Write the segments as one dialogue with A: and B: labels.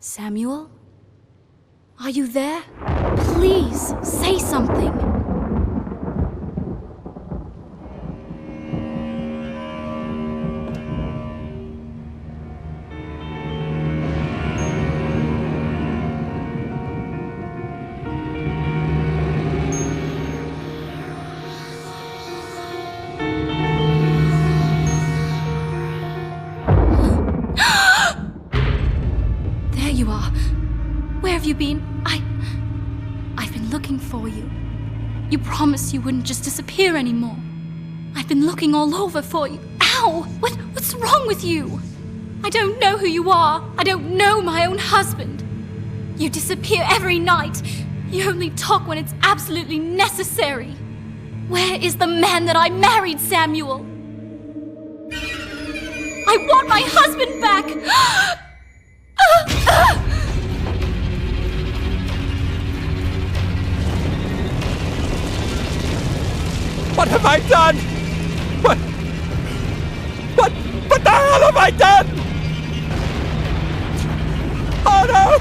A: Samuel? Are you there? Please, say something. There you are. Where have you been? I've been looking for you. You promised you wouldn't just disappear anymore. I've been looking all over for you. Ow! What's wrong with you? I don't know who you are. I don't know my own husband. You disappear every night. You only talk when it's absolutely necessary. Where is the man that I married, Samuel? I want my husband back!
B: What have I done? What the hell have I done? Oh no!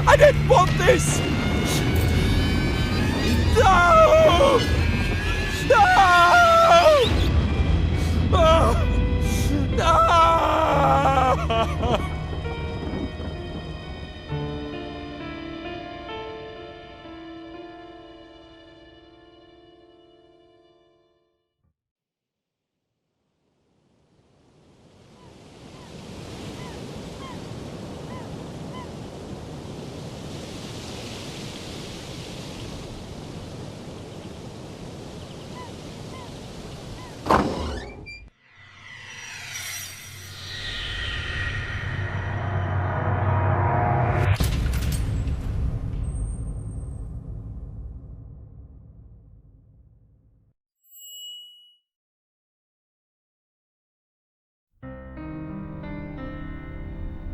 B: I didn't want this! No! No! Oh! No!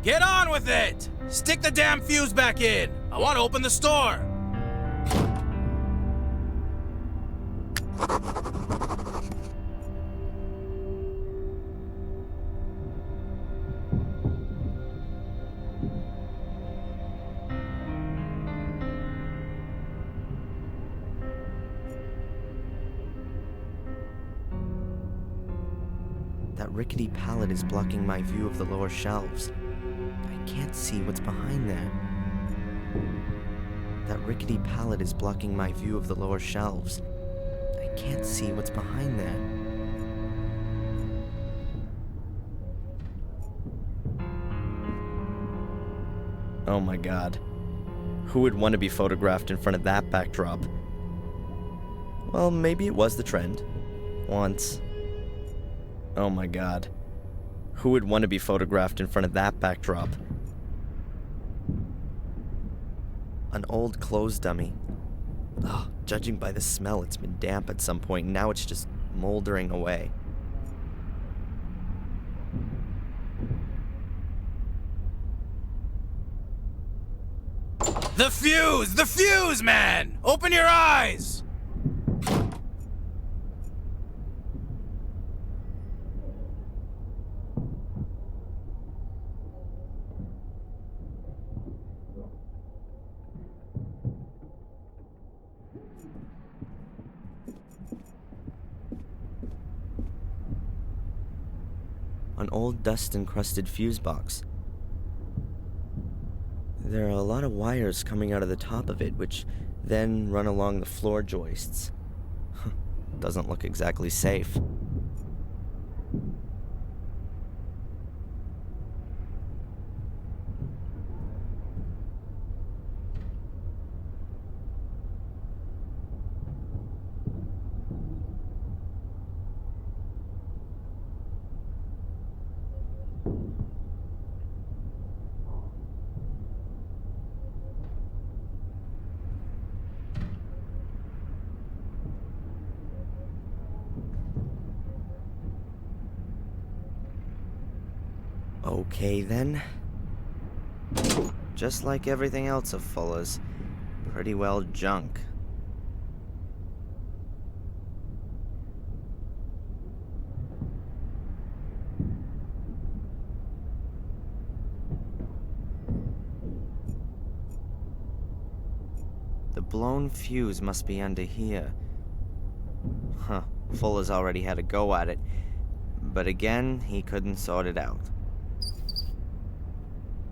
C: Get on with it! Stick the damn fuse back in! I want to open the store!
D: That rickety pallet is blocking my view of the lower shelves. I can't see what's behind there. That rickety pallet is blocking my view of the lower shelves. I can't see what's behind there. Oh my god. Who would want to be photographed in front of that backdrop? Well, maybe it was the trend. Once. Oh my god. Who would want to be photographed in front of that backdrop? An old clothes dummy. Oh, judging by the smell, it's been damp at some point, and now it's just moldering away.
C: The fuse! The fuse, man! Open your eyes!
D: An old dust-encrusted fuse box. There are a lot of wires coming out of the top of it, which then run along the floor joists. Doesn't look exactly safe. Okay then. Just like everything else of Fulla's, pretty well junk.
E: blown fuse must be under here. Huh, Fuller's already had a go at it, but again, he couldn't sort it out.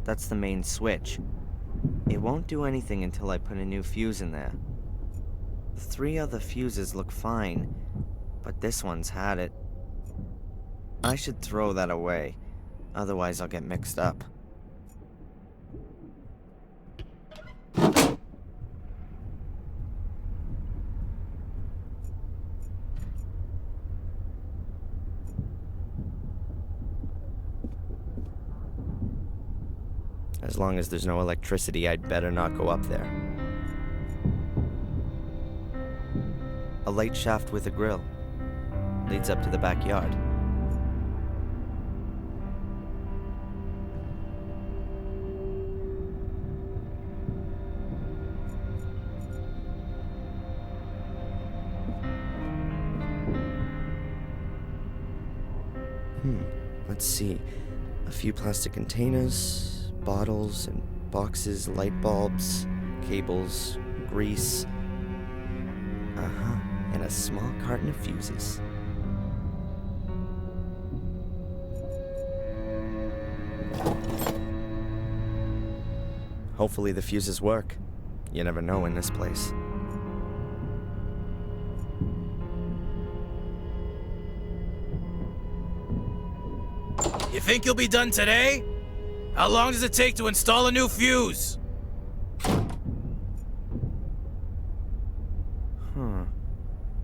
E: That's the main switch. It won't do anything until I put a new fuse in there. The 3 other fuses look fine, but this one's had it. I should throw that away, otherwise I'll get mixed up.
D: As long as there's no electricity, I'd better not go up there. A light shaft with a grill leads up to the backyard. Let's see. A few plastic containers, bottles and boxes, light bulbs, cables, grease. And a small carton of fuses. Hopefully the fuses work. You never know in this place.
C: You think you'll be done today? How long does it take to install a new fuse?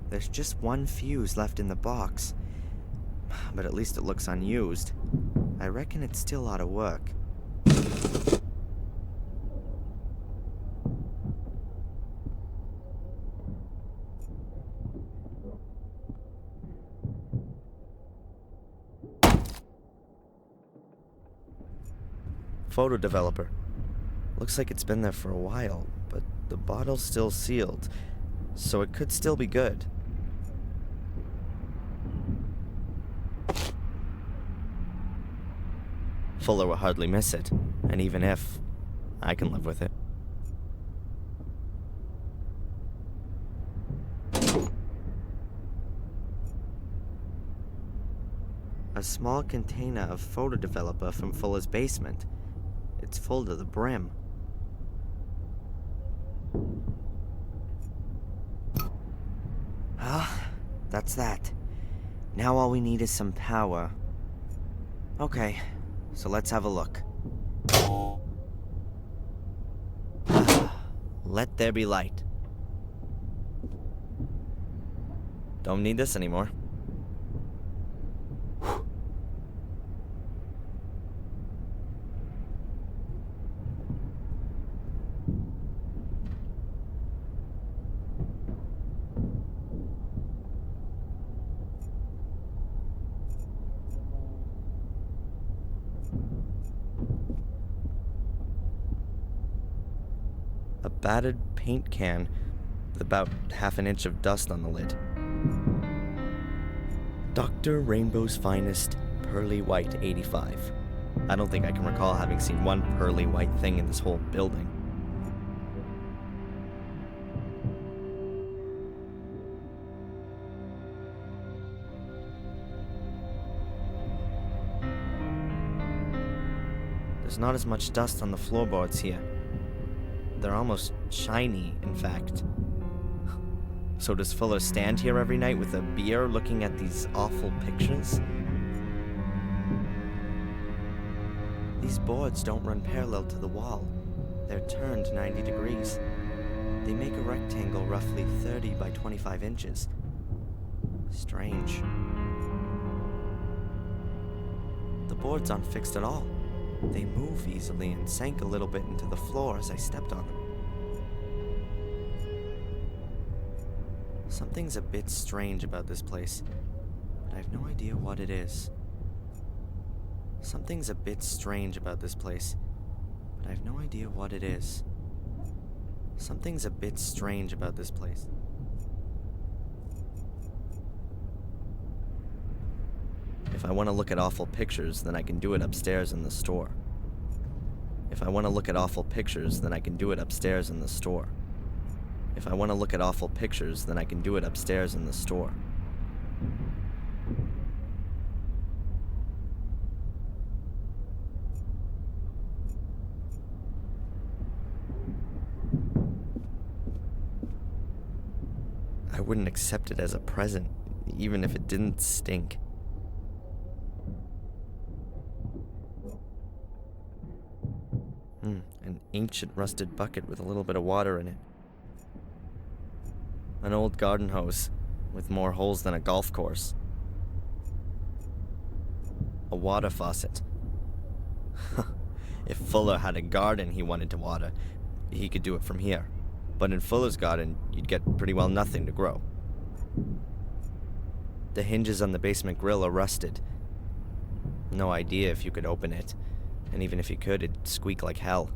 E: There's just 1 fuse left in the box, but at least it looks unused. I reckon it's still out of work.
D: Photo developer. Looks like it's been there for a while, but the bottle's still sealed, so it could still be good. Fuller will hardly miss it, and even if, I can live with it.
E: A small container of photo developer from Fuller's basement. It's full to the brim. Well, that's that. Now all we need is some power. Okay, so let's have a look.
D: Let there be light. Don't need this anymore. A battered paint can with about half an inch of dust on the lid. Dr. Rainbow's Finest Pearly White 85. I don't think I can recall having seen one pearly white thing in this whole building. There's not as much dust on the floorboards here. They're almost shiny, in fact. So does Fuller stand here every night with a beer looking at these awful pictures? These boards don't run parallel to the wall. They're turned 90 degrees. They make a rectangle roughly 30 by 25 inches. Strange. The boards aren't fixed at all. They move easily and sank a little bit into the floor as I stepped on them. Something's a bit strange about this place, but I have no idea what it is. Something's a bit strange about this place, but I have no idea what it is. Something's a bit strange about this place. If I want to look at awful pictures, then I can do it upstairs in the store. If I want to look at awful pictures, then I can do it upstairs in the store. If I want to look at awful pictures, then I can do it upstairs in the store. I wouldn't accept it as a present, even if it didn't stink. An ancient rusted bucket with a little bit of water in it. An old garden hose with more holes than a golf course. A water faucet. If Fuller had a garden he wanted to water, he could do it from here. But in Fuller's garden, you'd get pretty well nothing to grow. The hinges on the basement grill are rusted. No idea if you could open it, and even if you could, it'd squeak like hell.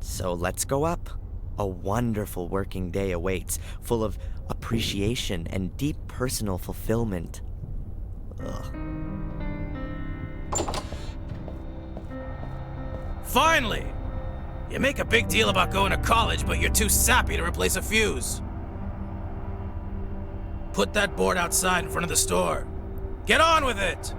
D: So let's go up. A wonderful working day awaits, full of appreciation and deep personal fulfillment. Ugh.
C: Finally! You make a big deal about going to college, but you're too sappy to replace a fuse. Put that board outside in front of the store. Get on with it!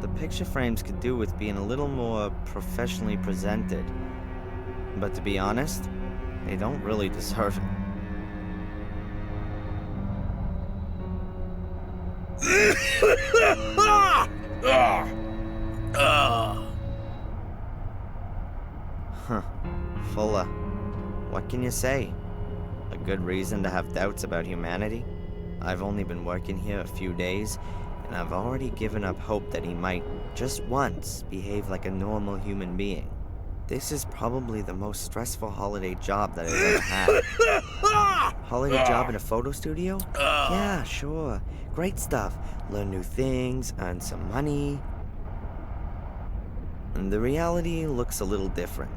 E: The picture frames could do with being a little more professionally presented. But to be honest, they don't really deserve it. Huh. Fuller. What can you say? A good reason to have doubts about humanity? I've only been working here a few days, and I've already given up hope that he might, just once, behave like a normal human being. This is probably the most stressful holiday job that I've ever had. Holiday job in a photo studio? Yeah, sure. Great stuff. Learn new things, earn some money. And the reality looks a little different.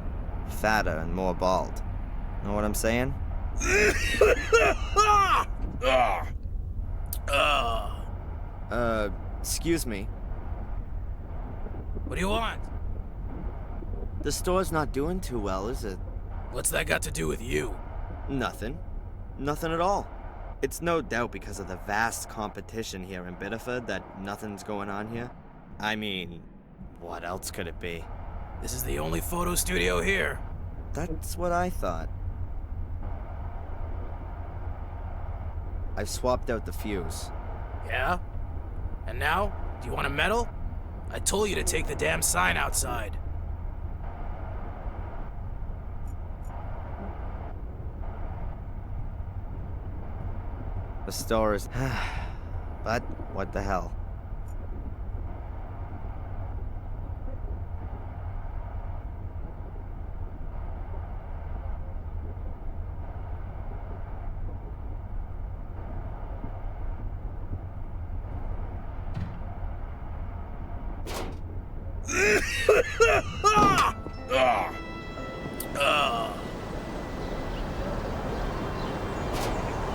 E: Fatter and more bald. Know what I'm saying? Excuse me.
C: What do you want?
E: The store's not doing too well, is it?
C: What's that got to do with you?
E: Nothing. Nothing at all. It's no doubt because of the vast competition here in Biddeford that nothing's going on here. I mean, what else could it be?
C: This is the only photo studio here.
E: That's what I thought. I've swapped out the fuse.
C: Yeah? And now? Do you want a medal? I told you to take the damn sign outside.
E: The store is... but what the hell?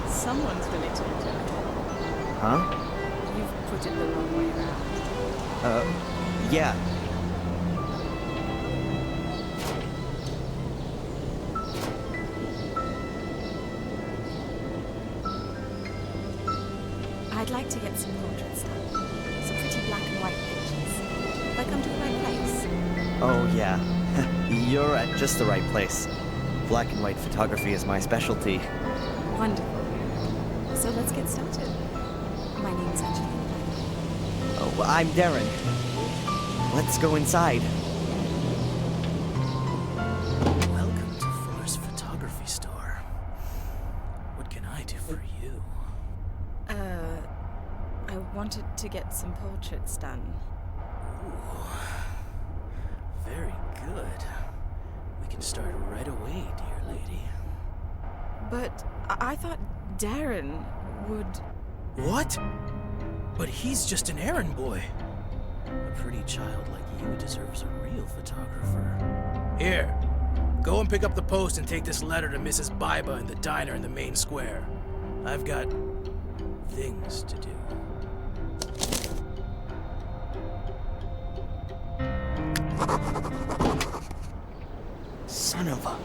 F: Someone's willing to do it.
E: Huh?
F: You've put it the wrong way around.
E: Yeah.
F: I'd like to get some portraits done. Some pretty black and white pictures. Have I come to the right place?
E: Oh, yeah. You're at just the right place. Black and white photography is my specialty.
F: Wonderful. So let's get started. My name's Angelina.
E: Oh, I'm Darren. Let's go inside.
C: Welcome to Fuller's Photography Store. What can I do for you?
F: I wanted to get some portraits done.
C: Ooh, very good. We can start right away, dear lady.
F: But I thought Darren would...
C: What? But he's just an errand boy. A pretty child like you deserves a real photographer. Here, go and pick up the post and take this letter to Mrs. Biba in the diner in the main square. I've got things to do.
D: Son of a...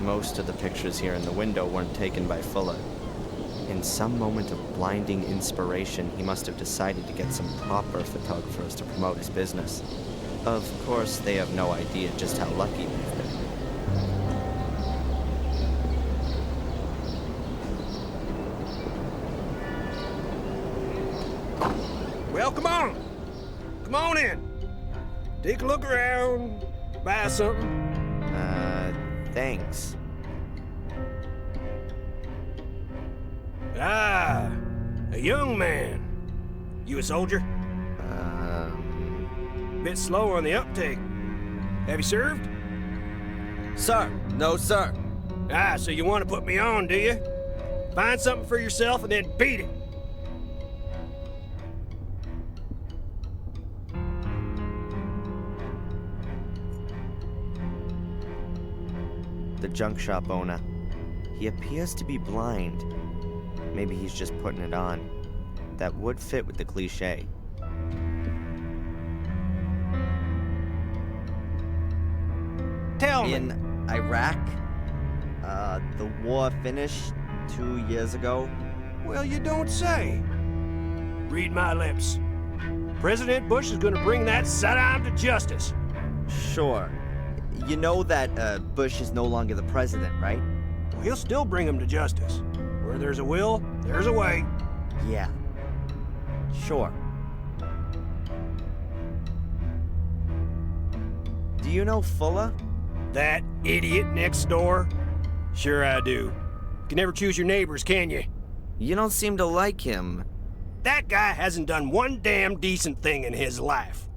D: Most of the pictures here in the window weren't taken by Fuller. In some moment of blinding inspiration, he must have decided to get some proper photographers to promote his business. Of course, they have no idea just how lucky they've been.
B: Well, come on. Come on in. Take a look around. Buy something.
E: Thanks.
B: Ah, a young man. You a soldier? Bit slow on the uptake. Have you served?
D: Sir! No, sir!
B: Ah, so you want to put me on, do you? Find something for yourself and then beat it.
E: The junk shop owner. He appears to be blind. Maybe he's just putting it on. That would fit with the cliche.
B: Tell me.
E: In Iraq, the war finished 2 years ago.
B: Well, you don't say. Read my lips. President Bush is gonna bring that Saddam to justice.
E: Sure. You know that Bush is no longer the president, right?
B: Well, he'll still bring him to justice. Where there's a will, there's a way.
E: Yeah. Sure. Do you know Fuller?
B: That idiot next door? Sure I do. You can never choose your neighbors, can you?
E: You don't seem to like him.
B: That guy hasn't done one damn decent thing in his life.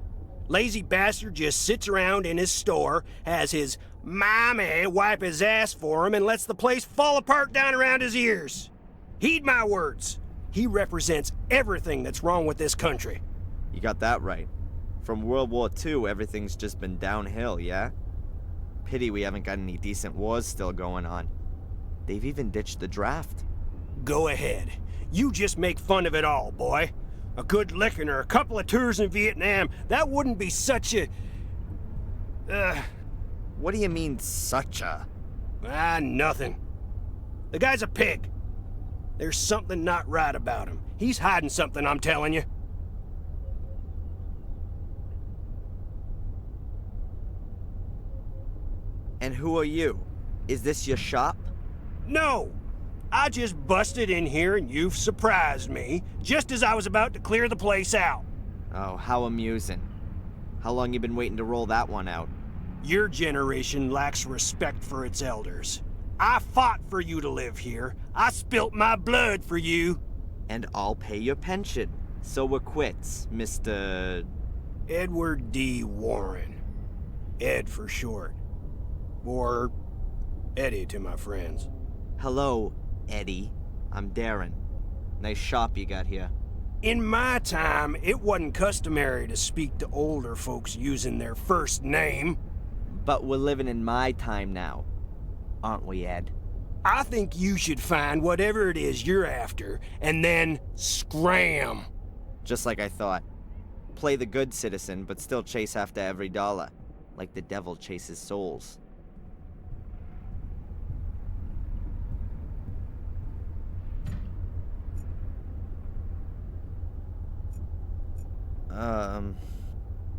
B: Lazy bastard just sits around in his store, has his mommy wipe his ass for him, and lets the place fall apart down around his ears. Heed my words. He represents everything that's wrong with this country.
E: You got that right. From World War II, everything's just been downhill, yeah? Pity we haven't got any decent wars still going on. They've even ditched the draft.
B: Go ahead. You just make fun of it all, boy. A good licking or a couple of tours in Vietnam, that wouldn't be such a...
E: What do you mean, such a?
B: Nothing. The guy's a pig. There's something not right about him. He's hiding something, I'm telling you.
E: And who are you? Is this your shop?
B: No! I just busted in here and you've surprised me, just as I was about to clear the place out.
E: Oh, how amusing. How long you been waiting to roll that one out?
B: Your generation lacks respect for its elders. I fought for you to live here. I spilt my blood for you.
E: And I'll pay your pension. So we're quits, Mr...
B: Edward D. Warren. Ed for short. Or Eddie to my friends.
E: Hello, Eddie. I'm Darren. Nice shop you got here.
B: In my time, it wasn't customary to speak to older folks using their first name.
E: But we're living in my time now. Aren't we, Ed?
B: I think you should find whatever it is you're after, and then scram.
E: Just like I thought. Play the good citizen, but still chase after every dollar. Like the devil chases souls.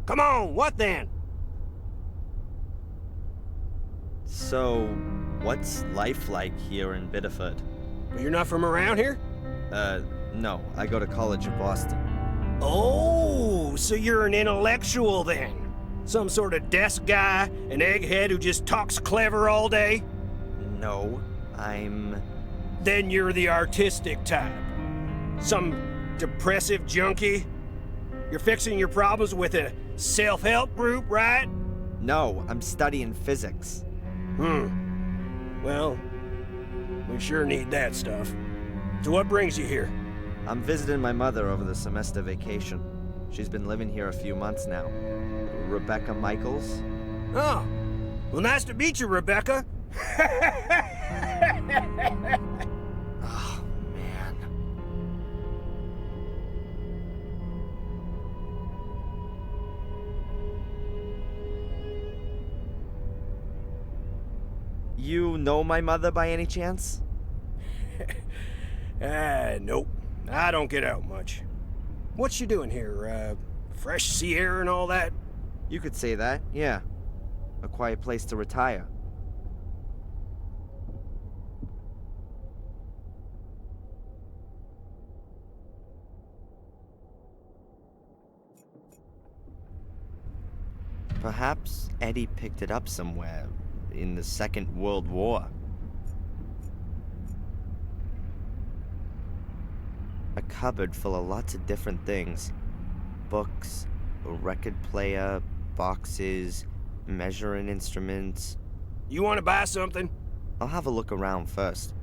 B: Come on, what then?
D: So, what's life like here in Biddeford?
B: You're not from around here?
D: No. I go to college in Boston.
B: Oh, so you're an intellectual then? Some sort of desk guy, an egghead who just talks clever all day?
D: No, I'm...
B: Then you're the artistic type. Some depressive junkie? You're fixing your problems with a self-help group, right?
E: No, I'm studying physics.
B: Well, we sure need that stuff. So what brings you here?
E: I'm visiting my mother over the semester vacation. She's been living here a few months now. Rebecca Michaels?
B: Oh, well, nice to meet you, Rebecca.
E: Oh, man. You know my mother by any chance?
B: Nope. I don't get out much. What's she doing here? Fresh sea air and all that?
E: You could say that, yeah. A quiet place to retire. Perhaps Eddie picked it up somewhere in the Second World War. A cupboard full of lots of different things. Books, a record player, boxes, measuring instruments.
B: You want to buy something?
E: I'll have a look around first.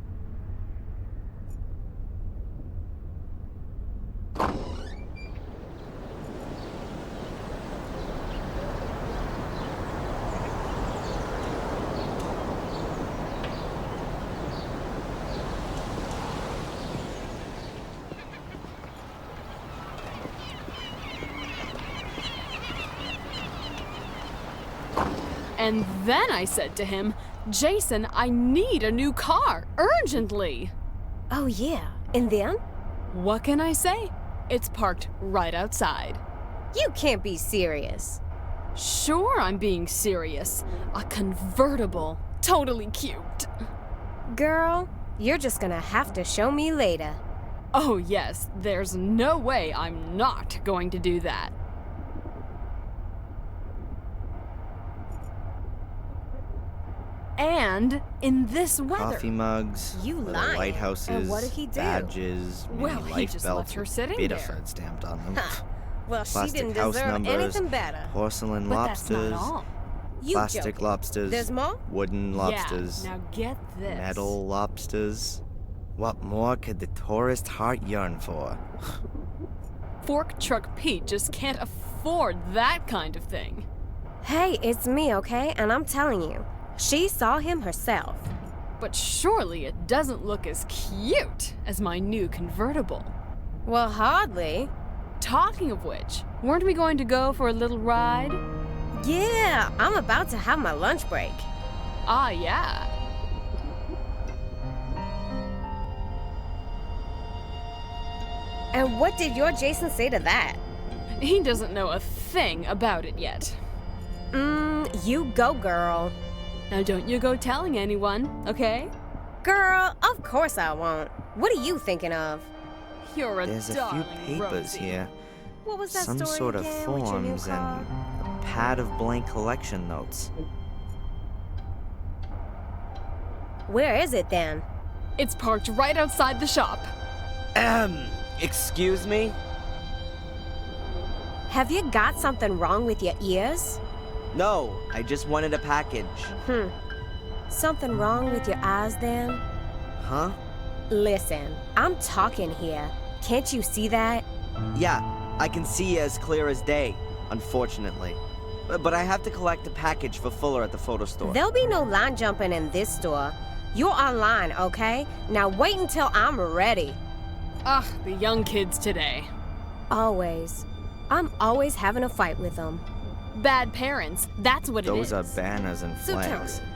G: And then I said to him, Jason, I need a new car, urgently.
F: Oh, yeah. And then?
G: What can I say? It's parked right outside.
F: You can't be serious.
G: Sure, I'm being serious. A convertible. Totally cute.
F: Girl, you're just gonna have to show me later.
G: Oh, yes, there's no way I'm not going to do that. And in this weather.
E: Coffee mugs,
F: You
E: little
F: lying.
E: lighthouses,
F: And what did he do?
E: badges, mini
G: Well, he
E: life
G: just
E: belts
G: left her
E: with
G: sitting
E: Biddeford
G: there.
E: stamped on them.
F: Ha. Well, she
E: Plastic
F: didn't
E: house
F: deserve
E: numbers,
F: anything better.
E: porcelain
G: But
E: lobsters,
G: that's not all.
F: You
E: plastic
F: joking.
E: lobsters,
F: There's more?
E: wooden lobsters,
G: Yeah, now get this.
E: metal lobsters. What more could the tourist heart yearn for?
G: Fork Truck Pete just can't afford that kind of thing.
F: Hey, it's me, okay? And I'm telling you, she saw him herself.
G: But surely it doesn't look as cute as my new convertible.
F: Well, hardly.
G: Talking of which, weren't we going to go for a little ride?
F: Yeah, I'm about to have my lunch break.
G: Ah, yeah.
F: And what did your Jason say to that?
G: He doesn't know a thing about it yet.
F: You go, girl.
G: Now don't you go telling anyone, okay?
F: Girl, of course I won't. What are you thinking of?
G: You're a
E: There's a few
G: darling,
E: papers
G: Rosie.
E: here.
F: What was that
E: Some
F: story
E: sort of
F: again with your new
E: forms and
F: car?
E: a pad of blank collection notes.
F: Where is it then?
G: It's parked right outside the shop.
E: Excuse me?
F: Have you got something wrong with your ears?
E: No, I just wanted a package.
F: Something wrong with your eyes then?
E: Huh?
F: Listen, I'm talking here. Can't you see that?
E: Yeah, I can see as clear as day, unfortunately. But I have to collect a package for Fuller at the photo store.
F: There'll be no line jumping in this store. You're online, okay? Now wait until I'm ready.
G: Ugh, the young kids today.
F: Always. I'm always having a fight with them.
G: Bad parents, that's what it is.
E: Those are banners and
F: So tell
E: flags.
F: me,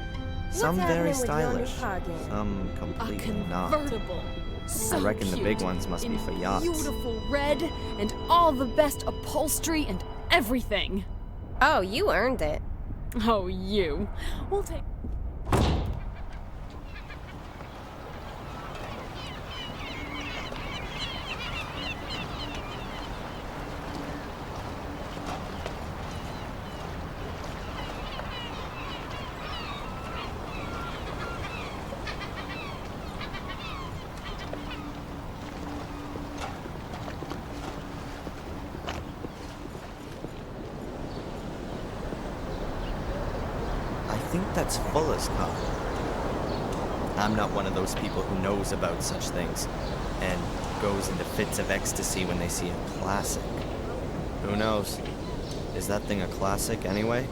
E: Some
F: what's
E: very
F: happening with your new
E: stylish,
F: car again?
E: some
G: A
E: completely not.
G: convertible. So
E: I reckon the big
G: cute.
E: ones must be
G: In
E: for yachts.
G: Beautiful red and all the best upholstery and everything.
F: Oh, you earned it.
G: Oh, you. We'll take.
E: I think that's Fuller's car.
D: I'm not one of those people who knows about such things.
E: and goes into fits of ecstasy when they see a classic. Who knows? Is that thing a classic anyway?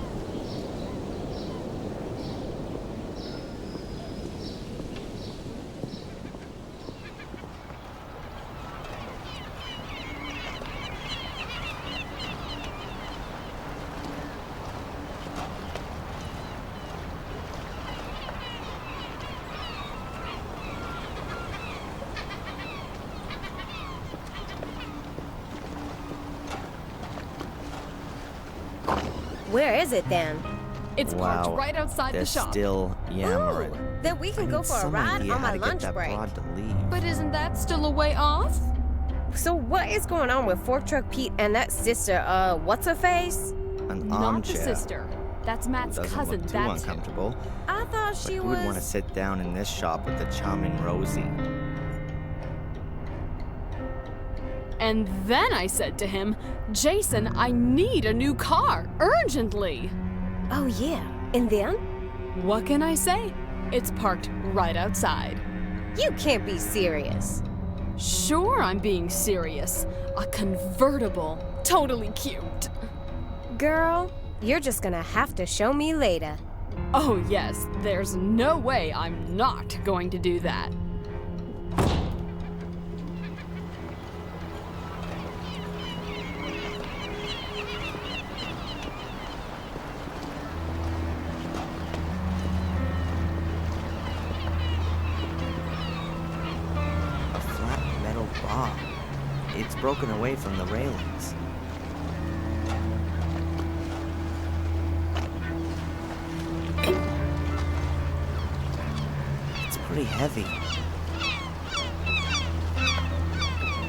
H: Where is it then?
G: It's
E: Wow.
G: parked right outside
E: They're
G: the shop.
E: still yammering.
H: Ooh, then we
E: I
H: can go
E: need
H: for a
E: some
H: ride
E: idea
H: on
E: how
H: my
E: to get
H: lunch
E: that
H: break.
E: broad to leave.
G: But isn't that still a way off?
H: So what is going on with Fork Truck Pete and that sister, what's her face?
E: An
G: Not
E: armchair.
G: the sister. That's Matt's
E: Doesn't
G: cousin.
E: look too
G: That's
E: uncomfortable.
H: I thought she
E: Who
H: was...
E: would want to sit down in this shop with the charming Rosie?
G: And then I said to him, Jason, I need a new car, urgently.
H: Oh yeah, and then?
G: What can I say? It's parked right outside.
H: You can't be serious.
G: Sure, I'm being serious. A convertible. Totally cute.
H: Girl, you're just gonna have to show me later.
G: Oh, yes, there's no way I'm not going to do that.
E: A flat metal bar. It's broken away from the railings. It's pretty heavy.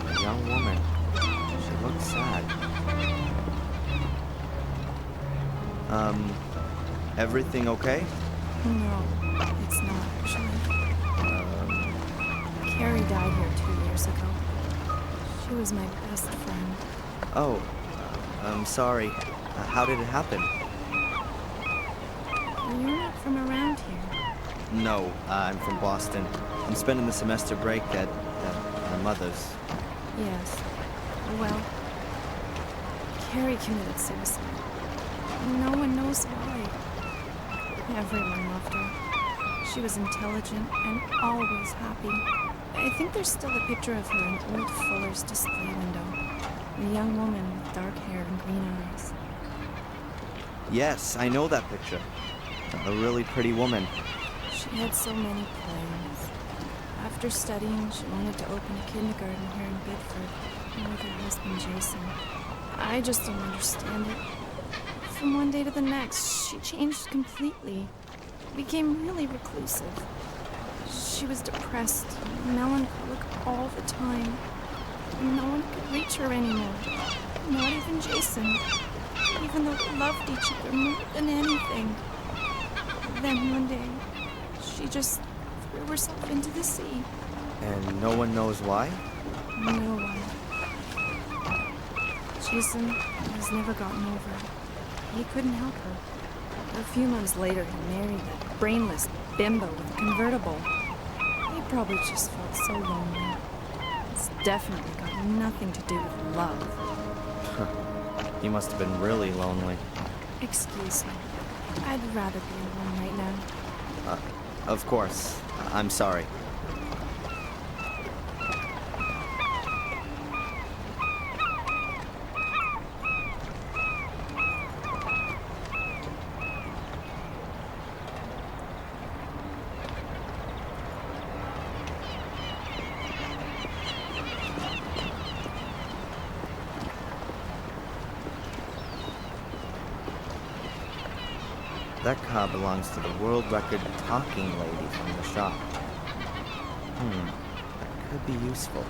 E: A young woman. She looks sad. Everything okay?
F: No, it's not actually. Carrie died here 2 years ago. She was my best friend.
E: Oh, I'm sorry. How did it happen?
F: You're not from around here.
E: No, I'm from Boston. I'm spending the semester break at my mother's.
F: Yes. Well, Carrie committed suicide. No one knows why. Everyone loved her. She was intelligent and always happy. I think there's still a picture of her in old Fuller's display window. A young woman with dark hair and green eyes.
E: Yes, I know that picture. A really pretty woman.
F: She had so many plans. After studying, she wanted to open a kindergarten here in Bedford with her husband Jason. I just don't understand it. From one day to the next, she changed completely. Became really reclusive. She was depressed, melancholic all the time. No one could reach her anymore. Not even Jason. Even though they loved each other more than anything. Then one day, she just threw herself into the sea.
E: And no one knows why?
F: No one. Jason has never gotten over it. He couldn't help her. A few months later, he married that brainless bimbo with a convertible. He probably just felt so lonely. It's definitely got nothing to do with love.
E: He must have been really lonely.
F: Excuse me. I'd rather be alone right now.
E: Of course. I'm sorry. That car belongs to the world record talking lady from the shop. That could be useful.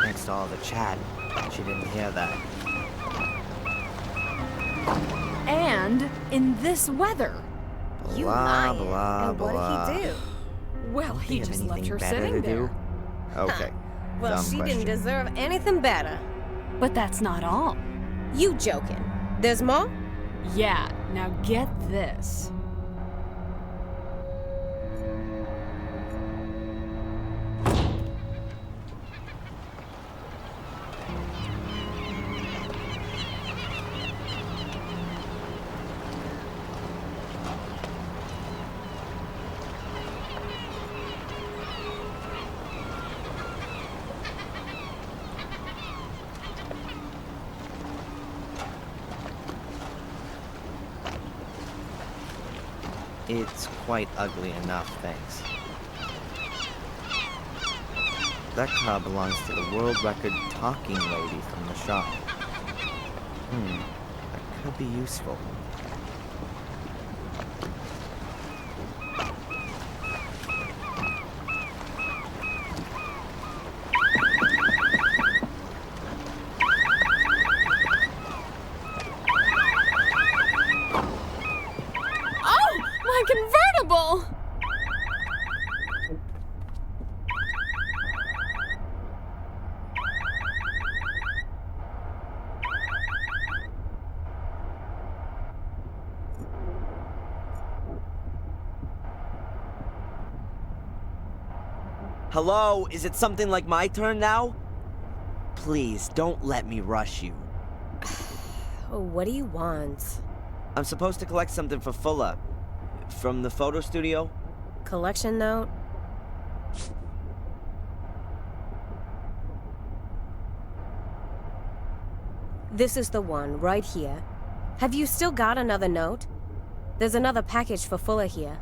E: Thanks to all the chat, she didn't hear that.
G: And in this weather.
H: You
E: Blah,
H: lying.
E: blah,
H: And what
E: blah.
H: did he do?
G: Well, he
E: Have
G: just left
E: anything
G: her
E: better
G: sitting
E: to
G: there.
E: do? Okay.
H: Well,
E: dumb
H: she
E: question.
H: didn't deserve anything better.
G: But that's not all.
H: You joking? There's more?
G: Yeah, now get this.
E: It's quite ugly enough, thanks. That car belongs to the world record talking lady from the shop. That could be useful.
G: Oh, my convertible!
E: Hello? Is it something like my turn now? Please, don't let me rush you.
H: Oh, what do you want?
E: I'm supposed to collect something for Fuller. From the photo studio?
H: Collection note? This is the one, right here. Have you still got another note? There's another package for Fuller here.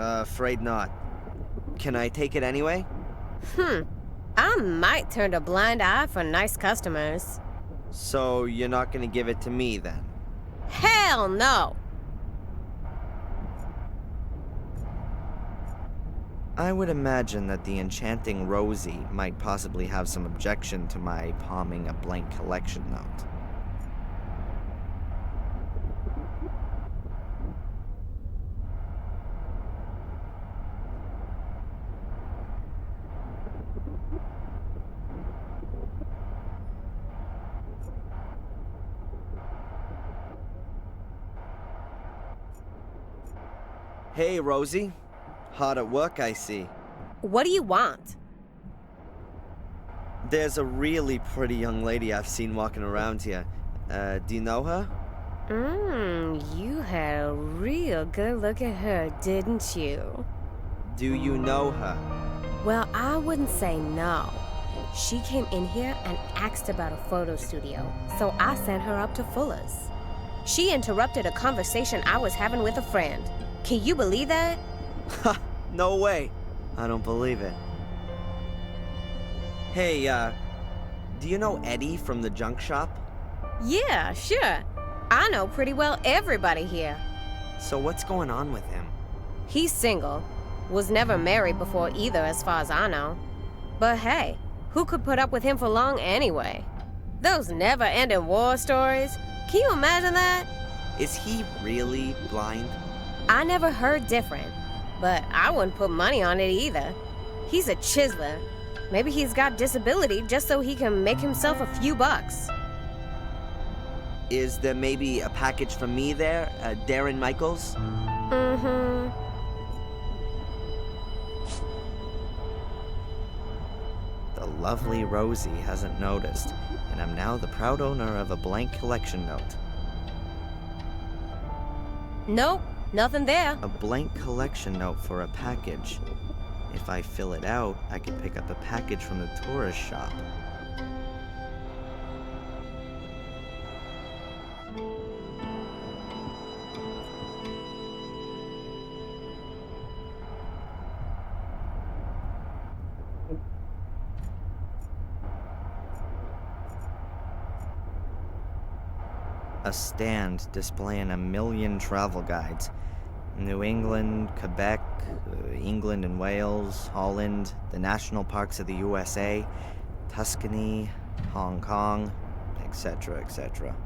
E: Afraid not. Can I take it anyway?
H: I might turn a blind eye for nice customers.
E: So you're not gonna give it to me then?
H: Hell no!
E: I would imagine that the enchanting Rosie might possibly have some objection to my palming a blank collection note. Hey, Rosie. Hard at work, I see.
H: What do you want?
E: There's a really pretty young lady I've seen walking around here. Do you know her?
H: You had a real good look at her, didn't you?
E: Do you know her?
H: Well, I wouldn't say no. She came in here and asked about a photo studio, so I sent her up to Fuller's. She interrupted a conversation I was having with a friend. Can you believe that?
E: Ha! No way. I don't believe it. Hey, do you know Eddie from the junk shop?
H: Yeah, sure. I know pretty well everybody here.
E: So what's going on with him?
H: He's single. Was never married before either, as far as I know. But hey, who could put up with him for long anyway? Those never-ending war stories. Can you imagine that?
E: Is he really blind?
H: I never heard different, but I wouldn't put money on it either. He's a chiseler. Maybe he's got disability just so he can make himself a few bucks.
E: Is there maybe a package for me there, Darren Michaels? The lovely Rosie hasn't noticed, and I'm now the proud owner of a blank collection note.
H: Nope, nothing there.
E: A blank collection note for a package. If I fill it out, I could pick up a package from the tourist shop. A stand displaying 1,000,000 travel guides. New England, Quebec, England and Wales, Holland, the national parks of the USA, Tuscany, Hong Kong, etc., etc.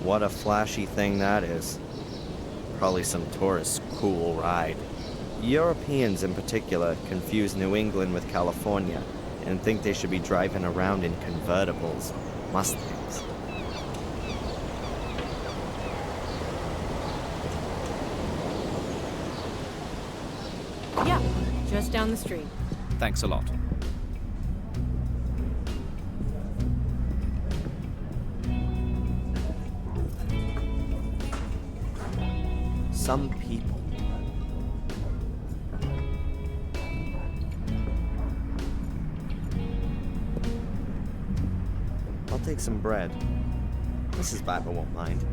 E: What a flashy thing that is. Probably some tourist's cool ride. Europeans in particular confuse New England with California and think they should be driving around in convertibles, Mustangs.
I: Yeah, just down the street.
J: Thanks a lot.
E: Some people. I'll take some bread. Mrs. Bible won't mind.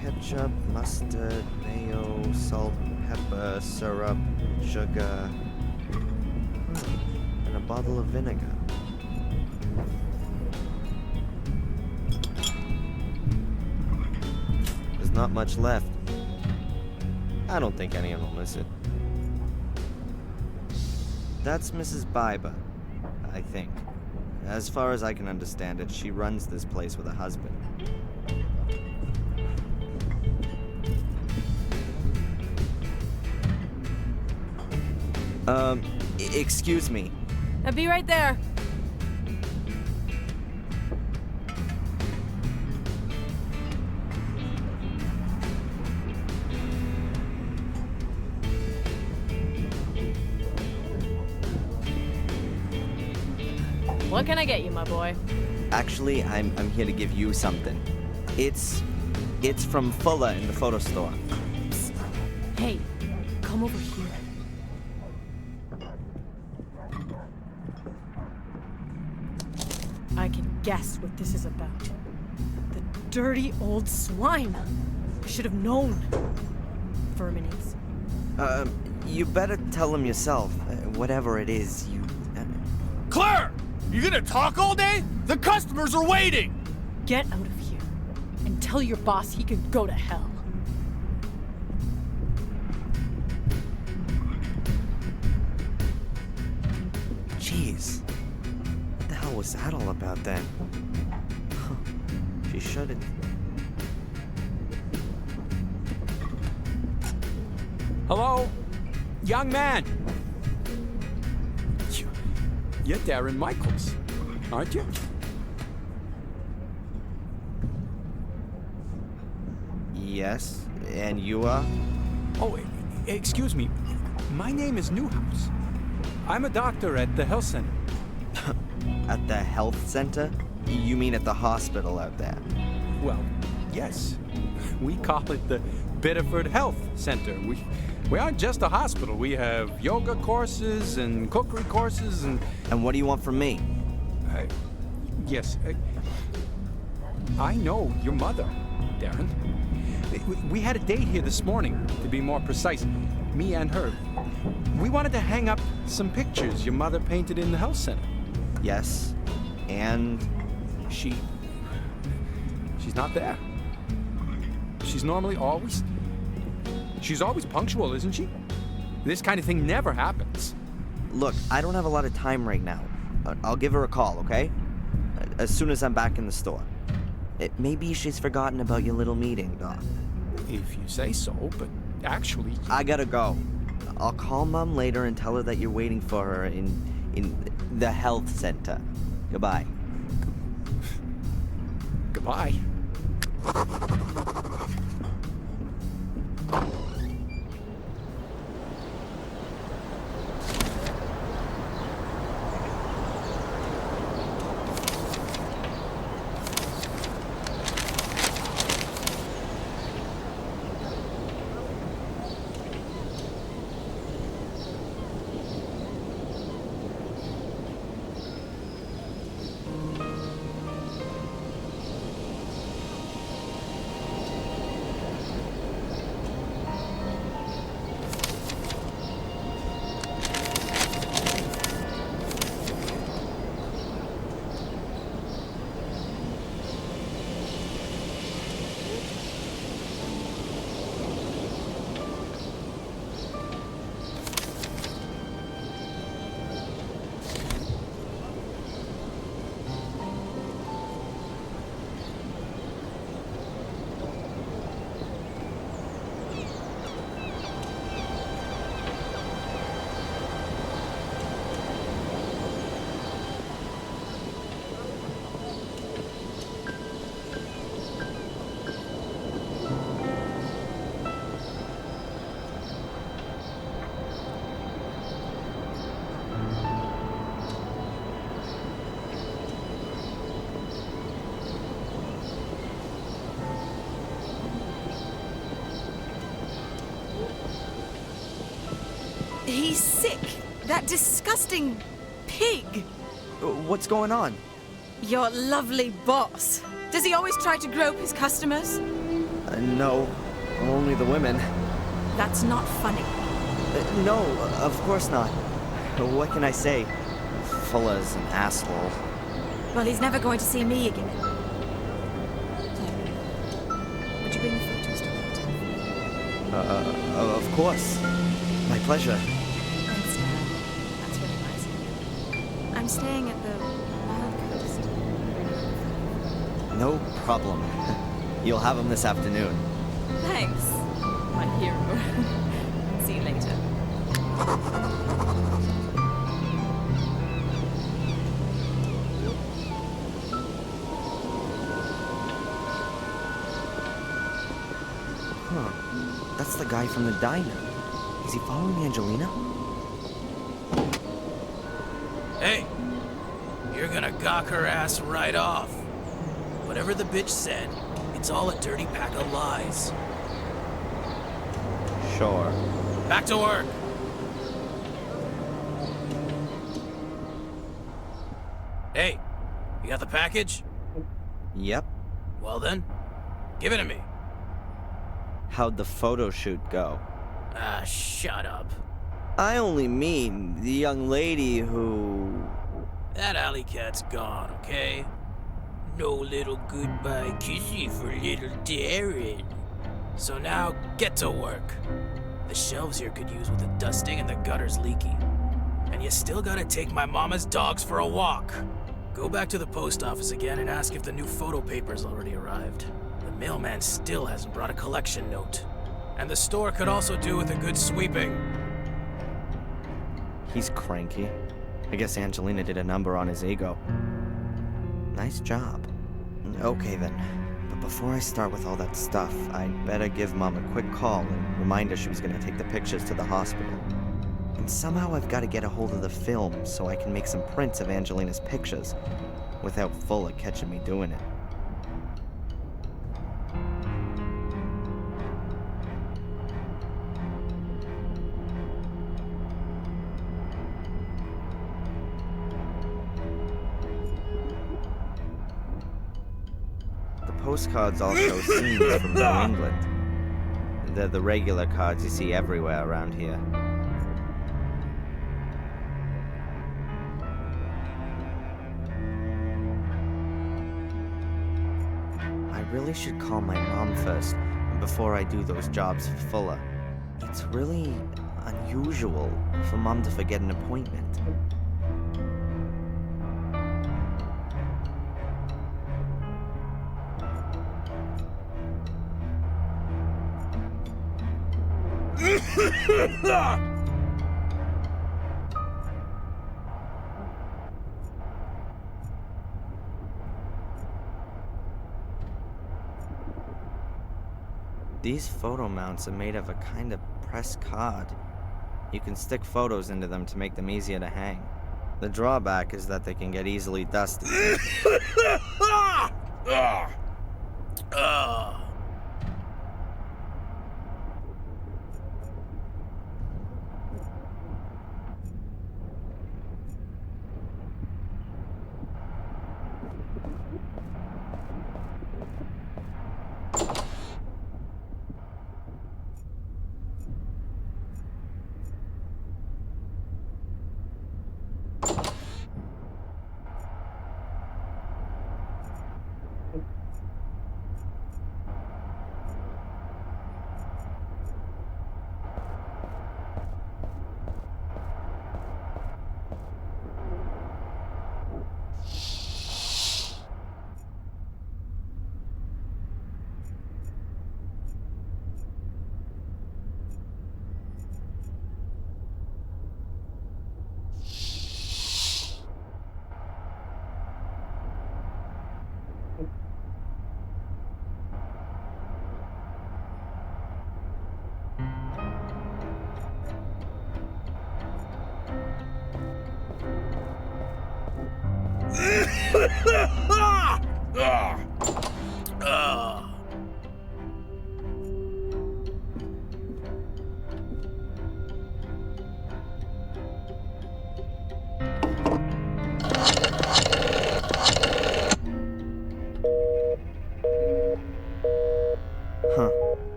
E: Ketchup, mustard, mayo, salt, pepper, syrup, sugar, and a bottle of vinegar. There's not much left. I don't think anyone will miss it. That's Mrs. Biber, I think. As far as I can understand it, she runs this place with a husband. Excuse me.
I: I'll be right there. What can I get you, my boy?
E: Actually, I'm here to give you something. It's from Fuller in the photo store.
I: Psst. Hey, come over here. I can guess what this is about. The dirty old swine. I should have known. Vermines.
E: You better tell him yourself. Whatever it is, you...
J: Claire! You gonna talk all day? The customers are waiting!
I: Get out of here and tell your boss he can go to hell.
E: Jeez. What the hell was that all about then? She shouldn't.
K: Hello? Young man! You're Darren Michaels, aren't you?
E: Yes, and you are?
K: Oh, excuse me. My name is Newhouse. I'm a doctor at the health center.
E: At the health center? You mean at the hospital out there?
K: Well, yes. We call it the Biddeford Health Center. We aren't just a hospital. We have yoga courses and cookery courses and...
E: And what do you want from me?
K: Yes. I know your mother, Darren. We had a date here this morning, to be more precise. Me and her. We wanted to hang up some pictures your mother painted in the health center.
E: Yes. And?
K: She's not there. She's normally always... She's always punctual, isn't she? This kind of thing never happens.
E: Look, I don't have a lot of time right now. I'll give her a call, okay? As soon as I'm back in the store. Maybe she's forgotten about your little meeting, Doc.
K: If you say so, but actually...
E: I gotta go. I'll call Mom later and tell her that you're waiting for her in the health center. Goodbye.
K: Goodbye.
I: He's sick. That disgusting pig.
E: What's going on?
I: Your lovely boss. Does he always try to grope his customers?
E: No, only the women.
I: That's not funny.
E: No, of course not. What can I say? Fuller's an asshole.
I: Well, he's never going to see me again. Would you bring the photos to the hotel?
E: Of course. My pleasure.
F: Thanks, Dad. That's really nice of you. I'm staying at the Wild Coast.
E: No problem. You'll have them this afternoon.
F: Thanks, my hero. See you later.
E: Huh. That's the guy from the diner. Is he following Angelina?
C: Hey, you're gonna gawk her ass right off. Whatever the bitch said, it's all a dirty pack of lies.
E: Sure.
C: Back to work. Hey, you got the package?
E: Yep.
C: Well then, give it to me.
E: How'd the photo shoot go?
C: Ah, shut up.
E: I only mean the young lady who...
C: That alley cat's gone, okay? No little goodbye kissy for little Darren. So now, get to work. The shelves here could use with a dusting and the gutter's leaky. And you still gotta take my mama's dogs for a walk. Go back to the post office again and ask if the new photo paper's already arrived. The mailman still hasn't brought a collection note. And the store could also do with a good sweeping.
E: He's cranky. I guess Angelina did a number on his ego. Nice job. Okay then. But before I start with all that stuff, I'd better give Mom a quick call and remind her she was gonna take the pictures to the hospital. And somehow I've got to get a hold of the film so I can make some prints of Angelina's pictures without Fuller catching me doing it. The postcards all show scenes from New England. They're the regular cards you see everywhere around here. I really should call my mom first before I do those jobs for Fuller. It's really unusual for Mom to forget an appointment. These photo mounts are made of a kind of pressed card. You can stick photos into them to make them easier to hang. The drawback is that they can get easily dusty.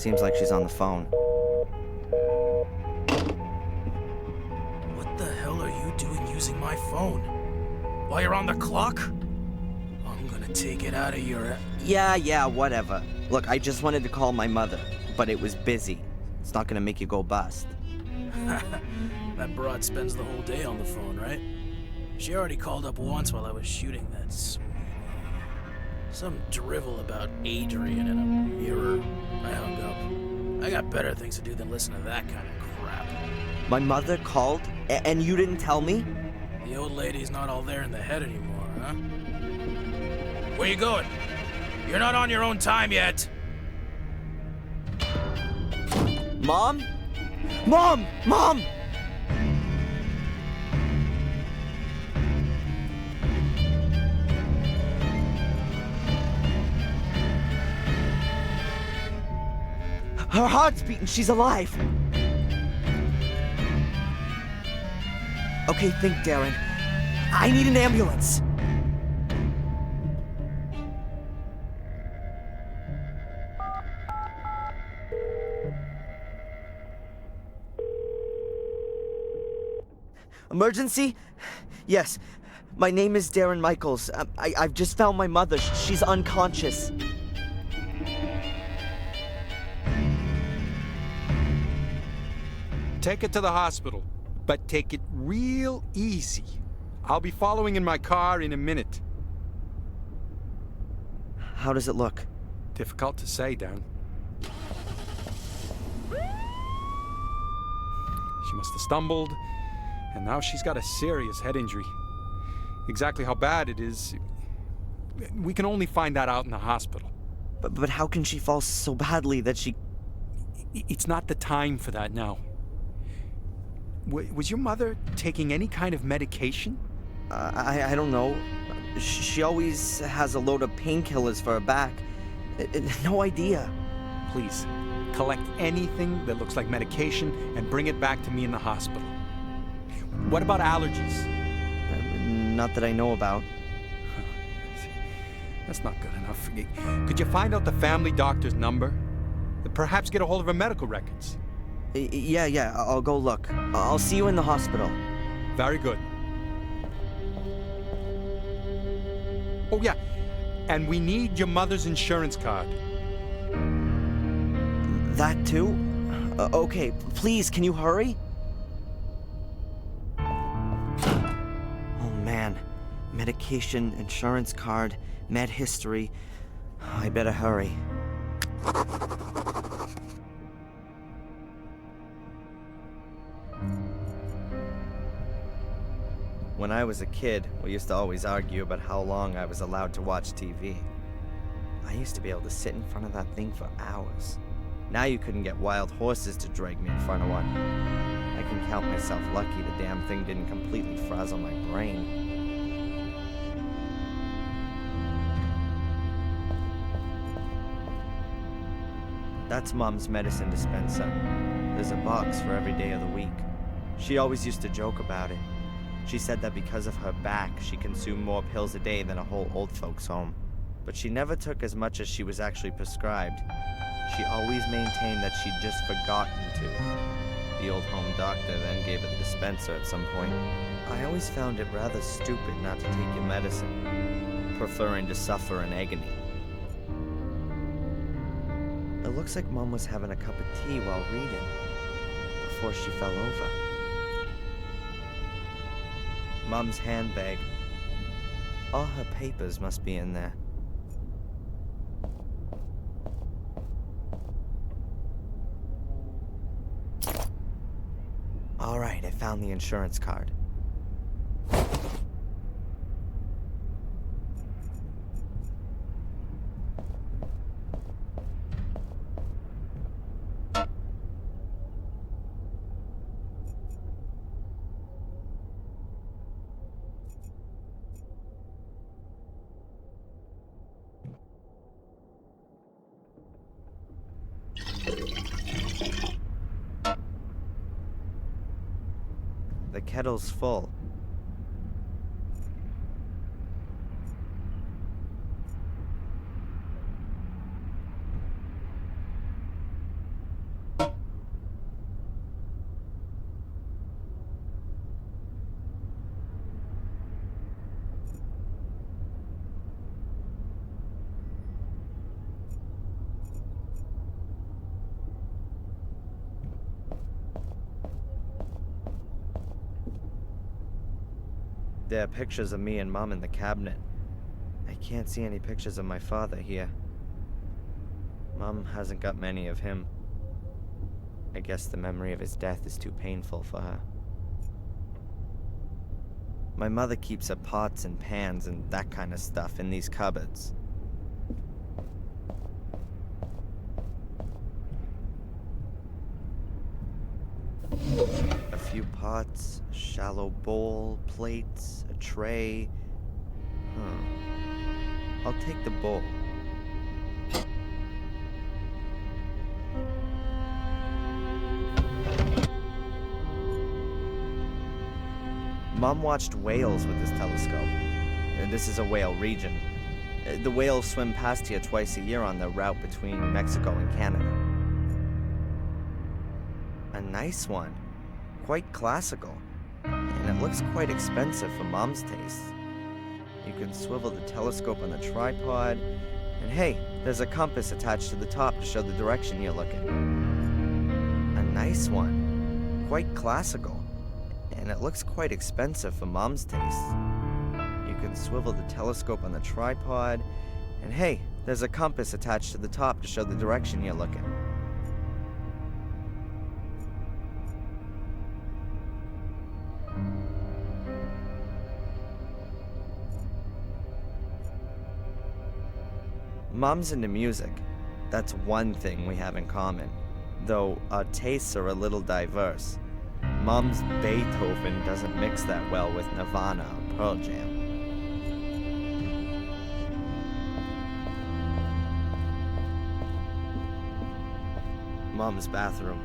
E: Seems like she's on the phone.
C: What the hell are you doing using my phone? While you're on the clock? I'm gonna take it out of your...
E: Yeah, whatever. Look, I just wanted to call my mother, but it was busy. It's not gonna make you go bust.
C: That broad spends the whole day on the phone, right? She already called up once while I was shooting that some drivel about Adrian in a mirror. I hung up. I got better things to do than listen to that kind of crap.
E: My mother called, and you didn't tell me?
C: The old lady's not all there in the head anymore, huh? Where you going? You're not on your own time yet.
E: Mom? Mom! Mom! Her heart's beating. She's alive. Okay, think, Darren. I need an ambulance. Emergency? Yes. My name is Darren Michaels. I've just found my mother. She's unconscious.
K: Take it to the hospital, but take it real easy. I'll be following in my car in a minute.
E: How does it look?
K: Difficult to say, Darren. She must have stumbled, and now she's got a serious head injury. Exactly how bad it is, we can only find that out in the hospital.
E: But how can she fall so badly that she...
K: It's not the time for that now. Was your mother taking any kind of medication?
E: I don't know. She always has a load of painkillers for her back. No idea.
K: Please, collect anything that looks like medication and bring it back to me in the hospital. What about allergies?
E: Not that I know about.
K: That's not good enough. Could you find out the family doctor's number? Perhaps get a hold of her medical records.
E: Yeah, I'll go look. I'll see you in the hospital.
K: Very good. Oh, yeah. And we need your mother's insurance card.
E: That too? Okay, please, can you hurry? Oh, man. Medication, insurance card, med history. I better hurry. When I was a kid, we used to always argue about how long I was allowed to watch TV. I used to be able to sit in front of that thing for hours. Now you couldn't get wild horses to drag me in front of one. I can count myself lucky the damn thing didn't completely frazzle my brain. That's Mom's medicine dispenser. There's a box for every day of the week. She always used to joke about it. She said that because of her back, she consumed more pills a day than a whole old folks' home. But she never took as much as she was actually prescribed. She always maintained that she'd just forgotten to. The old home doctor then gave her the dispenser at some point. I always found it rather stupid not to take your medicine, preferring to suffer in agony. It looks like Mom was having a cup of tea while reading, before she fell over. Mom's handbag. All her papers must be in there. All right, I found the insurance card. The kettle's full. There are pictures of me and Mom in the cabinet. I can't see any pictures of my father here. Mom hasn't got many of him. I guess the memory of his death is too painful for her. My mother keeps her pots and pans and that kind of stuff in these cupboards. A few pots, a shallow bowl, plates, a tray. I'll take the bowl. Mom watched whales with this telescope. This is a whale region. The whales swim past here twice a year on their route between Mexico and Canada. A nice one. Quite classical. And it looks quite expensive for Mom's taste. You can swivel the telescope on the tripod, and hey, there's a compass attached to the top to show the direction you're looking. A nice one. Quite classical. And it looks quite expensive for Mom's taste. You can swivel the telescope on the tripod, and hey, there's a compass attached to the top to show the direction you're looking. Mom's into music. That's one thing we have in common, though our tastes are a little diverse. Mom's Beethoven doesn't mix that well with Nirvana or Pearl Jam. Mom's bathroom.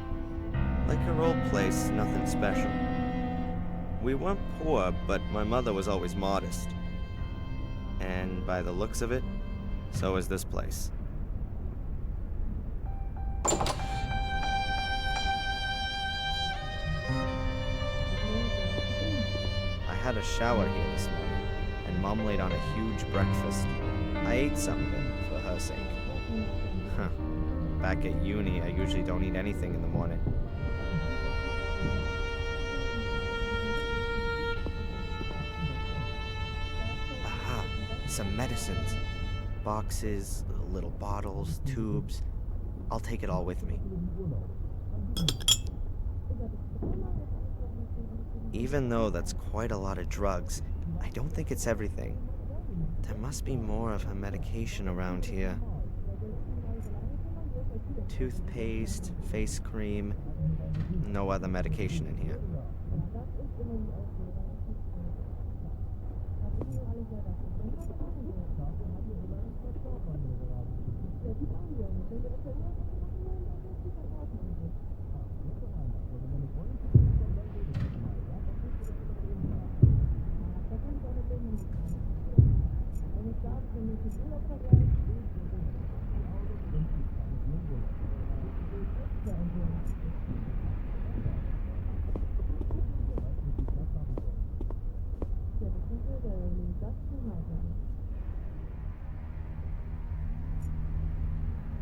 E: Like her old place, nothing special. We weren't poor, but my mother was always modest. And by the looks of it, so is this place. I had a shower here this morning, and Mom laid on a huge breakfast. I ate some of it for her sake. Back at uni, I usually don't eat anything in the morning. Aha, some medicines. Boxes, little bottles, tubes. I'll take it all with me. Even though that's quite a lot of drugs, I don't think it's everything. There must be more of her medication around here. Toothpaste, face cream, no other medication in here.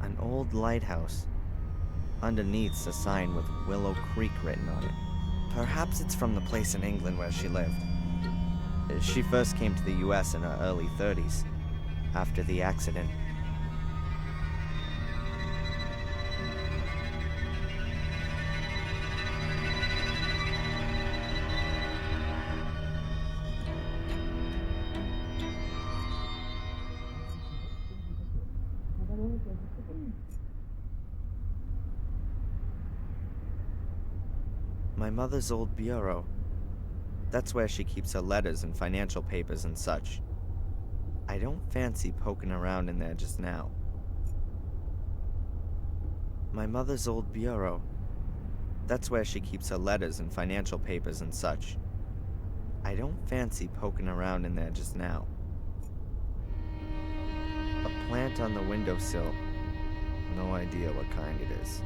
E: An old lighthouse. Underneath's a sign with Willow Creek written on it. Perhaps it's from the place in England where she lived. She first came to the US in her early 30s, after the accident. My mother's old bureau. That's where she keeps her letters and financial papers and such. I don't fancy poking around in there just now. My mother's old bureau. That's where she keeps her letters and financial papers and such. I don't fancy poking around in there just now. A plant on the windowsill. No idea what kind it is.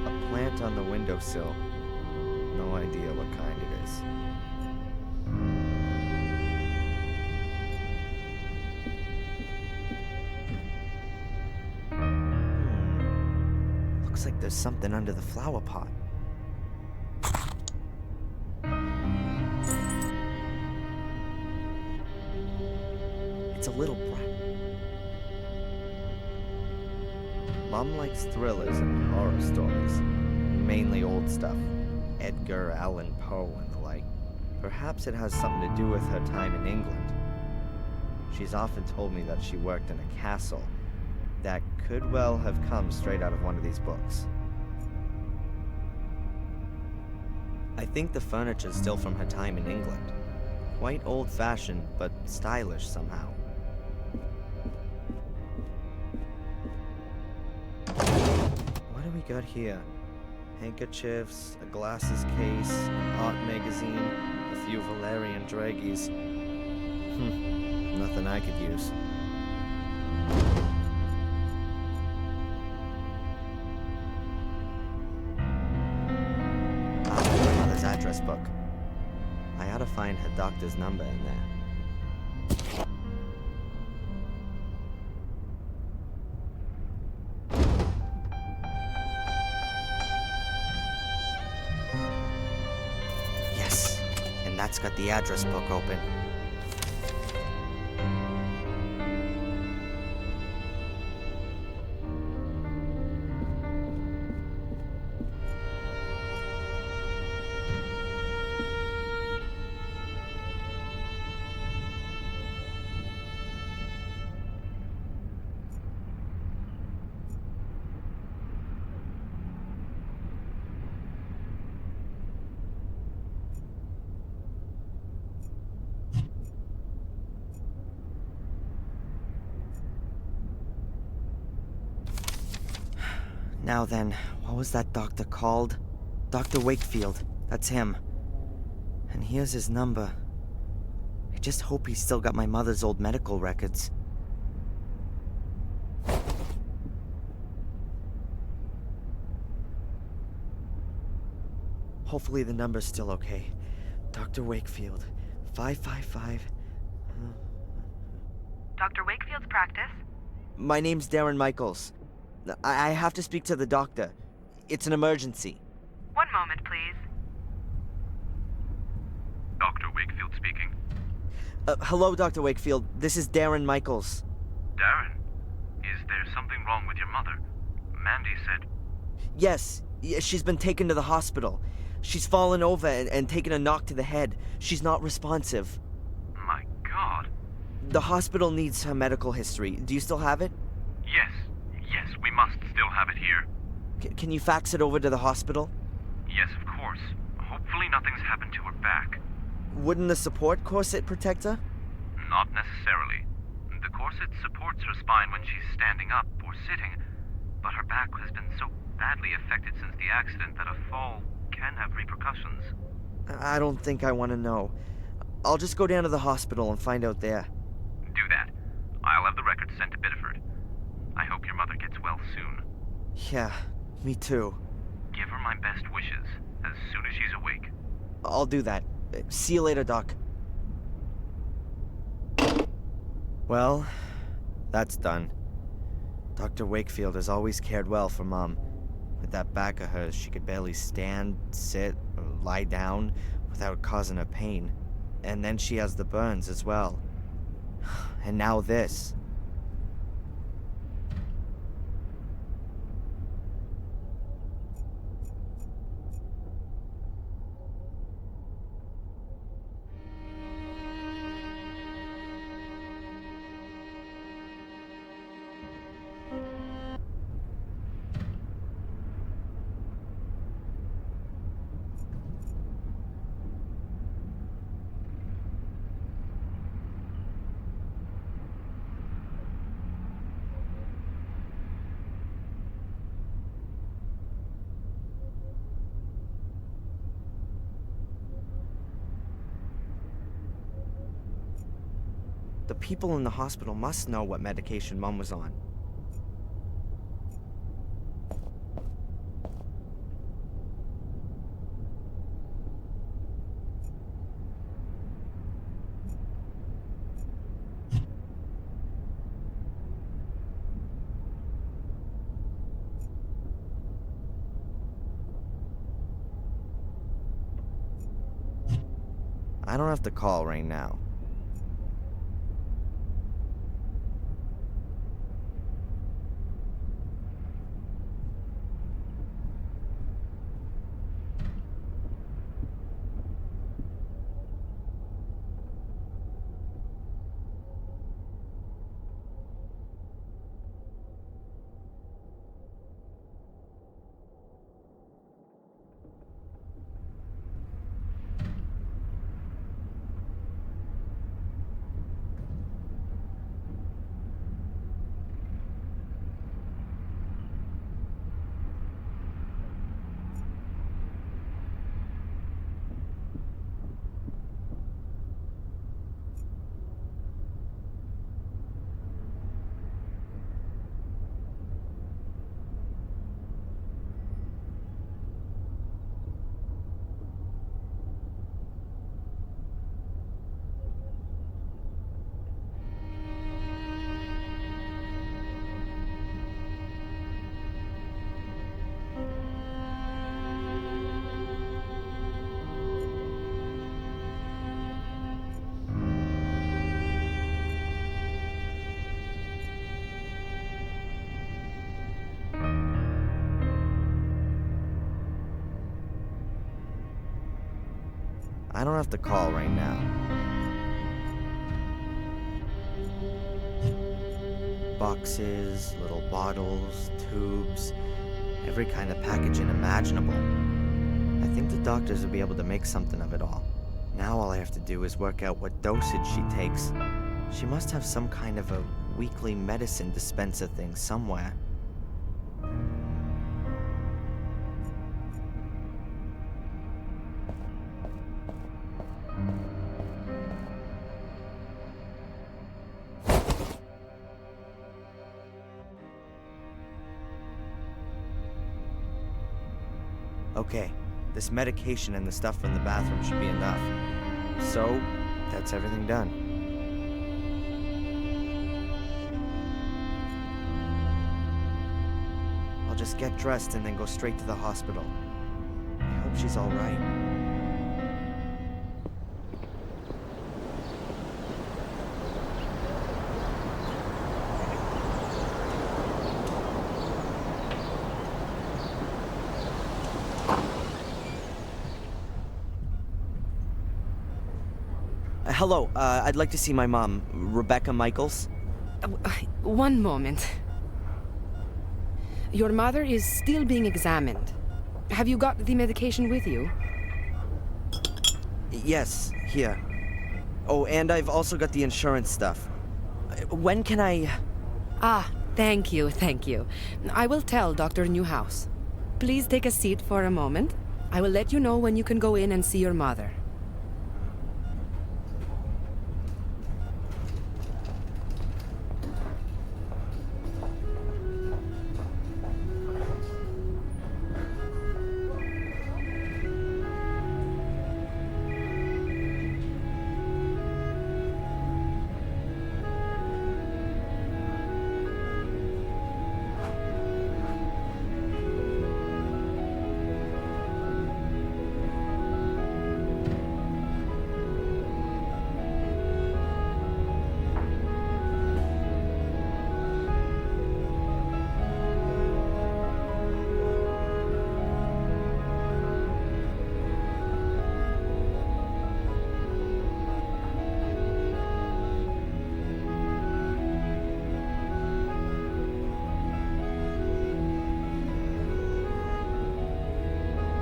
E: A plant on the windowsill. No idea what kind it is. Looks like there's something under the flower pot. It's a little brat. Mom likes thrillers and horror stories, mainly old stuff. Edgar Allan Poe and the like. Perhaps it has something to do with her time in England. She's often told me that she worked in a castle that could well have come straight out of one of these books. I think the furniture's still from her time in England. Quite old-fashioned, but stylish somehow. What do we got here? Handkerchiefs, a glasses case, an art magazine, a few Valerian draggies. Nothing I could use. My mother's address book. I ought to find her doctor's number in there. Yes, and that's got the address book open. Now then, what was that doctor called? Dr. Wakefield. That's him. And here's his number. I just hope he's still got my mother's old medical records. Hopefully the number's still okay. Dr. Wakefield. 555...
L: Dr. Wakefield's practice?
E: My name's Darren Michaels. I have to speak to the doctor. It's an emergency.
L: One moment, please.
M: Dr. Wakefield speaking.
E: Hello, Dr. Wakefield. This is Darren Michaels.
M: Darren, is there something wrong with your mother? Mandy said...
E: Yes, she's been taken to the hospital. She's fallen over and taken a knock to the head. She's not responsive.
M: My God.
E: The hospital needs her medical history. Do you still have it?
M: Yes, we must still have it here.
E: Can you fax it over to the hospital?
M: Yes, of course. Hopefully nothing's happened to her back.
E: Wouldn't the support corset protect her?
M: Not necessarily. The corset supports her spine when she's standing up or sitting, but her back has been so badly affected since the accident that a fall can have repercussions.
E: I don't think I want to know. I'll just go down to the hospital and find out there.
M: Do that. I'll have the records sent to Biddeford. I hope your mother gets well soon.
E: Yeah, me too.
M: Give her my best wishes as soon as she's awake.
E: I'll do that. See you later, Doc. Well, that's done. Dr. Wakefield has always cared well for Mom. With that back of hers, she could barely stand, sit, or lie down without causing her pain. And then she has the burns as well. And now this. The people in the hospital must know what medication Mom was on. I don't have to call right now. I don't have to call right now. Boxes, little bottles, tubes, every kind of packaging imaginable. I think the doctors will be able to make something of it all. Now all I have to do is work out what dosage she takes. She must have some kind of a weekly medicine dispenser thing somewhere. Okay, this medication and the stuff from the bathroom should be enough. So, that's everything done. I'll just get dressed and then go straight to the hospital. I hope she's all right. Hello, I'd like to see my mom, Rebecca Michaels.
N: One moment. Your mother is still being examined. Have you got the medication with you?
E: Yes, here. Oh, and I've also got the insurance stuff. When can I...
N: Ah, thank you, thank you. I will tell Dr. Newhouse. Please take a seat for a moment. I will let you know when you can go in and see your mother.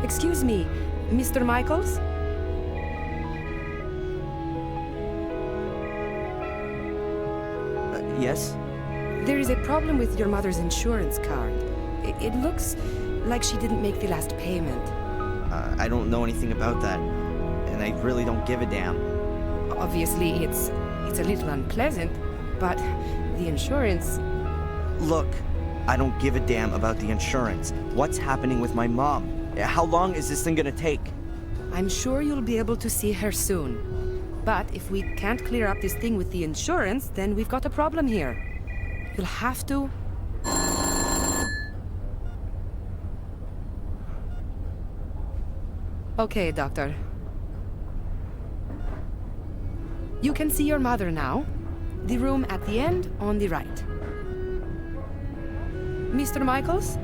N: Excuse me, Mr. Michaels?
E: Yes?
N: There is a problem with your mother's insurance card. It looks like she didn't make the last payment.
E: I don't know anything about that, and I really don't give a damn.
N: Obviously, it's a little unpleasant, but the insurance...
E: Look, I don't give a damn about the insurance. What's happening with my mom? How long is this thing gonna take?
N: I'm sure you'll be able to see her soon. But if we can't clear up this thing with the insurance, then we've got a problem here. You'll have to... Okay, Doctor. You can see your mother now. The room at the end on the right. Mr. Michaels?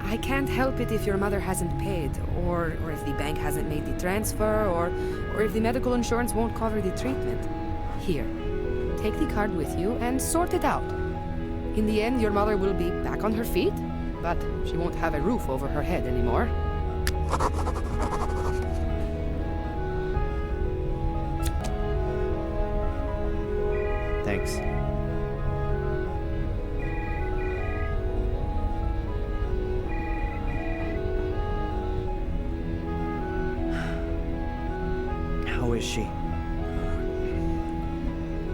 N: I can't help it if your mother hasn't paid, or if the bank hasn't made the transfer, or if the medical insurance won't cover the treatment. Here, take the card with you and sort it out. In the end, your mother will be back on her feet, but she won't have a roof over her head anymore.
E: Thanks. How is she?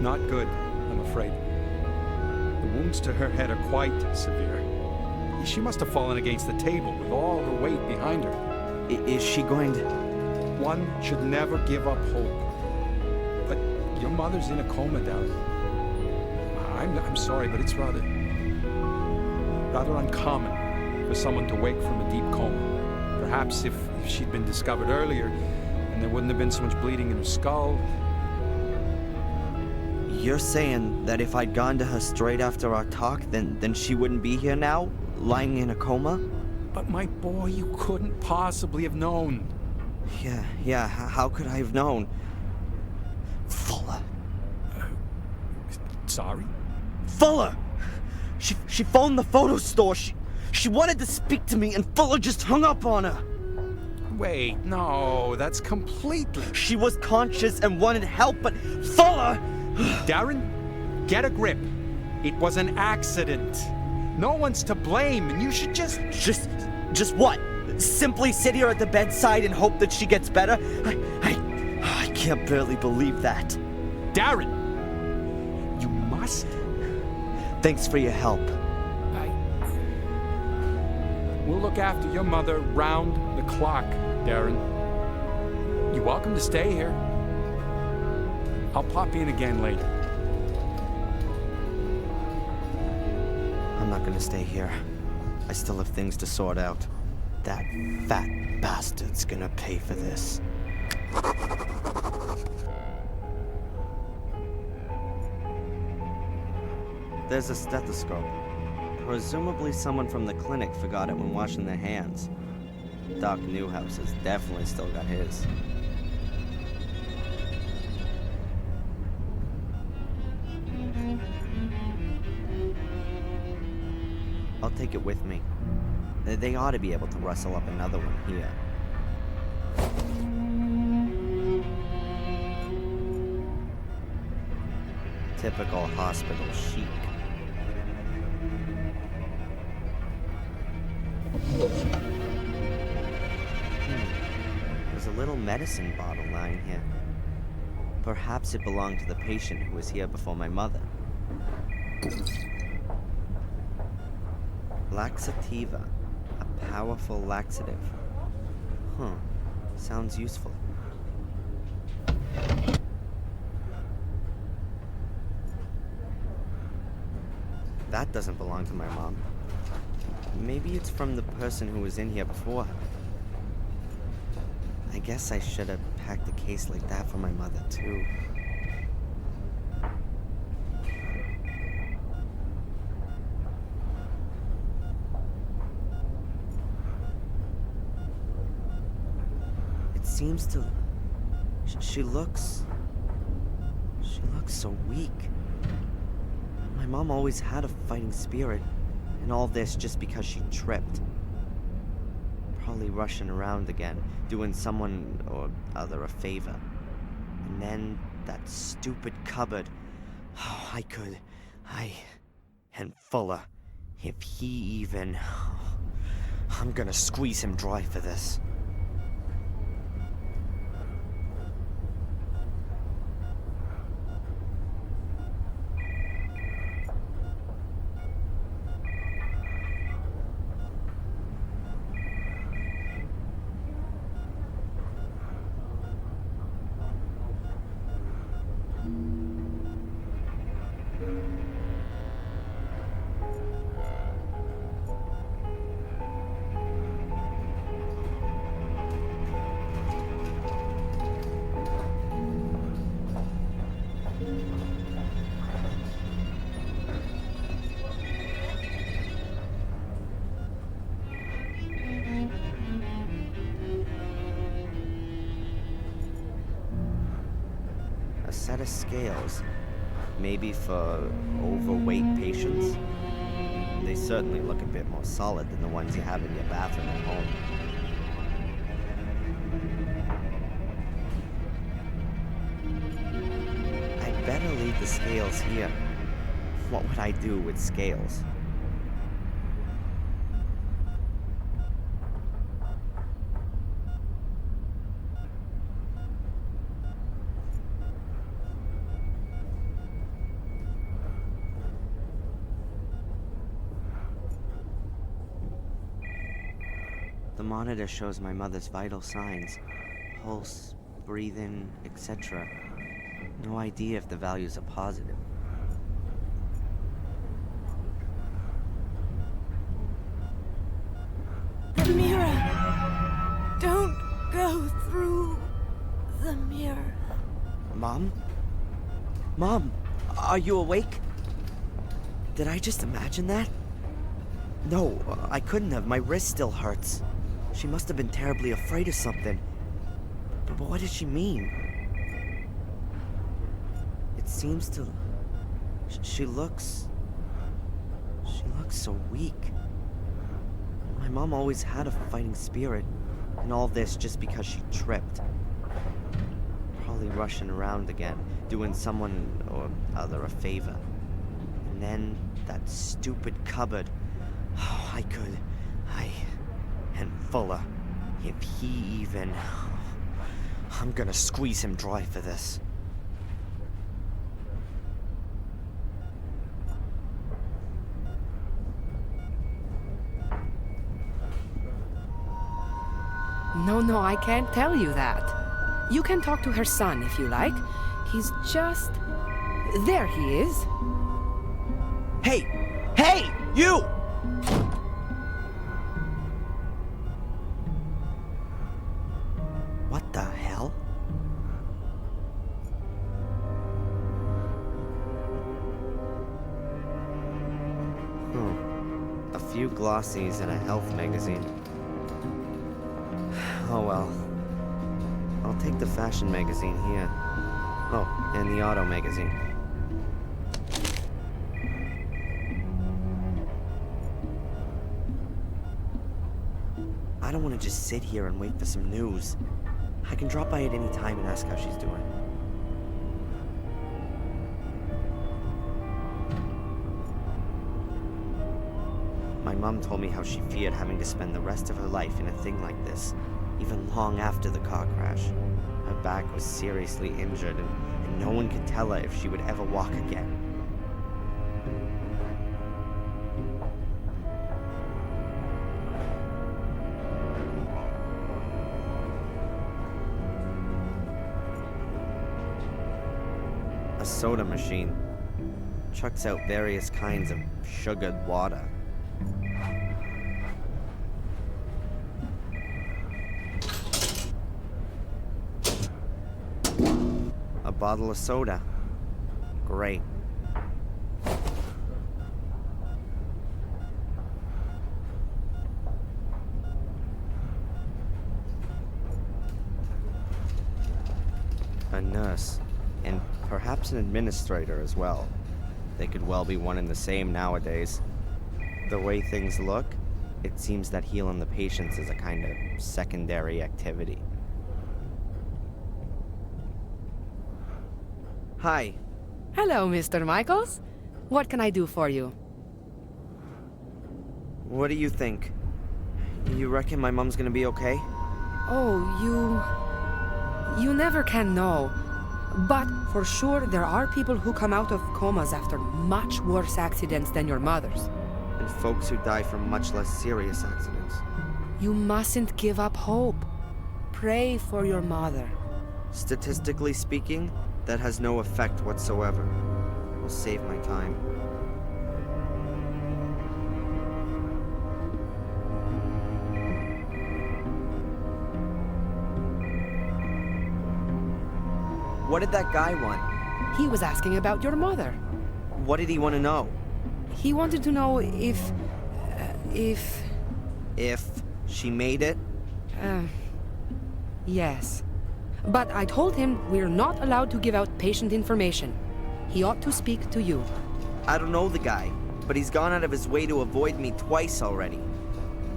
K: Not good, I'm afraid. The wounds to her head are quite severe. She must have fallen against the table with all the weight behind her.
E: Is she going to...
K: One should never give up hope. But your mother's in a coma, Darren. I'm sorry, but it's rather uncommon for someone to wake from a deep coma. Perhaps if she'd been discovered earlier, and there wouldn't have been so much bleeding in her skull.
E: You're saying that if I'd gone to her straight after our talk, then she wouldn't be here now, lying in a coma?
K: But my boy, you couldn't possibly have known.
E: Yeah, how could I have known? Fuller.
K: Sorry?
E: Fuller! She phoned the photo store. She wanted to speak to me, and Fuller just hung up on her.
K: Wait, no, that's completely...
E: She was conscious and wanted help, but Fuller...
K: Darren, get a grip. It was an accident. No one's to blame, and you should just...
E: Just what? Simply sit here at the bedside and hope that she gets better? I can't barely believe that.
K: Darren! You must...
E: Thanks for your help.
K: We'll look after your mother round the clock, Darren. You're welcome to stay here. I'll pop in again later.
E: I'm not gonna stay here. I still have things to sort out. That fat bastard's gonna pay for this. There's a stethoscope. Presumably someone from the clinic forgot it when washing their hands. Doc Newhouse has definitely still got his. I'll take it with me. They ought to be able to rustle up another one here. Typical hospital chic. There's a little medicine bottle lying here. Perhaps it belonged to the patient who was here before my mother. Laxativa. A powerful laxative. Huh. Sounds useful. That doesn't belong to my mom. Maybe it's from the person who was in here before her. I guess I should have packed a case like that for my mother, too. It seems to... She looks so weak. My mom always had a fighting spirit, and all this just because she tripped. Probably rushing around again, doing someone or other a favor. And then that stupid cupboard. Oh, and Fuller. If he even... I'm gonna squeeze him dry for this. A set of scales, maybe for overweight patients. They certainly look a bit more solid than the ones you have in your bathroom at home. I'd better leave the scales here. What would I do with scales? The monitor shows my mother's vital signs. Pulse, breathing, etc. No idea if the values are positive.
F: The mirror! Don't go through the mirror.
E: Mom? Mom, are you awake? Did I just imagine that? No, I couldn't have. My wrist still hurts. She must have been terribly afraid of something. But what does she mean? It seems to... She looks so weak. My mom always had a fighting spirit, and all this just because she tripped. Probably rushing around again, doing someone or other a favor. And then that stupid cupboard. Oh, and Fuller. If he even... I'm gonna squeeze him dry for this.
N: No, I can't tell you that. You can talk to her son if you like. He's just... There he is.
E: Hey! Hey! You! What the hell? A few glossies and a health magazine. Oh well. I'll take the fashion magazine here. Oh, and the auto magazine. I don't want to just sit here and wait for some news. I can drop by at any time and ask how she's doing. My mom told me how she feared having to spend the rest of her life in a thing like this, even long after the car crash. Her back was seriously injured, and no one could tell her if she would ever walk again. A soda machine chucks out various kinds of sugared water. A bottle of soda. Great. A nurse. And perhaps an administrator as well. They could well be one and the same nowadays. The way things look, it seems that healing the patients is a kind of secondary activity. Hi.
N: Hello, Mr. Michaels. What can I do for you?
E: What do you think? You reckon my mom's gonna be okay?
N: Oh, you never can know. But for sure, there are people who come out of comas after much worse accidents than your mother's.
E: And folks who die from much less serious accidents.
N: You mustn't give up hope. Pray for your mother.
E: Statistically speaking, that has no effect whatsoever. I'll save my time. What did that guy want?
N: He was asking about your mother.
E: What did he want to know?
N: He wanted to know if
E: she made it?
N: Yes. But I told him we're not allowed to give out patient information. He ought to speak to you.
E: I don't know the guy, but he's gone out of his way to avoid me twice already.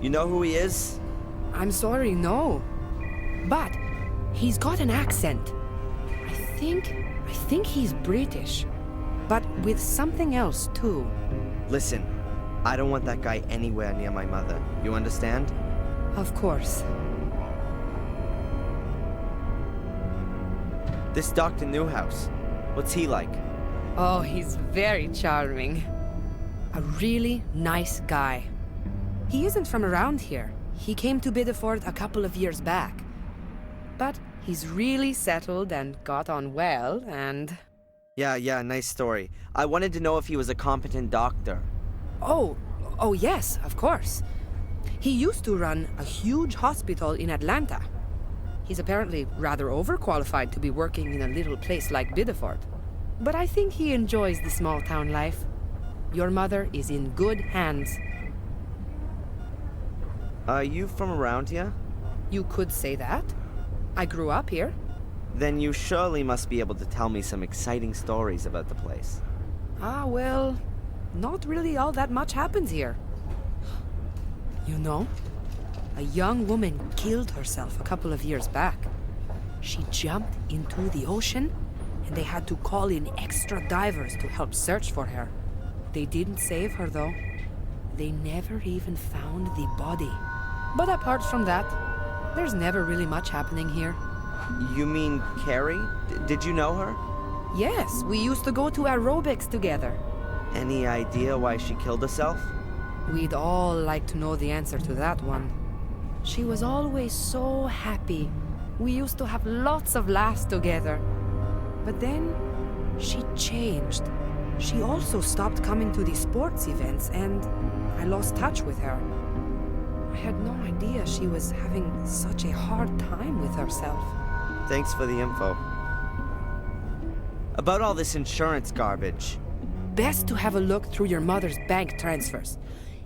E: You know who he is?
N: I'm sorry, no. But he's got an accent. I think he's British, but with something else too.
E: Listen, I don't want that guy anywhere near my mother. You understand?
N: Of course.
E: This Dr. Newhouse, what's he like?
N: Oh, he's very charming. A really nice guy. He isn't from around here. He came to Biddeford a couple of years back. But he's really settled and got on well, and...
E: Yeah, nice story. I wanted to know if he was a competent doctor.
N: Oh, yes, of course. He used to run a huge hospital in Atlanta. He's apparently rather overqualified to be working in a little place like Biddeford. But I think he enjoys the small town life. Your mother is in good hands.
E: Are you from around here?
N: You could say that. I grew up here.
E: Then you surely must be able to tell me some exciting stories about the place.
N: Ah, well, not really all that much happens here. You know, a young woman killed herself a couple of years back. She jumped into the ocean, and they had to call in extra divers to help search for her. They didn't save her, though. They never even found the body. But apart from that, there's never really much happening here.
E: You mean Carrie? Did you know her?
N: Yes, we used to go to aerobics together.
E: Any idea why she killed herself?
N: We'd all like to know the answer to that one. She was always so happy. We used to have lots of laughs together. But then, she changed. She also stopped coming to the sports events, and I lost touch with her. I had no idea she was having such a hard time with herself.
E: Thanks for the info. About all this insurance garbage.
N: Best to have a look through your mother's bank transfers.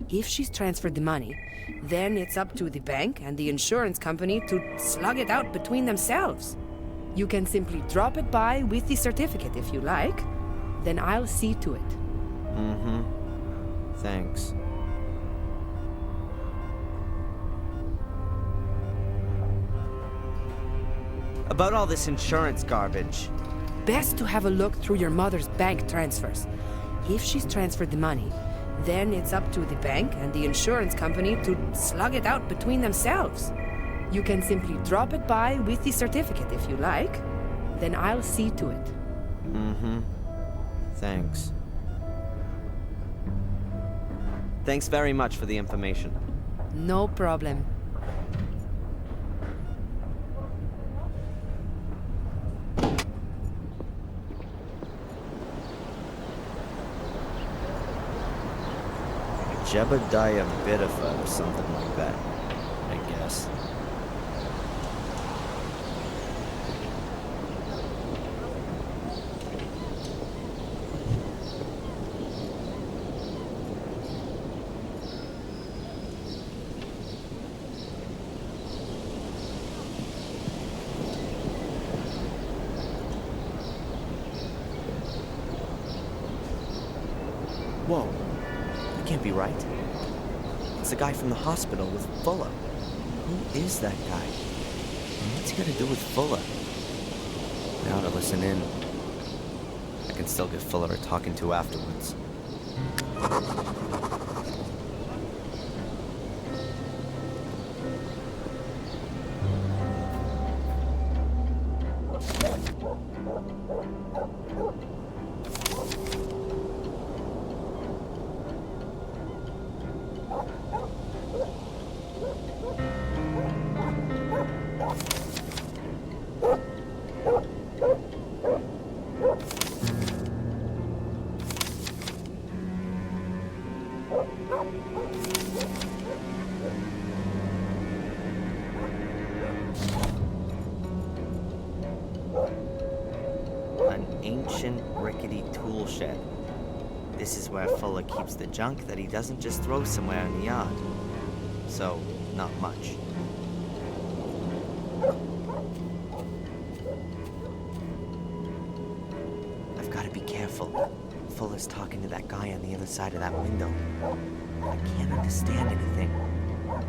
N: If she's transferred the money, then it's up to the bank and the insurance company to slug it out between themselves. You can simply drop it by with the certificate if you like. Then I'll see to it.
E: Mm-hmm. Thanks. About all this insurance garbage.
N: Best to have a look through your mother's bank transfers. If she's transferred the money, then it's up to the bank and the insurance company to slug it out between themselves. You can simply drop it by with the certificate if you like. Then I'll see to it.
E: Mm-hmm. Thanks. Thanks very much for the information.
N: No problem.
D: Jebediah Bitifa or something like that, I guess. Whoa, that can't be right. It's the guy from the hospital with Fuller. Who is that guy? And what's he got to do with Fuller? Now to listen in. I can still give Fuller a talking to afterwards.
E: An ancient, rickety tool shed. This is where Fuller keeps the junk that he doesn't just throw somewhere in the yard. So, not much. I've got to be careful. Fuller's talking to that guy on the other side of that window. I can't understand anything,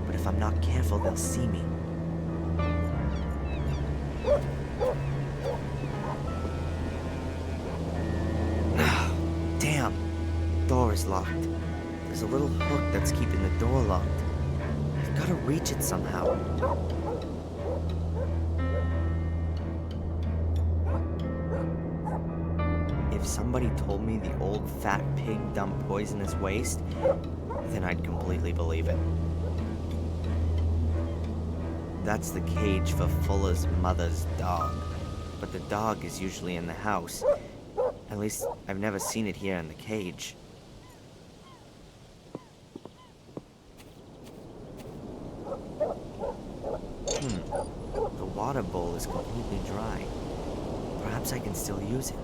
E: but if I'm not careful, they'll see me. Damn! Door is locked. There's a little hook that's keeping the door locked. I've got to reach it somehow. If somebody told me the old fat pig dumped poisonous waste, then I'd completely believe it. That's the cage for Fuller's mother's dog. But the dog is usually in the house. At least, I've never seen it here in the cage. The water bowl is completely dry. Perhaps I can still use it.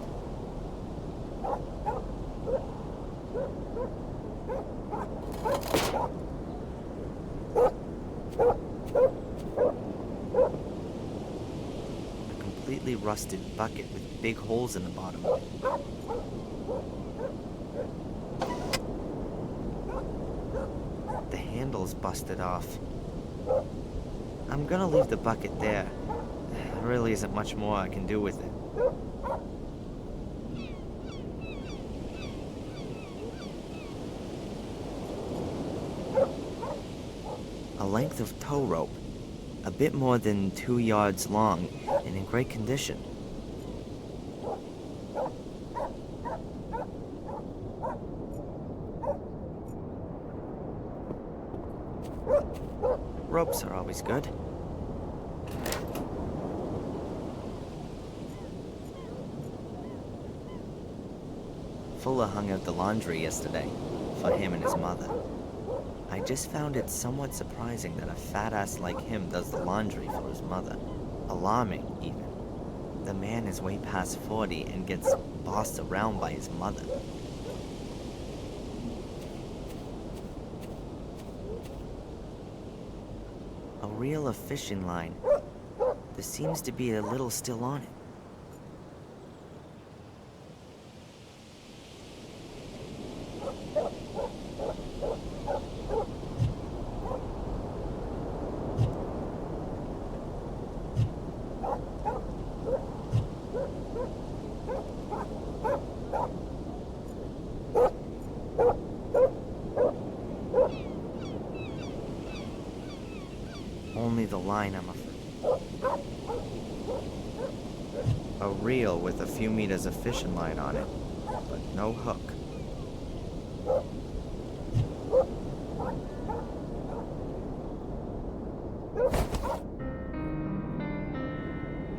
E: badly rusted bucket with big holes in the bottom of it. The handle's busted off. I'm gonna leave the bucket there. There really isn't much more I can do with it. A length of tow rope, a bit more than 2 yards long, and in great condition. Ropes are always good. Fuller hung out the laundry yesterday for him and his mother. I just found it somewhat surprising that a fat ass like him does the laundry for his mother. Alarming, even. The man is way past 40 and gets bossed around by his mother. A reel of fishing line. There seems to be a little still on it. Only the line, I'm afraid. A reel with a few meters of fishing line on it, but no hook.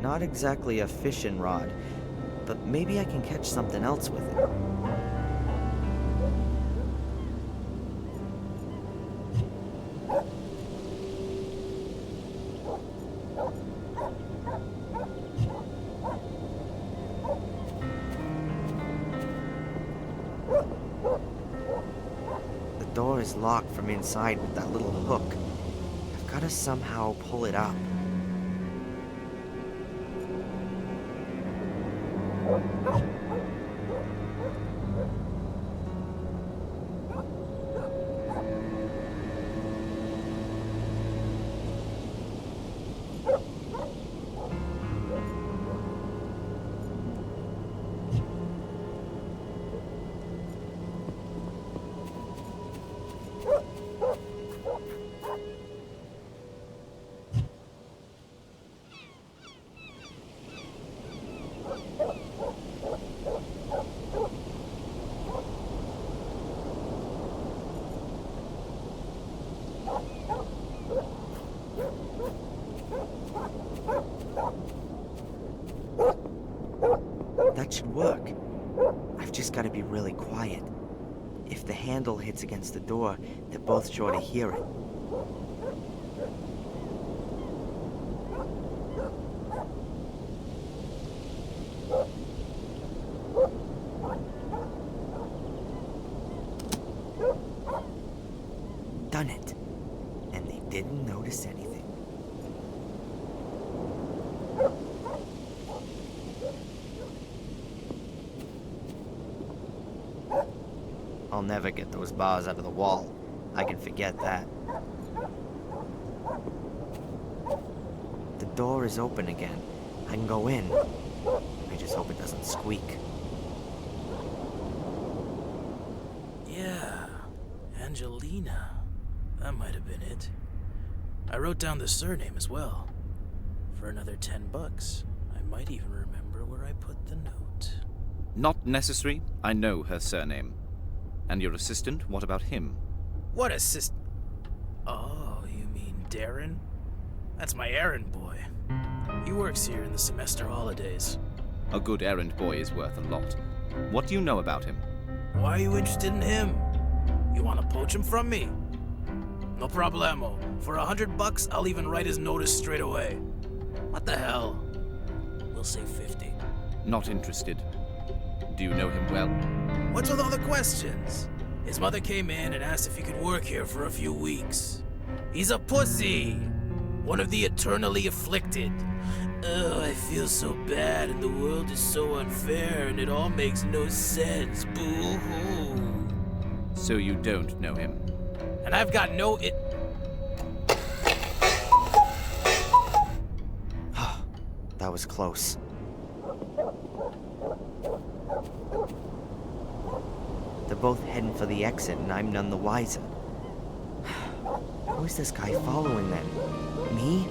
E: Not exactly a fishing rod, but maybe I can catch something else with it. The door is locked from inside with that little hook. I've got to somehow pull it up. That should work. I've just got to be really quiet. If the handle hits against the door, they're both sure to hear it. Done it. And they didn't notice anything. I'll never get those bars out of the wall. I can forget that. The door is open again. I can go in. I just hope it doesn't squeak.
C: Yeah, Angelina. That might have been it. I wrote down the surname as well. For another $10, I might even remember where I put the note.
O: Not necessary. I know her surname. And your assistant, what about him?
C: What assistant? Oh, you mean Darren? That's my errand boy. He works here in the semester holidays.
O: A good errand boy is worth a lot. What do you know about him?
C: Why are you interested in him? You want to poach him from me? No problemo. For $100, I'll even write his notice straight away. What the hell? We'll say 50.
O: Not interested. Do you know him well?
C: What's with all the questions? His mother came in and asked if he could work here for a few weeks. He's a pussy! One of the eternally afflicted. Oh, I feel so bad, and the world is so unfair, and it all makes no sense. Boo-hoo.
O: So you don't know him?
C: And I've got no
E: That was close. They're both heading for the exit, and I'm none the wiser. Who is this guy following then? Me?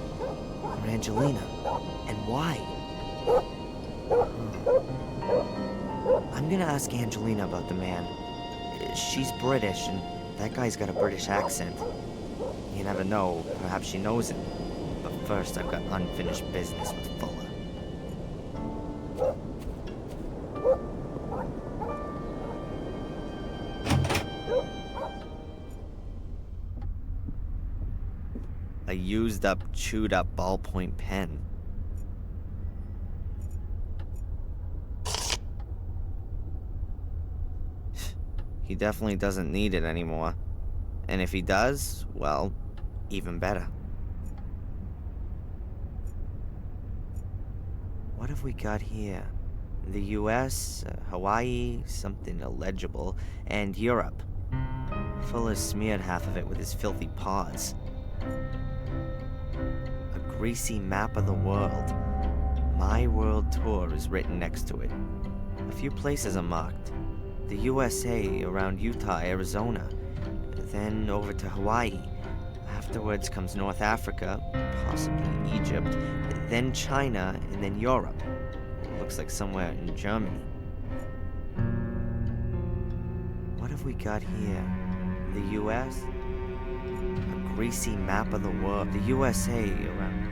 E: Or Angelina? And why? I'm gonna ask Angelina about the man. She's British, and that guy's got a British accent. You never know, perhaps she knows him. But first, I've got unfinished business with Fuller. A used up, chewed up ballpoint pen. He definitely doesn't need it anymore. And if he does, well, even better. What have we got here? The US, Hawaii, something illegible, and Europe. Fuller smeared half of it with his filthy paws. A greasy map of the world. My World Tour is written next to it. A few places are marked. The USA around Utah, Arizona. Then over to Hawaii. Afterwards comes North Africa, possibly Egypt. Then China, and then Europe. Looks like somewhere in Germany. What have we got here? The US? A greasy map of the world. The USA around...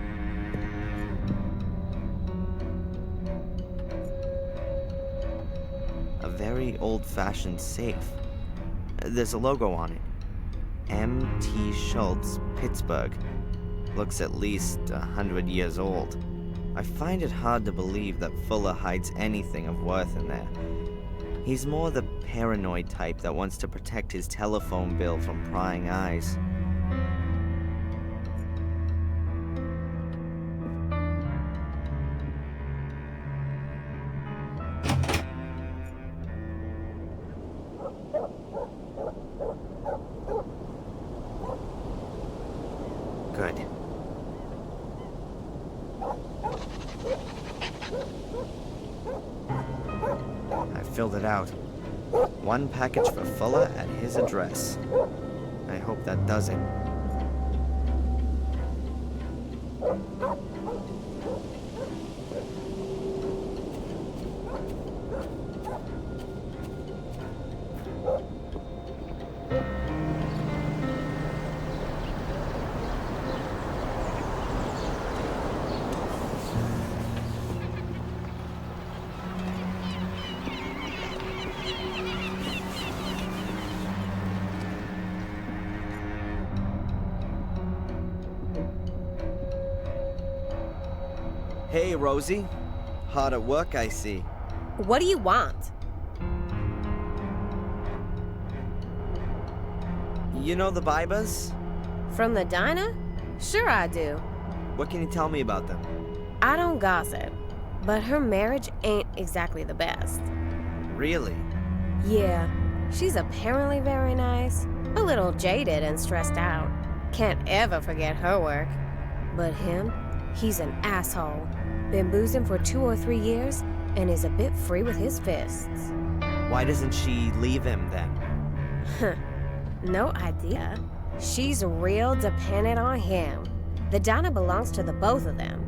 E: A very old-fashioned safe. There's a logo on it. M.T. Schultz, Pittsburgh. Looks at least 100 years old. I find it hard to believe that Fuller hides anything of worth in there. He's more the paranoid type that wants to protect his telephone bill from prying eyes. Good. I filled it out. One package for Fuller at his address. I hope that does it. Hey, Rosie. Hard at work, I see.
H: What do you want?
E: You know the Bibers?
H: From the diner? Sure I do.
E: What can you tell me about them?
H: I don't gossip, but her marriage ain't exactly the best.
E: Really?
H: Yeah, she's apparently very nice, a little jaded and stressed out. Can't ever forget her work. But him, he's an asshole. Been boozing for 2 or 3 years and is a bit free with his fists.
E: Why doesn't she leave him then?
H: No idea. She's real dependent on him. The diner belongs to the both of them.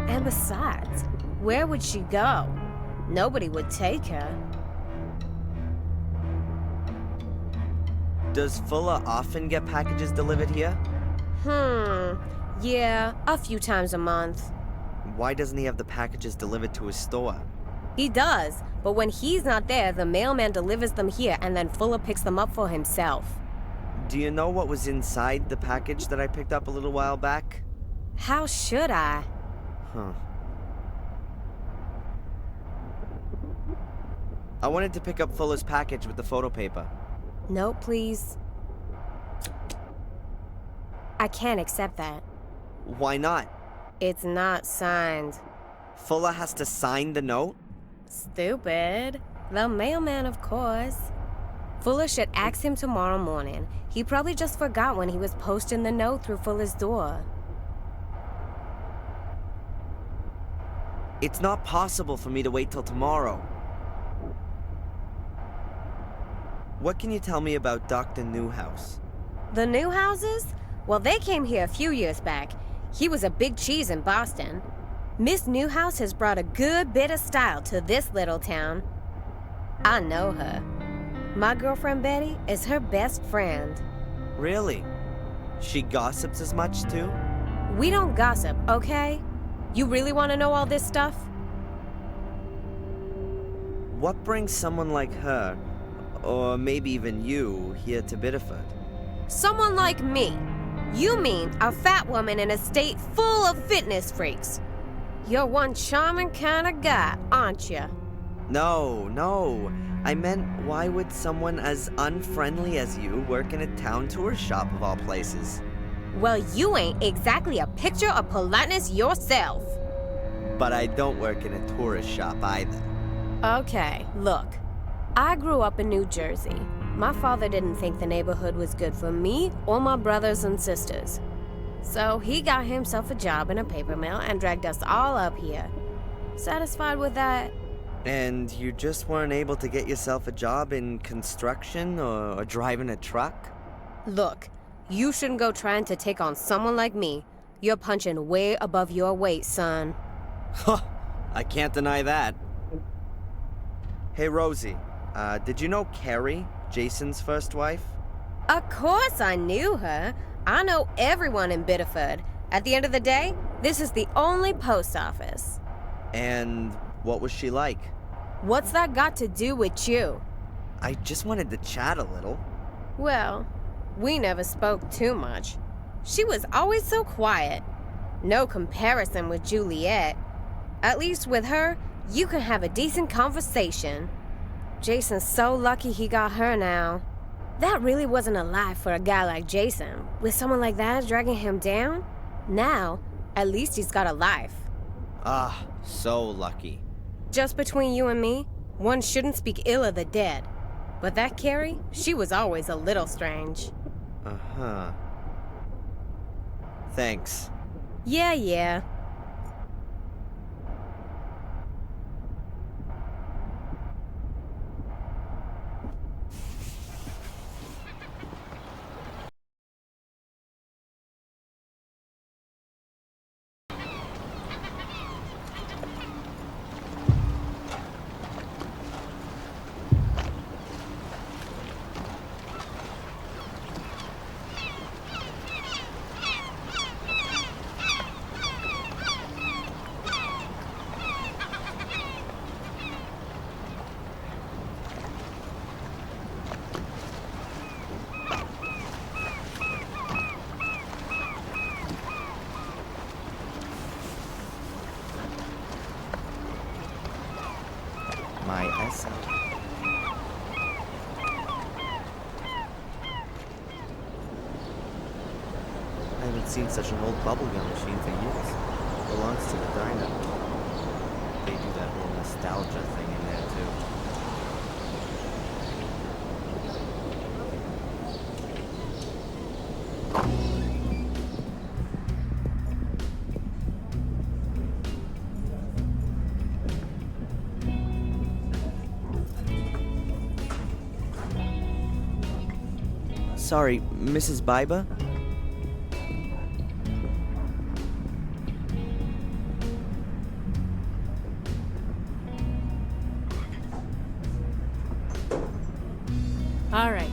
H: And besides, where would she go? Nobody would take her.
E: Does Fuller often get packages delivered here?
H: Yeah, a few times a month.
E: Why doesn't he have the packages delivered to his store?
H: He does, but when he's not there, the mailman delivers them here and then Fuller picks them up for himself.
E: Do you know what was inside the package that I picked up a little while back?
H: How should I?
E: Huh. I wanted to pick up Fuller's package with the photo paper.
H: No, please. I can't accept that.
E: Why not?
H: It's not signed.
E: Fuller has to sign the note?
H: Stupid. The mailman, of course. Fuller should ask him tomorrow morning. He probably just forgot when he was posting the note through Fuller's door.
E: It's not possible for me to wait till tomorrow. What can you tell me about Dr. Newhouse?
H: The Newhouses? Well, they came here a few years back. He was a big cheese in Boston. Miss Newhouse has brought a good bit of style to this little town. I know her. My girlfriend Betty is her best friend.
E: Really? She gossips as much too?
H: We don't gossip, okay? You really want to know all this stuff?
E: What brings someone like her, or maybe even you, here to Biddeford?
H: Someone like me. You mean a fat woman in a state full of fitness freaks. You're one charming kind of guy, aren't you?
E: No. I meant, why would someone as unfriendly as you work in a town tour shop of all places?
H: Well, you ain't exactly a picture of politeness yourself.
E: But I don't work in a tourist shop either.
H: Okay, look. I grew up in New Jersey. My father didn't think the neighborhood was good for me or my brothers and sisters. So he got himself a job in a paper mill and dragged us all up here. Satisfied with that?
E: And you just weren't able to get yourself a job in construction or driving a truck?
H: Look, you shouldn't go trying to take on someone like me. You're punching way above your weight, son.
E: Huh, I can't deny that. Hey, Rosie, did you know Carrie, Jason's first wife?
H: Of course I knew her. I know everyone in Biddeford. At the end of the day, this is the only post office.
E: And what was she like?
H: What's that got to do with you?
E: I just wanted to chat a little.
H: Well, we never spoke too much. She was always so quiet. No comparison with Juliet. At least with her, you can have a decent conversation. Jason's so lucky he got her now. That really wasn't a life for a guy like Jason. With someone like that dragging him down? Now, at least he's got a life.
E: Ah, so lucky.
H: Just between you and me, one shouldn't speak ill of the dead. But that Carrie, she was always a little strange.
E: Uh-huh. Thanks.
H: Yeah.
E: My essay. I haven't seen such an old bubblegum machine for years. Belongs to the diner. They do that whole nostalgia thing in there too. Sorry, Mrs. Biba?
I: All right.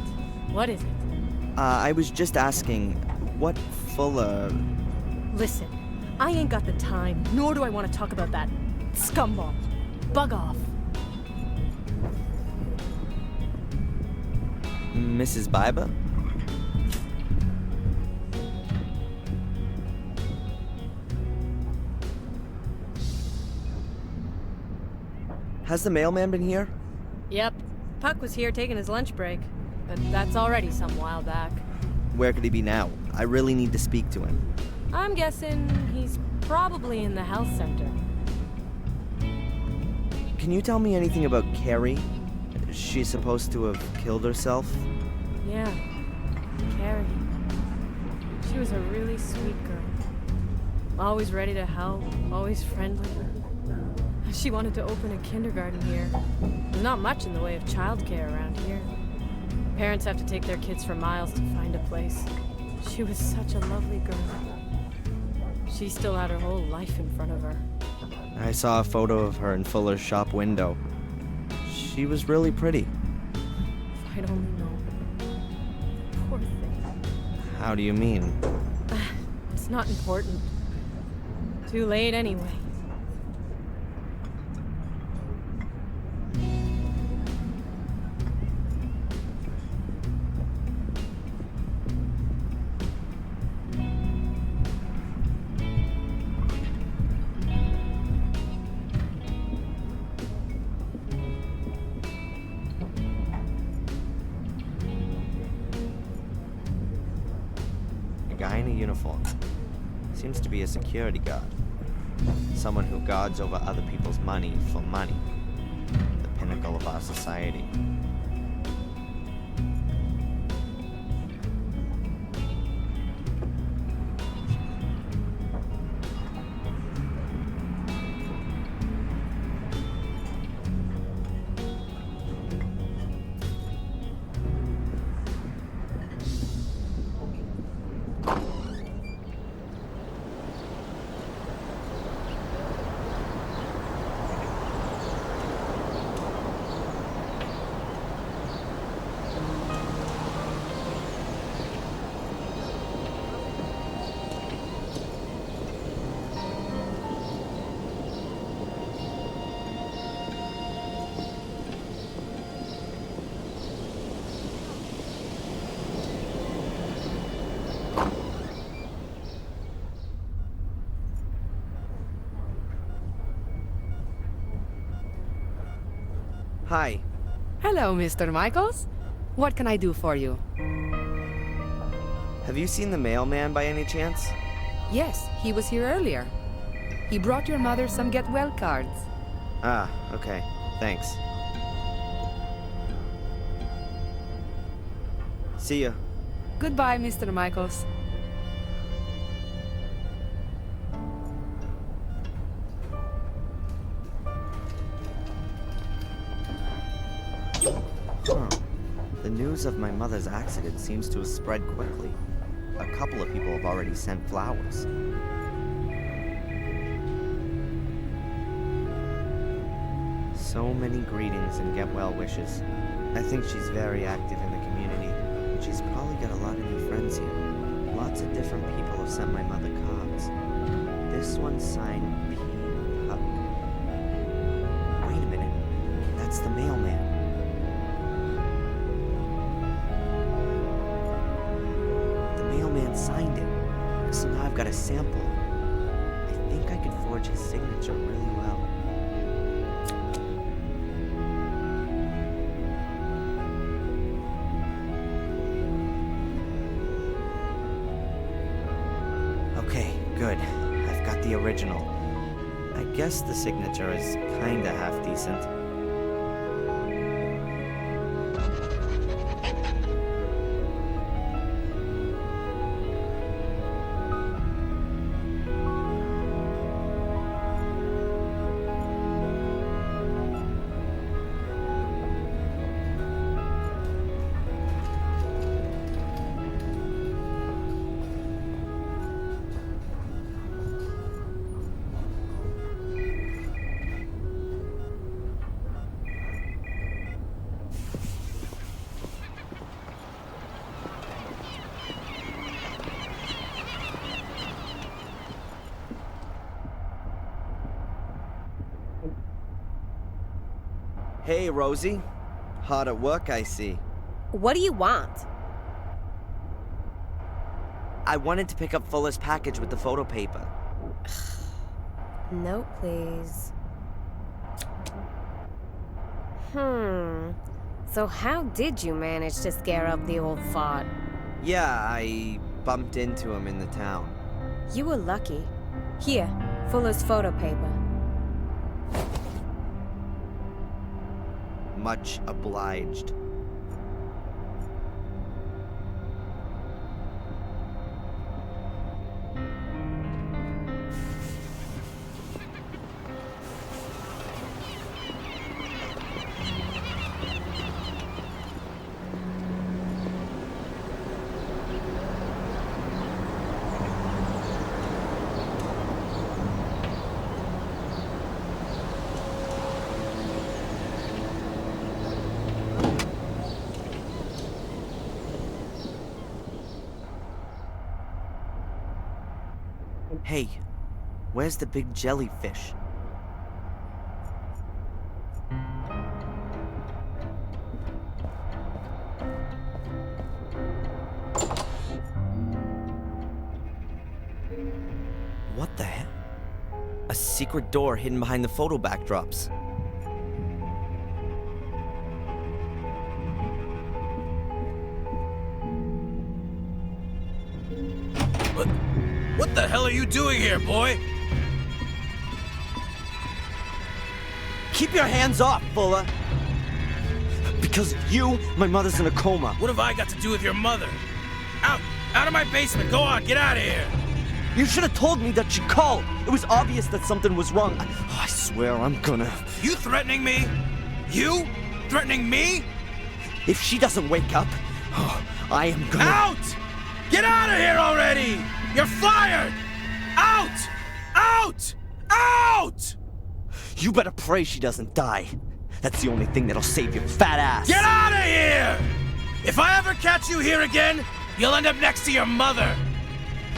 I: What is it?
E: I was just asking, what Fuller...
I: Listen, I ain't got the time, nor do I want to talk about that scumball. Bug off.
E: Mrs. Biba? Has the mailman been here?
I: Yep. Puck was here taking his lunch break, but that's already some while back.
E: Where could he be now? I really need to speak to him.
I: I'm guessing he's Probably in the health center.
E: Can you tell me anything about Carrie? She's supposed to have killed herself?
I: Yeah, Carrie. She was a really sweet girl. Always ready to help, always friendly. She wanted to open a kindergarten here. There's not much in the way of childcare around here. Parents have to take their kids for miles to find a place. She was such a lovely girl. She still had her whole life in front of her.
E: I saw a photo of her in Fuller's shop window. She was really pretty.
I: If I'd only known. Poor thing.
E: How do you mean?
I: It's not important. Too late anyway.
E: Guy in a uniform. Seems to be a security guard. Someone who guards over other people's money for money. The pinnacle of our society. Hi.
N: Hello, Mr. Michaels. What can I do for you?
E: Have you seen the mailman by any chance?
N: Yes, he was here earlier. He brought your mother some get well cards.
E: Ah, okay. Thanks. See ya.
N: Goodbye, Mr. Michaels.
E: The news of my mother's accident seems to have spread quickly. A couple of people have already sent flowers. So many greetings and get well wishes. I think she's very active in the community, and she's probably got a lot of new friends here. Lots of different people have sent my mother cards. This one's signed P. Huck. Wait a minute. That's the mailman. Man signed it, so now I've got a sample. I think I could forge his signature really well. Okay, good. I've got the original. I guess the signature is kinda half decent. Hey, Rosie. Hard at work, I see.
H: What do you want?
E: I wanted to pick up Fuller's package with the photo paper.
H: No, please. So how did you manage to scare up the old fart?
E: Yeah, I bumped into him in the town.
H: You were lucky. Here, Fuller's photo paper.
E: Much obliged. Hey, where's the big jellyfish? What the heck? A secret door hidden behind the photo backdrops.
C: What the hell are you doing here, boy?
E: Keep your hands off, Fuller! Because of you, my mother's in a coma.
C: What have I got to do with your mother? Out! Out of my basement! Go on, get out of here!
E: You should have told me that she called. It was obvious that something was wrong. I swear I'm gonna...
C: You threatening me? You? Threatening me?
E: If she doesn't wake up, I am gonna...
C: Out! Get out of here already! You're fired! Out! Out! Out!
E: You better pray she doesn't die. That's the only thing that'll save your fat ass.
C: Get out of here! If I ever catch you here again, you'll end up next to your mother.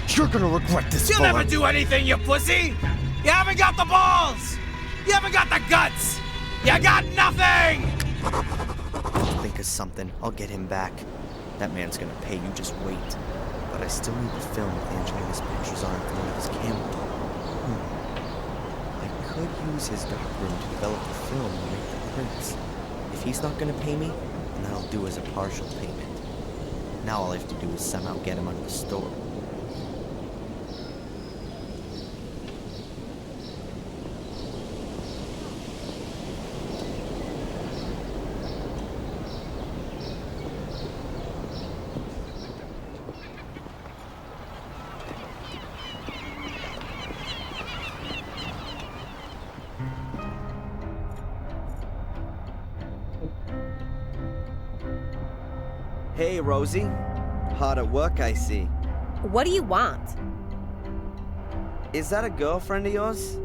E: You're gonna regret this,
C: You'll
E: Fuller.
C: never do anything, you pussy! You haven't got the balls! You haven't got the guts! You got nothing!
E: I'll think of something. I'll get him back. That man's gonna pay, you just wait. But I still need the film with Angelina's pictures on it for one of his cameras. I could use his darkroom to develop the film and make the prints. If he's not gonna pay me, then that'll do as a partial payment. Now all I have to do is somehow get him out of the store. Hey, Rosie. Hard at work, I see.
H: What do you want?
E: Is that a girlfriend of yours?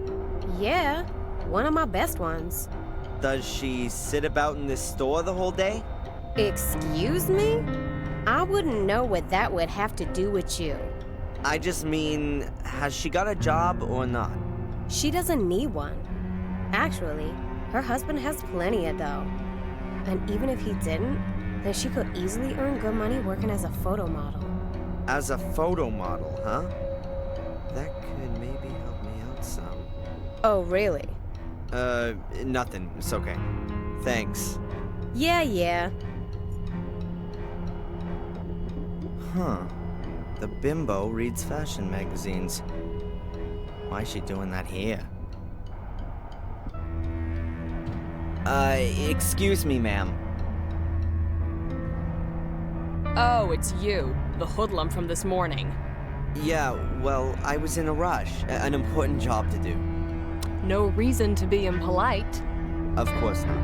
H: Yeah, one of my best ones.
E: Does she sit about in this store the whole day?
H: Excuse me? I wouldn't know what that would have to do with you.
E: I just mean, has she got a job or not?
H: She doesn't need one. Actually, her husband has plenty of dough. And even if he didn't, then she could easily earn good money working as a photo model.
E: As a photo model, huh? That could maybe help me out some.
H: Oh, really?
E: Nothing. It's okay. Thanks.
H: Yeah.
E: Huh. The bimbo reads fashion magazines. Why is she doing that here? Excuse me, ma'am.
G: Oh, it's you, the hoodlum from this morning.
E: Yeah, well, I was in a rush. An important job to do.
G: No reason to be impolite.
E: Of course not.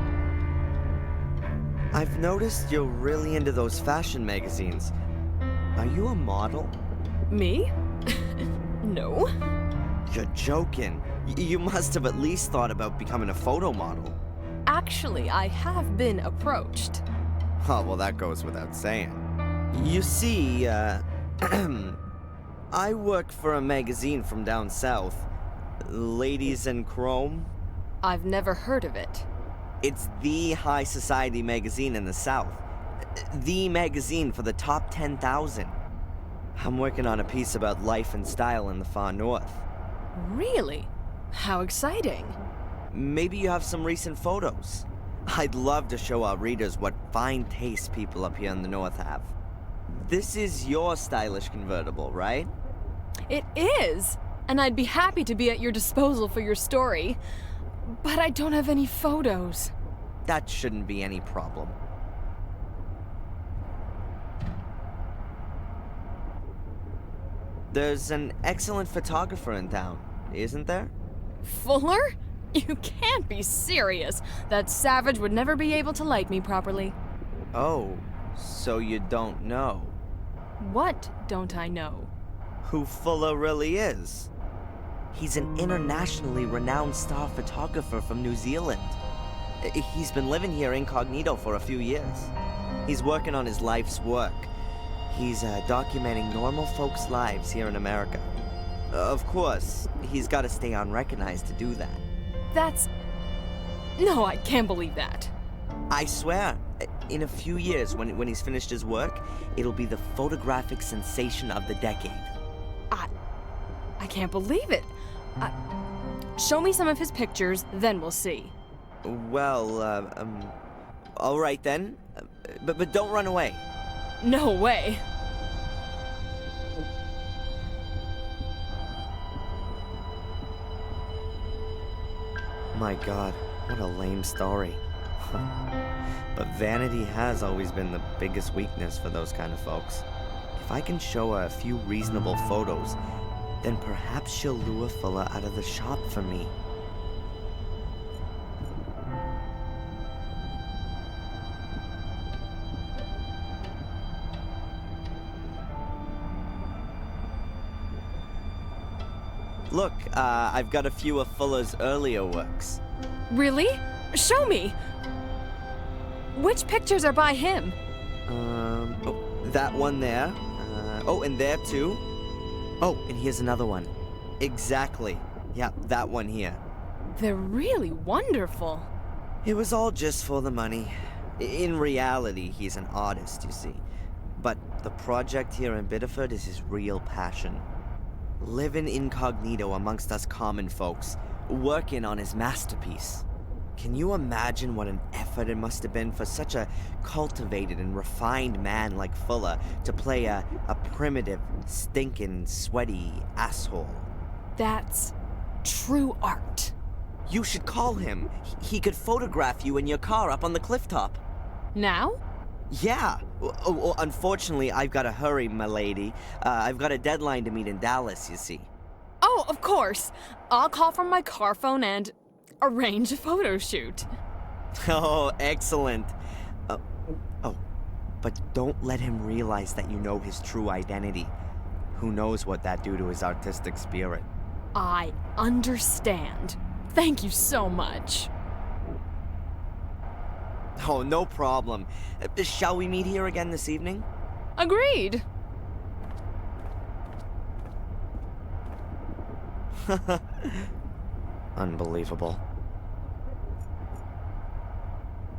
E: I've noticed you're really into those fashion magazines. Are you a model?
G: Me? No.
E: You're joking. You must have at least thought about becoming a photo model.
G: Actually, I have been approached.
E: Oh, well, that goes without saying. You see, I work for a magazine from down south. Ladies in Chrome.
G: I've never heard of it.
E: It's the high society magazine in the south. The magazine for the top 10,000. I'm working on a piece about life and style in the far north.
G: Really? How exciting.
E: Maybe you have some recent photos. I'd love to show our readers what fine taste people up here in the north have. This is your stylish convertible, right?
G: It is! and I'd be happy to be at your disposal for your story. But I don't have any photos.
E: That shouldn't be any problem. There's an excellent photographer in town, isn't there?
G: Fuller? You can't be serious. That savage would never be able to light me properly.
E: Oh, so you don't know
G: What don't I know?
E: who Fuller really is? He's an internationally renowned star photographer from New Zealand. He's been living here incognito for a few years. He's working on his life's work. He's documenting normal folks' lives here in America. Of course, he's got to stay unrecognized to do that.
G: That's... No, I can't believe that.
E: I swear, in a few years, when he's finished his work, it'll be the photographic sensation of the decade.
G: I can't believe it. Show me some of his pictures, then we'll see.
E: Well, all right then. But don't run away.
G: No way.
E: My God, what a lame story. But vanity has always been the biggest weakness for those kind of folks. If I can show her a few reasonable photos, then perhaps she'll lure Fuller out of the shop for me. Look, I've got a few of Fuller's earlier works.
G: Really? Show me. Which pictures are by him?
E: Oh, that one there. Oh, and there too. Oh, and here's another one. Exactly. Yeah, that one here.
G: They're really wonderful.
E: It was all just for the money. In reality, he's an artist, you see. But the project here in Biddeford is his real passion. Living incognito amongst us common folks, working on his masterpiece. Can you imagine what an effort it must have been for such a cultivated and refined man like Fuller to play a primitive, stinking, sweaty asshole?
G: That's true art.
E: You should call him. He could photograph you in your car up on the cliff top.
G: Now?
E: Yeah. Well, unfortunately, I've got to hurry, my lady. I've got a deadline to meet in Dallas, you see.
G: Oh, of course. I'll call from my car phone and arrange a photo shoot.
E: Oh, excellent. But don't let him realize that you know his true identity. Who knows what that'd do to his artistic spirit.
G: I understand. Thank you so much.
E: Oh, no problem. Shall we meet here again this evening?
G: Agreed.
E: Unbelievable.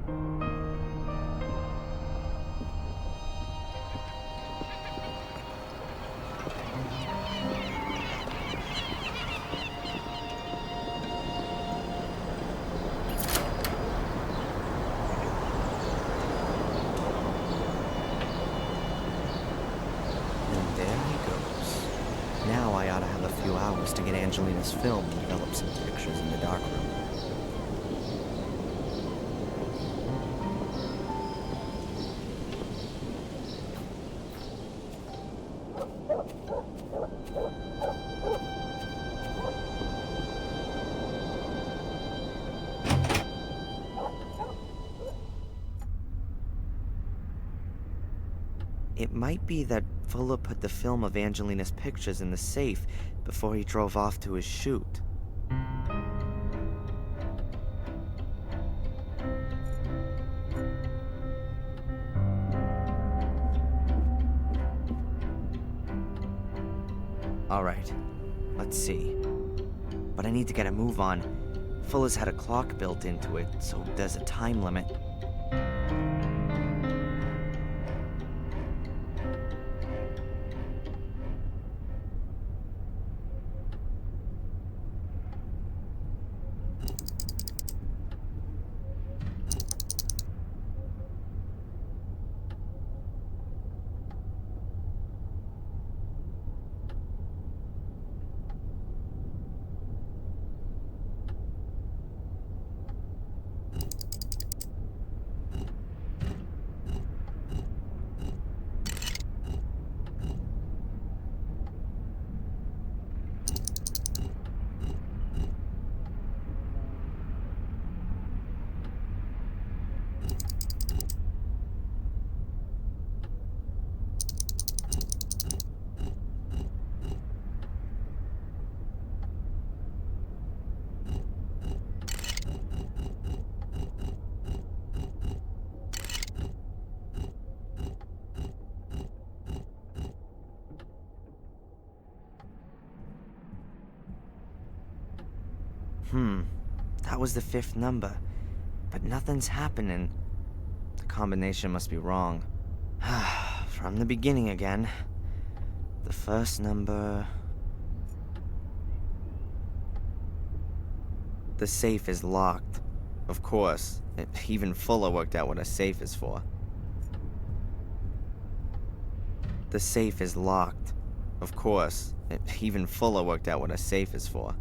E: And there he goes. Now I ought to have a few hours to get Angelina's film and develop some pictures in the darkroom. It might be that Fuller put the film of Angelina's pictures in the safe before he drove off to his shoot. All right, let's see. But I need to get a move on. Fuller's had a clock built into it, so there's a time limit. That was the 5th number. But nothing's happening. The combination must be wrong. From the beginning again. The first number... The safe is locked. Of course. Even Fuller worked out what a safe is for. The safe is locked. Of course. Even Fuller worked out what a safe is for.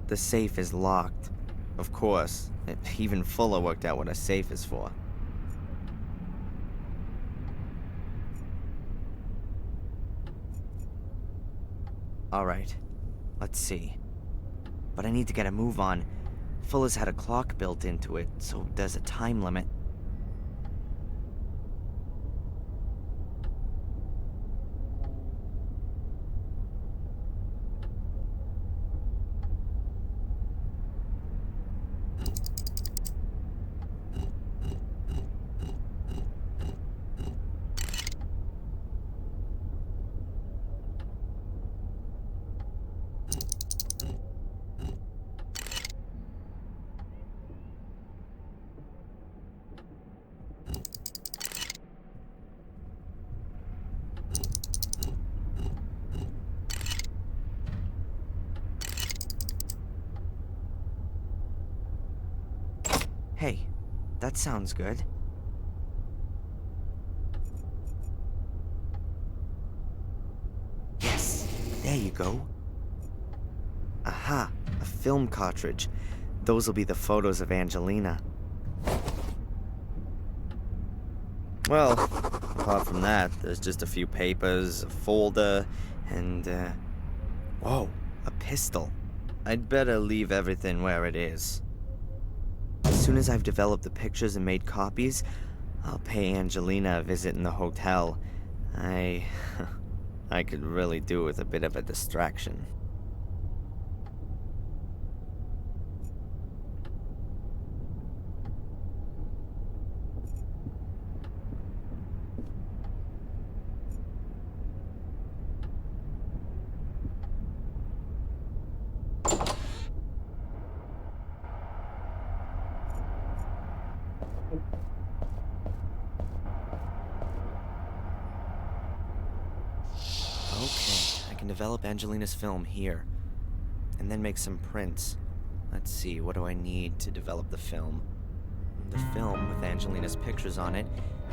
E: The safe is locked. Of course. Even Fuller worked out what a safe is for. Alright. Let's see. But I need to get a move on. Fuller's had a clock built into it, so there's a time limit. Hey, that sounds good. Yes, there you go. Aha, a film cartridge. Those will be the photos of Angelina.
D: Well, apart from that, there's just a few papers, a folder, and,
E: Whoa, a pistol.
D: I'd better leave everything where it is.
E: As soon as I've developed the pictures and made copies, I'll pay Angelina a visit in the hotel.
D: I could really do with a bit of a distraction.
E: Okay, I can develop Angelina's film here. And then make some prints. Let's see, what do I need to develop the film? The film with Angelina's pictures on it,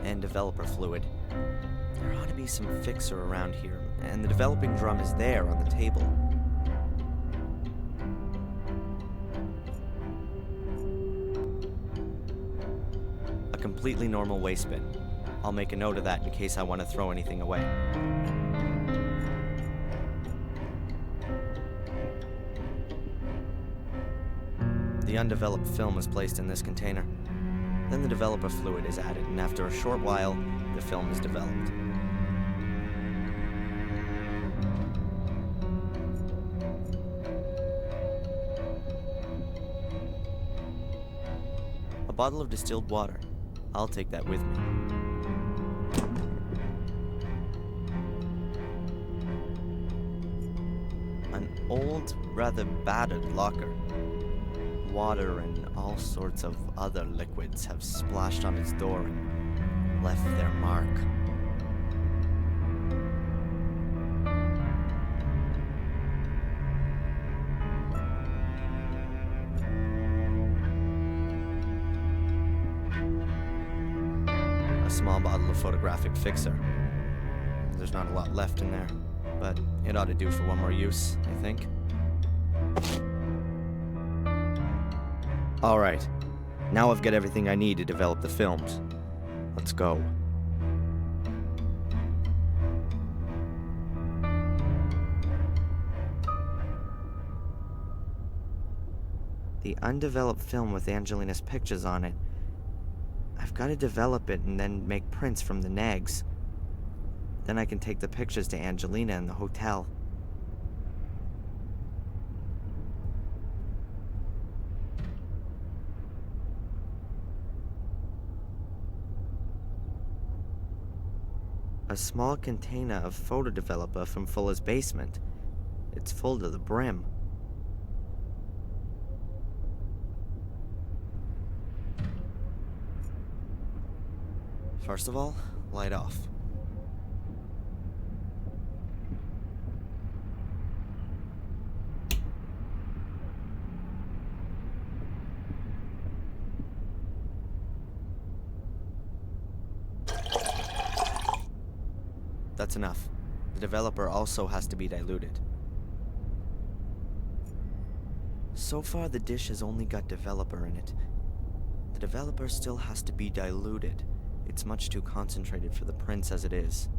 E: and developer fluid. There ought to be some fixer around here, and the developing drum is there on the table. A completely normal waste bin. I'll make a note of that in case I want to throw anything away. The undeveloped film is placed in this container. Then the developer fluid is added, and after a short while, the film is developed. A bottle of distilled water. I'll take that with me. An old, rather battered locker. Water and all sorts of other liquids have splashed on its door and left their mark. A small bottle of photographic fixer. There's not a lot left in there, but it ought to do for one more use, I think. Alright, now I've got everything I need to develop the films. Let's go. The undeveloped film with Angelina's pictures on it. I've got to develop it and then make prints from the nags. Then I can take the pictures to Angelina in the hotel. A small container of photo developer from Fuller's basement. It's full to the brim.
D: First of all, light off. That's enough. The developer also has to be diluted. So far, the dish has only got developer in it. The developer still has to be diluted. It's much too concentrated for the prints as it is.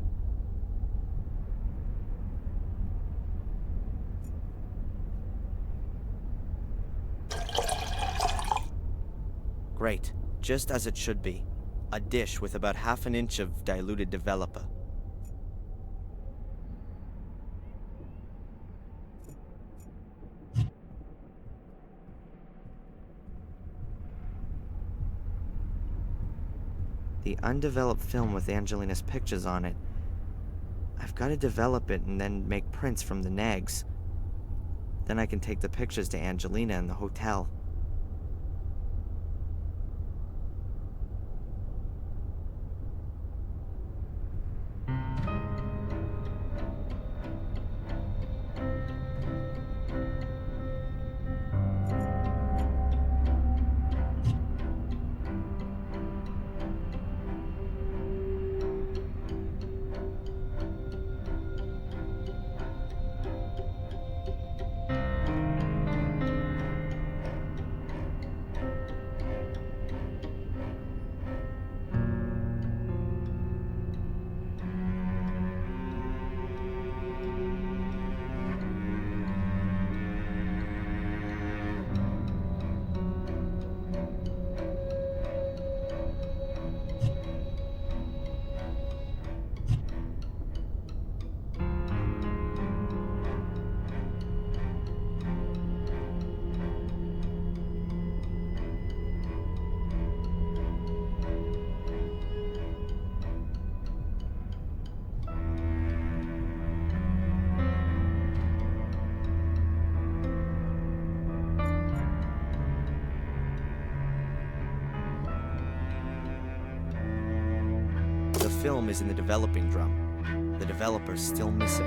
D: Great. Just as it should be. A dish with about half an inch of diluted developer.
E: The undeveloped film with Angelina's pictures on it. I've got to develop it and then make prints from the nags. Then I can take the pictures to Angelina in the hotel.
D: The film is in the developing drum. The developer's still missing.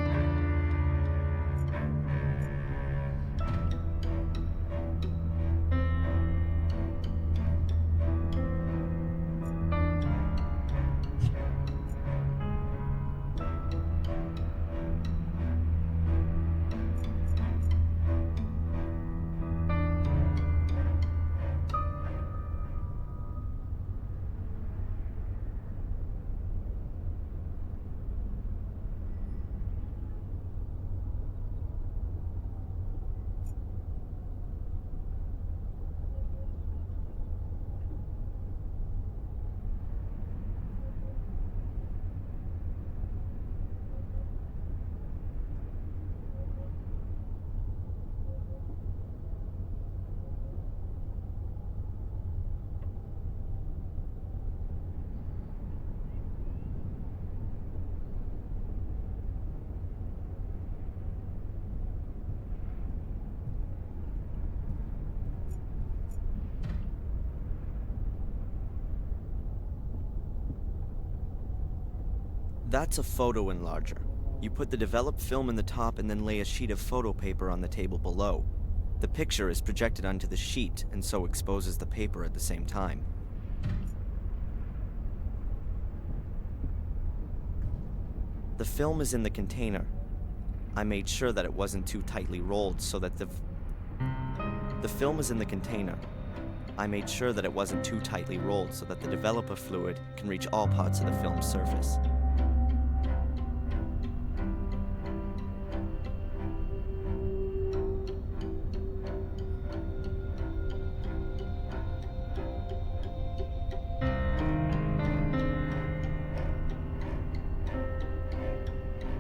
D: That's a photo enlarger. You put the developed film in the top and then lay a sheet of photo paper on the table below. The picture is projected onto the sheet and so exposes the paper at the same time. The film is in the container. I made sure that it wasn't too tightly rolled so that the film is in the container. I made sure that it wasn't too tightly rolled so that the developer fluid can reach all parts of the film's surface.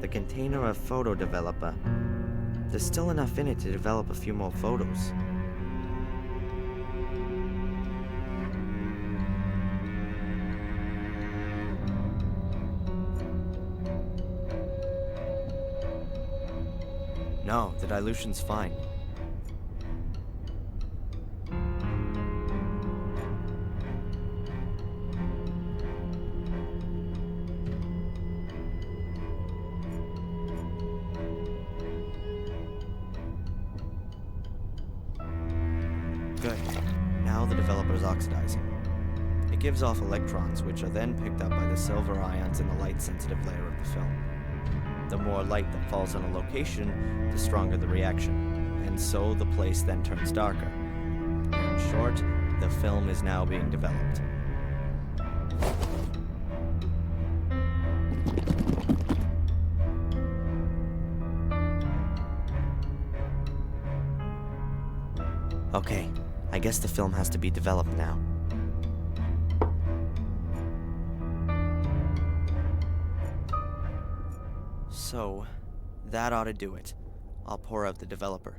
E: The container of photo developer. There's still enough in it to develop a few more photos. No, the dilution's fine. Good. Now the developer's oxidizing. It gives off electrons, which are then picked up by the silver ions in the light-sensitive layer of the film. The more light that falls on a location, the stronger the reaction, and so the place then turns darker. In short, the film is now being developed. Okay, I guess the film has to be developed now. So, that ought to do it. I'll pour out the developer.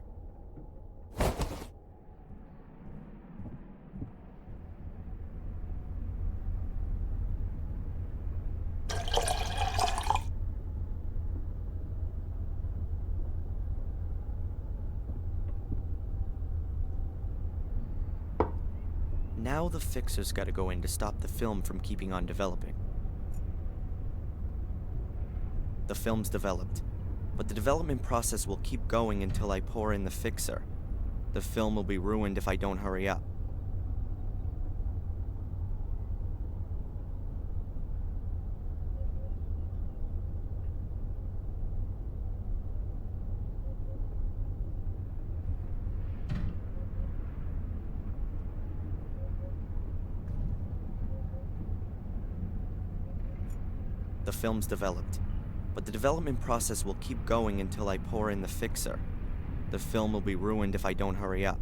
E: Now the fixer's gotta go in to stop the film from keeping on developing. The film's developed, but the development process will keep going until I pour in the fixer. The film will be ruined if I don't hurry up. The film's developed, but the development process will keep going until I pour in the fixer. The film will be ruined if I don't hurry up.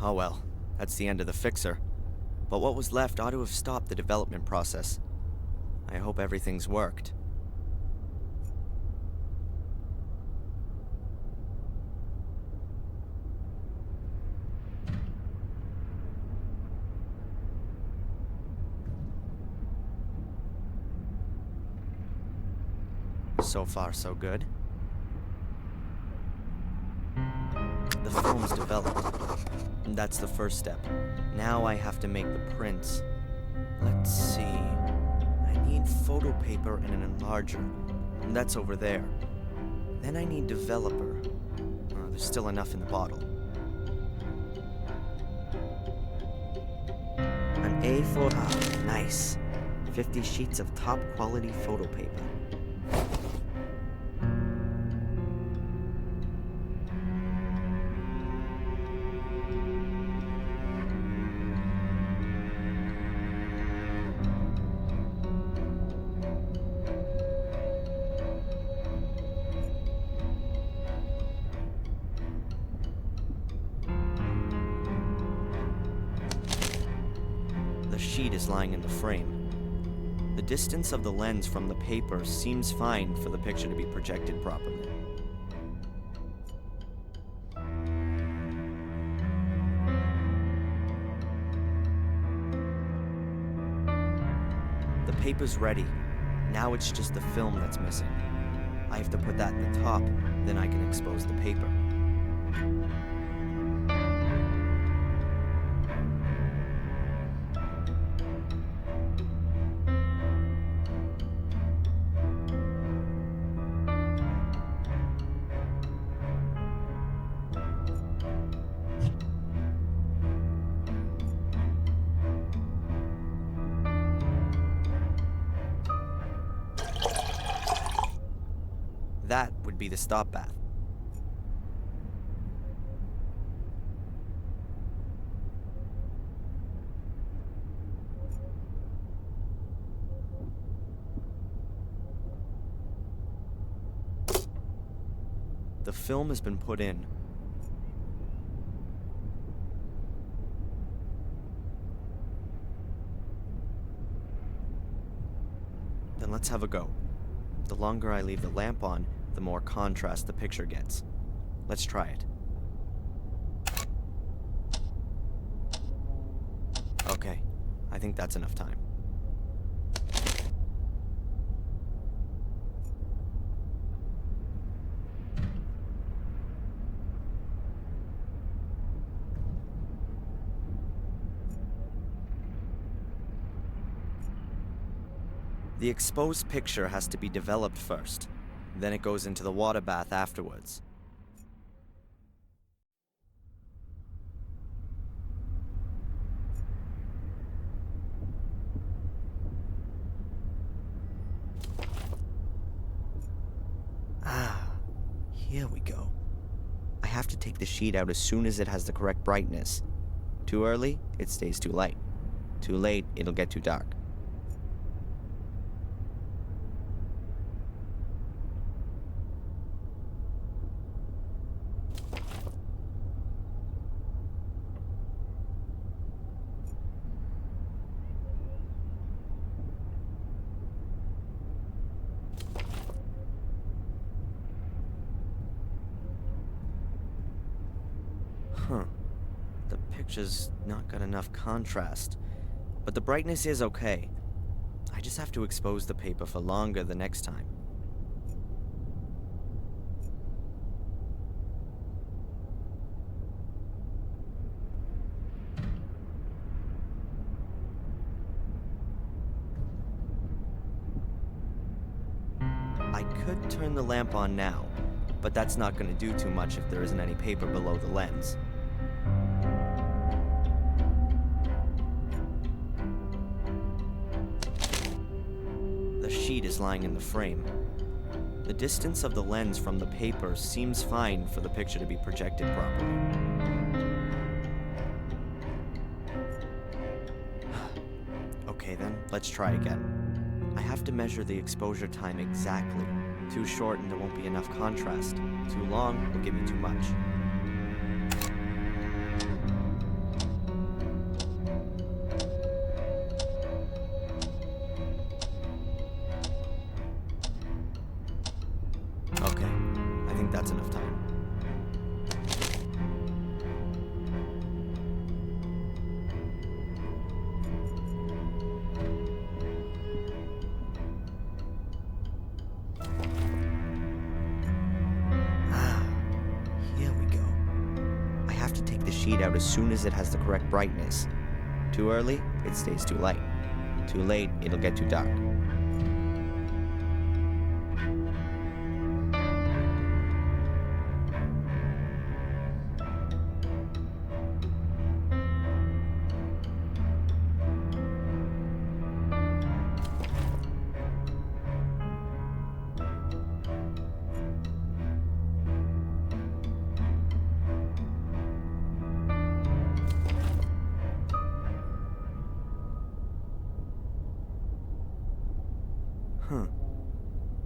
E: Oh well, that's the end of the fixer. But what was left ought to have stopped the development process. I hope everything's worked. So far, so good. The film's developed. That's the first step. Now I have to make the prints. Let's see. I need photo paper and an enlarger. That's over there. Then I need developer. There's still enough in the bottle. An A4. Ah, nice. 50 sheets of top quality photo paper. The sheet is lying in the frame. The distance of the lens from the paper seems fine for the picture to be projected properly. The paper's ready. Now it's just the film that's missing. I have to put that in the top, then I can expose the paper. that would be the stop bath. The film has been put in. Then let's have a go. The longer I leave the lamp on, the more contrast the picture gets. Let's try it. Okay, I think that's enough time. The exposed picture has to be developed first. Then it goes into the water bath afterwards. Here we go. I have to take the sheet out as soon as it has the correct brightness. Too early, it stays too light. Too late, it'll get too dark. The picture's not got enough contrast, but the brightness is okay. I just have to expose the paper for longer the next time. I could turn the lamp on now, but that's not going to do too much if there isn't any paper below the lens. The sheet is lying in the frame. The distance of the lens from the paper seems fine for the picture to be projected properly. Okay then, let's try again. I have to measure the exposure time exactly. Too short and there won't be enough contrast. Too long will give me too much. Okay, I think that's enough time. Sheet out as soon as it has the correct brightness. Too early, it stays too light. Too late, it'll get too dark.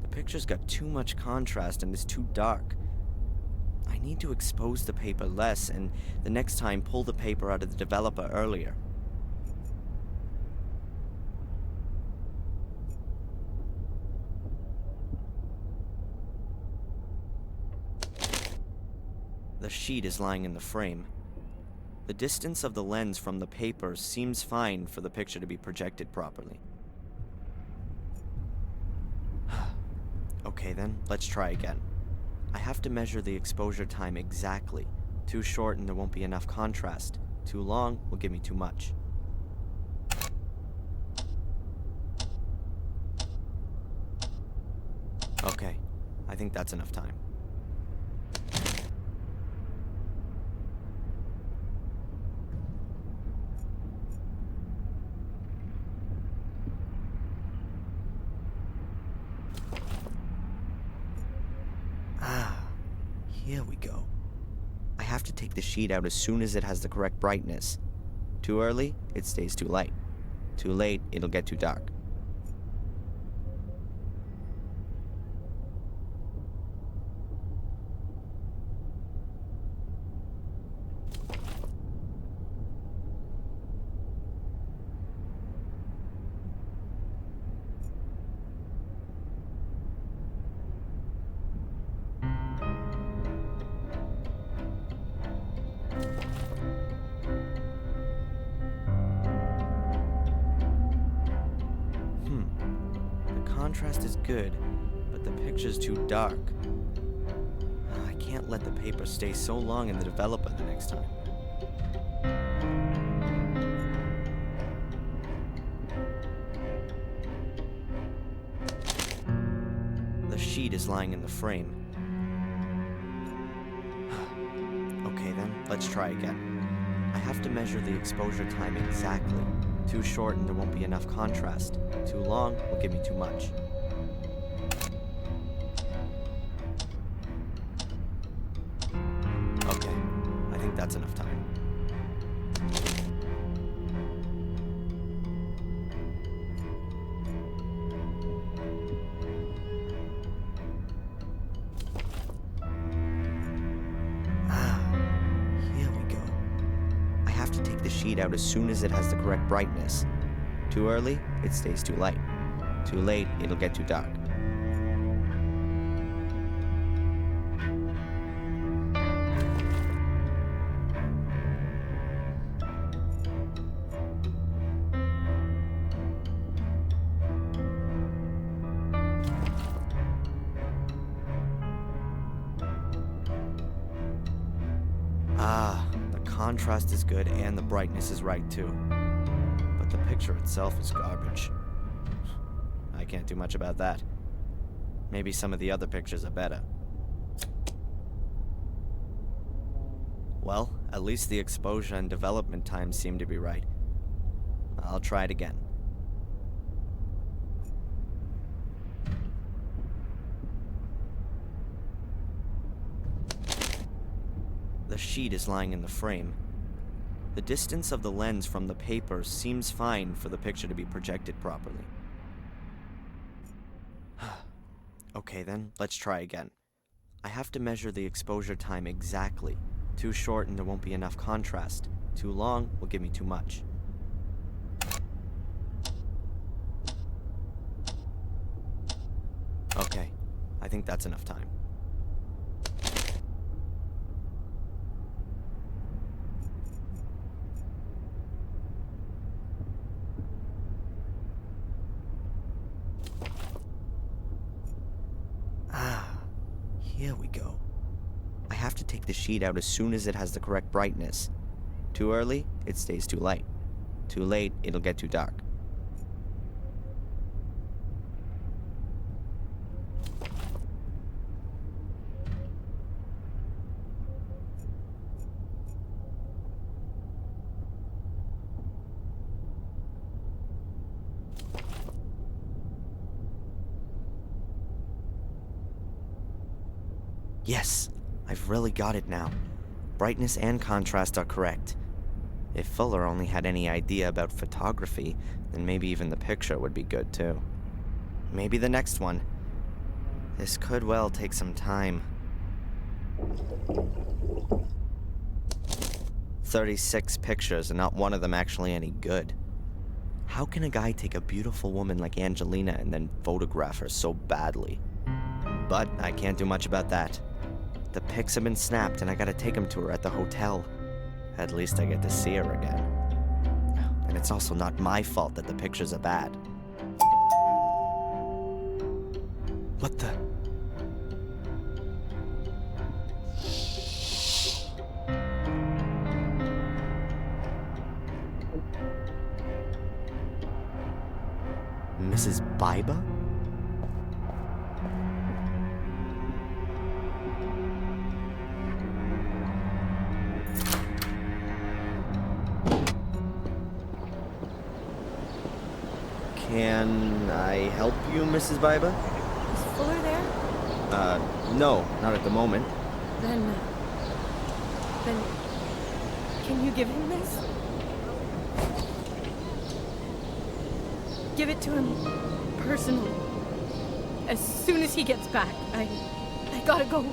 E: The picture's got too much contrast and is too dark. I need to expose the paper less and the next time pull the paper out of the developer earlier. The sheet is lying in the frame. The distance of the lens from the paper seems fine for the picture to be projected properly. Okay then, let's try again. I have to measure the exposure time exactly. Too short and there won't be enough contrast. Too long will give me too much. Okay, I think that's enough time. here we go. I have to take the sheet out as soon as it has the correct brightness. Too early, it stays too light. Too late, it'll get too dark. Contrast is good, but the picture's too dark. I can't let the paper stay so long in the developer the next time. The sheet is lying in the frame. Okay then, let's try again. I have to measure the exposure time exactly. Too short and there won't be enough contrast. Too long will give me too much. Okay, I think that's enough time. Here we go. I have to take the sheet out as soon as it has the correct brightness. Too early, it stays too light. Too late, it'll get too dark. The contrast is good and the brightness is right too. But the picture itself is garbage. I can't do much about that. Maybe some of the other pictures are better. Well, at least the exposure and development times seem to be right. I'll try it again. The sheet is lying in the frame. The distance of the lens from the paper seems fine for the picture to be projected properly. Okay then, let's try again. I have to measure the exposure time exactly. Too short and there won't be enough contrast. Too long will give me too much. Okay, I think that's enough time. Here we go. I have to take the sheet out as soon as it has the correct brightness. Too early, it stays too light. Too late, it'll get too dark. Yes, I've really got it now. Brightness and contrast are correct. If Fuller only had any idea about photography, then maybe even the picture would be good too. Maybe the next one. This could well take some time. 36 pictures and not one of them actually any good. How can a guy take a beautiful woman like Angelina and then photograph her so badly? But I can't do much about that. The pics have been snapped and I gotta take them to her at the hotel. At least I get to see her again. And it's also not my fault that the pictures are bad. What the? Mrs. Biba? Can I help you, Mrs. Biba?
F: Is Fuller there?
D: No, not at the moment.
I: Then can you give him this? Give it to him personally. As soon as he gets back. I gotta go.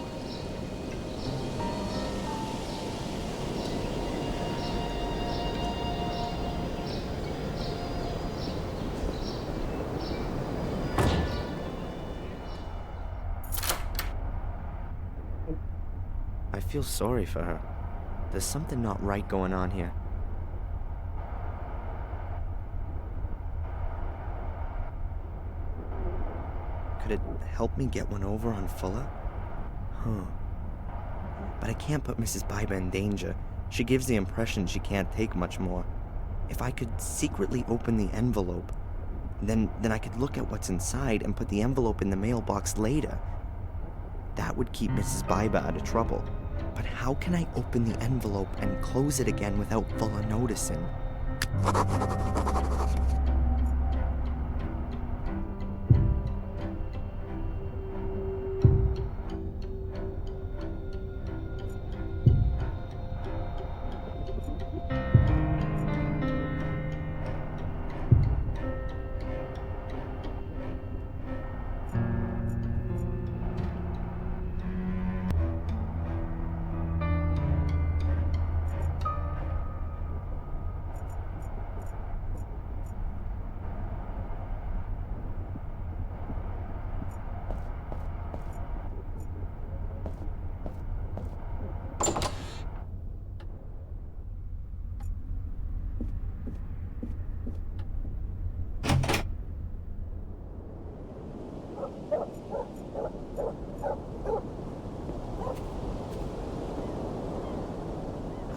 E: I feel sorry for her. There's something not right going on here. Could it help me get one over on Fuller? Huh. But I can't put Mrs. Biber in danger. She gives the impression she can't take much more. If I could secretly open the envelope, then I could look at what's inside and put the envelope in the mailbox later. That would keep Mrs. Biber out of trouble. But how can I open the envelope and close it again without Fuller noticing?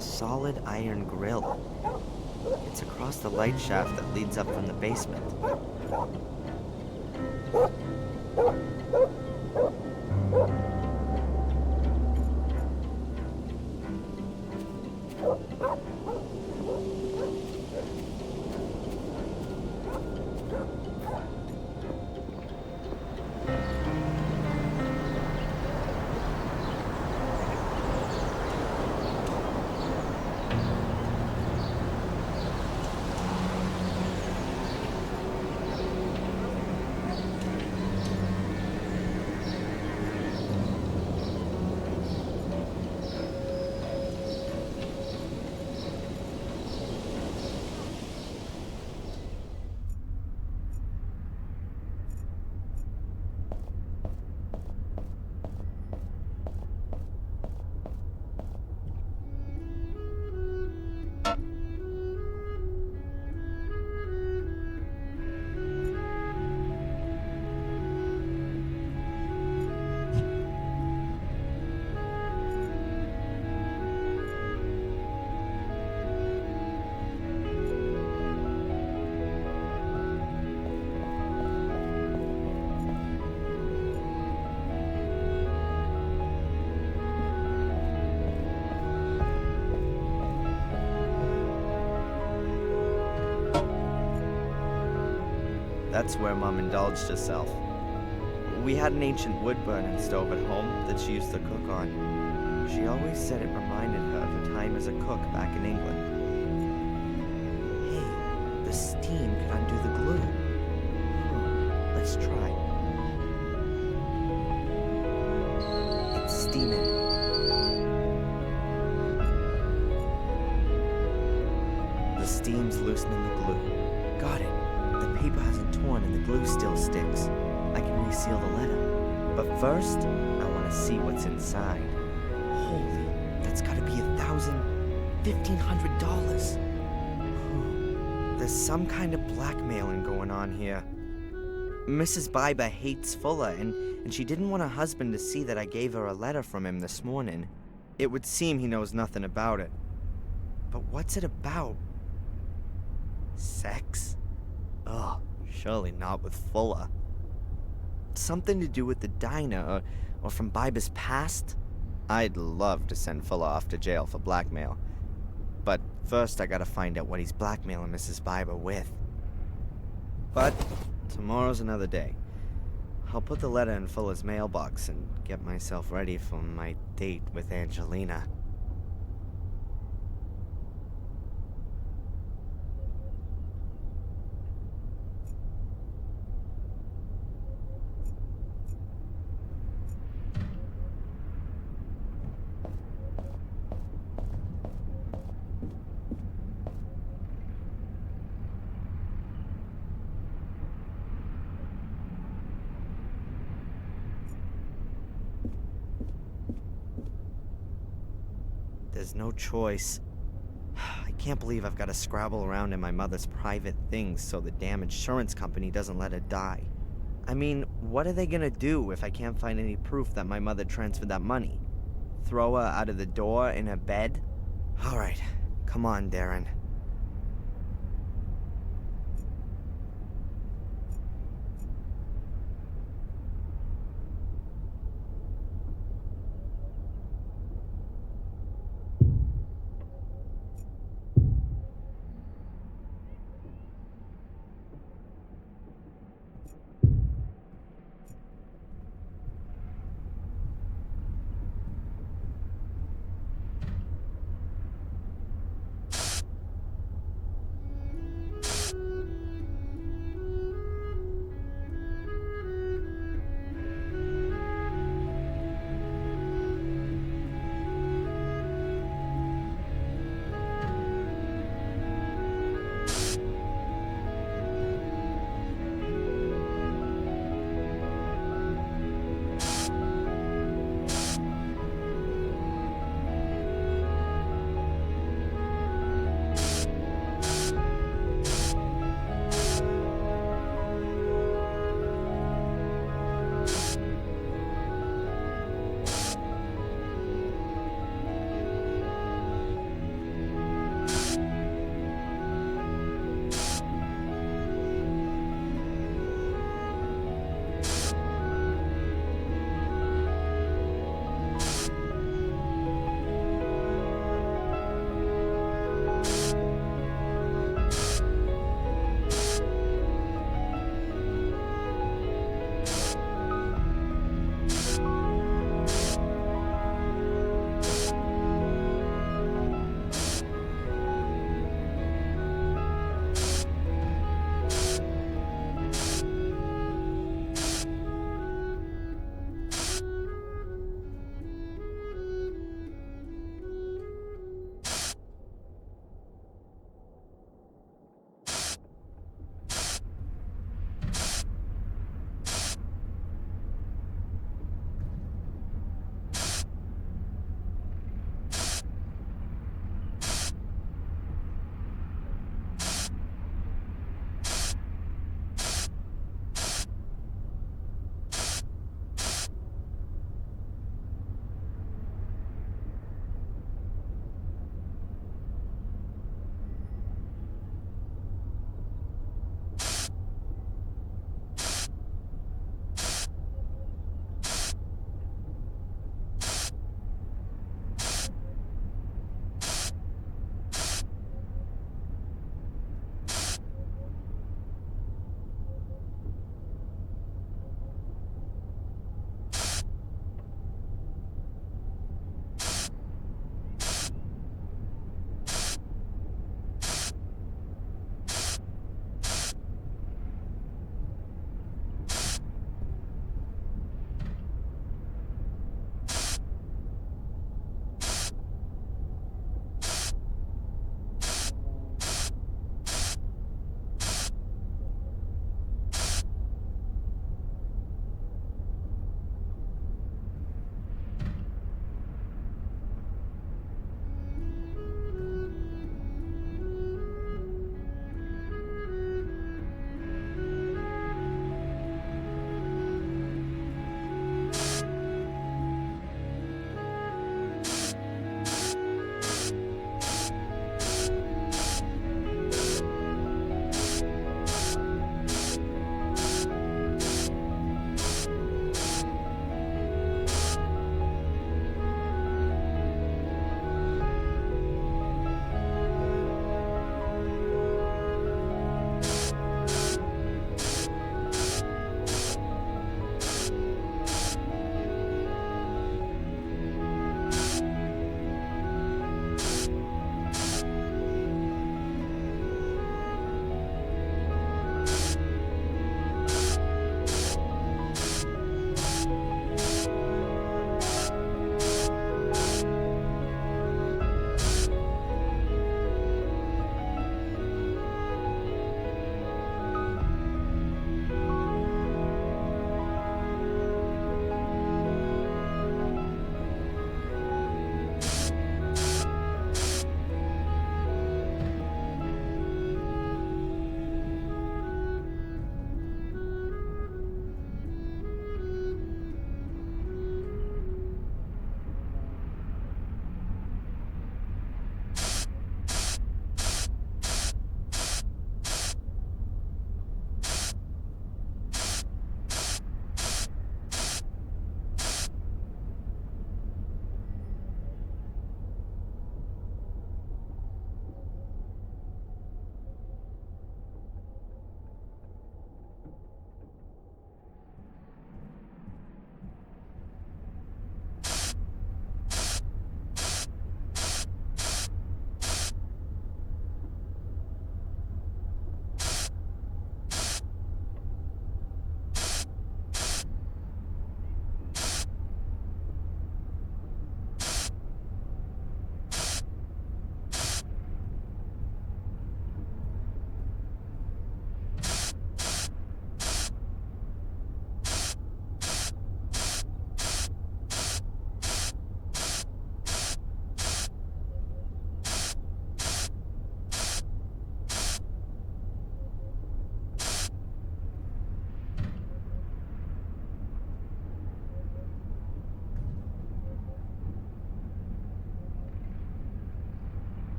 E: Solid iron grill. It's across the light shaft that leads up from the basement. That's where Mom indulged herself. We had an ancient wood-burning stove at home that she used to cook on. She always said it reminded her of her time as a cook back in England. Hey, the steam could undo the glue. Let's try. It's steaming. The steam's loosening the glue. Got it. The paper hasn't torn and the glue still sticks. I can reseal the letter. But first, I want to see what's inside. Holy, that's gotta be $1,500. There's some kind of blackmailing going on here. Mrs. Biber hates Fuller, and she didn't want her husband to see that I gave her a letter from him this morning. It would seem he knows nothing about it. But what's it about? Sex? Ugh, surely not with Fuller. Something to do with the diner, or from Biber's past? I'd love to send Fuller off to jail for blackmail. But first I gotta find out what he's blackmailing Mrs. Biber with. But tomorrow's another day. I'll put the letter in Fuller's mailbox and get myself ready for my date with Angelina. There's no choice. I can't believe I've got to scrabble around in my mother's private things so the damn insurance company doesn't let her die. I mean, what are they gonna do if I can't find any proof that my mother transferred that money? Throw her out of the door in her bed? Alright, come on, Darren.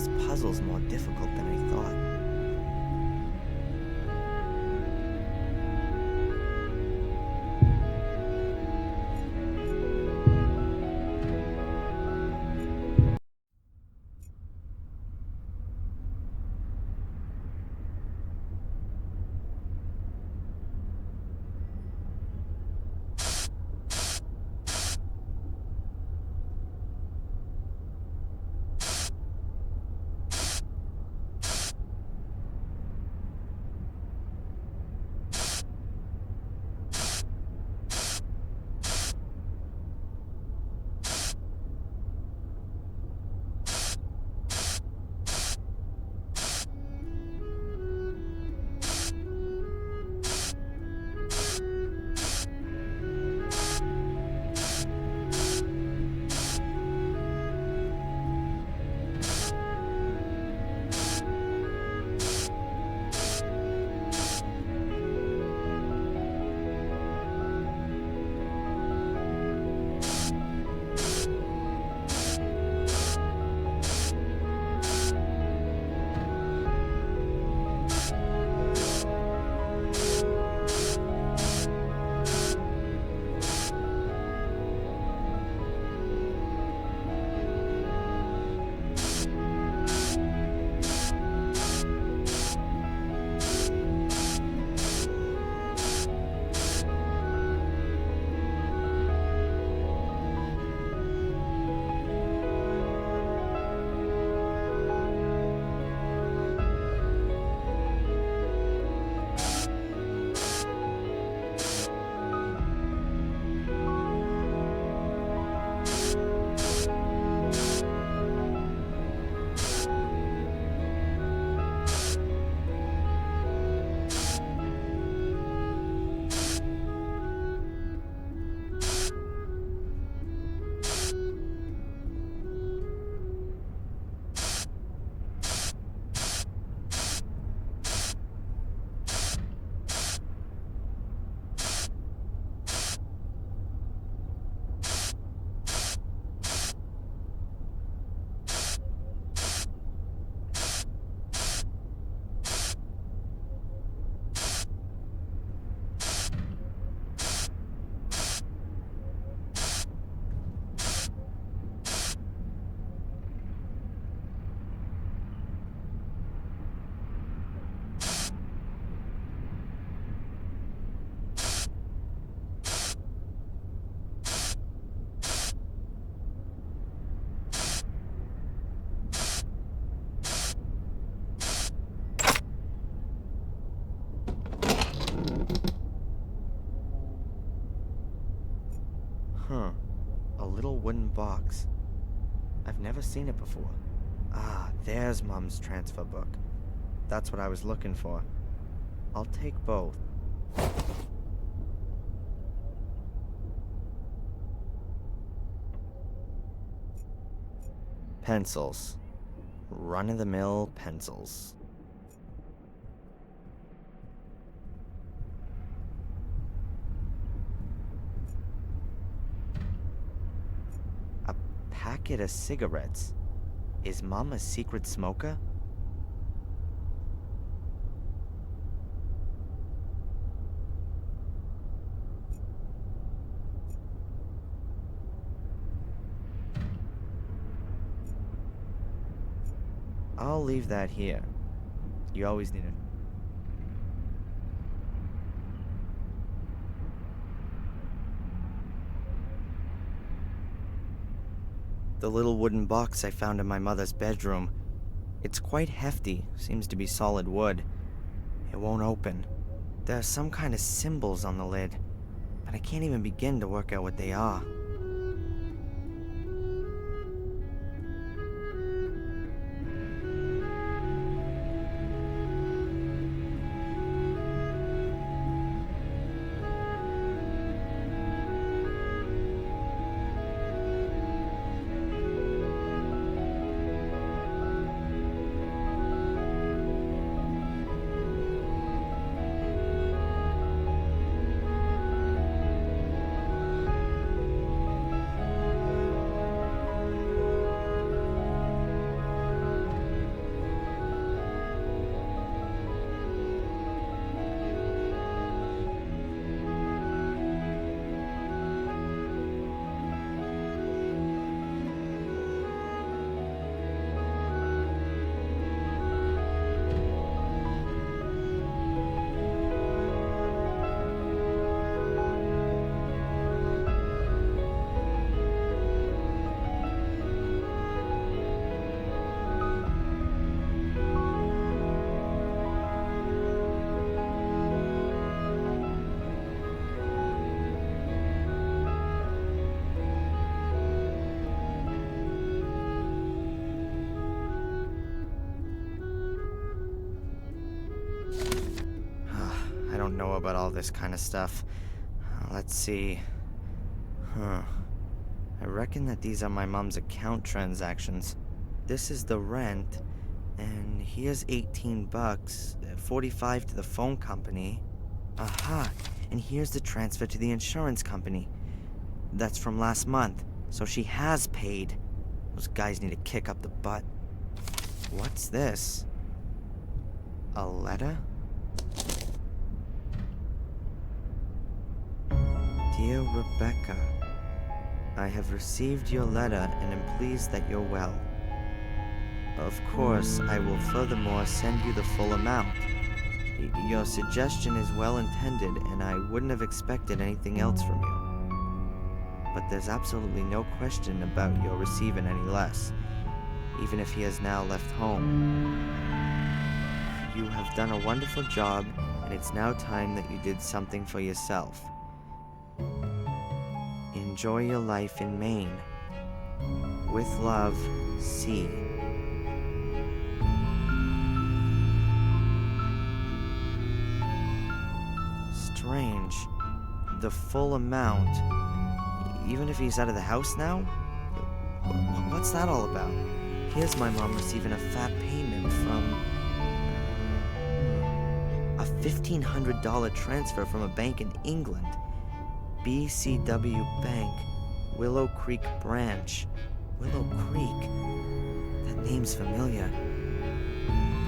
E: This puzzle's more difficult than I thought. A little wooden box. I've never seen it before. Ah, there's Mom's transfer book. That's what I was looking for. I'll take both. Pencils. Run-of-the-mill pencils. A packet of cigarettes. Is Mom a secret smoker? I'll leave that here. You always need it. The little wooden box I found in my mother's bedroom. It's quite hefty, seems to be solid wood. It won't open. There are some kind of symbols on the lid, but I can't even begin to work out what they are. know about all this kind of stuff. Let's see. I reckon that these are my mom's account transactions. This is the rent, and here's 18 bucks, 45 to the phone company. Aha, and here's the transfer to the insurance company. That's from last month, so she has paid. Those guys need to kick up the butt. What's this? A letter? Dear Rebecca, I have received your letter and am pleased that you're well. Of course, I will furthermore send you the full amount. Your suggestion is well intended, and I wouldn't have expected anything else from you. But there's absolutely no question about your receiving any less, even if he has now left home. You have done a wonderful job, and it's now time that you did something for yourself. Enjoy your life in Maine. With love, C. Strange. The full amount. Even if he's out of the house now? What's that all about? Here's my mom receiving a fat payment from... a $1,500 transfer from a bank in England. BCW Bank, Willow Creek Branch. Willow Creek? That name's familiar.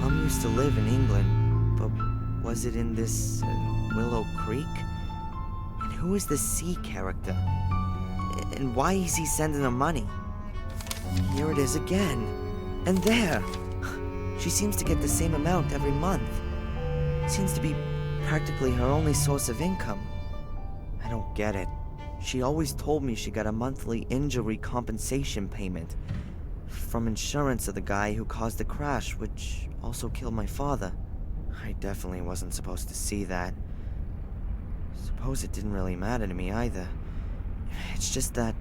E: Mom used to live in England, but was it in this Willow Creek? And who is the C character? And why is he sending her money? Here it is again. And there! She seems to get the same amount every month. Seems to be practically her only source of income. I don't get it. She always told me she got a monthly injury compensation payment from insurance of the guy who caused the crash, which also killed my father. I definitely wasn't supposed to see that. Suppose it didn't really matter to me either. It's just that...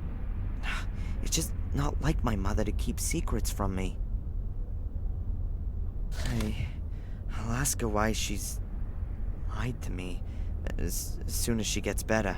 E: it's just not like my mother to keep secrets from me. I'll ask her why she's lied to me as soon as she gets better.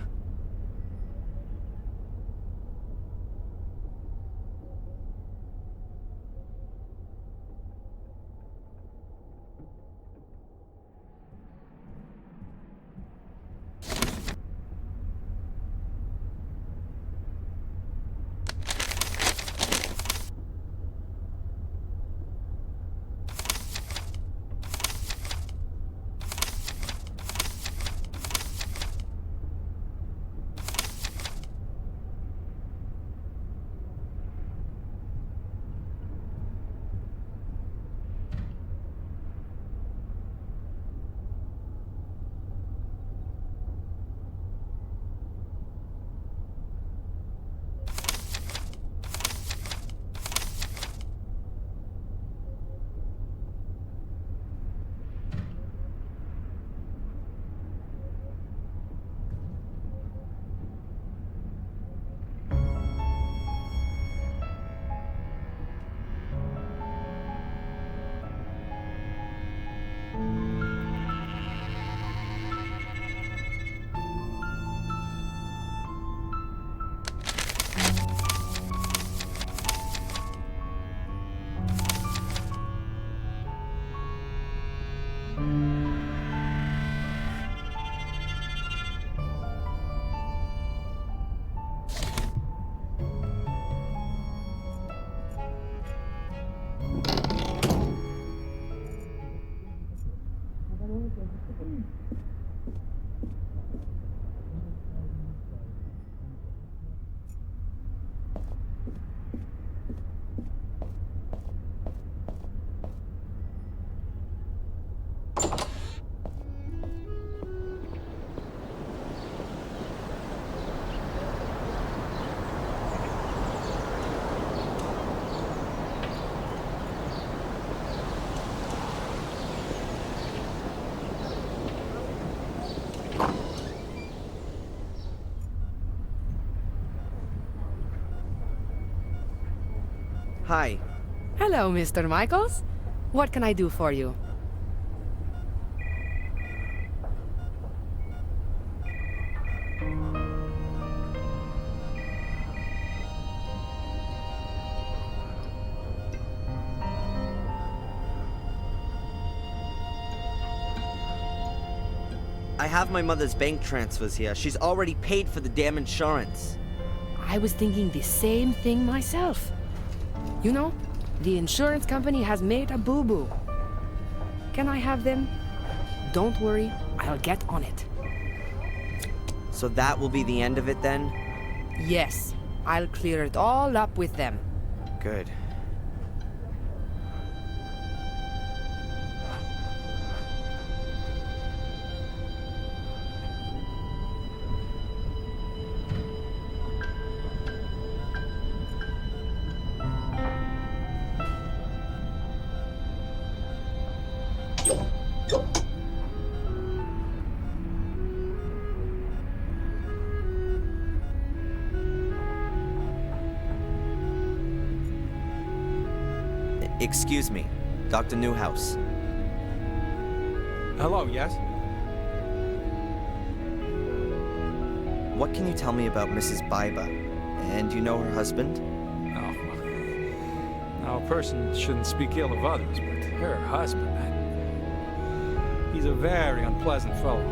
E: Hi.
N: Hello, Mr. Michaels. What can I do for you?
E: I have my mother's bank transfers here. She's already paid for the damn insurance.
N: I was thinking the same thing myself. You know, the insurance company has made a boo-boo. Can I have them? Don't worry, I'll get on it.
E: So that will be the end of it then?
N: Yes, I'll clear it all up with them.
E: Good. Excuse me, Dr. Newhouse.
K: Hello, yes?
E: What can you tell me about Mrs. Baiba? And do you know her husband?
K: Oh, well, now a person shouldn't speak ill of others, but her husband, he's a very unpleasant fellow.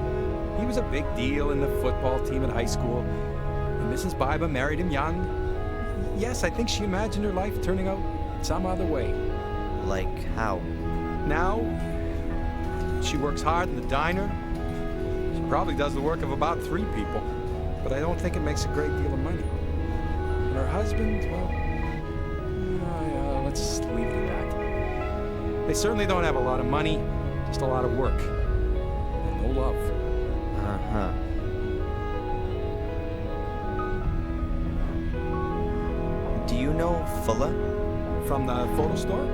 K: He was a big deal in the football team at high school, and Mrs. Baiba married him young. Yes, I think she imagined her life turning out some other way.
E: Like how?
K: Now, she works hard in the diner. She probably does the work of about 3 people, but I don't think it makes a great deal of money. And her husband, well, let's leave it at that. They certainly don't have a lot of money, just a lot of work. And no love.
E: Uh-huh. Do you know Fuller?
K: From the photo store?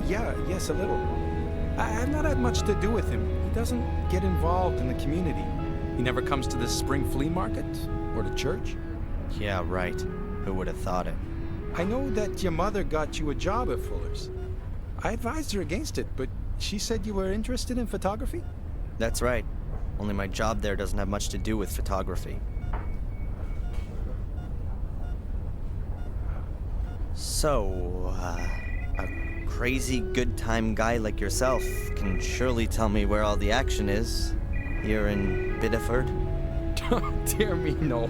K: Yes, a little. I've not had much to do with him. He doesn't get involved in the community. He never comes to the spring flea market or to church.
E: Yeah, right. Who would have thought it?
K: I know that your mother got you a job at Fuller's. I advised her against it, but she said you were interested in photography?
E: That's right. Only my job there doesn't have much to do with photography. So, a crazy good-time guy like yourself can surely tell me where all the action is here in Biddeford?
K: Dear me, no.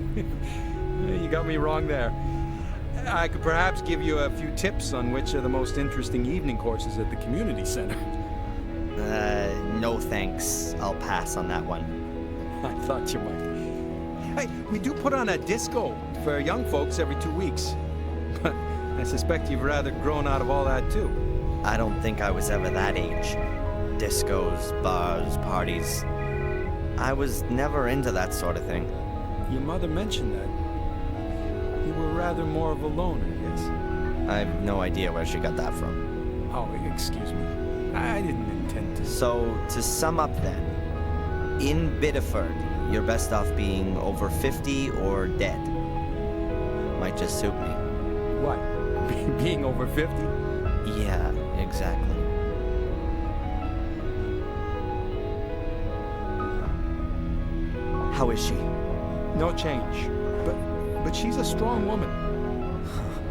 K: You got me wrong there. I could perhaps give you a few tips on which are the most interesting evening courses at the community center.
E: No thanks. I'll pass on that one.
K: I thought you might. Hey, we do put on a disco for young folks every 2 weeks. But I suspect you've rather grown out of all that, too.
E: I don't think I was ever that age. Discos, bars, parties. I was never into that sort of thing.
K: Your mother mentioned that. You were rather more of a loner, yes?
E: I have no idea where she got that from.
K: Oh, excuse me. I didn't intend to.
E: So, to sum up then, in Biddeford, you're best off being over 50 or dead. Might just suit me.
K: What? Being over 50?
E: Yeah, exactly. How is she?
K: No change. But she's a strong woman.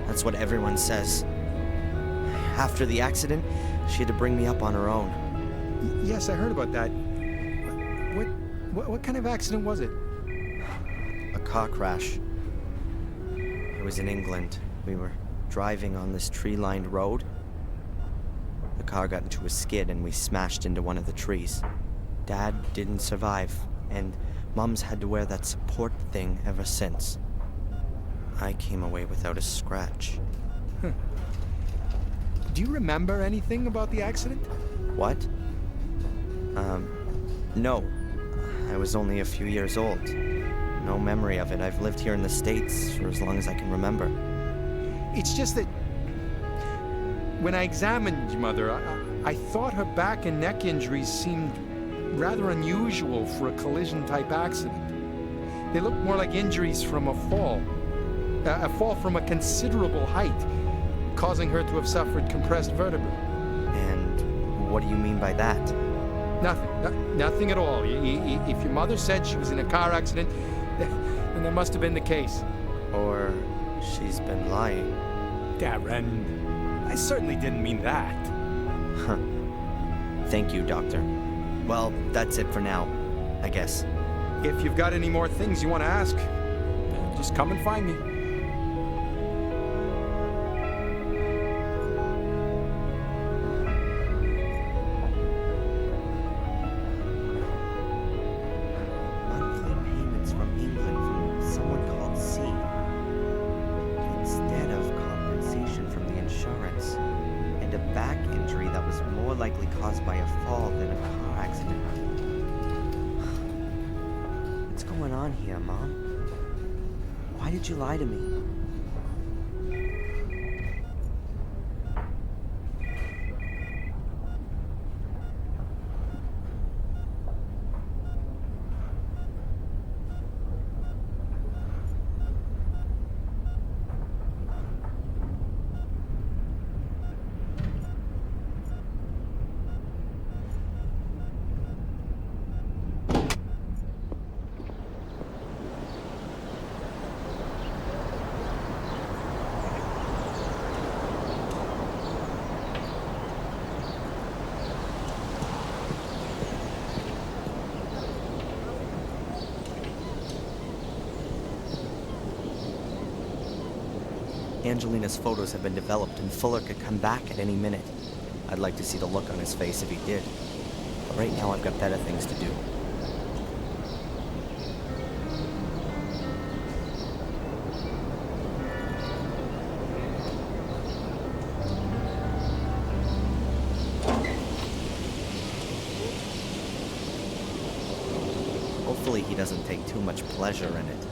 E: That's what everyone says. After the accident, she had to bring me up on her own.
K: Yes, I heard about that. What kind of accident was it?
E: A car crash. It was in England. We were driving on this tree-lined road. The car got into a skid and we smashed into one of the trees. Dad didn't survive, and Mom's had to wear that support thing ever since. I came away without a scratch.
K: Do you remember anything about the accident?
E: What? No. I was only a few years old. No memory of it. I've lived here in the States for as long as I can remember.
K: It's just that when I examined your mother, I thought her back and neck injuries seemed rather unusual for a collision-type accident. They looked more like injuries from a fall from a considerable height, causing her to have suffered compressed vertebrae.
E: And what do you mean by that?
K: Nothing. Nothing at all. If your mother said she was in a car accident, then that must have been the case.
E: Or she's been lying.
K: Darren, I certainly didn't mean that.
E: Thank you, Doctor. Well, that's it for now. I guess.
K: If you've got any more things you want to ask, just come and find me.
E: Monthly payments from England from someone called C. Instead of compensation from the insurance. And a back injury that was more likely caused by a fall than a car accident. What's going on here, Mom? Why did you lie to me? Angelina's photos have been developed and Fuller could come back at any minute. I'd like to see the look on his face if he did. But right now I've got better things to do. Hopefully he doesn't take too much pleasure in it.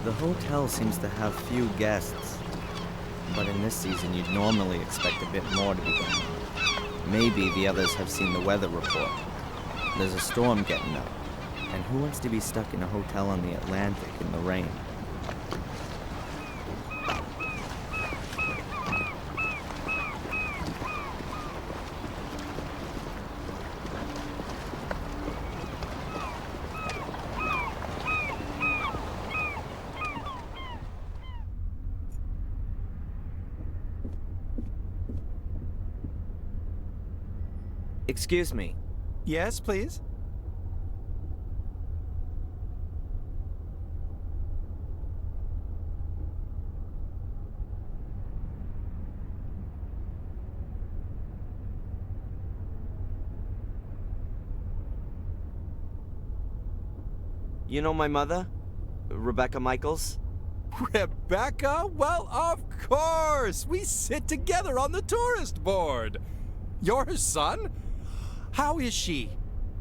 E: The hotel seems to have few guests, but in this season you'd normally expect a bit more to be going on. Maybe the others have seen the weather report. There's a storm getting up, and who wants to be stuck in a hotel on the Atlantic in the rain? Excuse me.
J: Yes, please.
E: You know my mother? Rebecca Michaels?
J: Rebecca? Well, of course! We sit together on the tourist board. You're her son? How is she?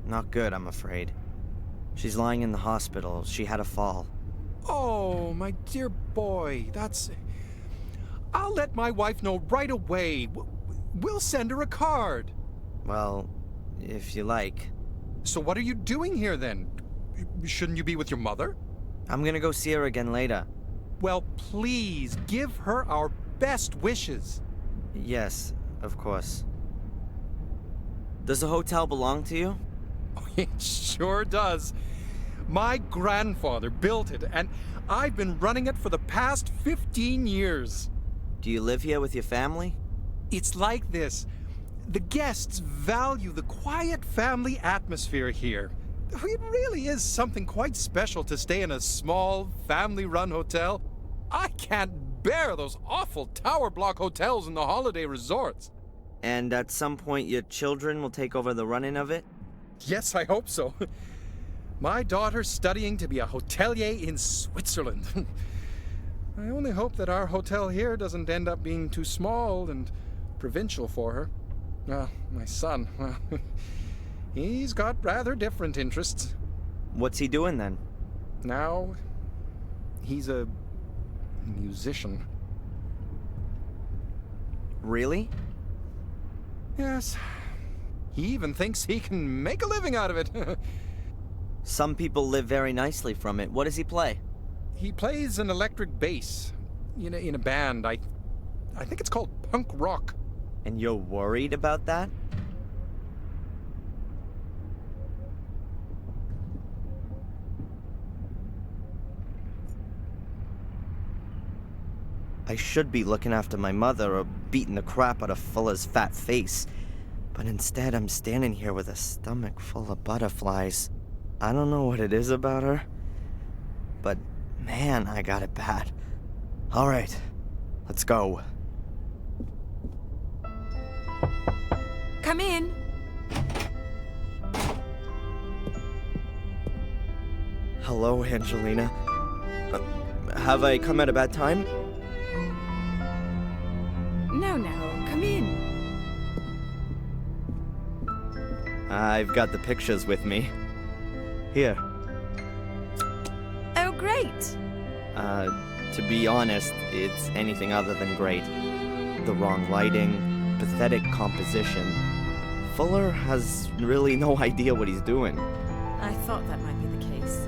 E: Not good, I'm afraid. She's lying in the hospital. She had a fall.
J: Oh, my dear boy, that's... I'll let my wife know right away. We'll send her a card.
E: Well, if you like.
J: So what are you doing here, then? Shouldn't you be with your mother?
E: I'm gonna go see her again later.
J: Well, please, give her our best wishes.
E: Yes, of course. Does the hotel belong to you?
J: It sure does. My grandfather built it, and I've been running it for the past 15 years.
E: Do you live here with your family?
J: It's like this. The guests value the quiet family atmosphere here. It really is something quite special to stay in a small, family-run hotel. I can't bear those awful tower block hotels in the holiday resorts.
E: And at some point your children will take over the running of it?
J: Yes, I hope so. My daughter's studying to be a hotelier in Switzerland. I only hope that our hotel here doesn't end up being too small and provincial for her. My son, well, he's got rather different interests.
E: What's he doing then?
J: Now, he's a musician.
E: Really?
J: Yes. He even thinks he can make a living out of it.
E: Some people live very nicely from it. What does he play?
J: He plays an electric bass in a band. I think it's called punk rock.
E: And you're worried about that? I should be looking after my mother or beating the crap out of Fuller's fat face. But instead, I'm standing here with a stomach full of butterflies. I don't know what it is about her, but man, I got it bad. All right, let's go.
F: Come in.
E: Hello, Angelina. Have I come at a bad time?
F: No, come in.
E: I've got the pictures with me. Here.
F: Oh, great.
E: To be honest, it's anything other than great. The wrong lighting, pathetic composition. Fuller has really no idea what he's doing.
F: I thought that might be the case.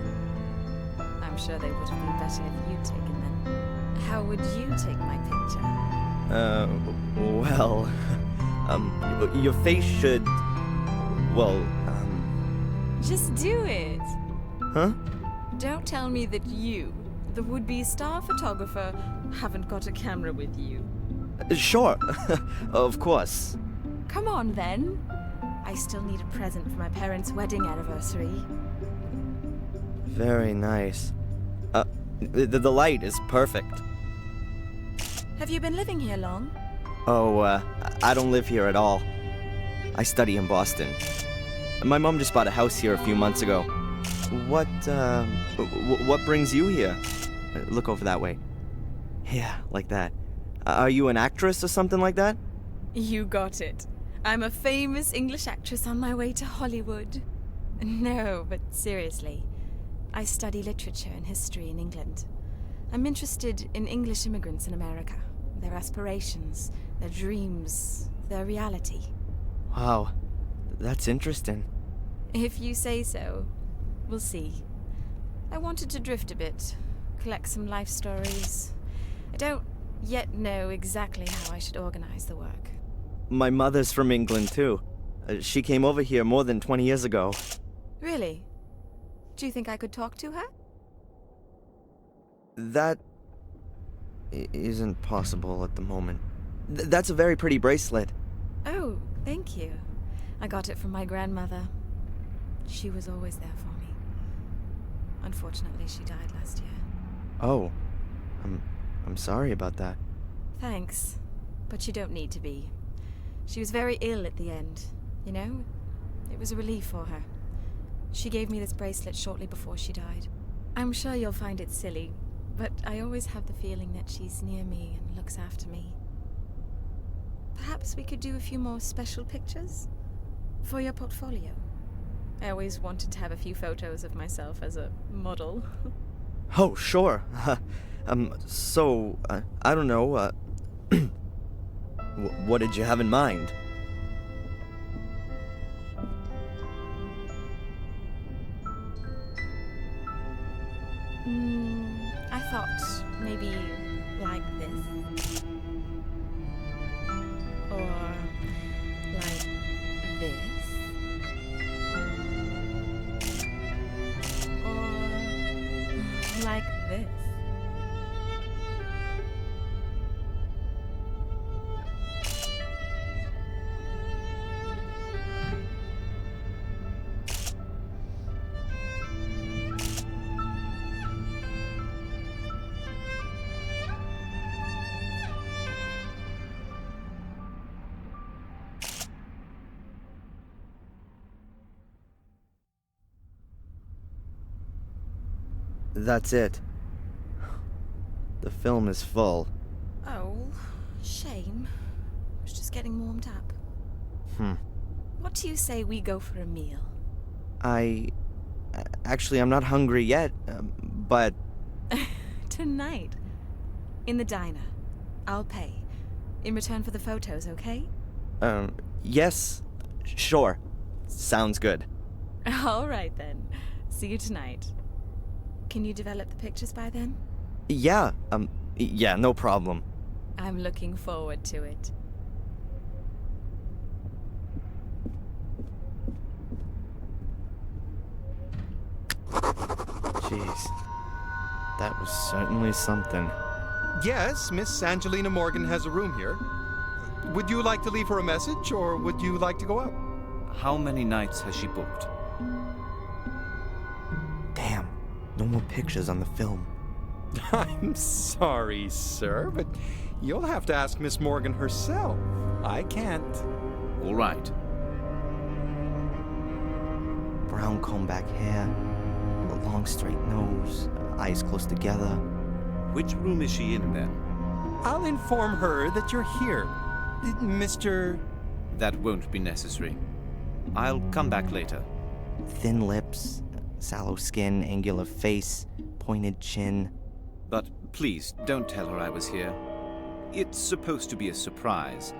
F: I'm sure they would have been better if you'd taken them. How would you take my picture?
E: Well, your face should, well,
F: Just do it.
E: Huh?
F: Don't tell me that you, the would-be star photographer, haven't got a camera with you.
E: Sure, of course.
F: Come on, then. I still need a present for my parents' wedding anniversary.
E: Very nice. The light is perfect.
F: Have you been living here long?
E: Oh, I don't live here at all. I study in Boston. My mom just bought a house here a few months ago. What brings you here? Look over that way. Yeah, like that. Are you an actress or something like that?
F: You got it. I'm a famous English actress on my way to Hollywood. No, but seriously. I study literature and history in England. I'm interested in English immigrants in America. Their aspirations, their dreams, their reality.
E: Wow, that's interesting.
F: If you say so, we'll see. I wanted to drift a bit, collect some life stories. I don't yet know exactly how I should organize the work.
E: My mother's from England, too. She came over here more than 20 years ago.
F: Really? Do you think I could talk to her?
E: That isn't possible at the moment. That's a very pretty bracelet.
F: Oh, thank you. I got it from my grandmother. She was always there for me. Unfortunately, she died last year.
E: Oh, I'm sorry about that.
F: Thanks, but you don't need to be. She was very ill at the end, you know? It was a relief for her. She gave me this bracelet shortly before she died. I'm sure you'll find it silly, but I always have the feeling that she's near me and looks after me. Perhaps we could do a few more special pictures? For your portfolio. I always wanted to have a few photos of myself as a model.
E: Oh, sure. I don't know, what did you have in mind?
F: I thought maybe like this. Or like this. Or like this.
E: That's it. The film is full.
F: Oh, shame. I was just getting warmed up. What do you say we go for a meal?
E: Actually, I'm not hungry yet, but...
F: Tonight. In the diner. I'll pay. In return for the photos, okay?
E: Yes.
D: Sure. Sounds good.
F: All right then. See you tonight. Can you develop the pictures by then?
D: Yeah, yeah, no problem.
F: I'm looking forward to it.
E: Jeez. That was certainly something.
J: Yes, Miss Angelina Morgan has a room here. Would you like to leave her a message, or would you like to go up?
O: How many nights has she booked?
E: Damn, no more pictures on the film.
J: I'm sorry, sir, but you'll have to ask Miss Morgan herself. I can't.
O: All right.
E: Brown comb-back hair, a long straight nose, eyes close together.
O: Which room is she in then?
J: I'll inform her that you're here. Mr.
O: That won't be necessary. I'll come back later.
E: Thin lips, sallow skin, angular face, pointed chin.
O: But please, don't tell her I was here. It's supposed to be a surprise.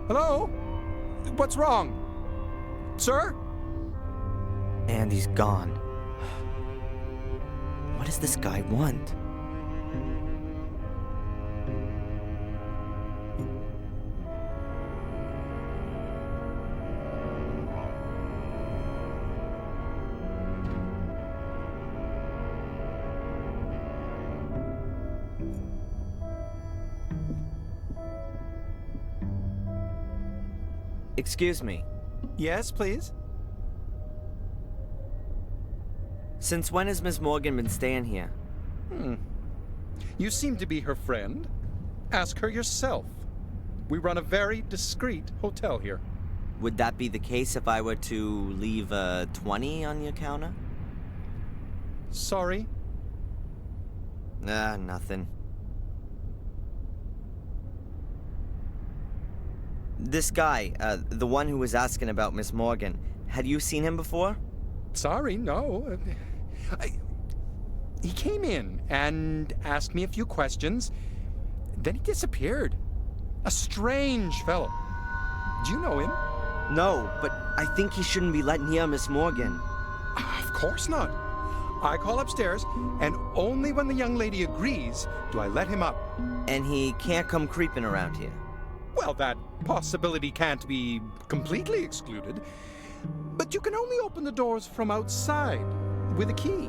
J: Hello? What's wrong? Sir?
E: And he's gone. What does this guy want? Excuse me.
J: Yes, please?
E: Since when has Miss Morgan been staying here?
J: You seem to be her friend. Ask her yourself. We run a very discreet hotel here.
E: Would that be the case if I were to leave a 20 on your counter?
J: Sorry?
E: Nothing. This guy, the one who was asking about Miss Morgan, had you seen him before?
J: Sorry, no. He came in and asked me a few questions. Then he disappeared. A strange fellow. Do you know him?
E: No, but I think he shouldn't be let near Miss Morgan.
J: Of course not. I call upstairs, and only when the young lady agrees do I let him up.
E: And he can't come creeping around here?
J: Well, that possibility can't be completely excluded. But you can only open the doors from outside with a key.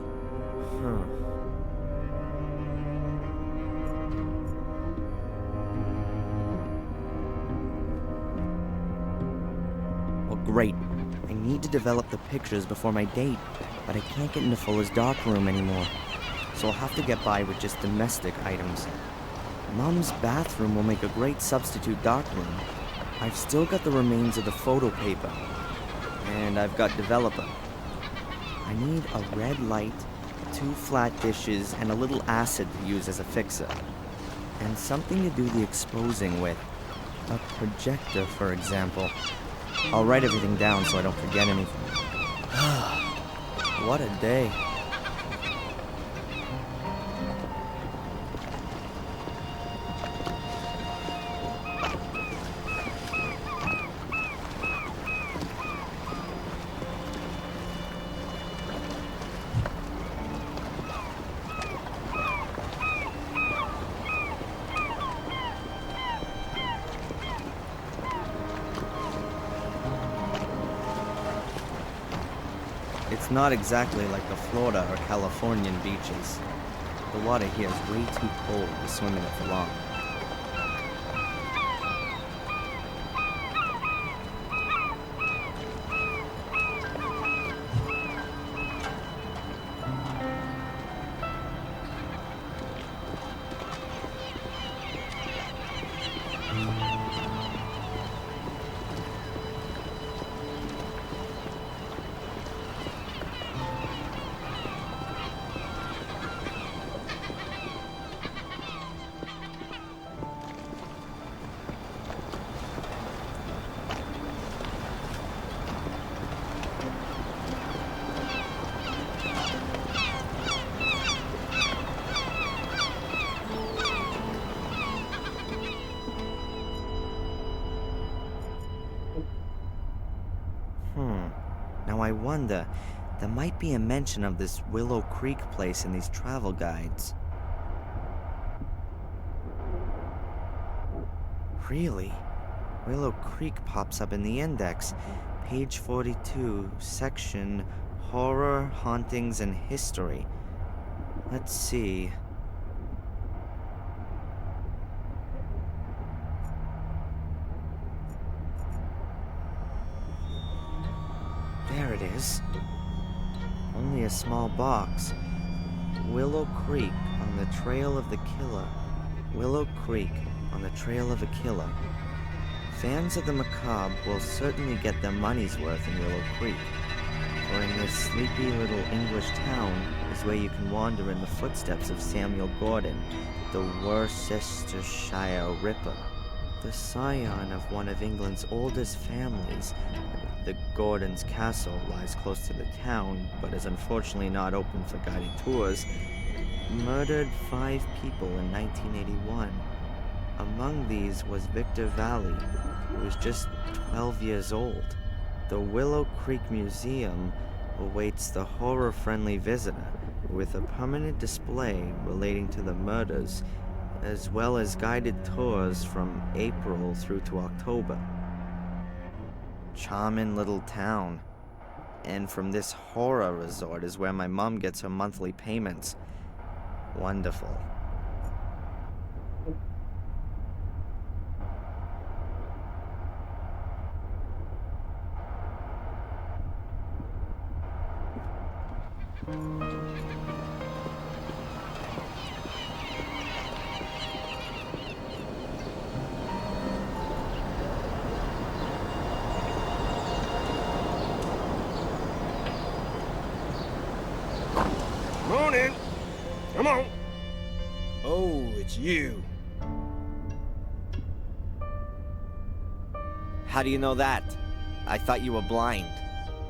E: Well, great. I need to develop the pictures before my date, but I can't get into Fuller's darkroom anymore. So I'll have to get by with just domestic items. Mom's bathroom will make a great substitute darkroom. I've still got the remains of the photo paper. And I've got developer. I need a red light, 2 flat dishes, and a little acid to use as a fixer. And something to do the exposing with. A projector, for example. I'll write everything down so I don't forget anything. What a day. It's not exactly like the Florida or Californian beaches. The water here is way too cold to swim in it for long. wonder, there might be a mention of this Willow Creek place in these travel guides. Really? Willow Creek pops up in the index. Page 42, section Horror, Hauntings, and History. Let's see. There it is. Only a small box. Willow Creek on the trail of the killer. Willow Creek on the trail of a killer. Fans of the macabre will certainly get their money's worth in Willow Creek, for in this sleepy little English town is where you can wander in the footsteps of Samuel Gordon, the Worcestershire Ripper, the scion of one of England's oldest families. The Gordon's castle lies close to the town, but is unfortunately not open for guided tours. Murdered 5 people in 1981. Among these was Victor Valley, who was just 12 years old. The Willow Creek Museum awaits the horror-friendly visitor with a permanent display relating to the murders, as well as guided tours from April through to October. Charming little town. And from this horror resort is where my mom gets her monthly payments. Wonderful.
B: Come on in. Come on. Oh, it's you.
E: How do you know that? I thought you were blind.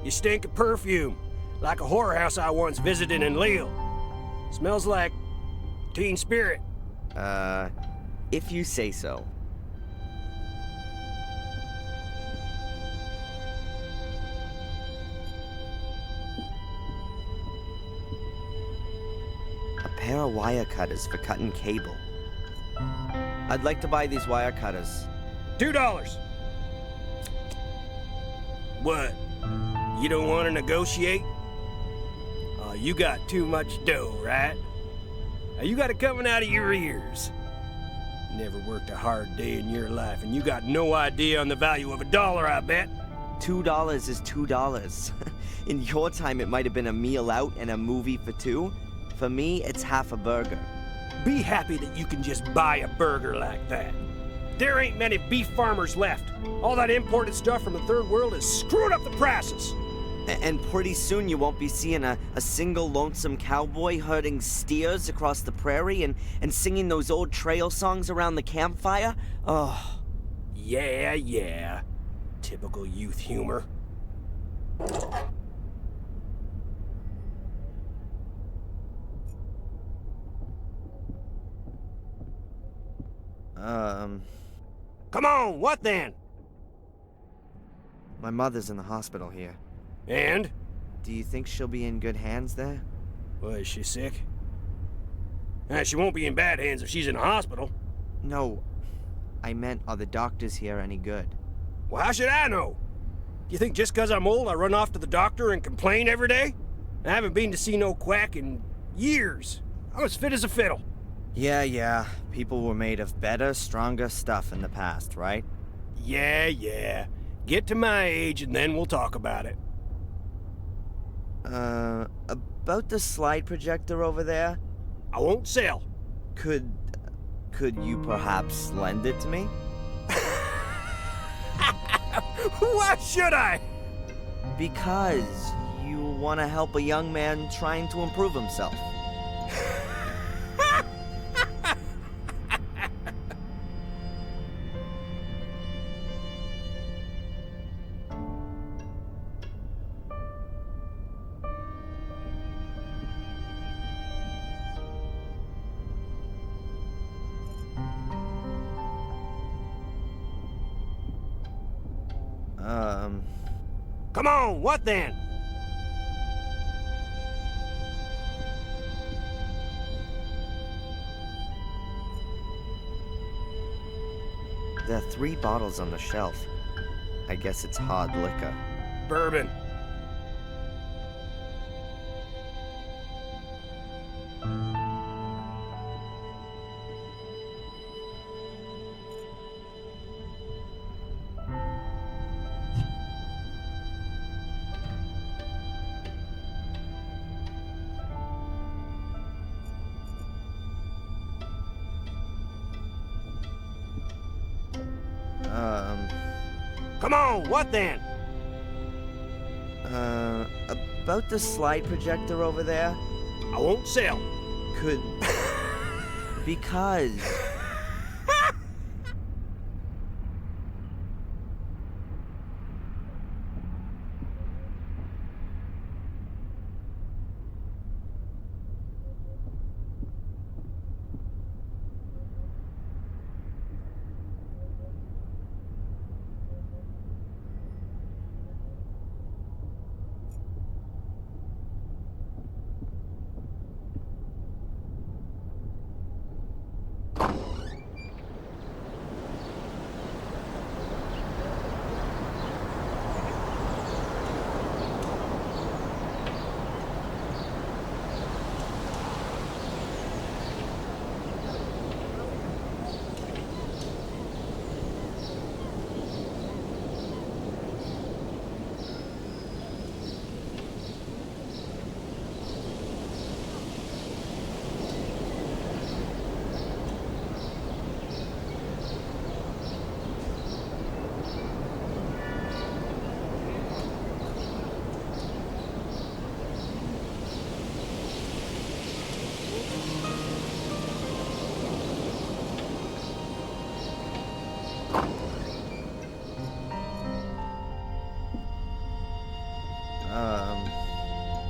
B: You stink of perfume, like a whorehouse I once visited in Lille. Smells like teen spirit.
E: If you say so. A pair of wire cutters for cutting cable. I'd like to buy these wire cutters.
B: $2. What? You don't want to negotiate? You got too much dough, right? You got it coming out of your ears. Never worked a hard day in your life, and you got no idea on the value of $1, I bet.
E: $2 is $2. In your time, it might have been a meal out and a movie for 2. For me, it's half a burger.
B: Be happy that you can just buy a burger like that. There ain't many beef farmers left. All that imported stuff from the third world has screwed up the prices.
E: And pretty soon you won't be seeing a single lonesome cowboy herding steers across the prairie and singing those old trail songs around the campfire. Oh.
B: Yeah. Typical youth humor. Come on, what then?
E: My mother's in the hospital here.
B: And?
E: Do you think she'll be in good hands there?
B: Well, is she sick? She won't be in bad hands if she's in a hospital.
E: No, I meant, are the doctors here any good?
B: Well, how should I know? You think just 'cause I'm old I run off to the doctor and complain every day? I haven't been to see no quack in years. I'm as fit as a fiddle.
E: Yeah. People were made of better, stronger stuff in the past, right?
B: Yeah. Get to my age and then we'll talk about it.
E: About the slide projector over there?
B: I won't sell.
E: Could you perhaps lend it to me?
B: Why should I?
E: Because you want to help a young man trying to improve himself.
B: Come on, what then?
E: There are 3 bottles on the shelf. I guess it's hard liquor.
B: Bourbon. Come on, what then?
E: About the slide projector over there?
B: I won't sell.
E: Could... because...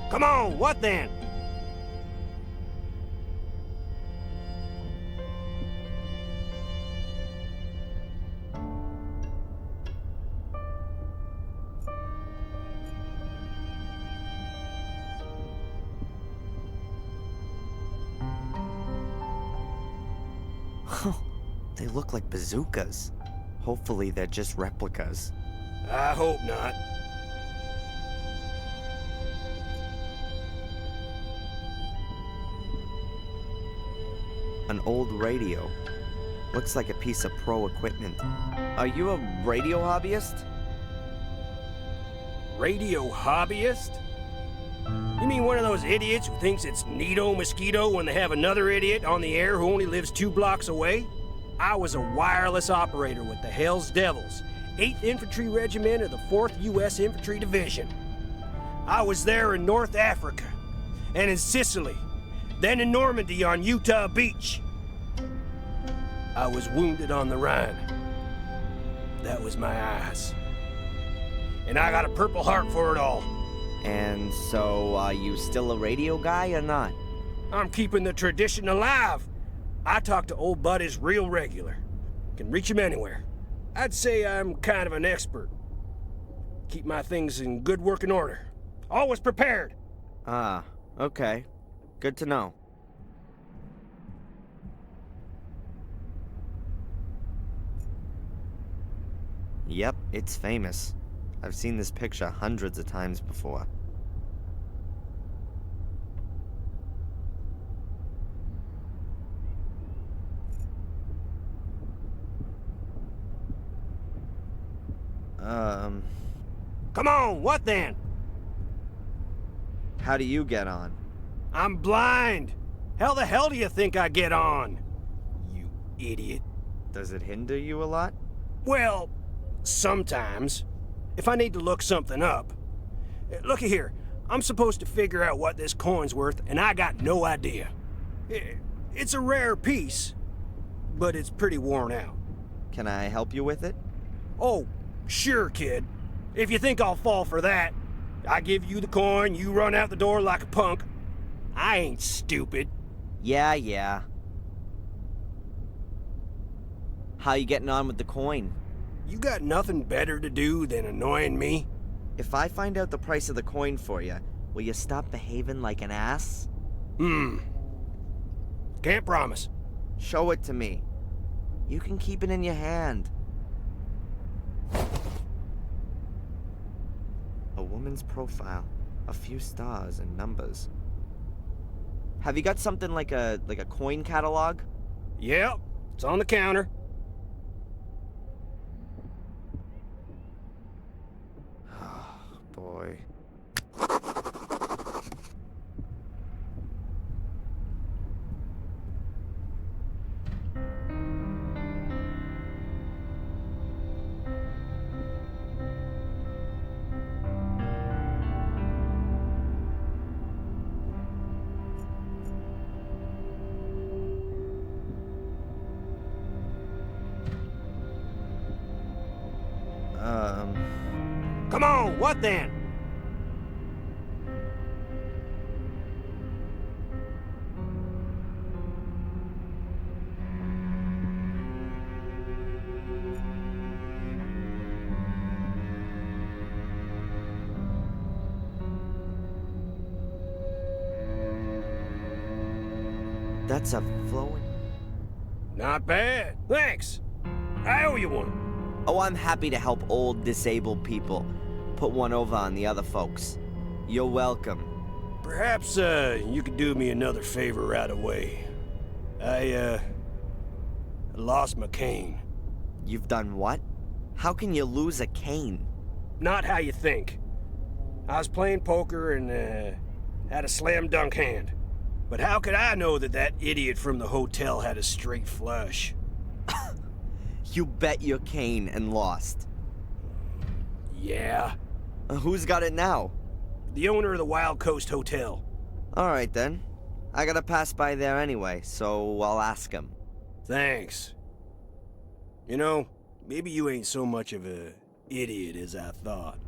B: Come on, what then?
E: They look like bazookas. Hopefully they're just replicas.
B: I hope not.
E: An old radio. Looks like a piece of pro equipment. Are you a radio hobbyist?
B: Radio hobbyist? You mean one of those idiots who thinks it's Nito Mosquito when they have another idiot on the air who only lives 2 blocks away? I was a wireless operator with the Hells Devils, 8th Infantry Regiment of the 4th U.S. Infantry Division. I was there in North Africa, and in Sicily, then in Normandy on Utah Beach. I was wounded on the Rhine. That was my eyes. And I got a Purple Heart for it all.
E: And so, are you still a radio guy or not?
B: I'm keeping the tradition alive. I talk to old buddies real regular. Can reach him anywhere. I'd say I'm kind of an expert. Keep my things in good working order. Always prepared.
E: Ah, okay. Good to know. Yep, it's famous. I've seen this picture hundreds of times before.
B: Come on, what then?
E: How do you get on?
B: I'm blind. How the hell do you think I get on? You idiot.
E: Does it hinder you a lot?
B: Well, sometimes. If I need to look something up. Looky here. I'm supposed to figure out what this coin's worth, and I got no idea. It's a rare piece, but it's pretty worn out.
E: Can I help you with it?
B: Oh, sure, kid. If you think I'll fall for that, I give you the coin, you run out the door like a punk. I ain't stupid.
E: Yeah. How you getting on with the coin?
B: You got nothing better to do than annoying me?
E: If I find out the price of the coin for you, will you stop behaving like an ass?
B: Can't promise.
E: Show it to me. You can keep it in your hand. Woman's profile. A few stars and numbers. Have you got something like a coin catalog?
B: Yep, it's on the counter.
E: Boy.
B: Come on, what then?
E: That's a flowing...
B: Not bad. Thanks. I owe you one.
E: Oh, I'm happy to help old, disabled people. Put one over on the other folks. You're welcome.
B: Perhaps, you could do me another favor right away. I lost my cane.
E: You've done what? How can you lose a cane?
B: Not how you think. I was playing poker and, had a slam dunk hand. But how could I know that that idiot from the hotel had a straight flush?
E: You bet your cane and lost.
B: Yeah.
E: Who's got it now?
B: The owner of the Wild Coast Hotel.
E: Alright then. I gotta pass by there anyway, so I'll ask him.
B: Thanks. You know, maybe you ain't so much of a idiot as I thought.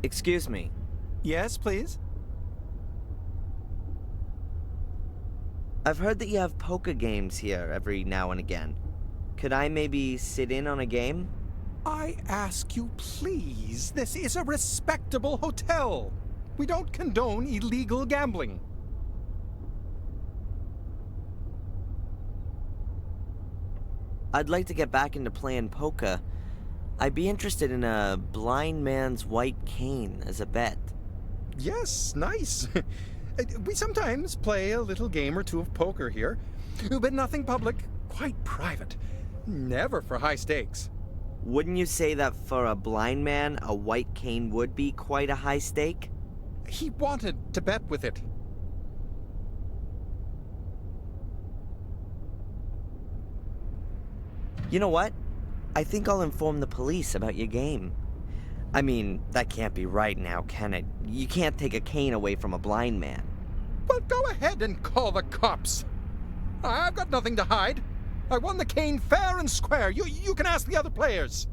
E: Excuse me.
K: Yes, please?
E: I've heard that you have poker games here every now and again. Could I maybe sit in on a game?
K: I ask you, please. This is a respectable hotel. We don't condone illegal gambling.
E: I'd like to get back into playing poker. I'd be interested in a blind man's white cane as a bet.
K: Yes, nice. We sometimes play a little game or two of poker here, but nothing public, quite private. Never for high stakes.
E: Wouldn't you say that for a blind man, a white cane would be quite a high stake?
K: He wanted to bet with it.
E: You know what? I think I'll inform the police about your game. I mean, that can't be right now, can it? You can't take a cane away from a blind man.
K: Well, go ahead and call the cops. I've got nothing to hide. I won the cane fair and square. You can ask the other players.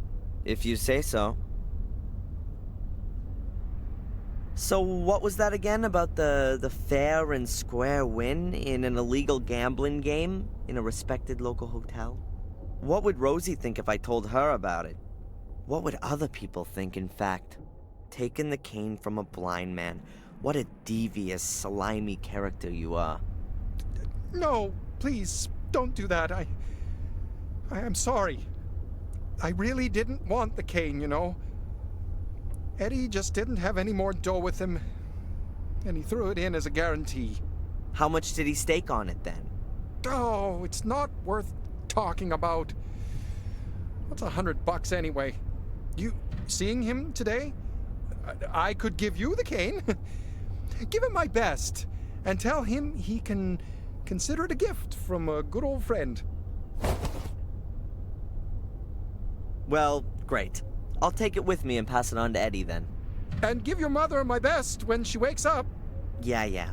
E: If you say so. So what was that again about the fair and square win in an illegal gambling game in a respected local hotel? What would Rosie think if I told her about it? What would other people think, in fact? Taking the cane from a blind man. What a devious, slimy character you are.
K: No, please, don't do that. I am sorry. I really didn't want the cane, you know. Eddie just didn't have any more dough with him, and he threw it in as a guarantee.
E: How much did he stake on it, then?
K: Oh, it's not worth talking about. What's $100 anyway? You seeing him today? I could give you the cane. Give him my best, and tell him he can consider it a gift from a good old friend.
E: Well, great. I'll take it with me and pass it on to Eddie then.
J: And give your mother my best when she wakes up.
E: Yeah.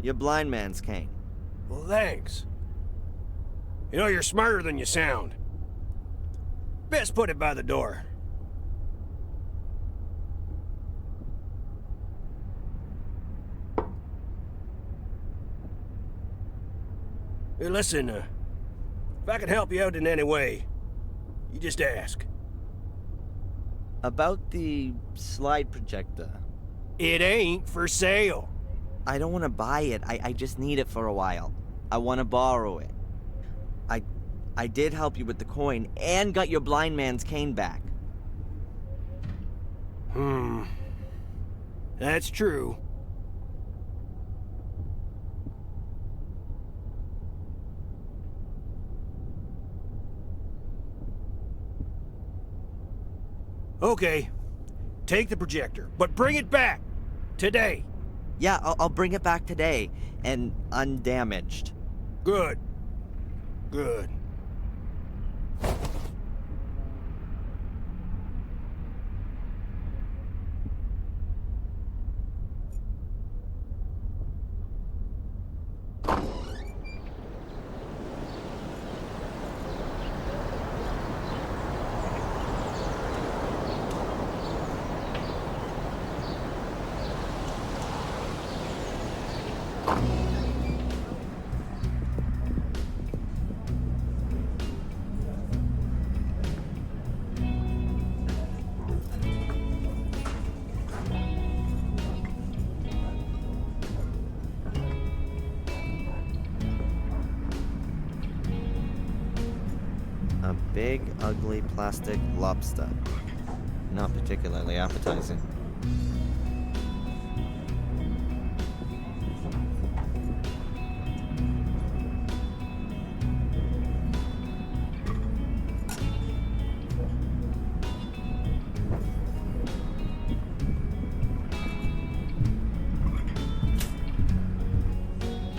E: Your blind man's cane.
B: Well, thanks. You know, you're smarter than you sound. Best put it by the door. Hey, listen, if I can help you out in any way, you just ask.
E: About the slide projector.
B: It ain't for sale.
E: I don't want to buy it. I just need it for a while. I want to borrow it. I did help you with the coin and got your blind man's cane back.
B: That's true. Okay, take the projector, but bring it back today.
E: Yeah, I'll bring it back today, and undamaged.
B: Good.
E: A big, ugly plastic lobster. Not particularly appetizing.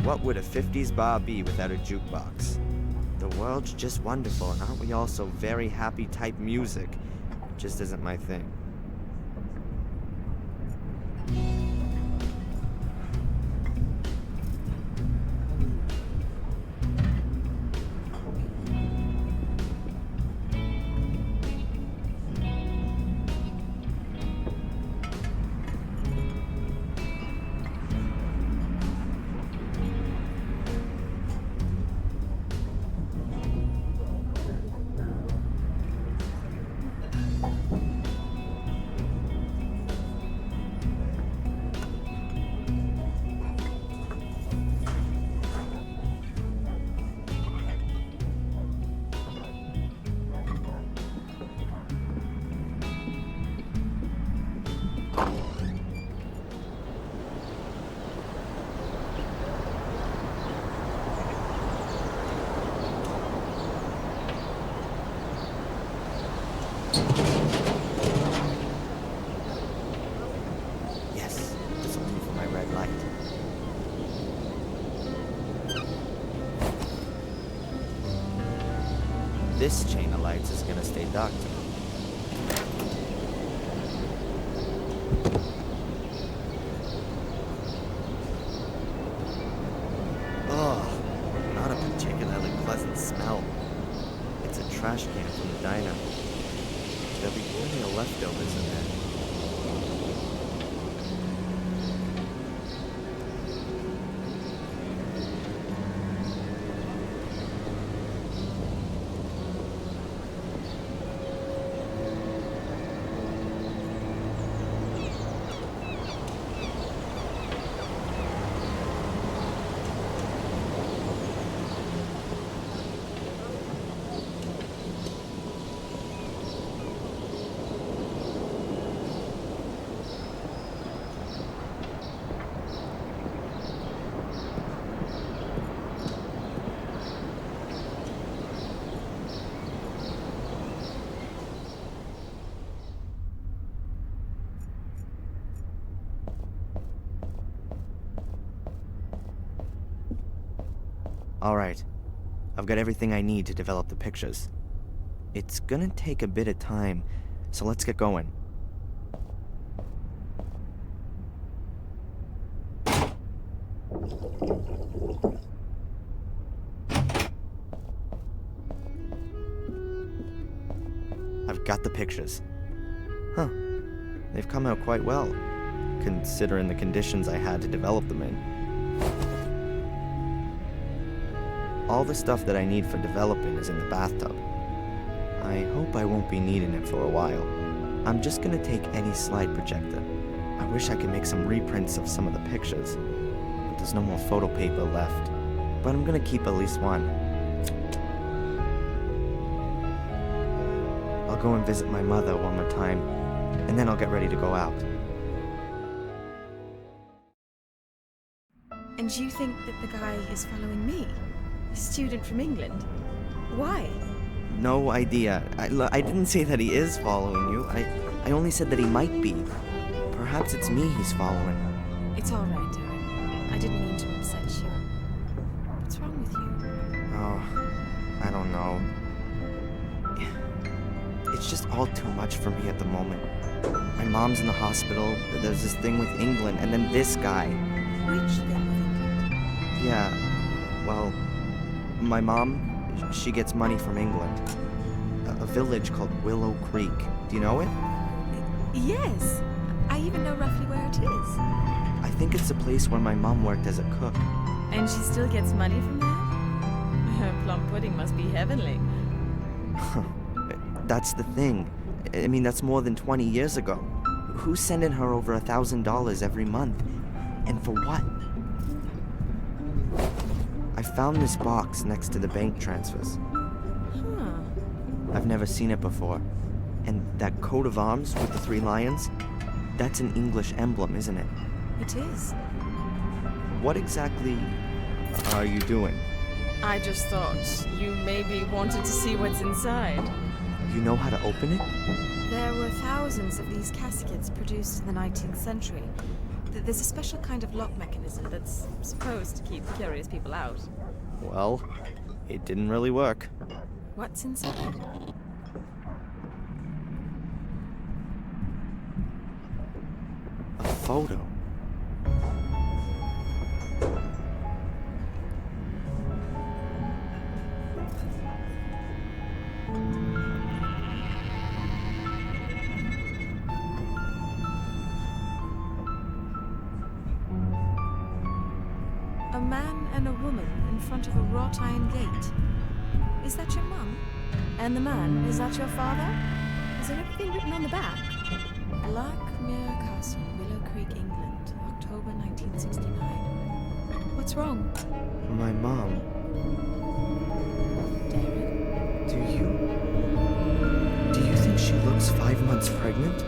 E: What would a 50s bar be without a jukebox? The world's just wonderful, and aren't we all so very happy type music? It just isn't my thing. Yes, this will do for my red light. This chain of lights is gonna stay dark tonight. Oh, not a particularly pleasant smell. It's a trash can from the diner. There'll be plenty of leftovers in there. Alright. I've got everything I need to develop the pictures. It's gonna take a bit of time, so let's get going. I've got the pictures. Huh. They've come out quite well, considering the conditions I had to develop them in. All the stuff that I need for developing is in the bathtub. I hope I won't be needing it for a while. I'm just gonna take any slide projector. I wish I could make some reprints of some of the pictures, but there's no more photo paper left. But I'm gonna keep at least one. I'll go and visit my mother one more time, and then I'll get ready to go out.
F: And you think that the guy is following me? A student from England? Why?
E: No idea. I didn't say that he is following you. I only said that he might be. Perhaps it's me he's following.
F: It's all right, Darren. I didn't mean to upset you. What's wrong with you?
E: Oh, I don't know. It's just all too much for me at the moment. My mom's in the hospital, there's this thing with England, and then this guy.
F: Which thing with England?
E: Yeah, well, my mom, she gets money from England. A village called Willow Creek. Do you know it?
F: Yes. I even know roughly where it is.
E: I think it's the place where my mom worked as a cook.
F: And she still gets money from that? Her plum pudding must be heavenly.
E: That's the thing. I mean, that's more than 20 years ago. Who's sending her over $1,000 every month? And for what? I found this box next to the bank transfers.
F: Huh.
E: I've never seen it before. And that coat of arms with the 3 lions? That's an English emblem, isn't it?
F: It is.
E: What exactly are you doing?
F: I just thought you maybe wanted to see what's inside.
E: You know how to open it?
F: There were thousands of these caskets produced in the 19th century. There's a special kind of lock mechanism that's supposed to keep curious people out.
E: Well, it didn't really work.
F: What's inside?
E: A photo.
F: A man and a woman in front of a wrought iron gate. Is that your mum? And the man, is that your father? Is there anything written on the back? Blackmere Castle, Willow Creek, England, October 1969. What's wrong?
E: My mom.
F: Darren?
E: Do you think she looks 5 months pregnant?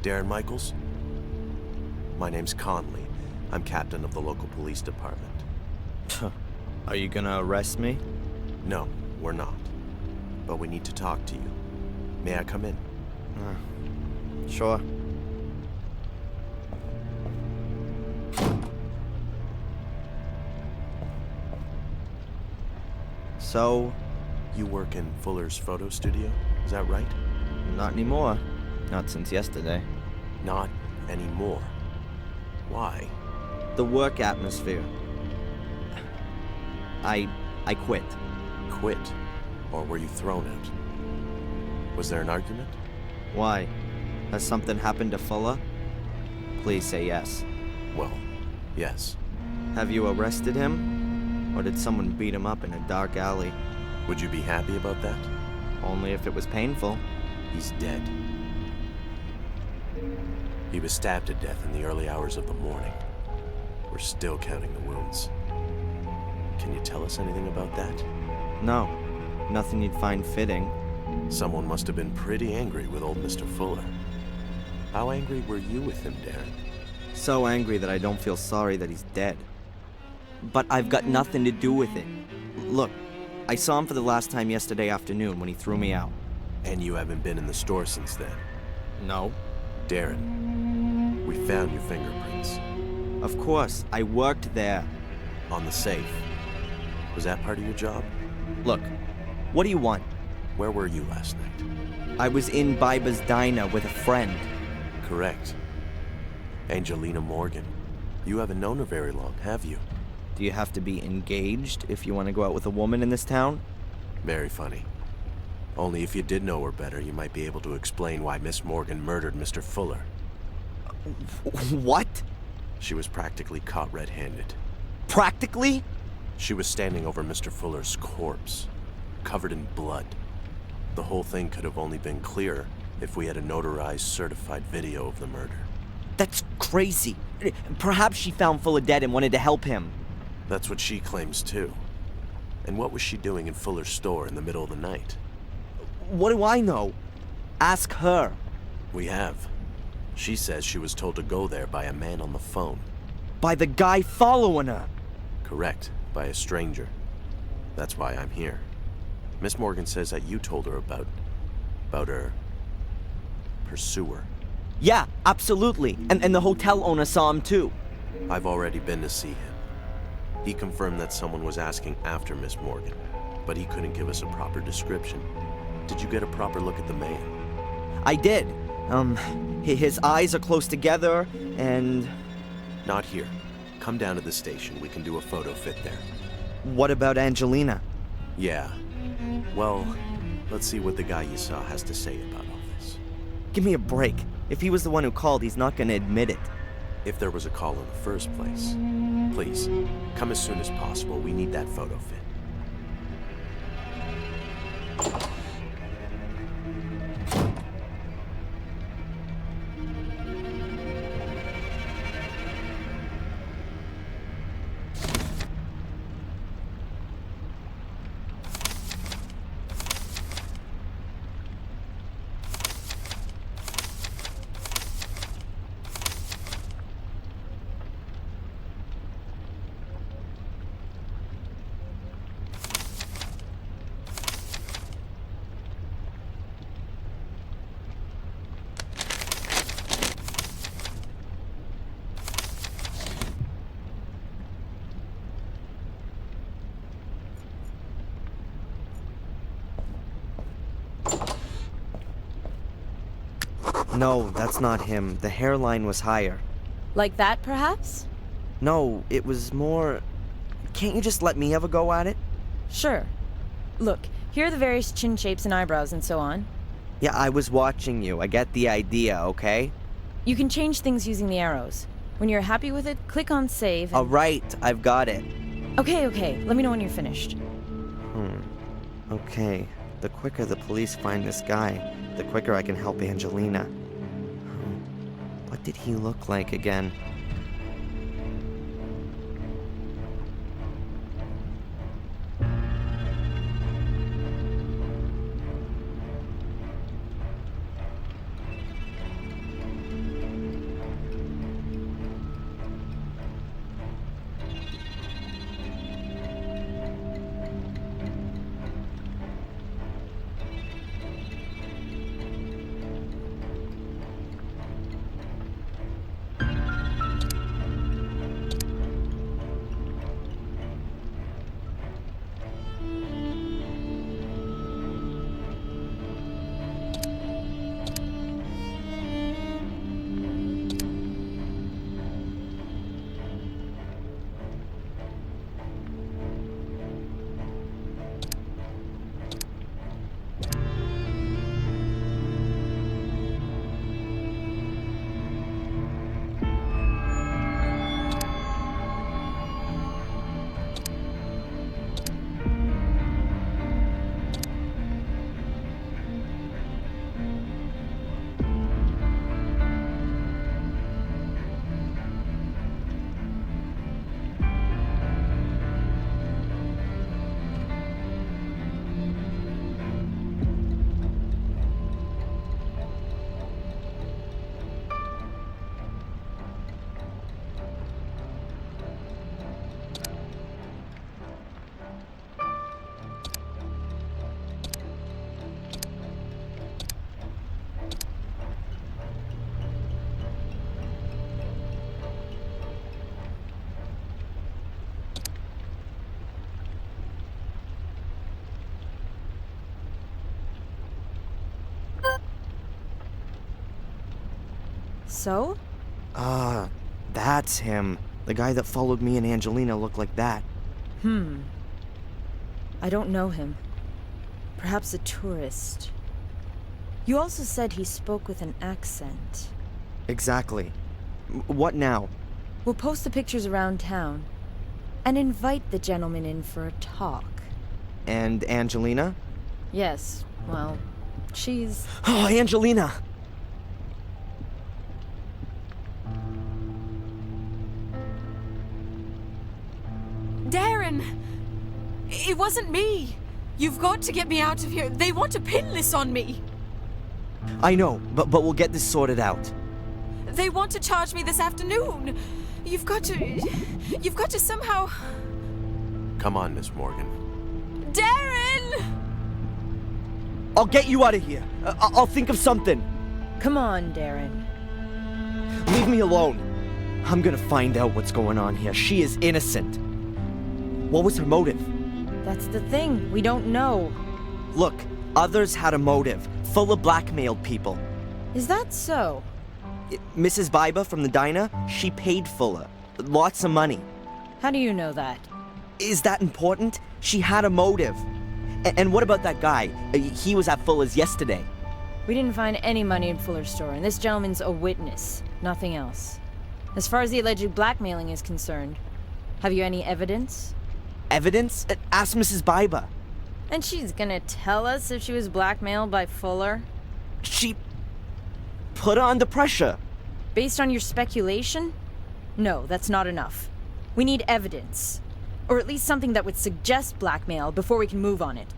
P: Darren Michaels? My name's Conley. I'm captain of the local police department.
E: Are you gonna arrest me?
P: No, we're not. But we need to talk to you. May I come in?
E: Sure. So,
P: You work in Fuller's photo studio, is that right?
E: not anymore. Not since yesterday.
P: Not anymore. Why?
E: The work atmosphere. I quit.
P: Quit? Or were you thrown out? Was there an argument?
E: Why? Has something happened to Fuller? Please say yes.
P: Well, yes.
E: Have you arrested him? Or did someone beat him up in a dark alley?
P: Would you be happy about that?
E: Only if it was painful.
P: He's dead. He was stabbed to death in the early hours of the morning. We're still counting the wounds. Can you tell us anything about that?
E: No. Nothing you'd find fitting.
P: Someone must have been pretty angry with old Mr. Fuller. How angry were you with him, Darren?
E: So angry that I don't feel sorry that he's dead. But I've got nothing to do with it. Look, I saw him for the last time yesterday afternoon when he threw me out.
P: And you haven't been in the store since then?
E: No.
P: Darren, we found your fingerprints.
E: Of course, I worked there.
P: On the safe. Was that part of your job?
E: Look, what do you want?
P: Where were you last night?
E: I was in Biba's diner with a friend.
P: Correct. Angelina Morgan. You haven't known her very long, have you?
E: Do you have to be engaged if you want to go out with a woman in this town?
P: Very funny. Only if you did know her better, you might be able to explain why Miss Morgan murdered Mr. Fuller.
E: What?
P: She was practically caught red-handed.
E: Practically?
P: She was standing over Mr. Fuller's corpse, covered in blood. The whole thing could have only been clearer if we had a notarized, certified video of the murder.
E: That's crazy. Perhaps she found Fuller dead and wanted to help him.
P: That's what she claims, too. And what was she doing in Fuller's store in the middle of the night?
E: What do I know? Ask her.
P: We have. She says she was told to go there by a man on the phone.
E: By the guy following her.
P: Correct, by a stranger. That's why I'm here. Miss Morgan says that you told her about her pursuer.
E: Yeah, absolutely. And the hotel owner saw him too.
P: I've already been to see him. He confirmed that someone was asking after Miss Morgan, but he couldn't give us a proper description. Did you get a proper look at the man?
E: I did. His eyes are close together, and...
P: Not here. Come down to the station. We can do a photo fit there.
E: What about Angelina?
P: Yeah. Well, let's see what the guy you saw has to say about all this.
E: Give me a break. If he was the one who called, he's not gonna admit it.
P: If there was a call in the first place. Please, come as soon as possible. We need that photo fit.
E: No, that's not him. The hairline was higher.
H: Like that, perhaps?
E: No, it was more... Can't you just let me have a go at it?
Q: Sure. Look, here are the various chin shapes and eyebrows and so on.
E: Yeah, I was watching you. I get the idea, okay?
Q: You can change things using the arrows. When you're happy with it, click on save and...
E: Alright, I've got it.
Q: Okay. Let me know when you're finished.
E: Okay. The quicker the police find this guy, the quicker I can help Angelina. What did he look like again?
H: So?
E: That's him. The guy that followed me and Angelina looked like that.
Q: I don't know him. Perhaps a tourist. You also said he spoke with an accent.
E: Exactly. What now?
Q: We'll post the pictures around town and invite the gentleman in for a talk.
E: And Angelina?
Q: Yes, well, she's...
E: Oh, Angelina!
R: Darren! It wasn't me! You've got to get me out of here. They want to pin this on me.
E: I know, but we'll get this sorted out.
R: They want to charge me this afternoon. You've got to somehow...
P: Come on, Miss Morgan.
R: Darren!
E: I'll get you out of here. I'll think of something.
Q: Come on, Darren.
E: Leave me alone. I'm gonna find out what's going on here. She is innocent. What was her motive?
Q: That's the thing. We don't know.
E: Look, others had a motive. Fuller blackmailed people.
Q: Is that so?
E: Mrs. Biber from the diner, she paid Fuller. Lots of money.
Q: How do you know that?
E: Is that important? She had a motive. And what about that guy? He was at Fuller's yesterday.
Q: We didn't find any money in Fuller's store, and this gentleman's a witness. Nothing else. As far as the alleged blackmailing is concerned, have you any evidence?
E: Evidence? Ask Mrs. Biber.
Q: And she's gonna tell us if she was blackmailed by Fuller?
E: She put her under pressure.
Q: Based on your speculation? No, that's not enough. We need evidence. Or at least something that would suggest blackmail before we can move on it.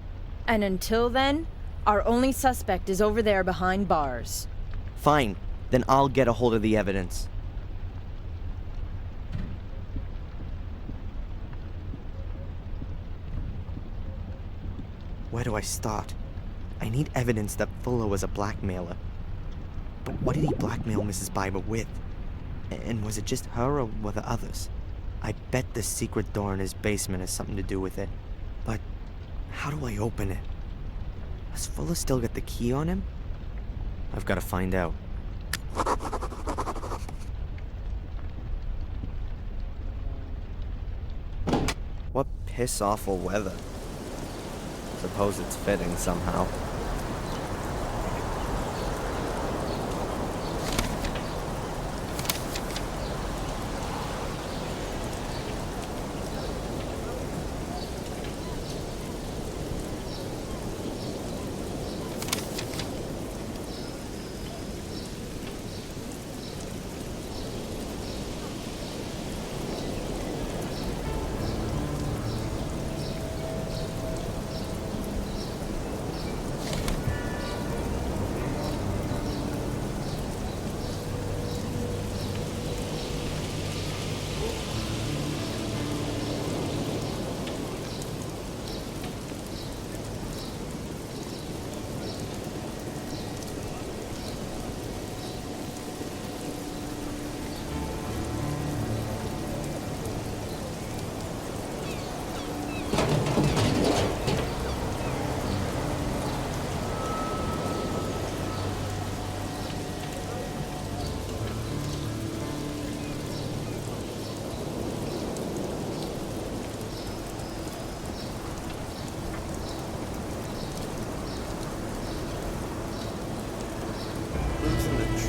Q: And until then, our only suspect is over there behind bars.
E: Fine, then I'll get a hold of the evidence. Where do I start? I need evidence that Fuller was a blackmailer. But what did he blackmail Mrs. Biber with? And was it just her or were there others? I bet the secret door in his basement has something to do with it. But how do I open it? Has Fuller still got the key on him? I've got to find out. What piss-awful weather. Suppose it's fitting somehow.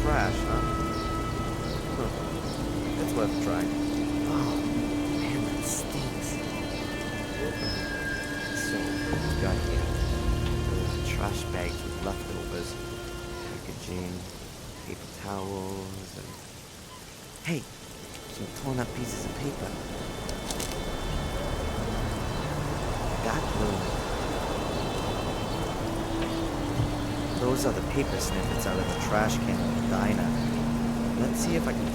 E: Trash, huh? It's worth trying. Oh, man, that stinks. So, what we got here? Trash bags with leftovers, packaging, paper towels, and... Hey, some torn up pieces of paper. That blue. Those are the paper snippets out of the trash can at the diner. Let's see if I can...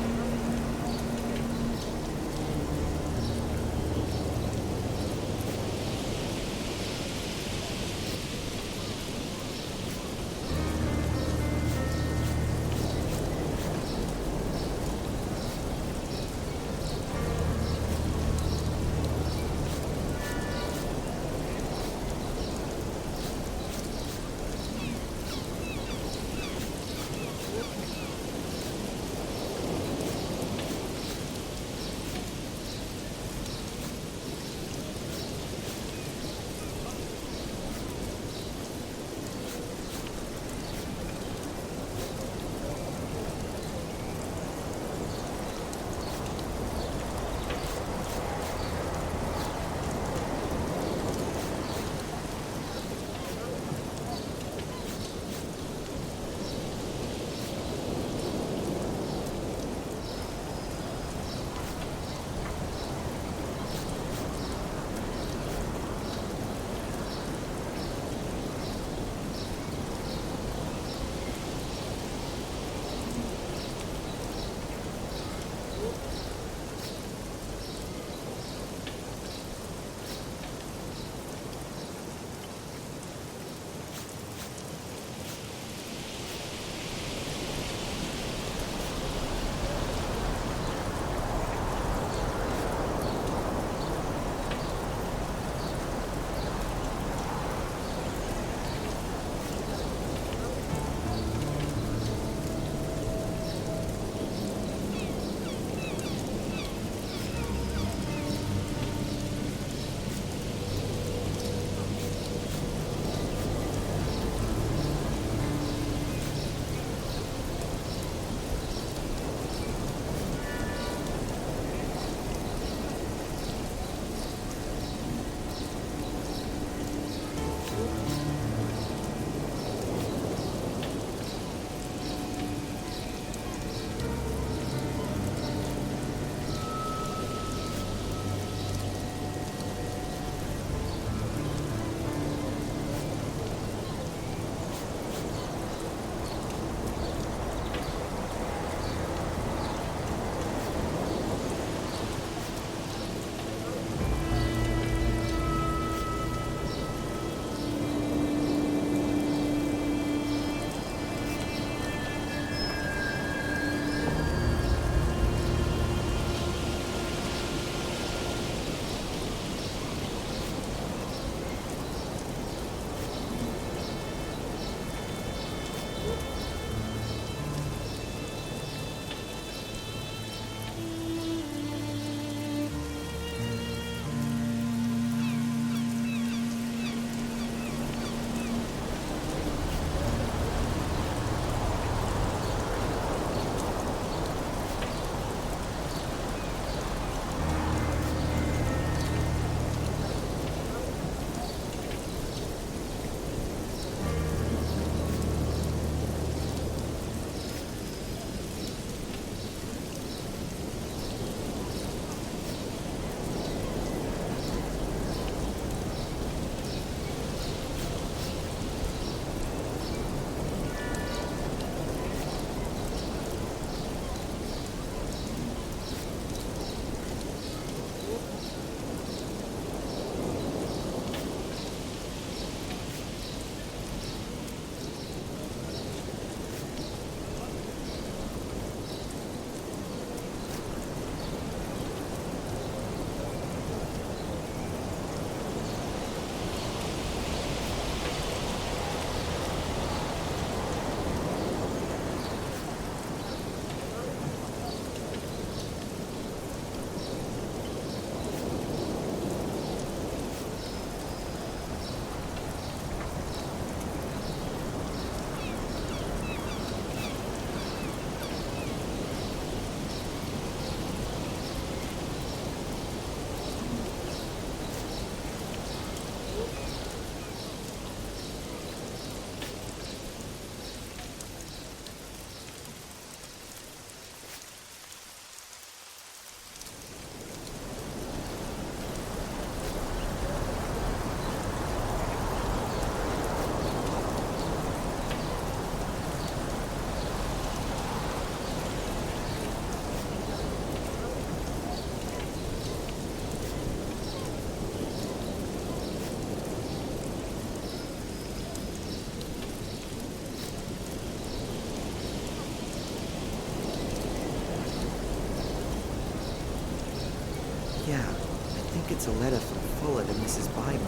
E: a letter from Fuller to Mrs. Byron.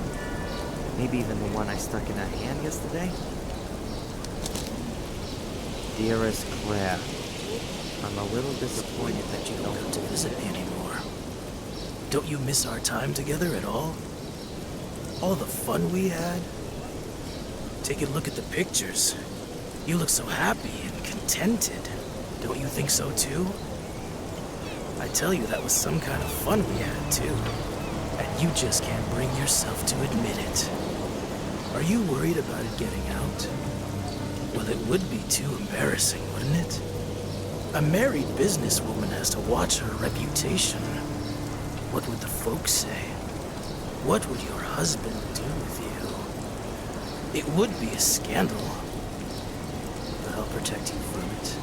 E: Maybe even the one I stuck in her hand yesterday. Dearest Claire, I'm a little disappointed that you don't
C: come to visit me anymore. Don't you miss our time together at all? All the fun we had? Take a look at the pictures. You look so happy and contented. Don't you think so too? I tell you, that was some kind of fun we had too. And you just can't bring yourself to admit it. Are you worried about it getting out? Well, it would be too embarrassing, wouldn't it? A married businesswoman has to watch her reputation. What would the folks say? What would your husband do with you? It would be a scandal. But I'll protect you from it.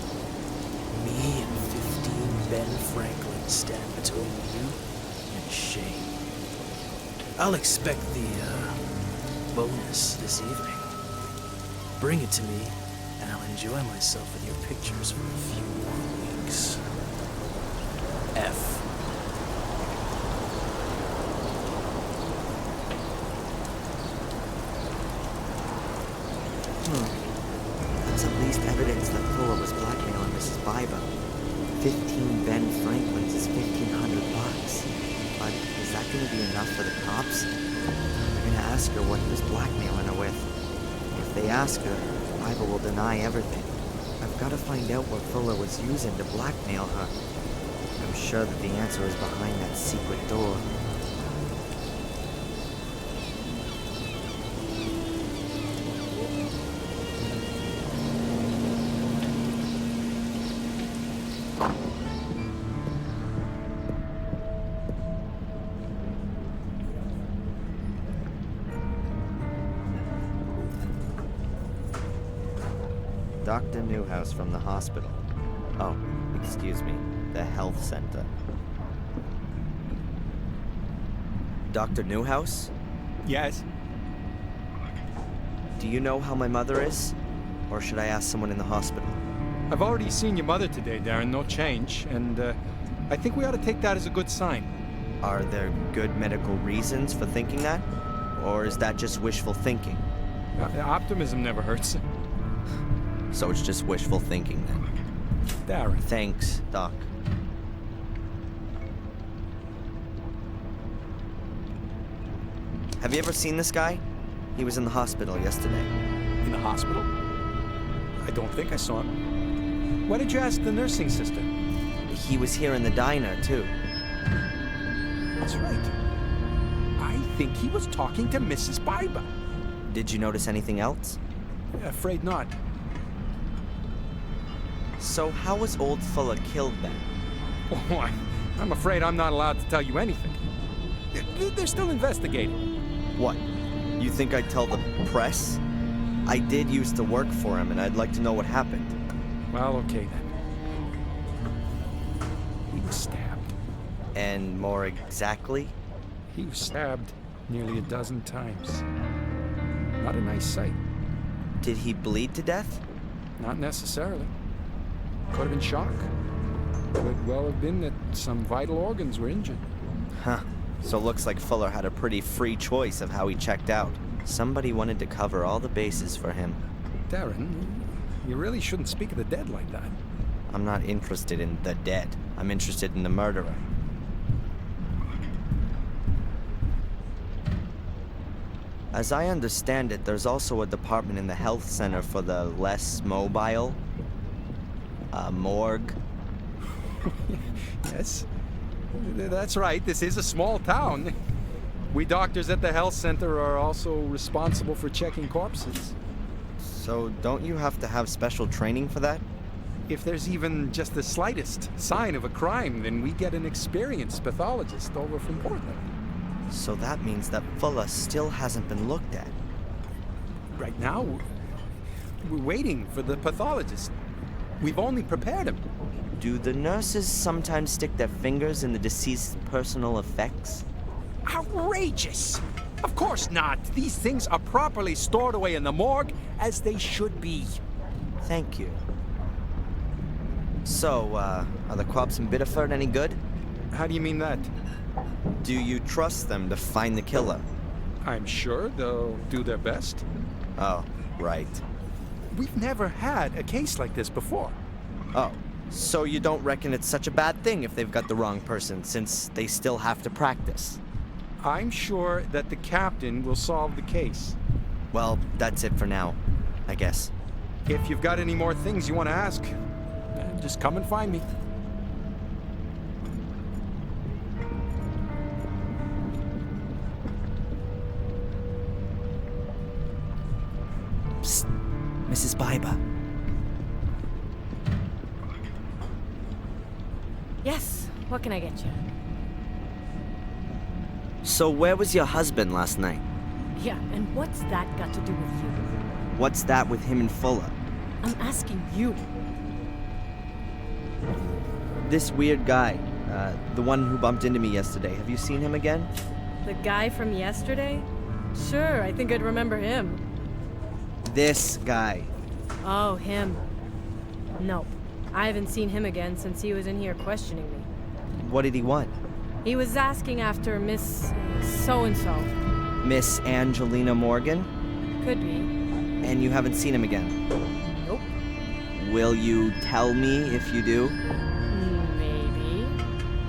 C: Me and 15 Ben Franklin stand between you and shame. I'll expect the, bonus this evening. Bring it to me, and I'll enjoy myself with your pictures for a few more weeks. F.
E: That's at least evidence that Fuller was blackmailing Mrs. Biber. 15 Ben Franklins is $1,500. But is that going to be enough for the cops? They're going to ask her what he was blackmailing her with. If they ask her, Biber will deny everything. I've got to find out what Fuller was using to blackmail her. I'm sure that the answer is behind that secret door. Dr. Newhouse from the hospital. Oh, excuse me, the health center. Dr. Newhouse?
K: Yes?
E: Do you know how my mother is? Or should I ask someone in the hospital?
K: I've already seen your mother today, Darren, no change, and I think we ought to take that as a good sign.
E: Are there good medical reasons for thinking that? Or is that just wishful thinking?
K: Optimism never hurts.
E: So it's just wishful thinking then.
K: Darren.
E: Thanks, Doc. Have you ever seen this guy? He was in the hospital yesterday.
K: In the hospital? I don't think I saw him. Why did you ask the nursing sister?
E: He was here in the diner, too.
K: That's right. I think he was talking to Mrs. Biber.
E: Did you notice anything else?
K: Afraid not.
E: So how was old Fuller killed then?
K: Oh, I'm afraid I'm not allowed to tell you anything. They're still investigating.
E: What? You think I'd tell the press? I did used to work for him, and I'd like to know what happened.
K: Well, okay then. He was stabbed.
E: And more exactly?
K: He was stabbed nearly a dozen times. Not a nice sight.
E: Did he bleed to death?
K: Not necessarily. Could have been shock. Could well have been that some vital organs were injured.
E: Huh. So looks like Fuller had a pretty free choice of how he checked out. Somebody wanted to cover all the bases for him.
K: Darren, you really shouldn't speak of the dead like that.
E: I'm not interested in the dead. I'm interested in the murderer. As I understand it, there's also a department in the health center for the less mobile. Morgue.
K: Yes, that's right. This is a small town. We doctors at the health center are also responsible for checking corpses.
E: So don't you have to have special training for that?
K: If there's even just the slightest sign of a crime, then we get an experienced pathologist over from Portland.
E: So that means that Fuller still hasn't been looked at.
K: Right now, we're waiting for the pathologist. We've only prepared him.
E: Do the nurses sometimes stick their fingers in the deceased's personal effects?
K: Outrageous! Of course not. These things are properly stored away in the morgue, as they should be.
E: Thank you. So, are the crops in Biddeford any good?
K: How do you mean that?
D: Do you trust them to find the killer?
K: I'm sure they'll do their best.
D: Oh, right.
K: We've never had a case like this before.
D: Oh, so you don't reckon it's such a bad thing if they've got the wrong person, since they still have to practice?
K: I'm sure that the captain will solve the case.
D: Well, that's it for now, I guess.
K: If you've got any more things you want to ask, just come and find me.
D: Psst, Mrs. Biber.
I: Yes, what can I get you?
E: So where was your husband last night?
I: Yeah, and what's that got to do with you?
E: What's that with him and Fuller?
I: I'm asking you.
D: This weird guy, the one who bumped into me yesterday, have you seen him again?
I: The guy from yesterday? Sure, I think I'd remember him.
D: This guy.
I: Oh, him. Nope. I haven't seen him again since he was in here questioning me.
D: What did he want?
I: He was asking after Miss so-and-so.
D: Miss Angelina Morgan?
I: Could be.
D: And you haven't seen him again?
I: Nope.
D: Will you tell me if you do?
I: Maybe.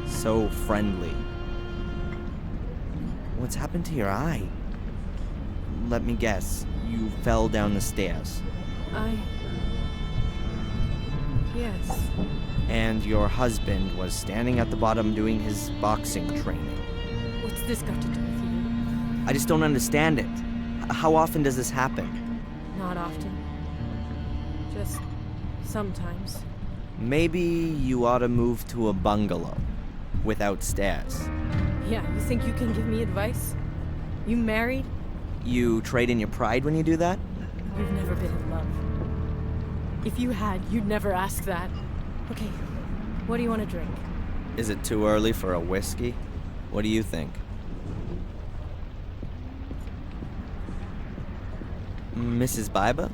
D: So friendly. What's happened to your eye? Let me guess. You fell down the stairs.
I: Yes.
D: And your husband was standing at the bottom doing his boxing training.
I: What's this got to do with you?
D: I just don't understand it. How often does this happen?
I: Not often. Just sometimes.
D: Maybe you ought to move to a bungalow without stairs.
I: Yeah, you think you can give me advice? You married?
D: You trade in your pride when you do that?
I: You've never been in love. If you had, you'd never ask that. Okay, what do you want to drink?
D: Is it too early for a whiskey? What do you think? Mrs. Biber?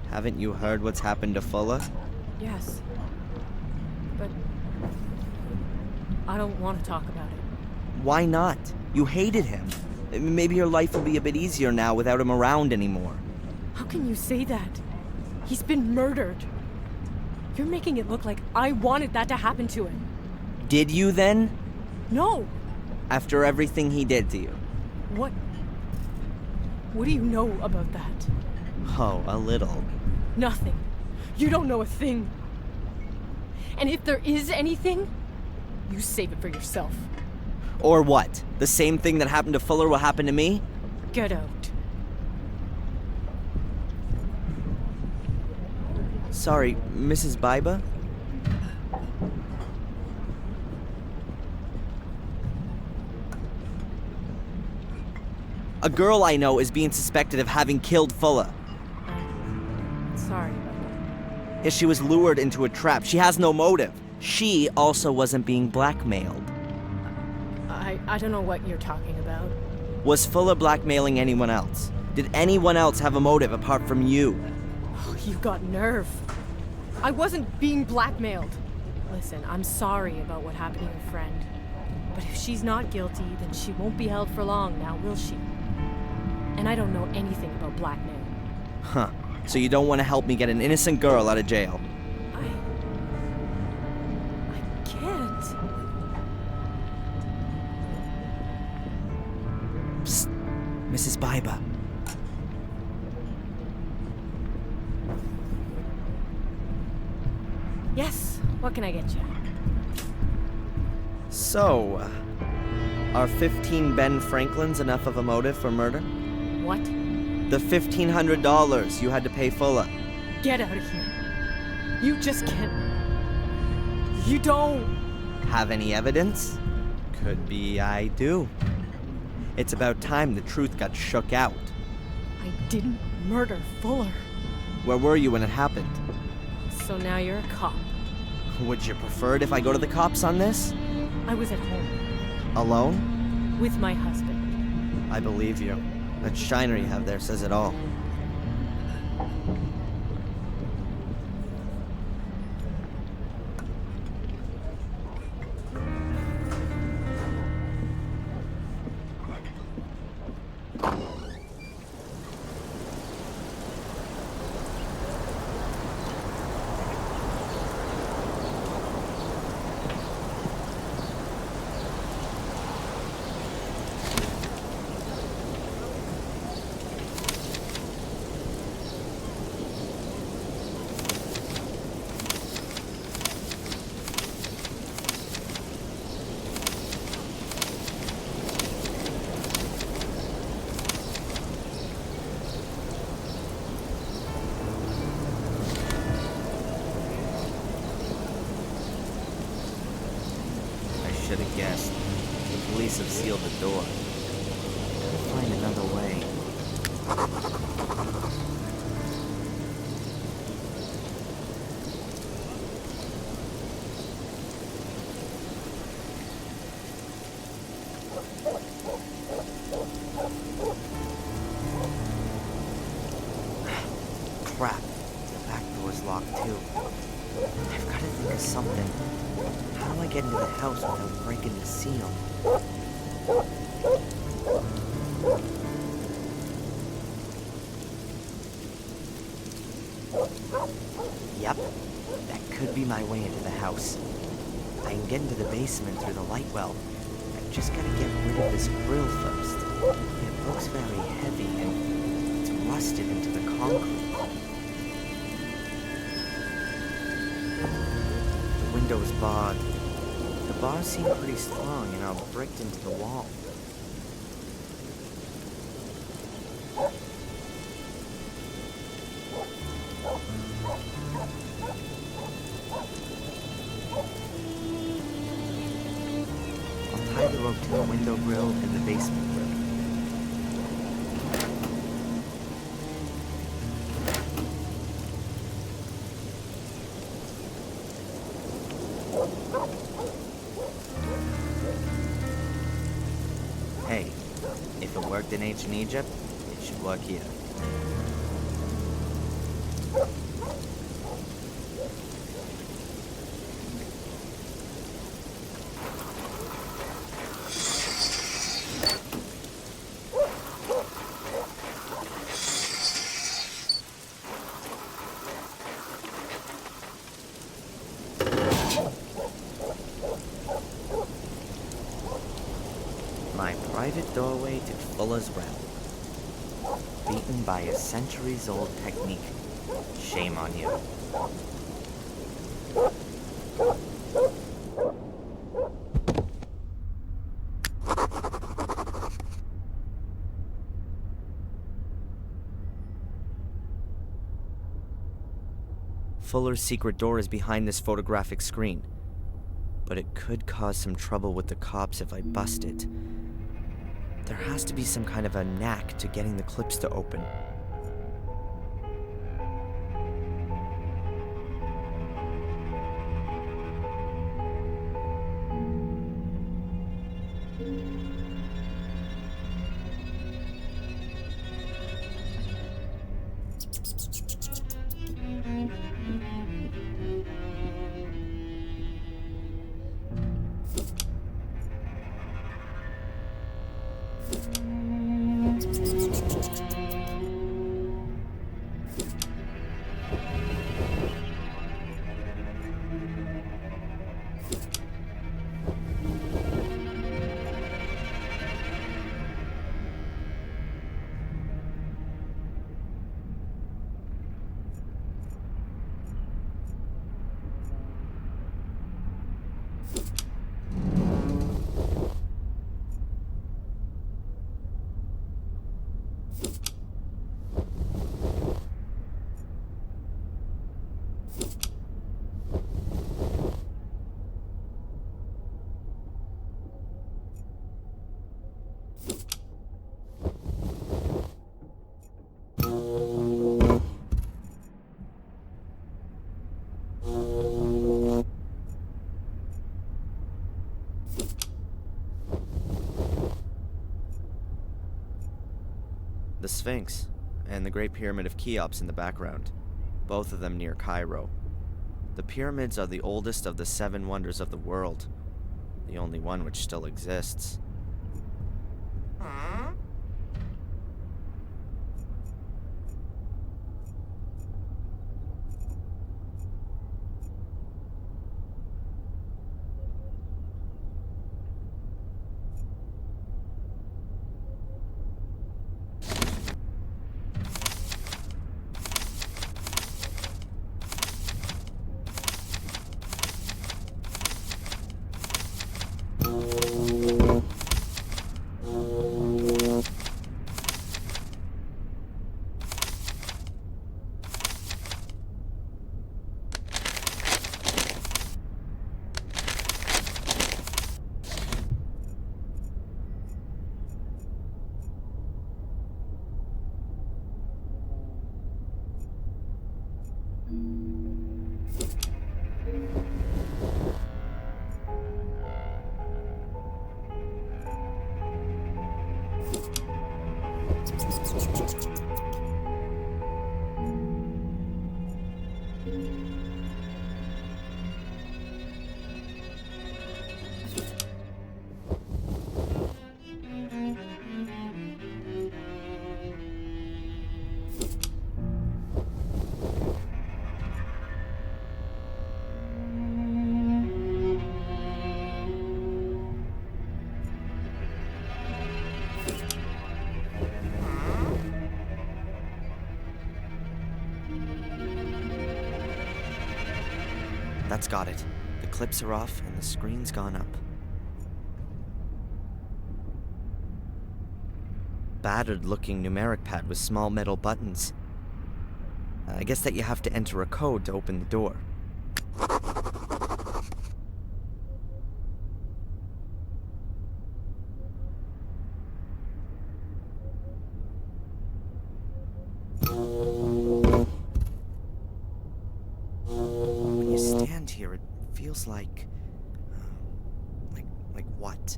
D: Haven't you heard what's happened to Fuller?
I: Yes. But I don't want to talk about it.
D: Why not? You hated him. Maybe your life will be a bit easier now without him around anymore.
I: How can you say that? He's been murdered. You're making it look like I wanted that to happen to him.
D: Did you then?
I: No.
D: After everything he did to you?
I: What do you know about that?
D: Oh, a little.
I: Nothing. You don't know a thing. And if there is anything, you save it for yourself.
D: Or what? The same thing that happened to Fuller will happen to me?
I: Get out.
D: Sorry, Mrs. Biber? A girl I know is being suspected of having killed Fuller.
I: Sorry.
D: If she was lured into a trap, she has no motive. She also wasn't being blackmailed.
I: I don't know what you're talking about.
D: Was Fuller blackmailing anyone else? Did anyone else have a motive apart from you?
I: Oh, you've got nerve. I wasn't being blackmailed. Listen, I'm sorry about what happened to your friend. But if she's not guilty, then she won't be held for long now, will she? And I don't know anything about blackmail.
D: Huh. So you don't want to help me get an innocent girl out of jail?
I: I can't.
D: Psst. Mrs. Biber.
I: Yes, what can I get you?
D: So, are 15 Ben Franklins enough of a motive for murder?
I: What?
D: The $1,500 you had to pay Fuller.
I: Get out of here. You just can't. You don't.
D: Have any evidence? Could be I do. It's about time the truth got shook out.
I: I didn't murder Fuller.
D: Where were you when it happened?
I: So now you're a cop.
D: Would you prefer it if I go to the cops on this?
I: I was at home.
D: Alone?
I: With my husband.
D: I believe you. That shiner you have there says it all.
E: should have guessed. The police have sealed the door. Gotta find another way. Crap. The back door's locked too. I've got to think of something. How do I get into the house without breaking the seal? Yep, that could be my way into the house. I can get into the basement through the light well. I've just got to get rid of this grill first. It looks very heavy and it's rusted into the concrete. The window's barred. The bars seem pretty strong and are bricked into the wall. I'll tie the rope to the window grill and the basement grill. Hey, if it worked in ancient Egypt, it should work here. My private doorway to Fuller's realm. Beaten by a centuries-old technique. Shame on you. Fuller's secret door is behind this photographic screen. But it could cause some trouble with the cops if I bust it. There has to be some kind of a knack to getting the clips to open. The Sphinx, and the Great Pyramid of Cheops in the background, both of them near Cairo. The pyramids are the oldest of the 7 wonders of the world, the only one which still exists. That's got it. The clips are off and the screen's gone up. Battered-looking numeric pad with small metal buttons. I guess that you have to enter a code to open the door. When you stand here, it feels like what?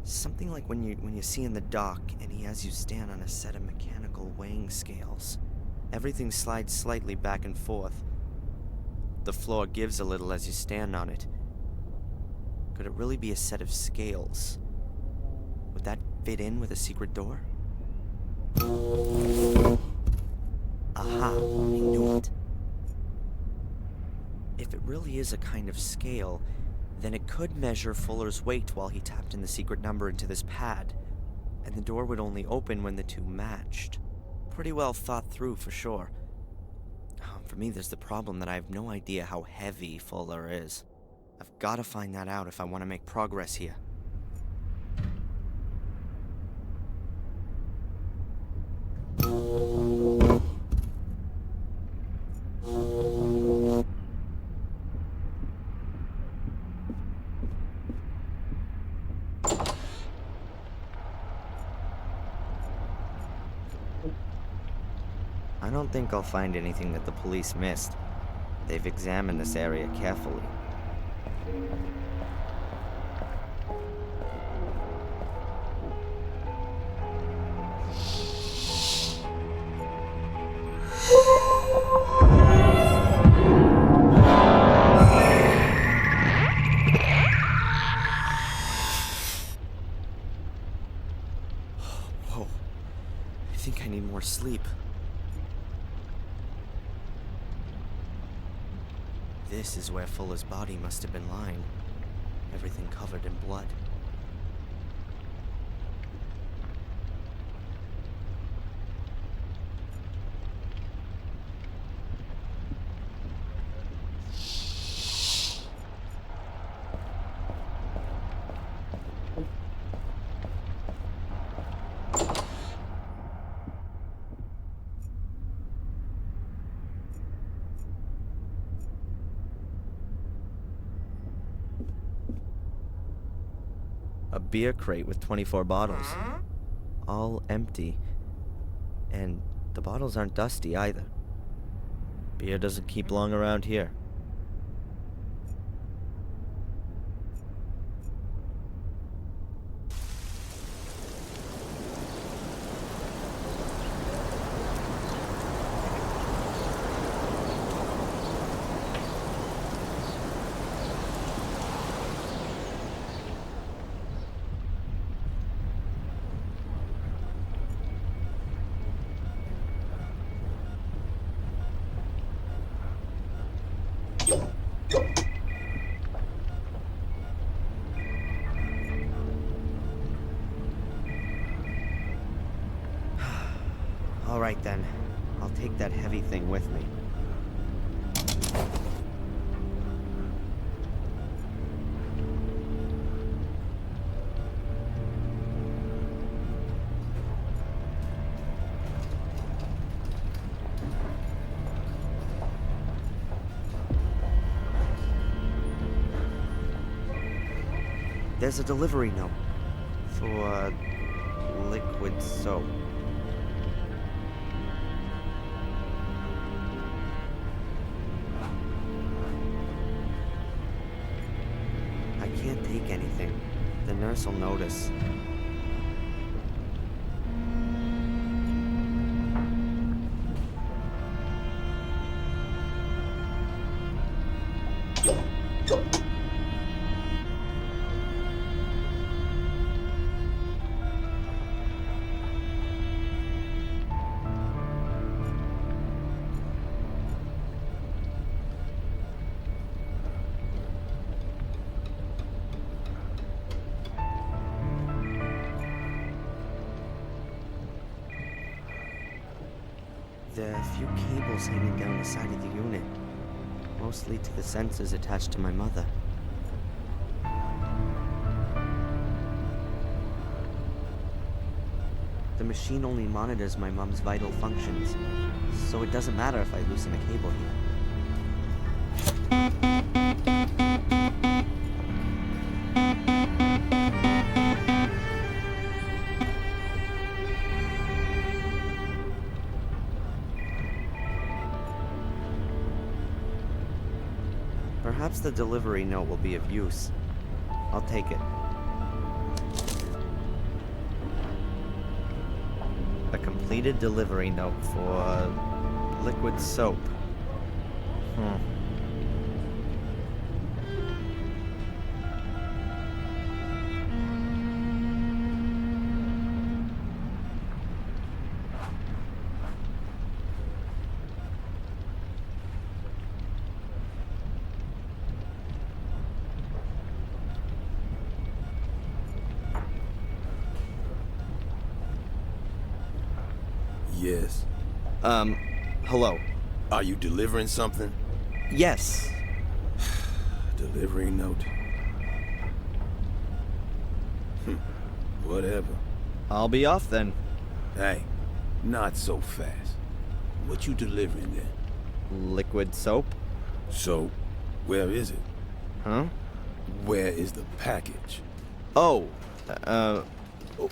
E: Something like when you see in the dock and he has you stand on a set of mechanical weighing scales. Everything slides slightly back and forth. The floor gives a little as you stand on it. Could it really be a set of scales? Would that fit in with a secret door? Aha, I knew it. If it really is a kind of scale, then it could measure Fuller's weight while he tapped in the secret number into this pad, and the door would only open when the two matched. Pretty well thought through for sure. For me, there's the problem that I have no idea how heavy Fuller is. I've got to find that out if I want to make progress here. I don't think I'll find anything that the police missed. They've examined this area carefully. Whoa. I think I need more sleep. This is where Fuller's body must have been lying. Everything covered in blood. A beer crate with 24 bottles. All empty. And the bottles aren't dusty either. Beer doesn't keep long around here. All right then, I'll take that heavy thing with me. There's a delivery note for liquid soap. I can't take anything. The nurse will notice. There are a few cables hanging down the side of the unit. Mostly to the sensors attached to my mother. The machine only monitors my mom's vital functions, so it doesn't matter if I loosen a cable here. Perhaps the delivery note will be of use. I'll take it. A completed delivery note for liquid soap.
S: Yes.
E: Hello.
S: Are you delivering something?
E: Yes.
S: Delivery note. Whatever.
D: I'll be off then.
S: Hey, not so fast. What you delivering then?
D: Liquid soap?
S: So, where is it?
D: Huh?
S: Where is the package?
E: Oh,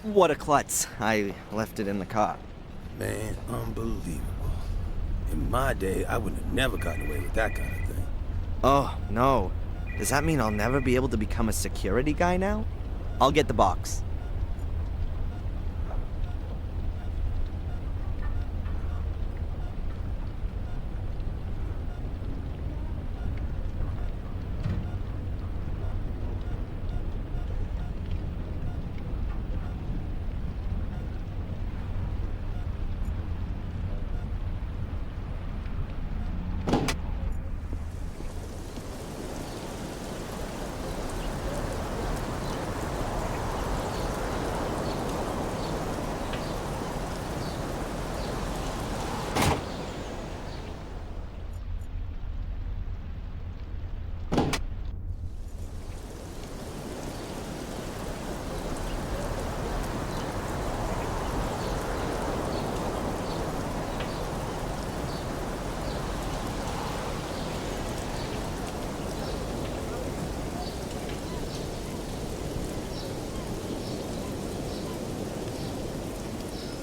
E: what a klutz. I left it in the car.
S: Man, unbelievable. In my day, I would have never gotten away with that kind of thing.
E: Oh, no. Does that mean I'll never be able to become a security guy now? I'll get the box.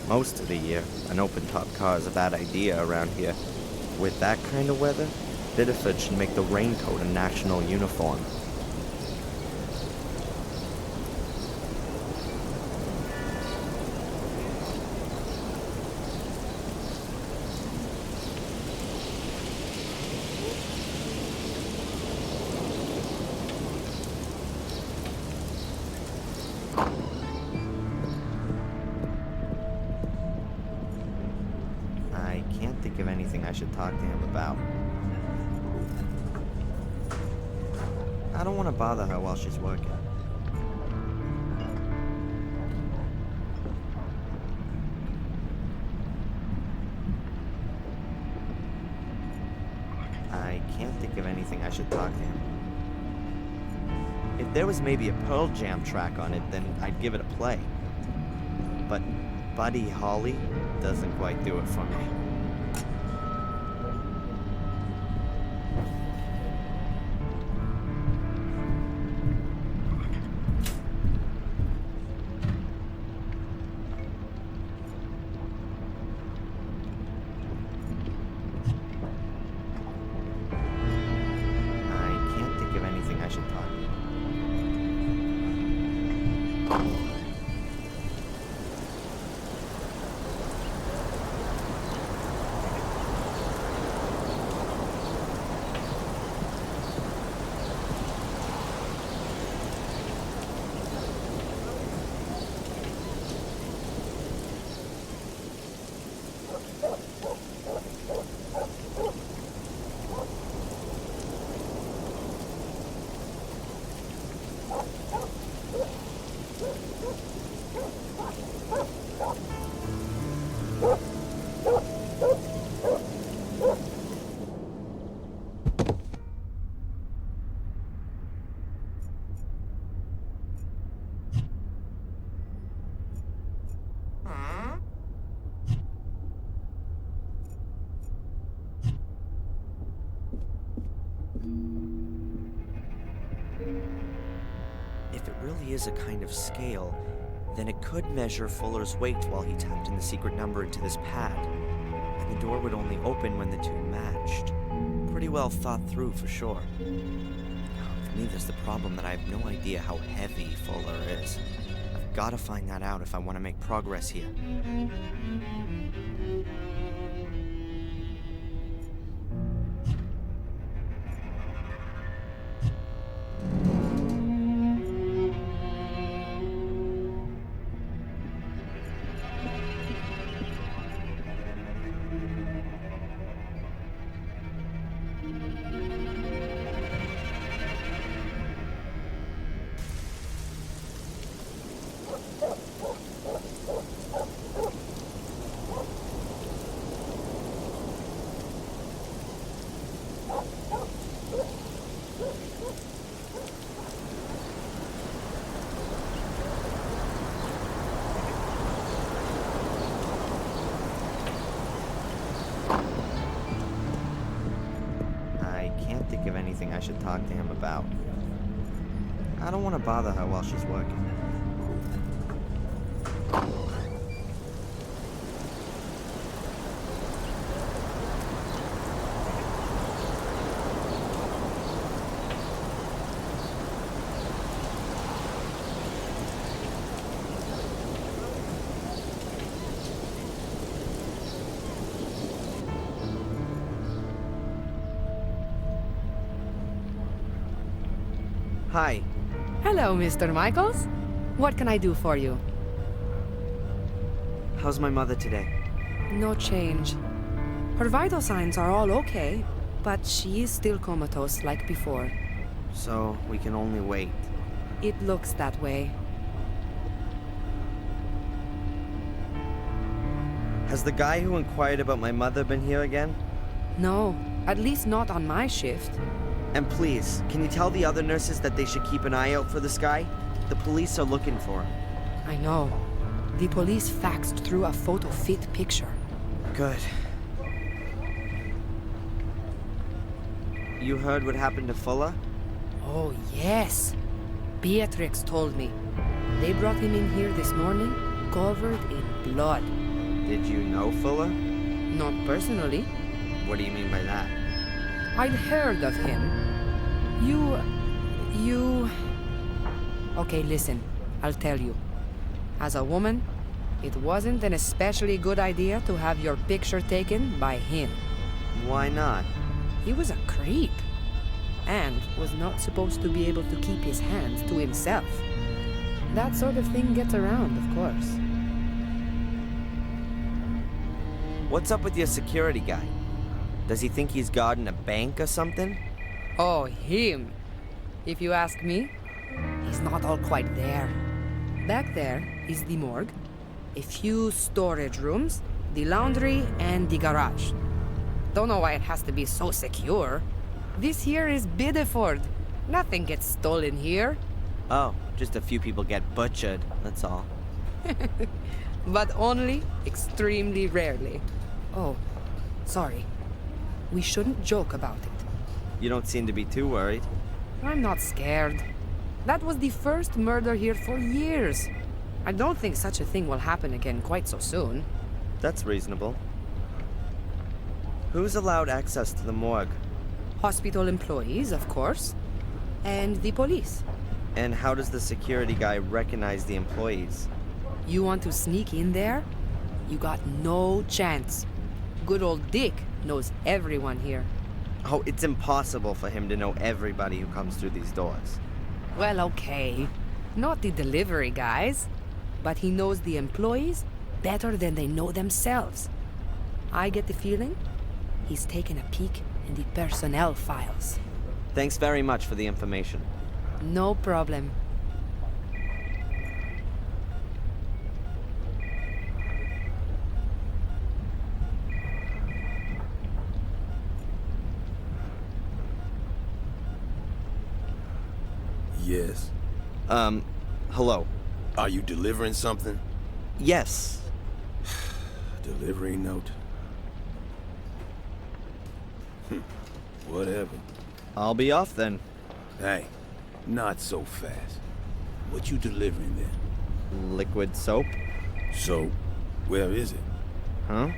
E: Most of the year, an open-top car is a bad idea around here. With that kind of weather, Biddeford should make the raincoat a national uniform. I can't think of anything I should talk to him about. I don't want to bother her while she's working. I can't think of anything I should talk to him. If there was maybe a Pearl Jam track on it, then I'd give it a play. But Buddy Holly doesn't quite do it for me. I can't think of anything I should talk to. If it really is a kind of scale, then it could measure Fuller's weight while he tapped in the secret number into this pad. And the door would only open when the two matched. Pretty well thought through for sure. For me, there's the problem that I have no idea how heavy Fuller is. I've got to find that out if I want to make progress here. Think of anything I should talk to him about. I don't want to bother her while she's working. Hi.
N: Hello, Mr. Michaels. What can I do for you?
E: How's my mother today?
N: No change. Her vital signs are all okay, but she is still comatose like before.
E: So we can only wait.
N: It looks that way.
E: Has the guy who inquired about my mother been here again?
N: No, at least not on my shift.
E: And please, can you tell the other nurses that they should keep an eye out for this guy? The police are looking for him.
N: I know. The police faxed through a photo fit picture.
E: Good. You heard what happened to Fuller?
N: Oh, yes. Beatrix told me. They brought him in here this morning, covered in blood.
E: Did you know Fuller?
N: Not personally.
E: What do you mean by that?
N: I'd heard of him. Okay, listen. I'll tell you. As a woman, it wasn't an especially good idea to have your picture taken by him.
E: Why not?
N: He was a creep. And was not supposed to be able to keep his hands to himself. That sort of thing gets around, of course.
E: What's up with your security guy? Does he think he's guarding a bank or something?
N: Oh, him. If you ask me, he's not all quite there. Back there is the morgue, a few storage rooms, the laundry, and the garage. Don't know why it has to be so secure. This here is Biddeford. Nothing gets stolen here.
E: Oh, just a few people get butchered, that's all.
N: But only extremely rarely. Oh, sorry. We shouldn't joke about it.
E: You don't seem to be too worried.
N: I'm not scared. That was the first murder here for years. I don't think such a thing will happen again quite so soon.
E: That's reasonable. Who's allowed access to the morgue?
N: Hospital employees, of course. And the police.
E: And how does the security guy recognize the employees?
N: You want to sneak in there? You got no chance. Good old Dick knows everyone here.
E: Oh, it's impossible for him to know everybody who comes through these doors.
N: Well, okay. Not the delivery guys. But he knows the employees better than they know themselves. I get the feeling he's taken a peek in the personnel files.
E: Thanks very much for the information.
N: No problem.
S: Yes.
E: Hello.
S: Are you delivering something?
E: Yes.
S: Delivery note. Whatever.
E: I'll be off then.
S: Hey, not so fast. What you delivering then?
D: Liquid soap?
S: So, where is it?
D: Huh?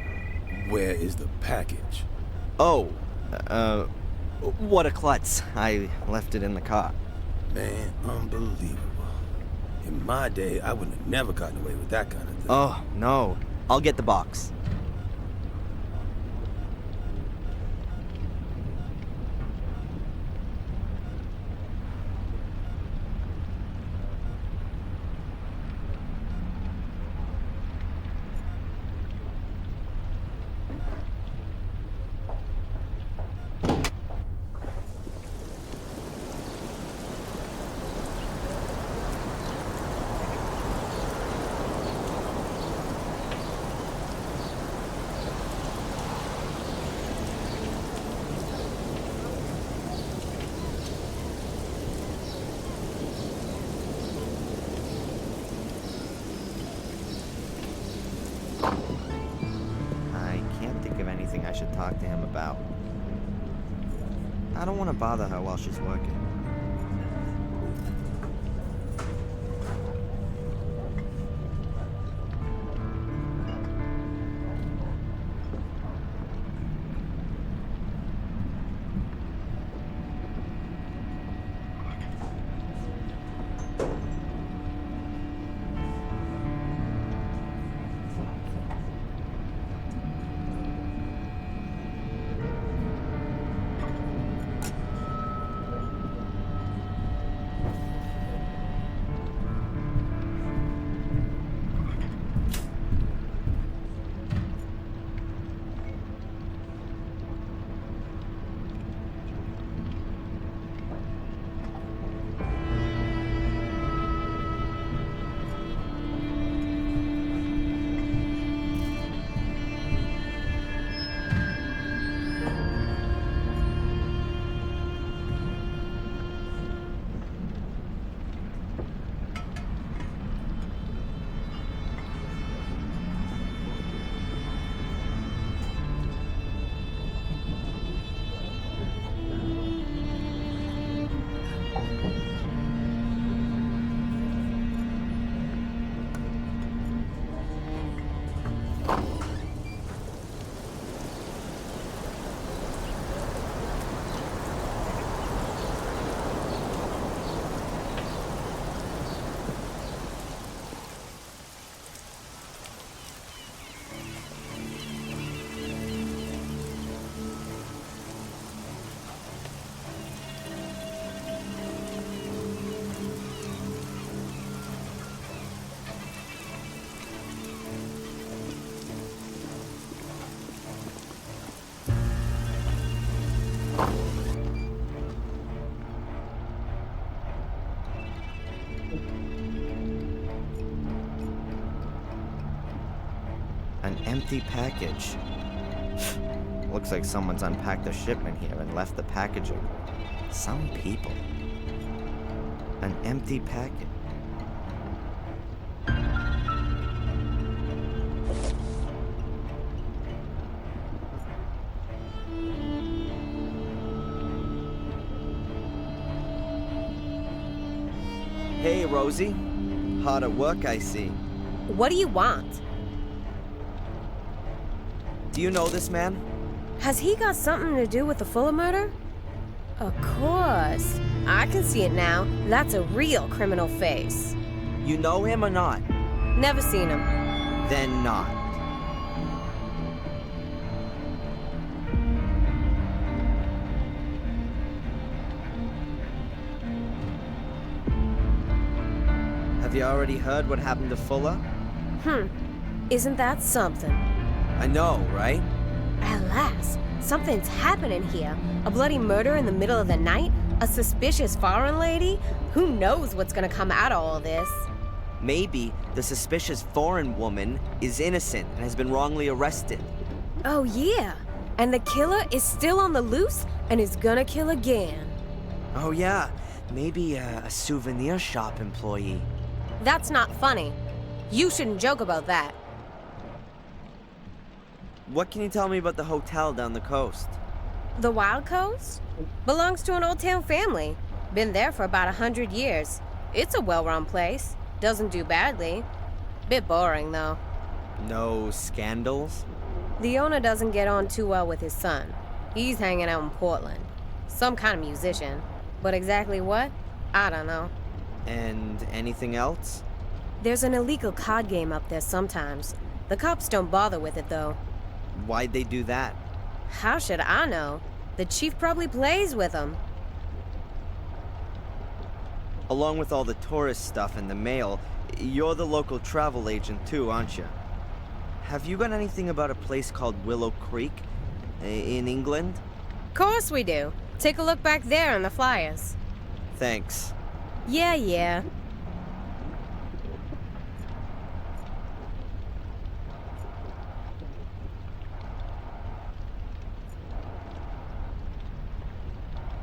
S: Where is the package?
D: Oh, what a klutz. I left it in the car.
S: Man, unbelievable. In my day, I would have never gotten away with that kind of thing.
D: Oh, no. I'll get the box.
E: I should talk to him about. I don't want to bother her while she's working. An empty package. Looks like someone's unpacked a shipment here and left the packaging. Some people. An empty package. Hey, Rosie. Hard at work, I see.
H: What do you want?
E: Do you know this man?
H: Has he got something to do with the Fuller murder? Of course. I can see it now. That's a real criminal face.
E: You know him or not?
H: Never seen him.
E: Then not. Have you already heard what happened to Fuller?
H: Isn't that something?
E: I know, right?
H: Alas, something's happening here. A bloody murder in the middle of the night? A suspicious foreign lady? Who knows what's gonna come out of all this?
E: Maybe the suspicious foreign woman is innocent and has been wrongly arrested.
H: Oh yeah, and the killer is still on the loose and is gonna kill again.
E: Oh yeah, maybe a souvenir shop employee.
H: That's not funny. You shouldn't joke about that.
E: What can you tell me about the hotel down the coast?
H: The Wild Coast? Belongs to an old town family. Been there for about 100 years. It's a well-run place. Doesn't do badly. Bit boring, though.
E: No scandals?
H: The owner doesn't get on too well with his son. He's hanging out in Portland. Some kind of musician. But exactly what? I don't know.
E: And anything else?
H: There's an illegal card game up there sometimes. The cops don't bother with it, though.
E: Why'd they do that?
H: How should I know? The chief probably plays with them.
E: Along with all the tourist stuff and the mail, you're the local travel agent too, aren't you? Have you got anything about a place called Willow Creek in England?
H: Course we do. Take a look back there on the flyers.
E: Thanks.
H: Yeah.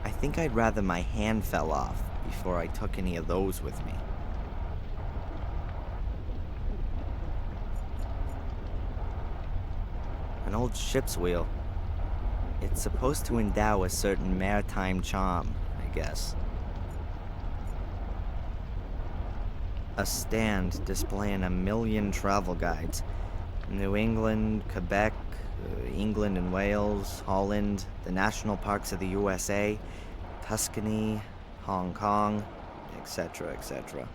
E: I think I'd rather my hand fell off before I took any of those with me. An old ship's wheel. It's supposed to endow a certain maritime charm, I guess. A stand displaying 1 million travel guides. New England, Quebec, England and Wales, Holland, the national parks of the USA, Tuscany, Hong Kong, etc., etc.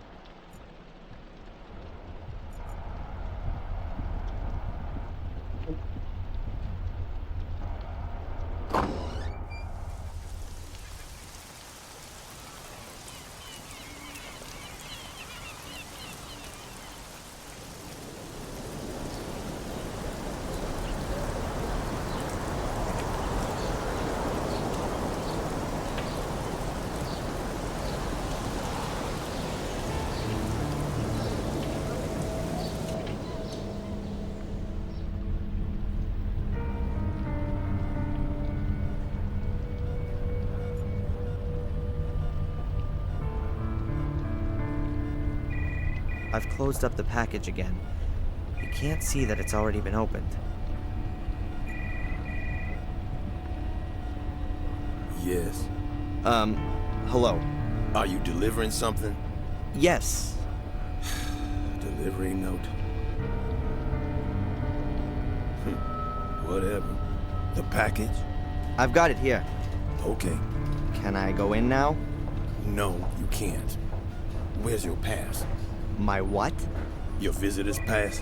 E: I've closed up the package again. You can't see that it's already been opened.
S: Yes.
E: Hello.
S: Are you delivering something?
E: Yes.
S: Delivery note. Whatever. The package?
E: I've got it here.
S: Okay.
E: Can I go in now?
S: No, you can't. Where's your pass?
E: My what?
S: Your visitor's pass?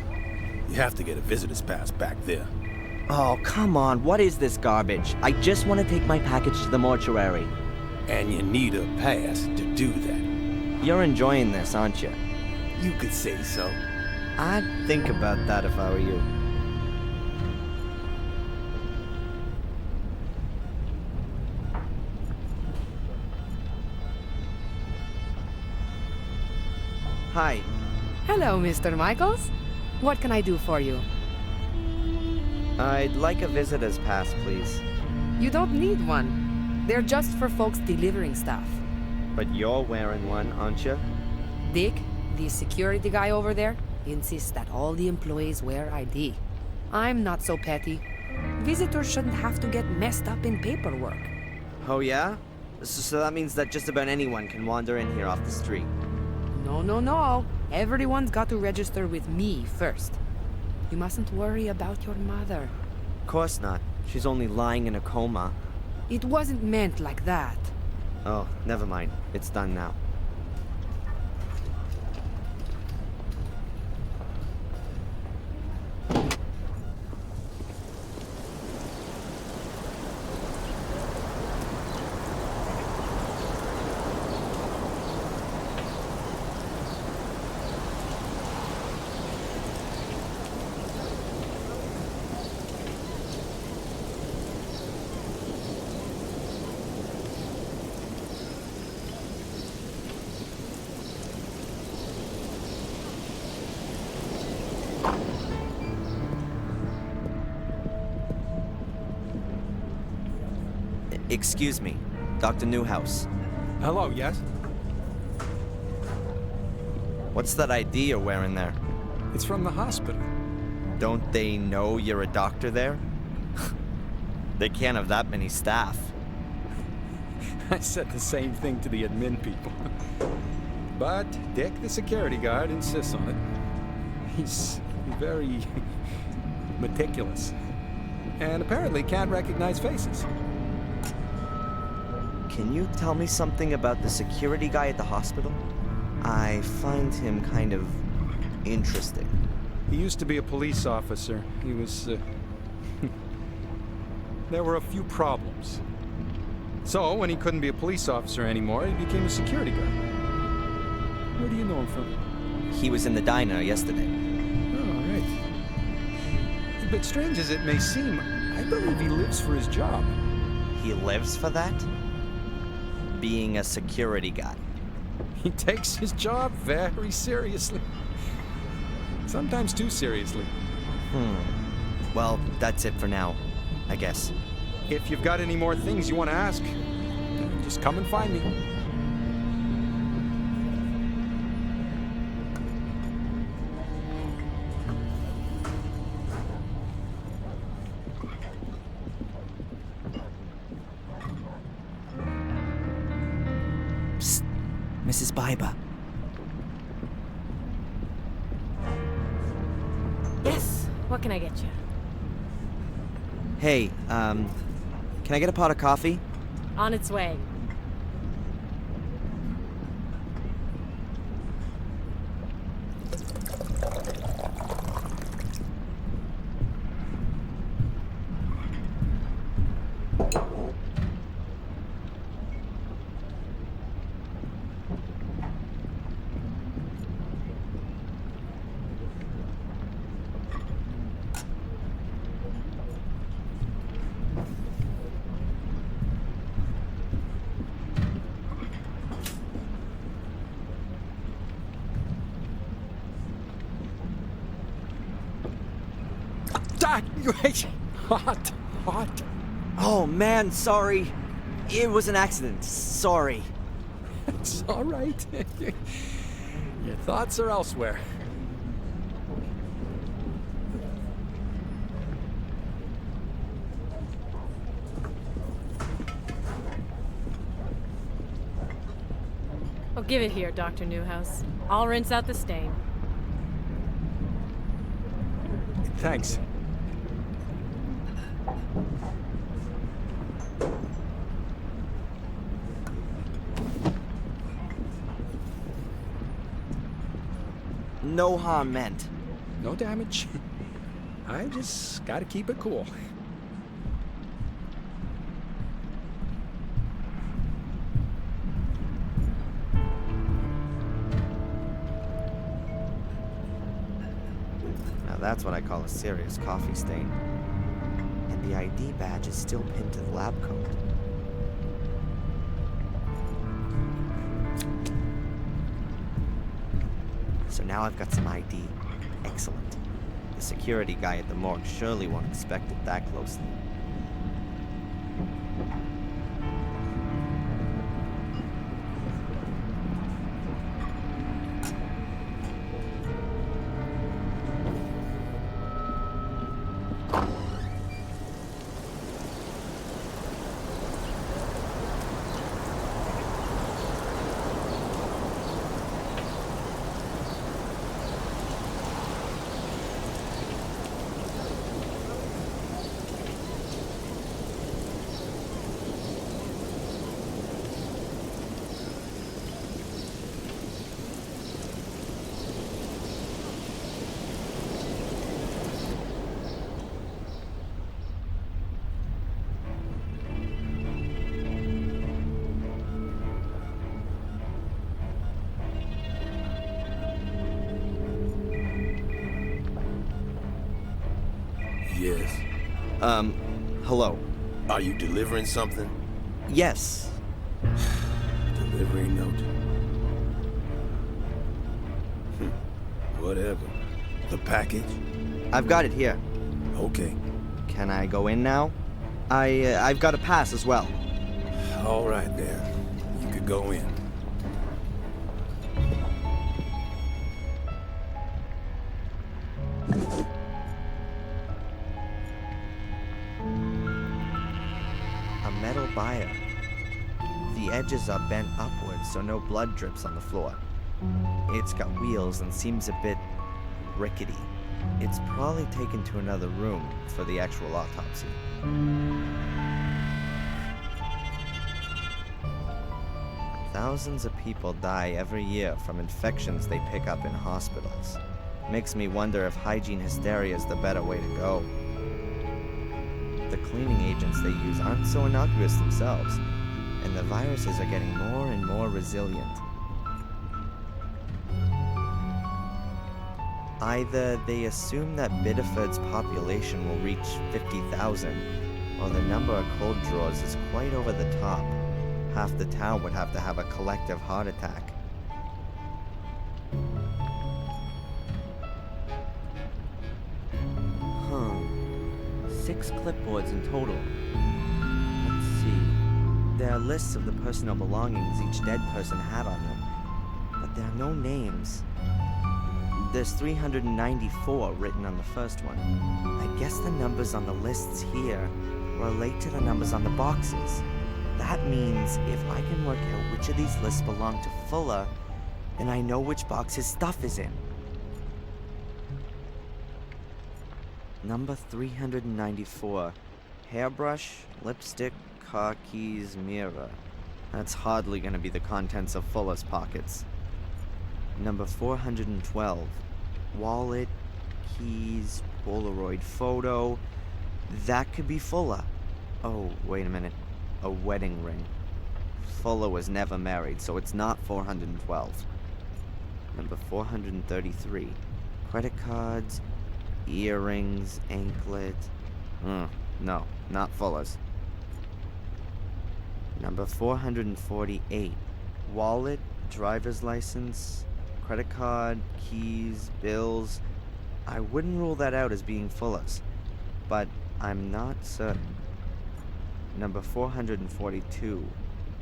S: You have to get a visitor's pass back there.
E: Oh, come on. What is this garbage? I just want to take my package to the mortuary.
S: And you need a pass to do that.
E: You're enjoying this, aren't you?
S: You could say so.
E: I'd think about that if I were you. Hi.
N: Hello, Mr. Michaels. What can I do for you?
E: I'd like a visitor's pass, please.
N: You don't need one. They're just for folks delivering stuff.
E: But you're wearing one, aren't you?
N: Dick, the security guy over there, insists that all the employees wear ID. I'm not so petty. Visitors shouldn't have to get messed up in paperwork.
E: Oh, yeah? So that means that just about anyone can wander in here off the street.
N: No. Everyone's got to register with me first. You mustn't worry about your mother.
E: Of course not. She's only lying in a coma.
N: It wasn't meant like that.
E: Oh, never mind. It's done now. Excuse me, Dr. Newhouse.
K: Hello, yes?
E: What's that ID you're wearing there?
K: It's from the hospital.
E: Don't they know you're a doctor there? They can't have that many staff.
K: I said the same thing to the admin people.
J: But Dick, the security guard, insists on it. He's very meticulous. And apparently can't recognize faces.
E: Can you tell me something about the security guy at the hospital? I find him kind of interesting.
J: He used to be a police officer. He was, There were a few problems. So, when he couldn't be a police officer anymore, he became a security guard. Where do you know him from?
E: He was in the diner yesterday.
J: Oh, right. But strange as it may seem, I believe he lives for his job.
E: He lives for that? Being a security guy.
J: He takes his job very seriously. Sometimes too seriously.
E: Well, that's it for now, I guess.
J: If you've got any more things you want to ask, just come and find me.
E: Psst, Mrs. Biber.
I: Yes. What can I get you?
E: Hey, can I get a pot of coffee?
I: On its way.
J: Hot.
E: Oh man, sorry. It was an accident. Sorry.
J: It's all right. Your thoughts are elsewhere.
I: Oh, give it here, Dr. Newhouse. I'll rinse out the stain.
J: Thanks.
E: No harm meant.
J: No damage. I just gotta keep it cool.
E: Now that's what I call a serious coffee stain. And the ID badge is still pinned to the lab coat. So now I've got some ID. Excellent. The security guy at the morgue surely won't inspect it that closely.
S: Yes.
E: Hello.
S: Are you delivering something?
E: Yes.
S: Delivery note. Whatever. The package?
E: I've got it here.
S: Okay.
E: Can I go in now? I've got a pass as well.
S: All right then. You could go in.
E: A metal bier. The edges are bent upwards so no blood drips on the floor. It's got wheels and seems a bit rickety. It's probably taken to another room for the actual autopsy. Thousands of people die every year from infections they pick up in hospitals. Makes me wonder if hygiene hysteria is the better way to go. The cleaning agents they use aren't so innocuous themselves, and the viruses are getting more and more resilient. Either they assume that Biddeford's population will reach 50,000, or the number of cold drawers is quite over the top. Half the town would have to have a collective heart attack. Huh. 6 clipboards in total. Let's see. There are lists of the personal belongings each dead person had on them, but there are no names. There's 394 written on the first one. I guess the numbers on the lists here relate to the numbers on the boxes. That means if I can work out which of these lists belong to Fuller, then I know which box his stuff is in. Number 394. Hairbrush, lipstick, car keys, mirror. That's hardly gonna be the contents of Fuller's pockets. Number 412. Wallet, keys, Polaroid photo. That could be Fuller. Oh, wait a minute. A wedding ring. Fuller was never married, so it's not 412. Number 433. Credit cards, earrings, anklet. No, not Fuller's. Number 448. Wallet, driver's license, credit card, keys, bills. I wouldn't rule that out as being Fuller's, but I'm not certain. Number 442.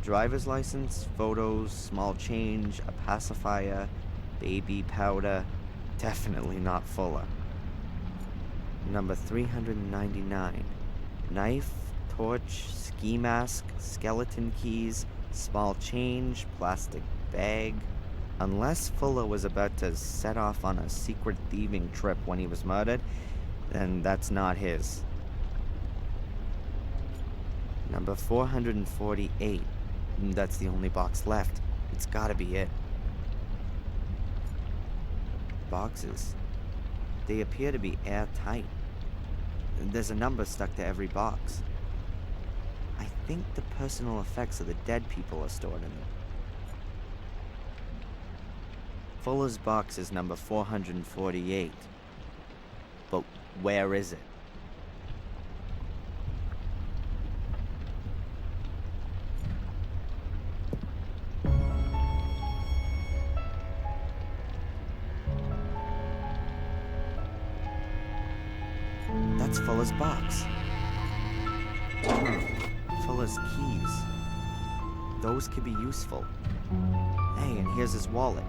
E: Driver's license, photos, small change, a pacifier, baby powder. Definitely not Fuller. Number 399. Knife, torch, ski mask, skeleton keys, small change, plastic bag. Unless Fuller was about to set off on a secret thieving trip when he was murdered, then that's not his. Number 448. That's the only box left. It's gotta be it. Boxes. They appear to be airtight. There's a number stuck to every box. I think the personal effects of the dead people are stored in them. Fuller's box is number 448. But where is it? That's Fuller's box. Fuller's keys. Those could be useful. Hey, and here's his wallet.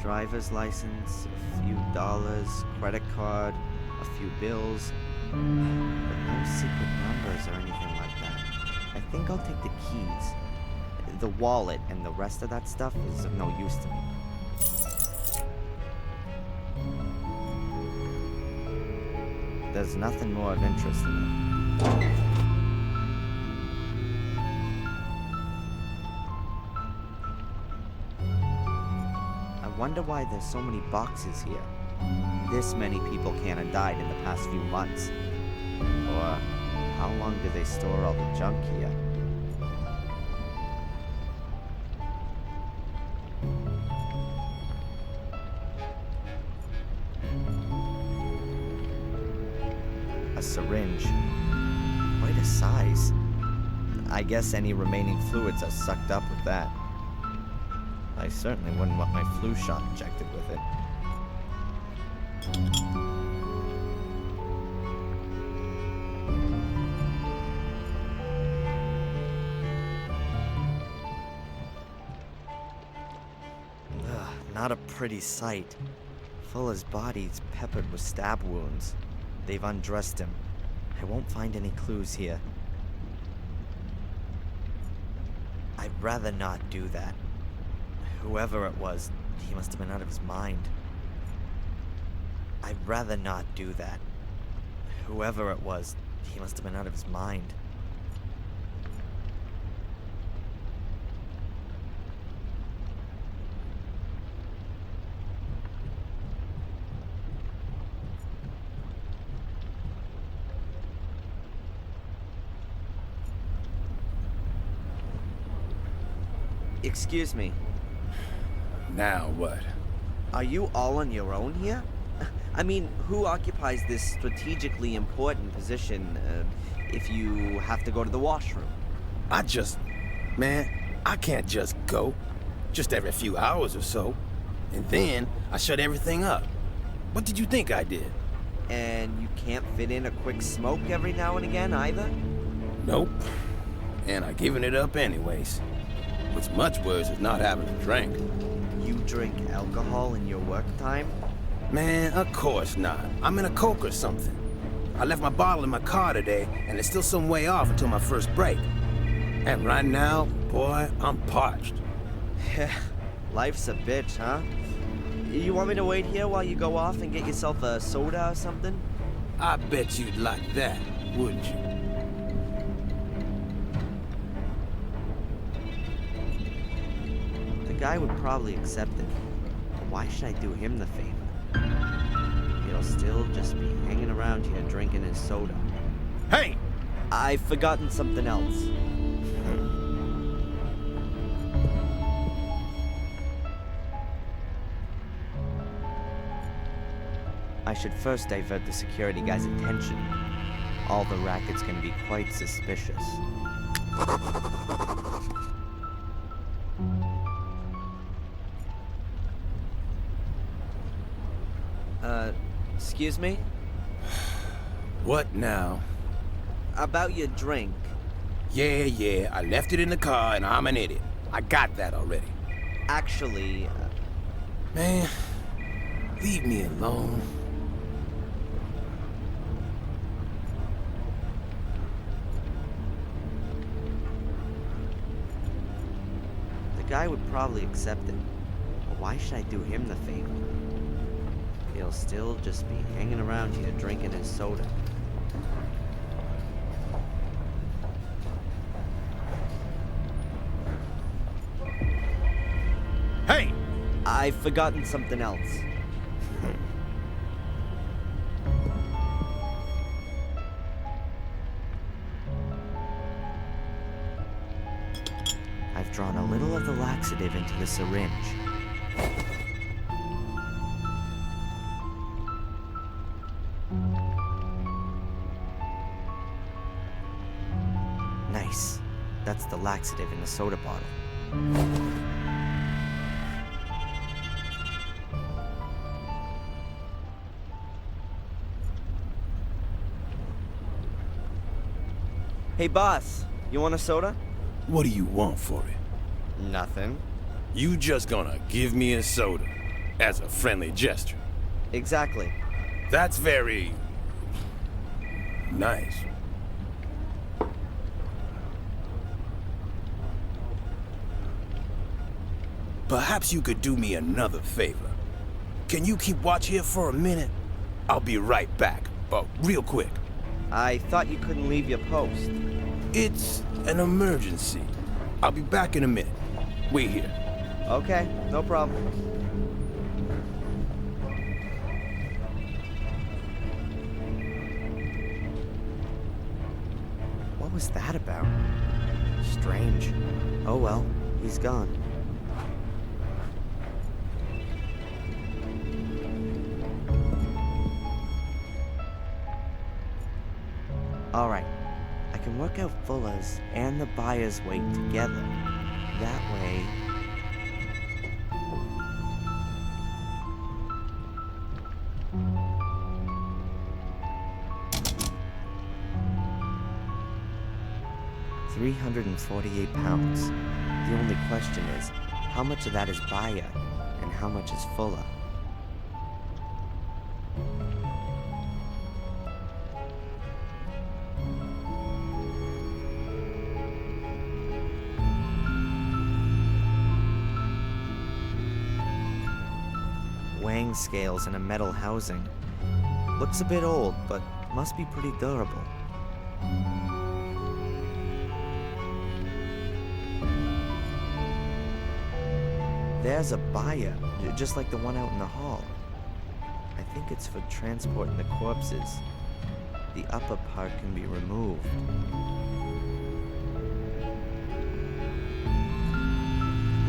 E: Driver's license, a few dollars, credit card, a few bills. But no secret numbers or anything like that. I think I'll take the keys. The wallet and the rest of that stuff is of no use to me. There's nothing more of interest in it. I wonder why there's so many boxes here. This many people can't have died in the past few months. Or how long do they store all the junk here? A syringe. Quite a size. I guess any remaining fluids are sucked up with that. I certainly wouldn't want my flu shot injected with it. Not a pretty sight. Fuller's body's peppered with stab wounds. They've undressed him. I won't find any clues here. I'd rather not do that. Whoever it was He must have been out of his mind. I'd rather not do that. Whoever it was, he must have been out of his mind. Excuse me.
S: Now what?
E: Are you all on your own here? I mean, who occupies this strategically important position if you have to go to the washroom?
S: Man, I can't just go. Just every few hours or so. And then I shut everything up. What did you think I did?
E: And you can't fit in a quick smoke every now and again either?
S: Nope. And I given it up anyways. What's much worse is not having a drink.
E: You drink alcohol in your work time?
S: Man, of course not. I'm in a Coke or something. I left my bottle in my car today, and it's still some way off until my first break. And right now, boy, I'm parched.
E: Life's a bitch, huh? You want me to wait here while you go off and get yourself a soda or something?
S: I bet you'd like that, wouldn't you?
E: The guy would probably accept it. But why should I do him the favor? He'll still just be hanging around here drinking his soda.
S: Hey!
E: I've forgotten something else. I should first divert the security guy's attention. All the rackets can be quite suspicious. Excuse me?
S: What now?
E: About your drink.
S: Yeah, I left it in the car and I'm an idiot. I got that already.
E: Actually,
S: Man, leave me alone.
E: The guy would probably accept it. But why should I do him the favor? He'll still just be hanging around here drinking his soda.
S: Hey!
E: I've forgotten something else. I've drawn a little of the laxative into the syringe. Nice. That's the laxative in the soda bottle. Hey, boss. You want a soda?
S: What do you want for it?
E: Nothing.
S: You just gonna give me a soda as a friendly gesture?
E: Exactly.
S: That's very nice. Perhaps you could do me another favor. Can you keep watch here for a minute? I'll be right back, but real quick.
E: I thought you couldn't leave your post.
S: It's an emergency. I'll be back in a minute. Wait here.
E: Okay, no problem. What was that about? Strange. Oh well, he's gone. All right, I can work out Fuller's and the buyer's weight together. That way... £348. The only question is, how much of that is buyer and how much is Fuller? weighing scales and a metal housing. Looks a bit old, but must be pretty durable. There's a buyer, just like the one out in the hall. I think it's for transporting the corpses. The upper part can be removed.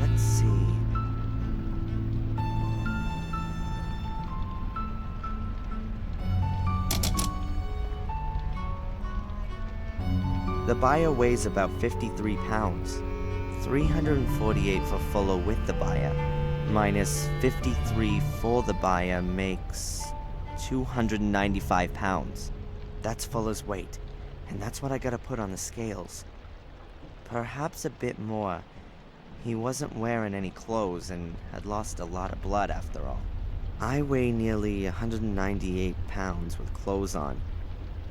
E: Let's see. The buyer weighs about 53 pounds. 348 for Fuller with the buyer, minus 53 for the buyer makes 295 pounds. That's Fuller's weight, and that's what I gotta put on the scales. Perhaps a bit more. He wasn't wearing any clothes and had lost a lot of blood after all. I weigh nearly 198 pounds with clothes on,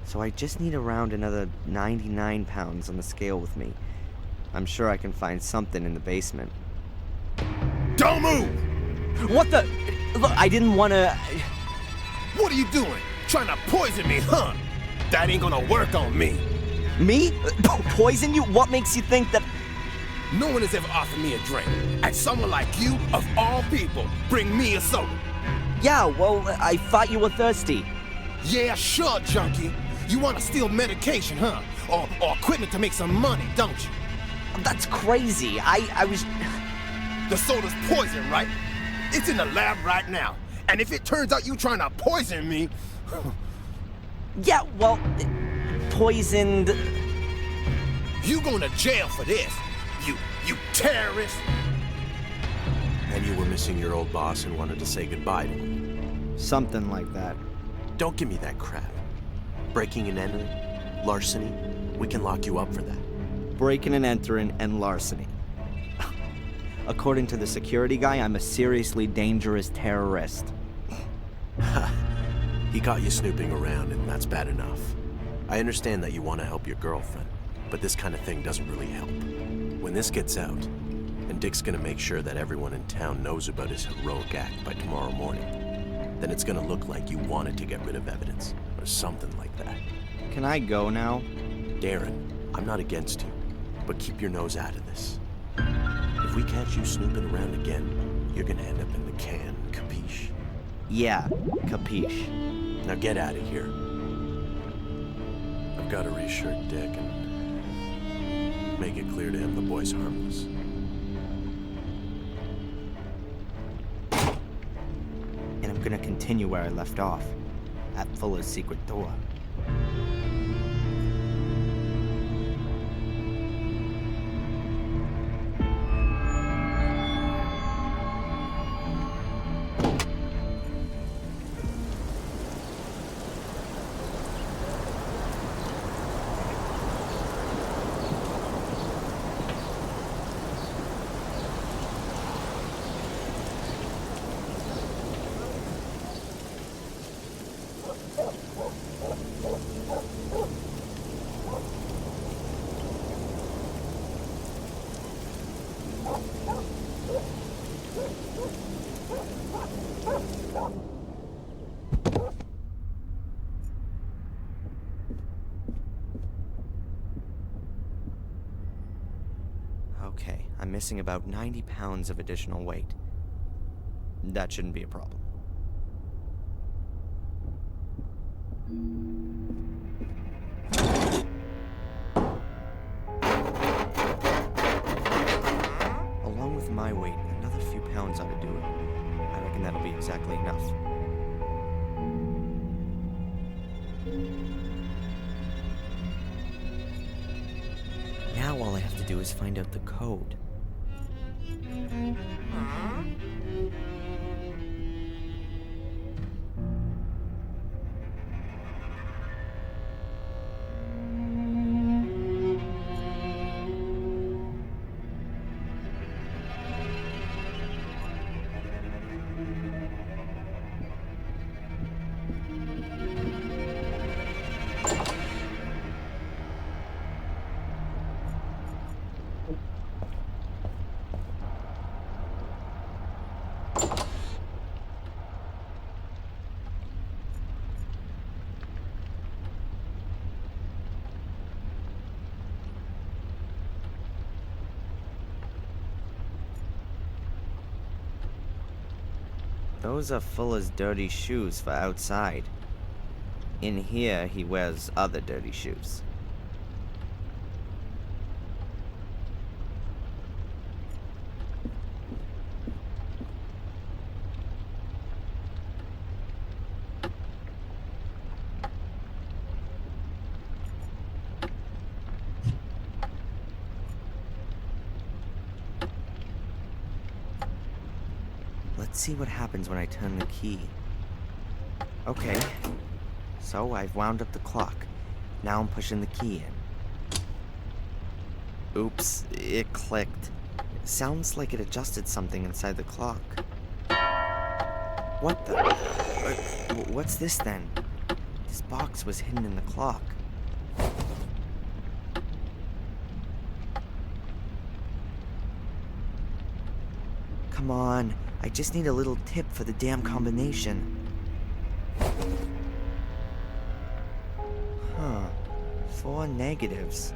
E: so I just need around another 99 pounds on the scale with me. I'm sure I can find something in the basement.
S: Don't move!
E: What the? Look, I didn't want to...
S: What are you doing? Trying to poison me, huh? That ain't gonna work on me.
E: Me? Poison you? What makes you think that...
S: No one has ever offered me a drink. And someone like you, of all people, bring me a soda.
E: Yeah, well, I thought you were thirsty.
S: Yeah, sure, junkie. You want to steal medication, huh? Or equipment to make some money, don't you?
E: That's crazy. I was...
S: The soda's poison, right? It's in the lab right now. And if it turns out you trying to poison me...
E: Yeah, well, poisoned...
S: You going to jail for this, you terrorist!
P: And you were missing your old boss and wanted to say goodbye to him.
E: Something like that.
P: Don't give me that crap. Breaking and entering, larceny, we can lock you up for that.
E: Breaking and entering and larceny. According to the security guy, I'm a seriously dangerous terrorist.
P: He caught you snooping around, and that's bad enough. I understand that you want to help your girlfriend, but this kind of thing doesn't really help. When this gets out, and Dick's gonna make sure that everyone in town knows about his heroic act by tomorrow morning, then it's gonna look like you wanted to get rid of evidence, or something like that.
E: Can I go now?
P: Darren, I'm not against you, but keep your nose out of this. If we catch you snooping around again, you're gonna end up in the can, capiche?
E: Yeah, capiche.
P: Now get out of here. I've got to reassure Dick and make it clear to him the boy's harmless.
E: And I'm gonna continue where I left off, at Fuller's secret door. Okay, I'm missing about 90 pounds of additional weight. That shouldn't be a problem. Along with my weight, another few pounds ought to do it. I reckon that'll be exactly enough. Now all I have to do is find out the code. Those are Fuller's dirty shoes for outside. In here, he wears other dirty shoes. Let's see what happens when I turn the key. Okay. So I've wound up the clock. Now I'm pushing the key in. Oops, it clicked. Sounds like it adjusted something inside the clock. What the? What's this then? This box was hidden in the clock. Come on, I just need a little tip for the damn combination. Huh, 4 negatives.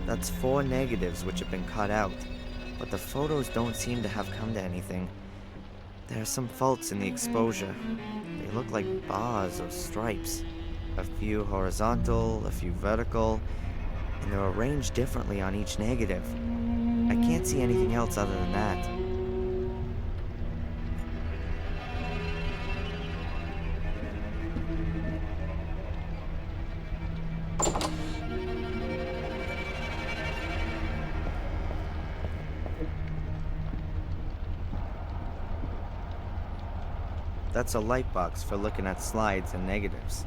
E: That's 4 negatives which have been cut out, but the photos don't seem to have come to anything. There are some faults in the exposure. They look like bars or stripes. A few horizontal, a few vertical, and they're arranged differently on each negative. I can't see anything else other than that. That's a light box for looking at slides and negatives.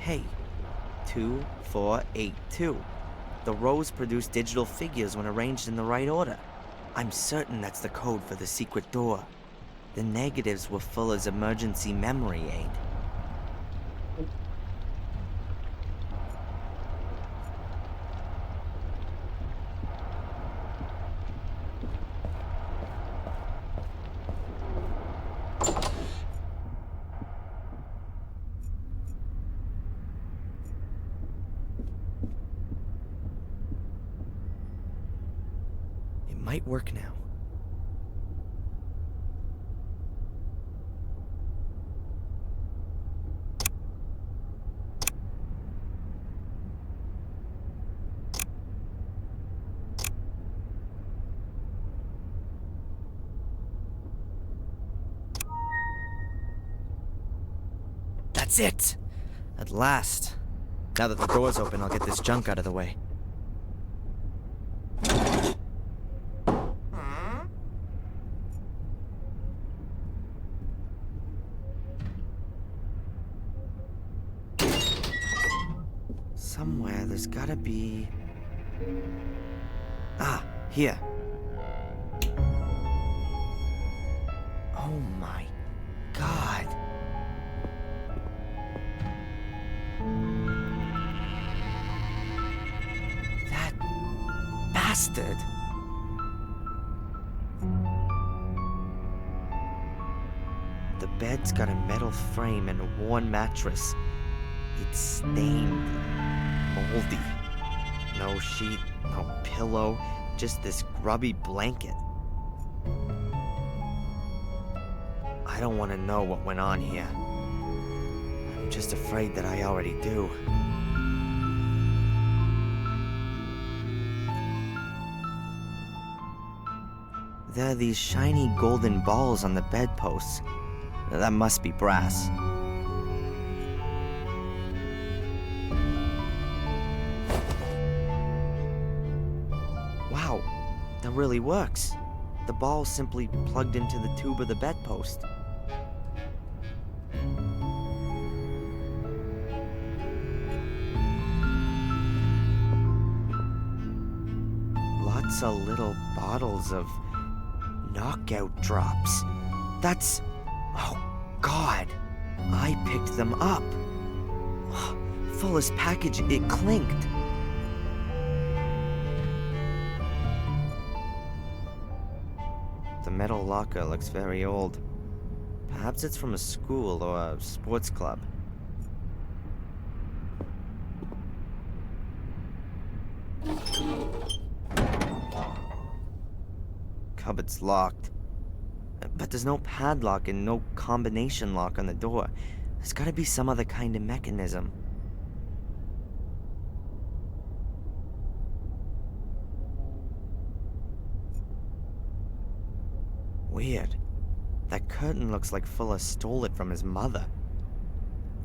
E: Hey, 2482. The rows produce digital figures when arranged in the right order. I'm certain that's the code for the secret door. The negatives were Fuller's emergency memory aid. Might work now. That's it! At last. Now that the door's open, I'll get this junk out of the way. Somewhere there's gotta be... Ah, here. Oh my God. That bastard. The bed's got a metal frame and a worn mattress. It's stained. Moldy. No sheet, no pillow, just this grubby blanket. I don't want to know what went on here. I'm just afraid that I already do. There are these shiny golden balls on the bedposts. That must be brass. Wow, that really works. The ball simply plugged into the tube of the bedpost. Lots of little bottles of knockout drops. That's... oh, God. I picked them up. Fuller's package, it clinked. The metal locker looks very old. Perhaps it's from a school or a sports club. Cupboard's locked. But there's no padlock and no combination lock on the door. There's gotta be some other kind of mechanism. Weird. That curtain looks like Fuller stole it from his mother.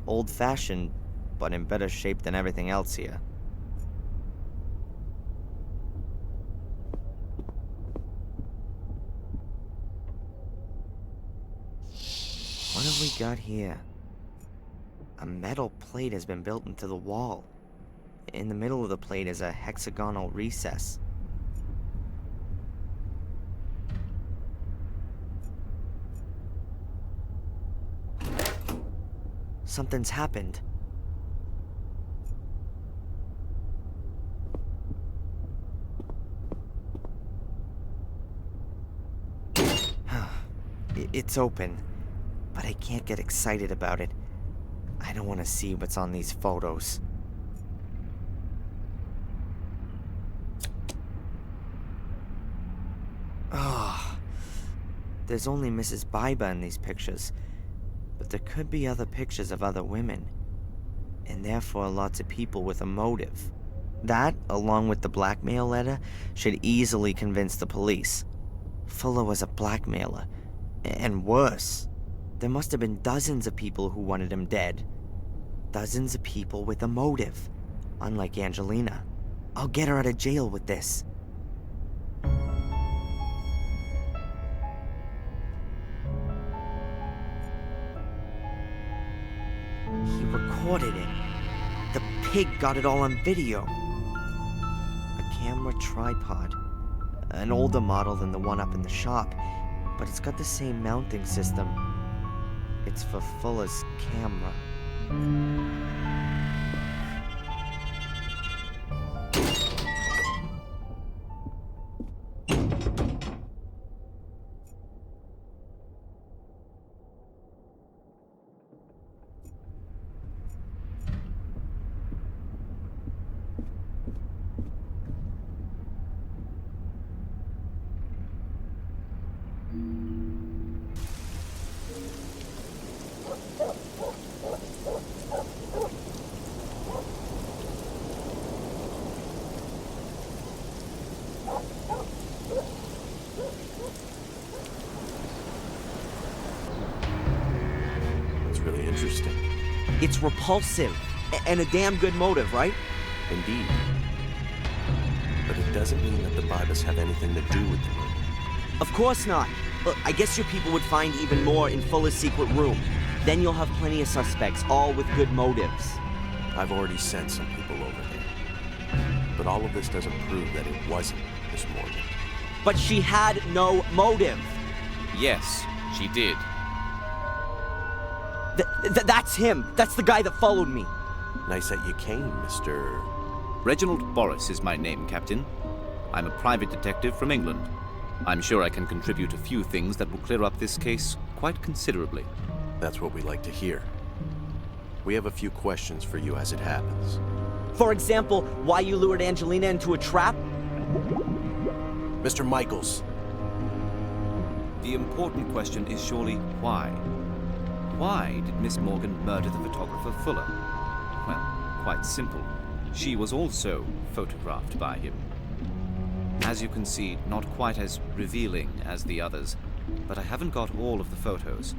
E: Old-fashioned, but in better shape than everything else here. What have we got here? A metal plate has been built into the wall. In the middle of the plate is a hexagonal recess. Something's happened. It's open, but I can't get excited about it. I don't want to see what's on these photos. Ah, there's only Mrs. Biber in these pictures. But there could be other pictures of other women, and therefore lots of people with a motive. That, along with the blackmail letter, should easily convince the police. Fuller was a blackmailer, and worse. There must have been dozens of people who wanted him dead. Dozens of people with a motive, unlike Angelina. I'll get her out of jail with this. He recorded it. The pig got it all on video. camera tripod. An older model than the one up in the shop, but it's got the same mounting system. It's for Fuller's camera.
P: That's really interesting.
E: It's repulsive, and a damn good motive, right?
P: Indeed. But it doesn't mean that the Bibas have anything to do with the murder.
E: Of course not. Look, I guess your people would find even more in Fuller's secret room. Then you'll have plenty of suspects, all with good motives.
P: I've already sent some people over there. But all of this doesn't prove that it wasn't Miss Morgan.
E: But she had no motive.
O: Yes, she did.
E: That's him. That's the guy that followed me.
P: Nice that you came, Mr.
O: Reginald Boris is my name, Captain. I'm a private detective from England. I'm sure I can contribute a few things that will clear up this case quite considerably.
P: That's what we like to hear. We have a few questions for you as it happens.
E: For example, why you lured Angelina into a trap?
P: Mr. Michaels.
O: The important question is surely why? Why did Miss Morgan murder the photographer Fuller? Well, quite simple. She was also photographed by him. As you can see, not quite as revealing as the others, but I haven't got all of the photos.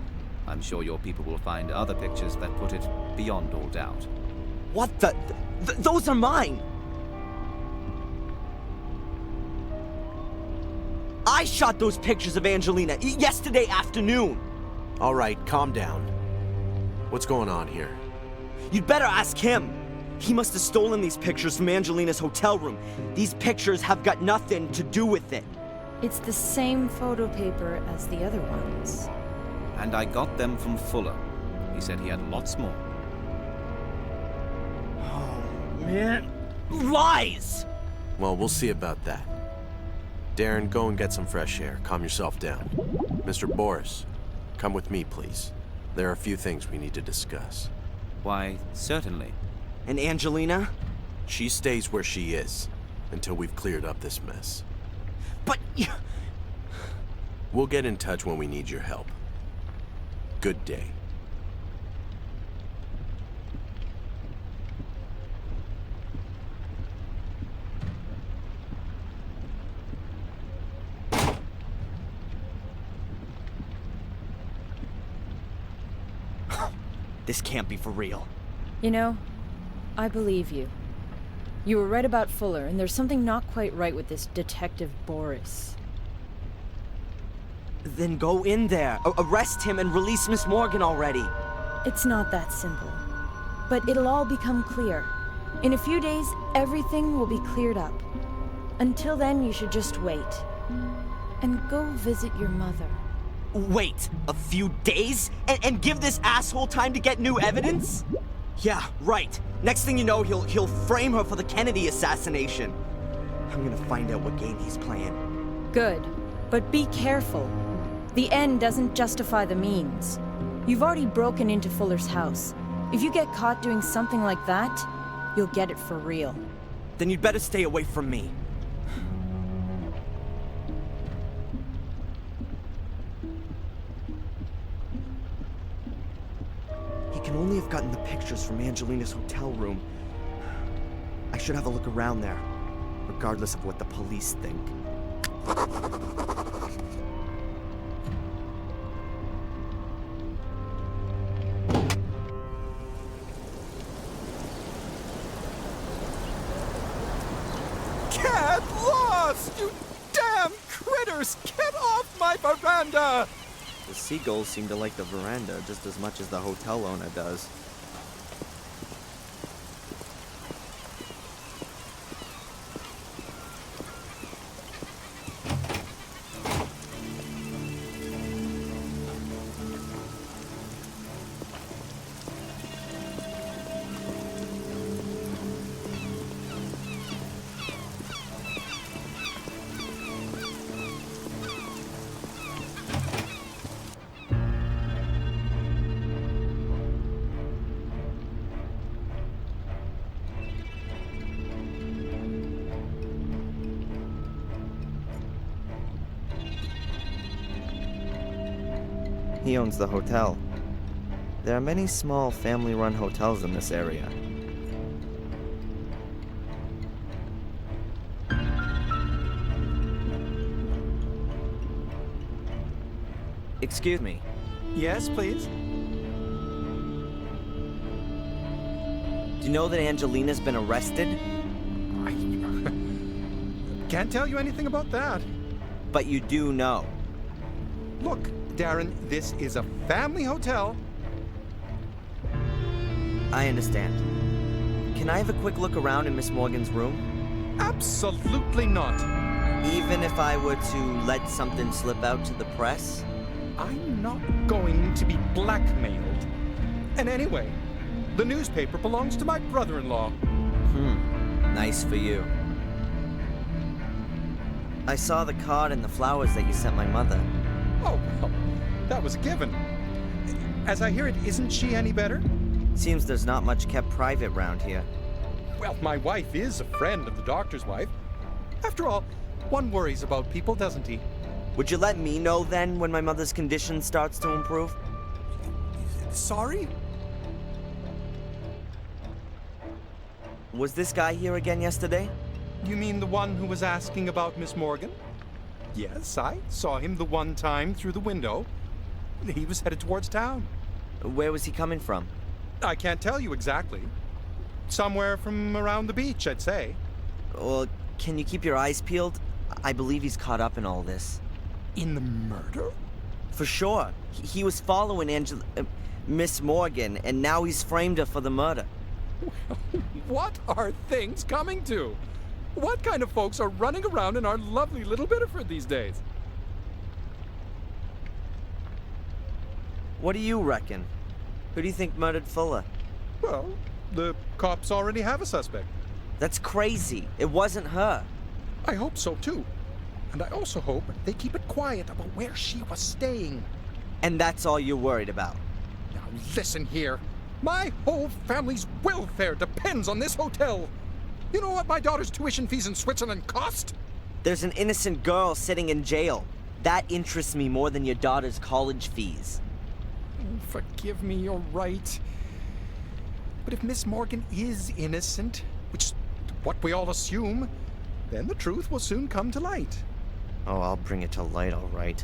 O: I'm sure your people will find other pictures that put it beyond all doubt.
E: What the? Those are mine! I shot those pictures of Angelina yesterday afternoon!
P: All right, calm down. What's going on here?
E: You'd better ask him. He must have stolen these pictures from Angelina's hotel room. These pictures have got nothing to do with it.
Q: It's the same photo paper as the other ones.
O: And I got them from Fuller. He said he had lots more.
E: Oh, man. Lies!
P: Well, we'll see about that. Darren, go and get some fresh air. Calm yourself down. Mr. Boris, come with me, please. There are a few things we need to discuss.
O: Why, certainly.
E: And Angelina?
P: She stays where she is until we've cleared up this mess.
E: But...
P: We'll get in touch when we need your help. Good day.
E: This can't be for real.
Q: You know, I believe you. You were right about Fuller, and there's something not quite right with this Detective Boris.
E: Then go in there, arrest him, and release Miss Morgan already.
Q: It's not that simple. But it'll all become clear. In a few days, everything will be cleared up. Until then, you should just wait. And go visit your mother.
E: Wait a few days? And give this asshole time to get new evidence? Yeah, right. Next thing you know, he'll frame her for the Kennedy assassination. I'm gonna find out what game he's playing.
Q: Good. But be careful. The end doesn't justify the means. You've already broken into Fuller's house. If you get caught doing something like that, you'll get it for real.
E: Then you'd better stay away from me. He can only have gotten the pictures from Angelina's hotel room. I should have a look around there, regardless of what the police think.
K: Get lost, you damn critters! Get off my veranda!
E: The seagulls seem to like the veranda just as much as the hotel owner does. He owns the hotel. There are many small family-run hotels in this area. Excuse me.
K: Yes, please.
E: Do you know that Angelina's been arrested?
J: Can't tell you anything about that.
E: But you do know.
J: Look, Darren, this is a family hotel.
E: I understand. Can I have a quick look around in Miss Morgan's room?
J: Absolutely not.
E: Even if I were to let something slip out to the press?
J: I'm not going to be blackmailed. And anyway, the newspaper belongs to my brother-in-law.
E: Nice for you. I saw the card and the flowers that you sent my mother.
J: Oh, well, that was a given. As I hear it, isn't she any better?
E: Seems there's not much kept private round here.
J: Well, my wife is a friend of the doctor's wife. After all, one worries about people, doesn't he?
E: Would you let me know then when my mother's condition starts to improve?
J: Sorry?
E: Was this guy here again yesterday?
J: You mean the one who was asking about Miss Morgan? Yes, I saw him the one time through the window. He was headed towards town.
E: Where was he coming from?
J: I can't tell you exactly. Somewhere from around the beach, I'd say.
E: Well, can you keep your eyes peeled? I believe he's caught up in all this.
J: In the murder?
E: For sure. He was following Miss Morgan, and now he's framed her for the murder.
J: What are things coming to? What kind of folks are running around in our lovely little Biddeford these days?
E: What do you reckon? Who do you think murdered Fuller?
J: Well, the cops already have a suspect.
E: That's crazy. It wasn't her.
J: I hope so, too. And I also hope they keep it quiet about where she was staying.
E: And that's all you're worried about?
J: Now listen here. My whole family's welfare depends on this hotel. You know what my daughter's tuition fees in Switzerland cost?
E: There's an innocent girl sitting in jail. That interests me more than your daughter's college fees.
J: Oh, forgive me, you're right. But if Miss Morgan is innocent, which is what we all assume, then the truth will soon come to light.
E: Oh, I'll bring it to light, all right.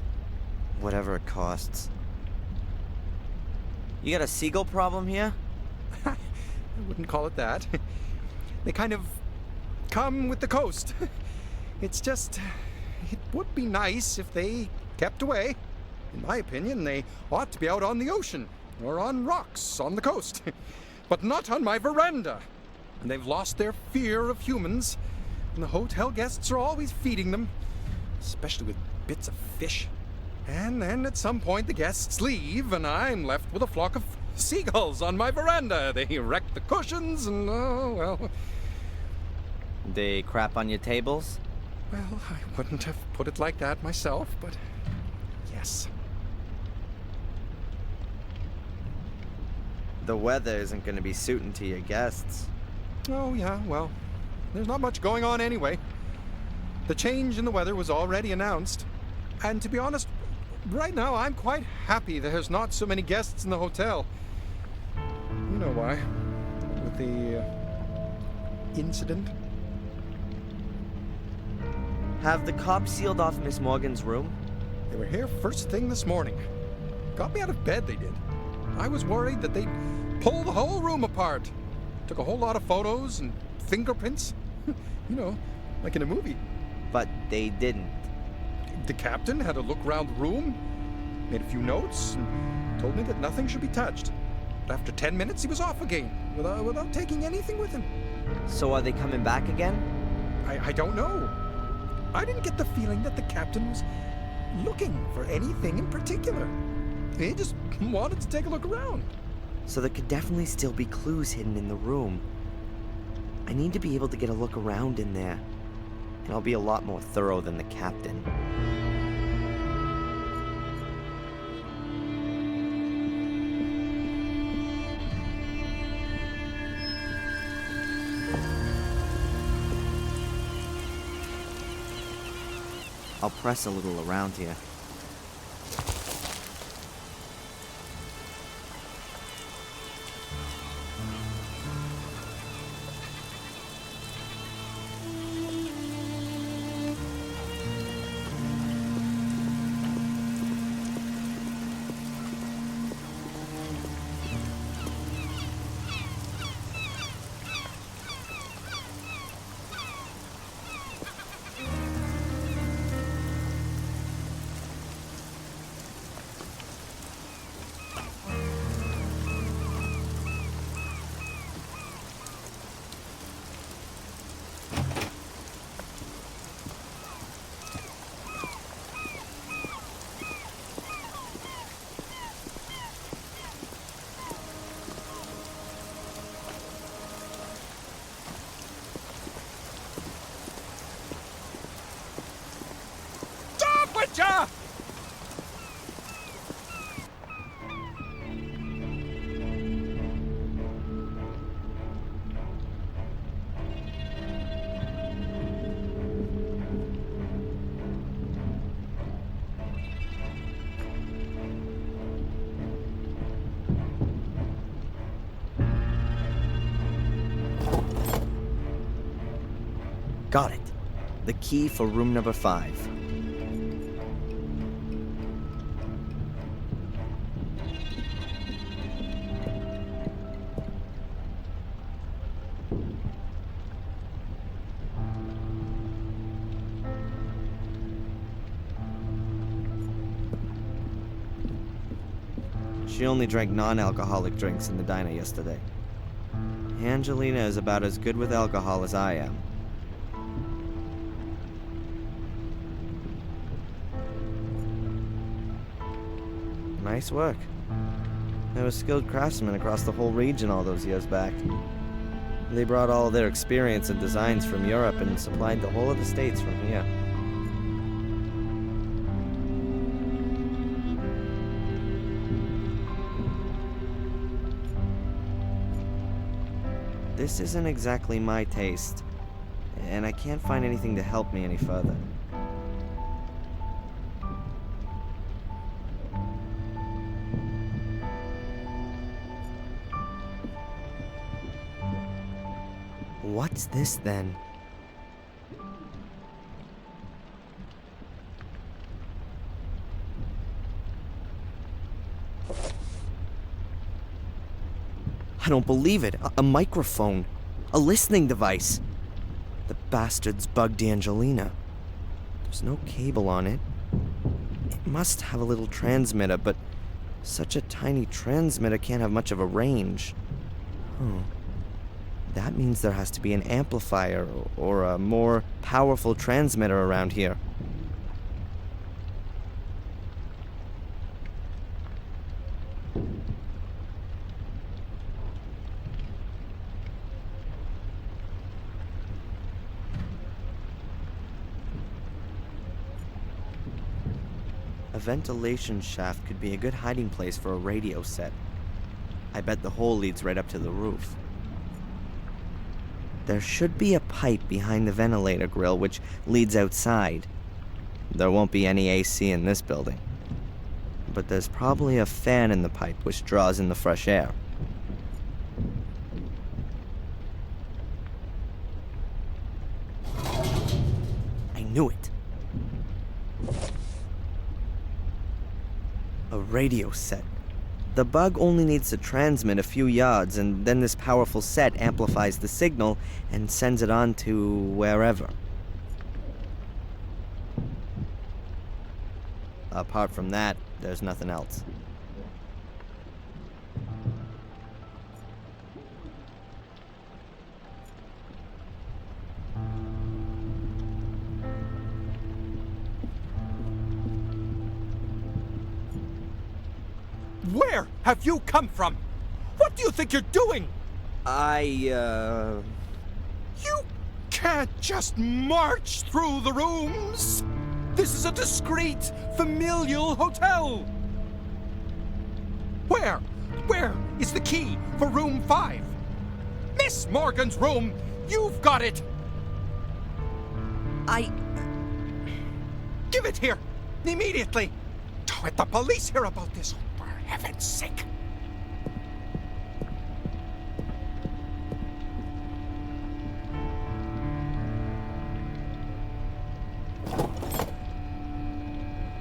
E: Whatever it costs. You got a seagull problem here?
J: I wouldn't call it that. They kind of come with the coast. It's just, it would be nice if they kept away. In my opinion, they ought to be out on the ocean, or on rocks on the coast. But not on my veranda. And they've lost their fear of humans, and the hotel guests are always feeding them, especially with bits of fish. And then at some point the guests leave, and I'm left with a flock of seagulls on my veranda. They wreck the cushions, and oh, well.
E: They crap on your tables?
J: Well, I wouldn't have put it like that myself, but yes.
E: The weather isn't going to be suiting to your guests.
J: Oh, yeah, well, there's not much going on anyway. The change in the weather was already announced. And to be honest, right now I'm quite happy there's not so many guests in the hotel. You know why? With the incident.
E: Have the cops sealed off Miss Morgan's room?
J: They were here first thing this morning. Got me out of bed, they did. I was worried that they'd pull the whole room apart. Took a whole lot of photos and fingerprints. You know, like in a movie.
E: But they didn't.
J: The captain had a look around the room, made a few notes, and told me that nothing should be touched. But after 10 minutes, he was off again, without taking anything with him.
E: So are they coming back again?
J: I don't know. I didn't get the feeling that the captain was looking for anything in particular. He just wanted to take a look around.
E: So there could definitely still be clues hidden in the room. I need to be able to get a look around in there. And I'll be a lot more thorough than the captain. I'll press a little around here.
K: Gotcha!
E: Got it. The key for room number 5. She only drank non-alcoholic drinks in the diner yesterday. Angelina is about as good with alcohol as I am. Nice work. There were skilled craftsmen across the whole region all those years back. They brought all of their experience and designs from Europe and supplied the whole of the States from here. This isn't exactly my taste, and I can't find anything to help me any further. What's this then? I don't believe it. A microphone. A listening device. The bastards bugged Angelina. There's no cable on it. It must have a little transmitter, but such a tiny transmitter can't have much of a range. That means there has to be an amplifier or a more powerful transmitter around here. A ventilation shaft could be a good hiding place for a radio set. I bet the hole leads right up to the roof. There should be a pipe behind the ventilator grill which leads outside. There won't be any AC in this building. But there's probably a fan in the pipe which draws in the fresh air. I knew it. A radio set. The bug only needs to transmit a few yards, and then this powerful set amplifies the signal and sends it on to wherever. Apart from that, there's nothing else.
K: Where have you come from? What do you think you're doing?
E: You
K: can't just march through the rooms. This is a discreet, familial hotel. Where is the key for room 5? Miss Morgan's room. You've got it. Give it here, immediately. Don't let the police hear about this. For heaven's sake.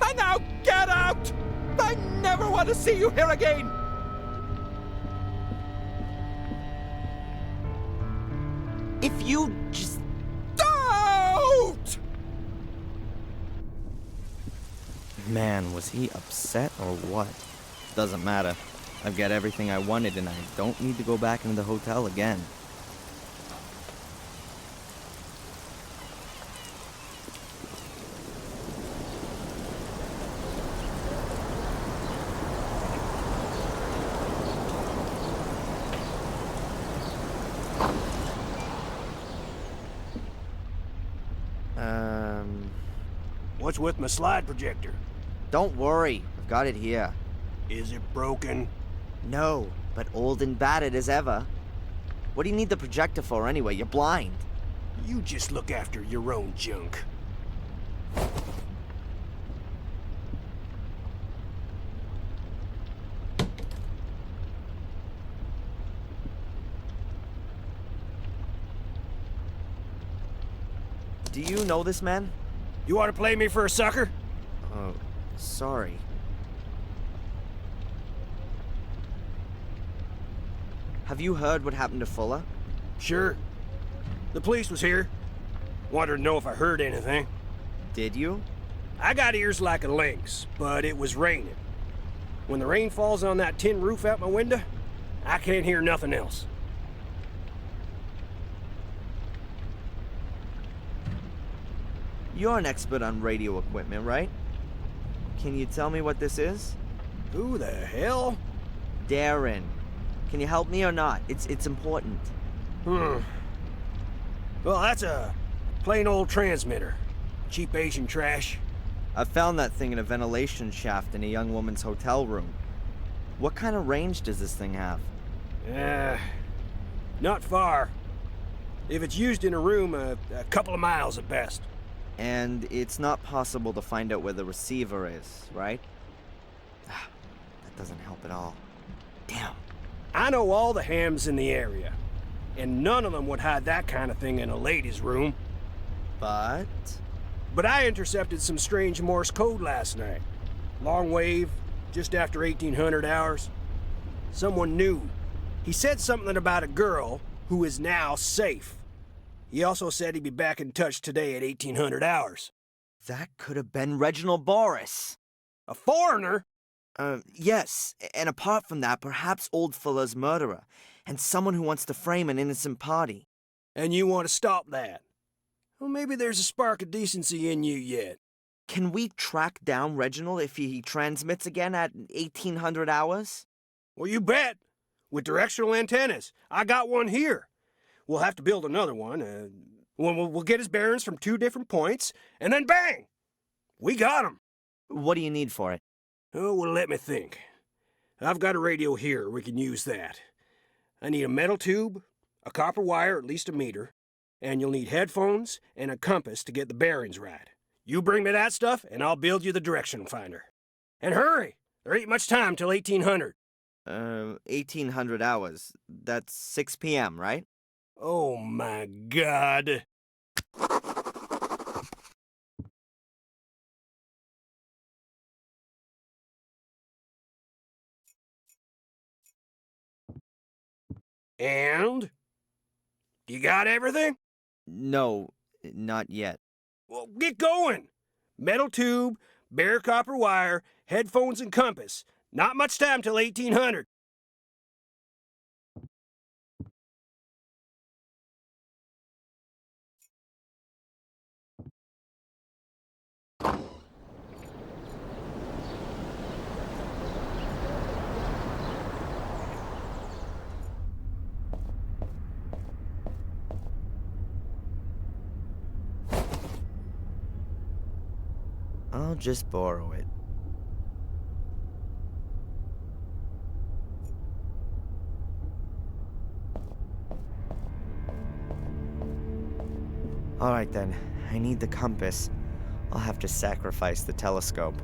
K: And now get out! I never want to see you here again!
E: If you just...
K: Don't!
E: Man, was he upset or what? Doesn't matter. I've got everything I wanted and I don't need to go back into the hotel again.
B: What's with my slide projector?
E: Don't worry, I've got it here.
B: Is it broken?
E: No, but old and battered as ever. What do you need the projector for anyway? You're blind.
B: You just look after your own junk.
E: Do you know this man?
B: You want to play me for a sucker?
E: Oh, sorry. Have you heard what happened to Fuller?
B: Sure. The police was here. Wanted to know if I heard anything.
E: Did you?
B: I got ears like a lynx, but it was raining. When the rain falls on that tin roof out my window, I can't hear nothing else.
E: You're an expert on radio equipment, right? Can you tell me what this is?
B: Who the hell?
E: Darren. Can you help me or not? It's important.
B: Well, that's a plain old transmitter. Cheap Asian trash.
E: I found that thing in a ventilation shaft in a young woman's hotel room. What kind of range does this thing have?
B: Not far. If it's used in a room, a couple of miles at best.
E: And it's not possible to find out where the receiver is, right? That doesn't help at all. Damn.
B: I know all the hams in the area, and none of them would hide that kind of thing in a ladies' room.
E: But
B: I intercepted some strange Morse code last night. Long wave, just after 1800 hours. Someone knew. He said something about a girl who is now safe. He also said he'd be back in touch today at 1800 hours.
E: That could have been Reginald Boris.
B: A foreigner?
E: Yes. And apart from that, perhaps Old Fuller's murderer. And someone who wants to frame an innocent party.
B: And you want to stop that? Well, maybe there's a spark of decency in you yet.
E: Can we track down Reginald if he transmits again at 1800 hours?
B: Well, you bet. With directional antennas. I got one here. We'll have to build another one. We'll get his bearings from 2 different points, and then bang! We got him.
E: What do you need for it?
B: Oh, well, let me think. I've got a radio here. We can use that. I need a metal tube, a copper wire, at least a meter, and you'll need headphones and a compass to get the bearings right. You bring me that stuff, and I'll build you the direction finder. And hurry! There ain't much time till 1800.
E: 1800 hours. That's 6 p.m., right?
B: Oh my God. And? You got everything?
E: No, not yet.
B: Well, get going. Metal tube, bare copper wire, headphones and compass. Not much time till 1800.
E: I'll just borrow it. Alright then, I need the compass. I'll have to sacrifice the telescope.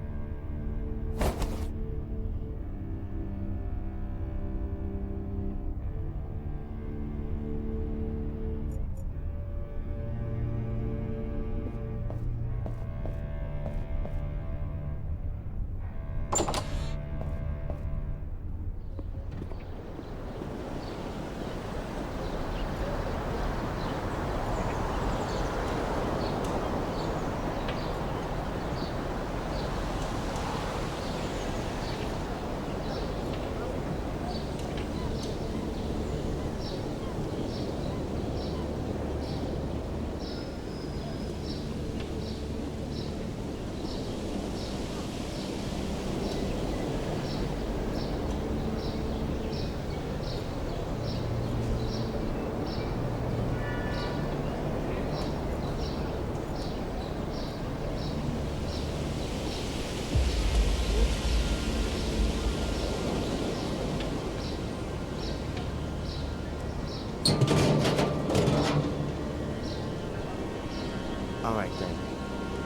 E: Alright then.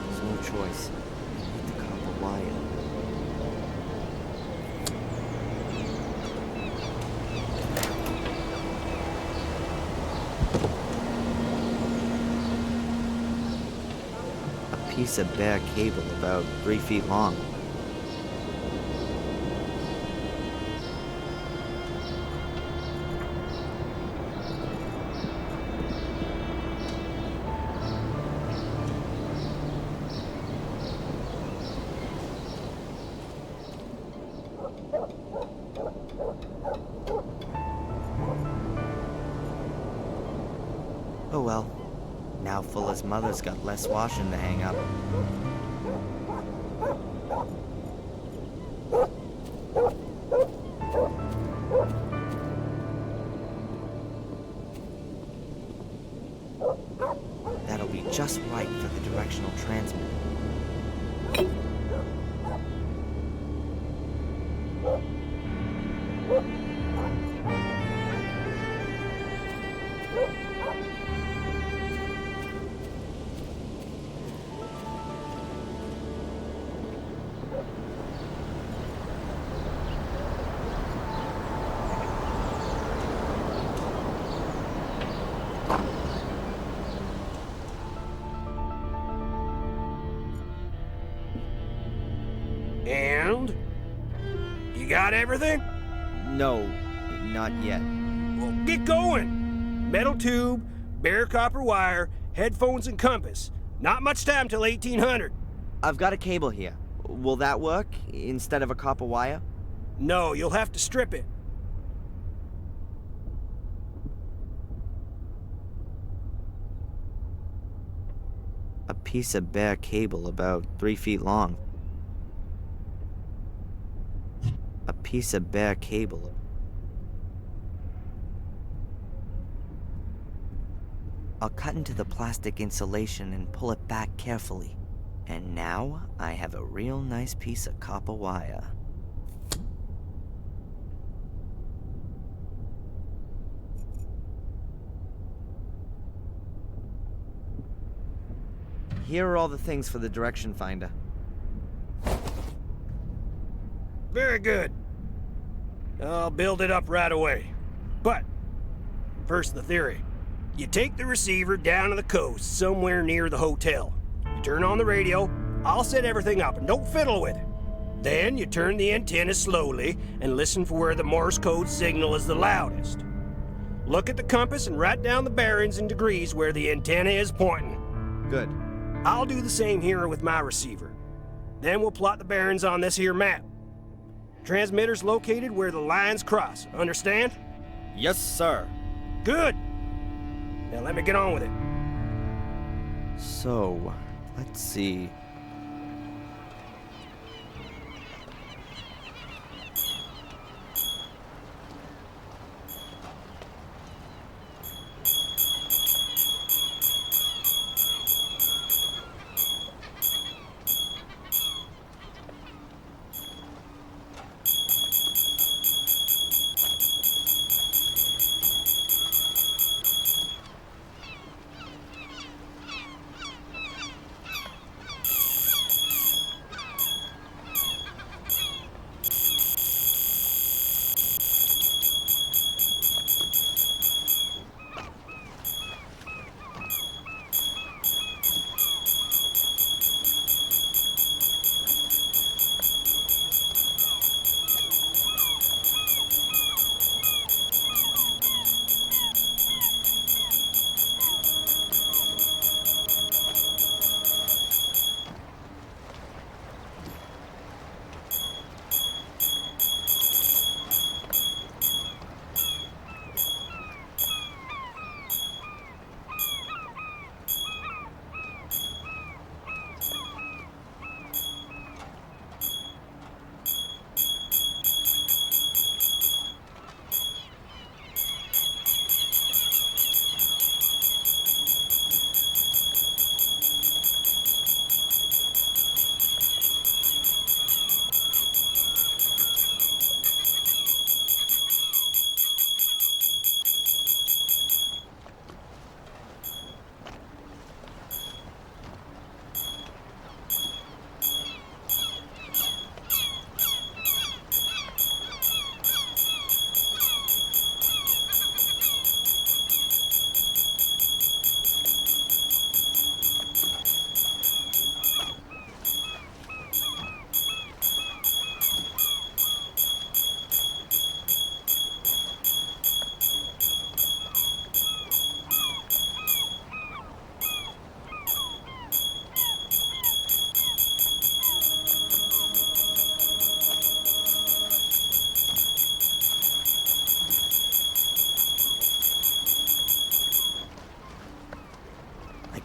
E: There's no choice. I need the copper wire. A piece of bare cable about 3 feet long. Oh well. Now Fuller's mother's got less washing to hang up. That'll be just right for the directional transmitter.
B: And? You got everything?
E: No, not yet.
B: Well, get going. Metal tube, bare copper wire, headphones and compass. Not much time till 1800.
E: I've got a cable here. Will that work instead of a copper wire?
B: No, you'll have to strip it.
E: A piece of bare cable about 3 feet long. A piece of bare cable. I'll cut into the plastic insulation and pull it back carefully. And now I have a real nice piece of copper wire. Here are all the things for the direction finder.
B: Very good. I'll build it up right away. But, first the theory. You take the receiver down to the coast, somewhere near the hotel. You turn on the radio, I'll set everything up, and don't fiddle with it. Then you turn the antenna slowly and listen for where the Morse code signal is the loudest. Look at the compass and write down the bearings and degrees where the antenna is pointing.
E: Good.
B: I'll do the same here with my receiver. Then we'll plot the bearings on this here map. Transmitter's located where the lines cross, understand?
D: Yes, sir.
B: Good. Now let me get on with it.
E: So, let's see.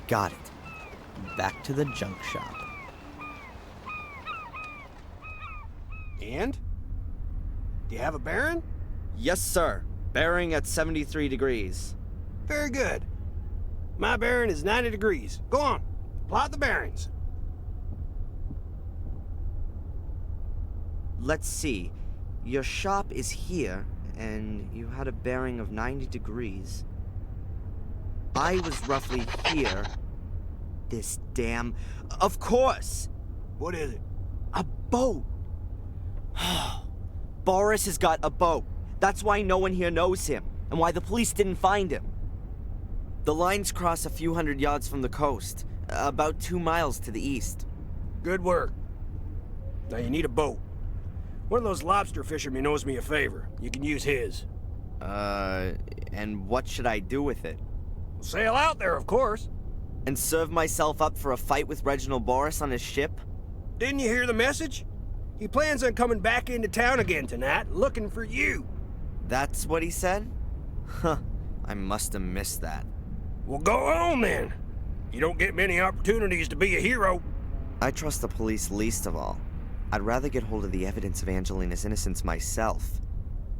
D: Got it. Back to the junk shop.
B: And? Do you have a bearing?
E: Yes, sir. Bearing at 73 degrees.
B: Very good. My bearing is 90 degrees. Go on, plot the bearings.
E: Let's see. Your shop is here, and you had a bearing of 90 degrees. I was roughly here. This damn... Of course!
B: What is it?
E: A boat! Boris has got a boat. That's why no one here knows him, and why the police didn't find him. The lines cross a few hundred yards from the coast, about 2 miles to the east.
B: Good work. Now you need a boat. One of those lobster fishermen owes me a favor. You can use his.
E: And what should I do with it?
B: Sail out there, of course.
E: And serve myself up for a fight with Reginald Boris on his ship?
B: Didn't you hear the message? He plans on coming back into town again tonight, looking for you.
E: That's what he said? Huh, I must have missed that.
B: Well, go on then. You don't get many opportunities to be a hero.
E: I trust the police least of all. I'd rather get hold of the evidence of Angelina's innocence myself.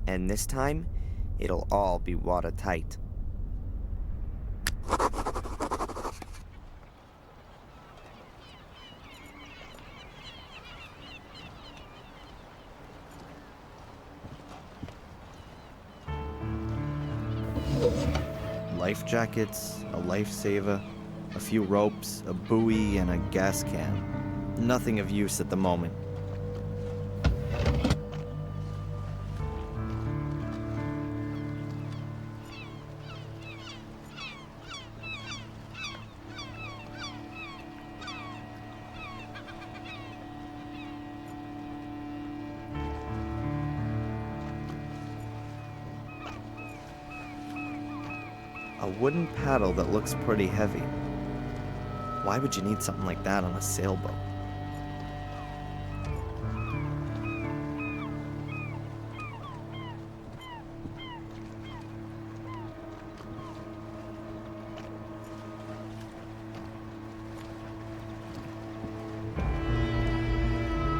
E: And this time, it'll all be watertight.
D: Life jackets, a lifesaver, a few ropes, a buoy, and a gas can. Nothing of use at the moment. A wooden paddle that looks pretty heavy. Why would you need something like that on a sailboat?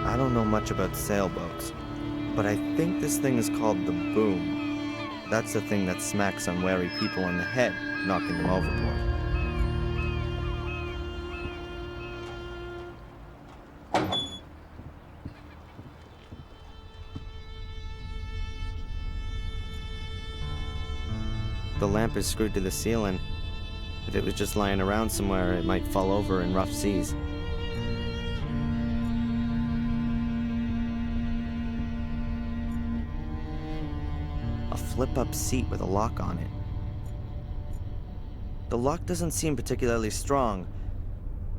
D: I don't know much about sailboats, but I think this thing is called the boom. That's the thing that smacks unwary people on the head, knocking them overboard. The lamp is screwed to the ceiling. If it was just lying around somewhere, it might fall over in rough seas. Flip-up seat with a lock on it. The lock doesn't seem particularly strong,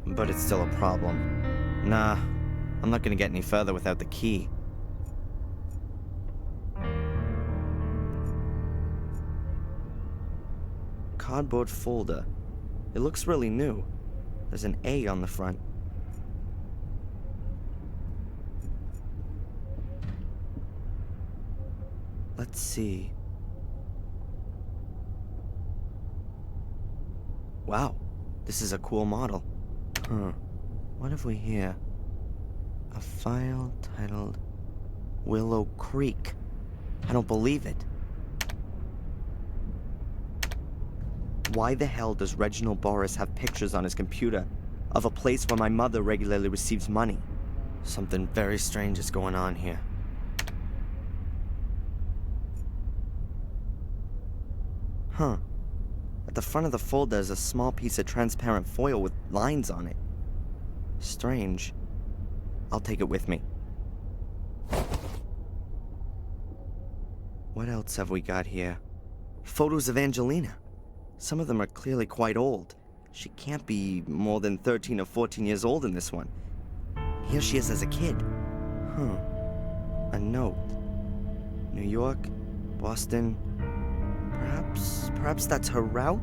D: but it's still a problem. Nah, I'm not gonna get any further without the key. Cardboard folder. It looks really new. There's an A on the front. Let's see. Wow, this is a cool model. What have we here? A file titled Willow Creek. I don't believe it. Why the hell does Reginald Boris have pictures on his computer of a place where my mother regularly receives money? Something very strange is going on here. Huh. At the front of the folder is a small piece of transparent foil with lines on it. Strange. I'll take it with me. What else have we got here? Photos of Angelina. Some of them are clearly quite old. She can't be more than 13 or 14 years old in this one. Here she is as a kid. A note. New York, Boston. Perhaps that's her route?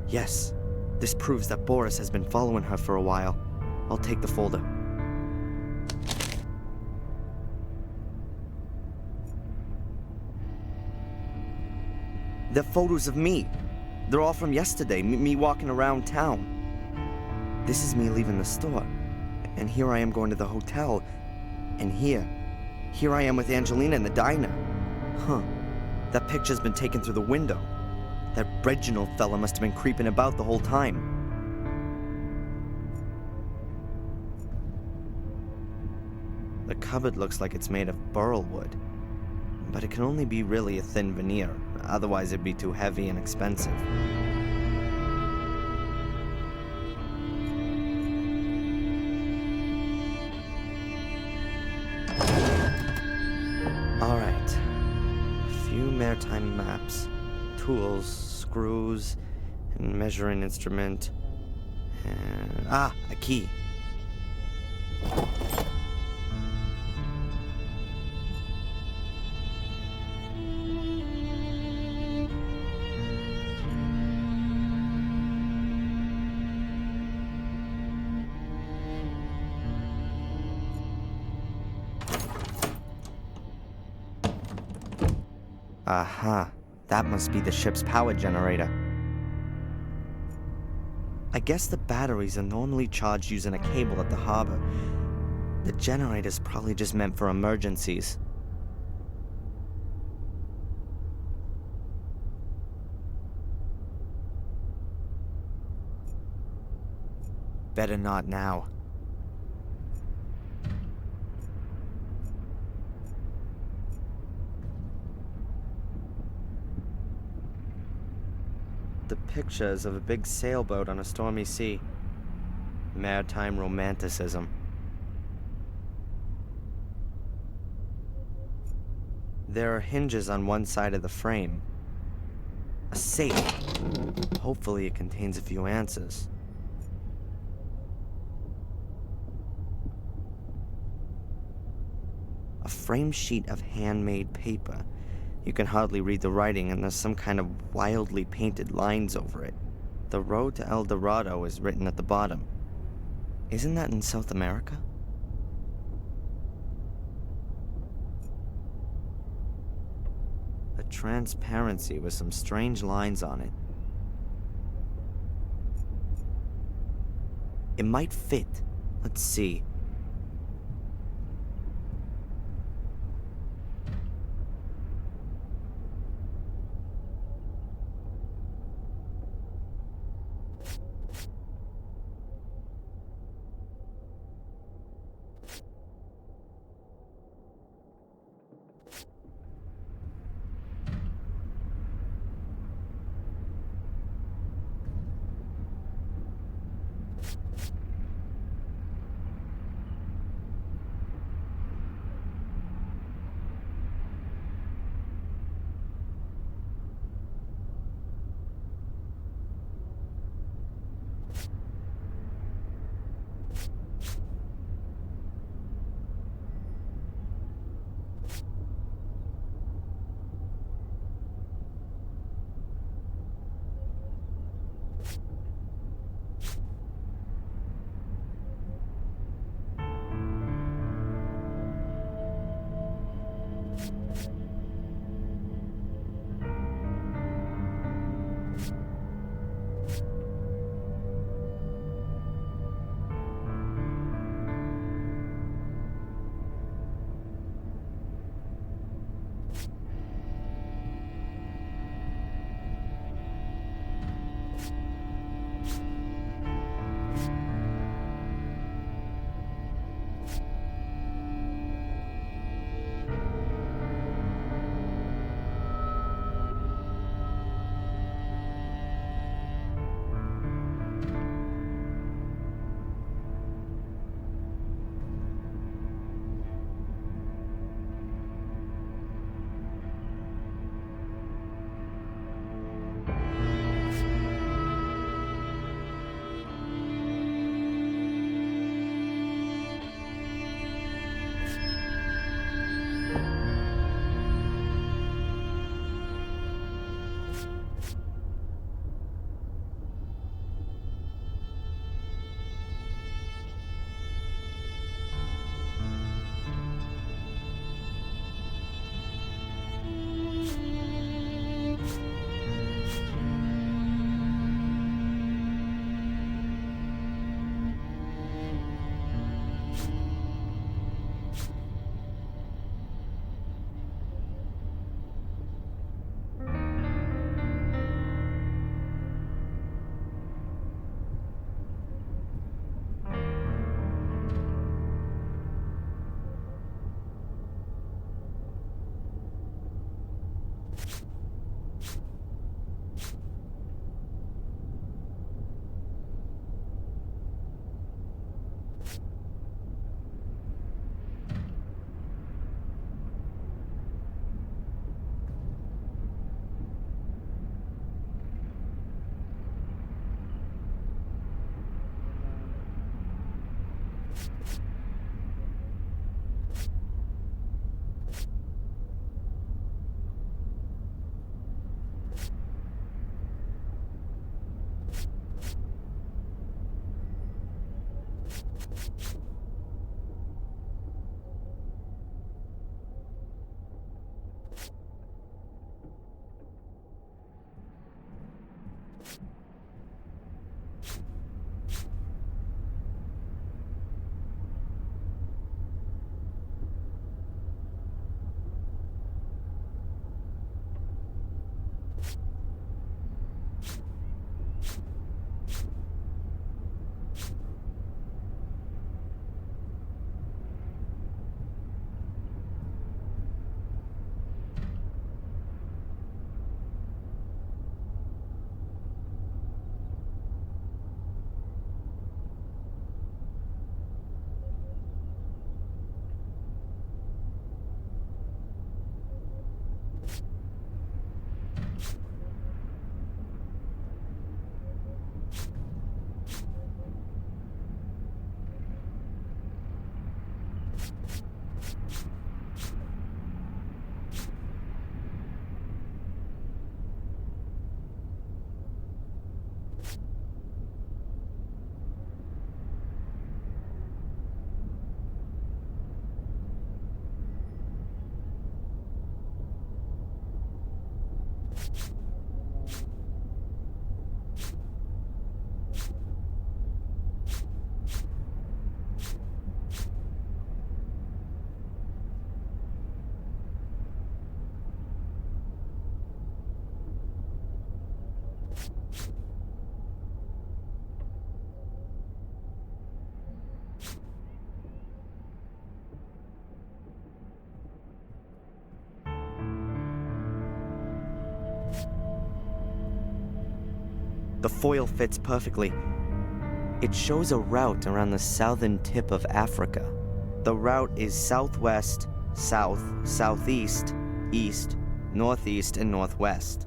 D: Yes. This proves that Boris has been following her for a while. I'll take the folder. They're photos of me. They're all from yesterday, me walking around town.
E: This is me leaving the store. And here I am going to the hotel. And here I am with Angelina in the diner. Huh. That picture's been taken through the window. That Reginald fella must have been creeping about the whole time. The cupboard looks like it's made of burl wood. But it can only be really a thin veneer, otherwise it'd be too heavy and expensive. Alright. A few maritime maps, tools, screws, and measuring instrument. And a key. Aha, that must be the ship's power generator. I guess the batteries are normally charged using a cable at the harbor. The generator's probably just meant for emergencies. Better not now. The pictures of a big sailboat on a stormy sea. Maritime romanticism. There are hinges on one side of the frame. A safe. Hopefully it contains a few answers. A frame sheet of handmade paper. You can hardly read the writing, and there's some kind of wildly painted lines over it. The road to El Dorado is written at the bottom. Isn't that in South America? A transparency with some strange lines on it. It might fit. Let's see. The foil fits perfectly. It shows a route around the southern tip of Africa. The route is southwest, south, southeast, east, northeast, and northwest.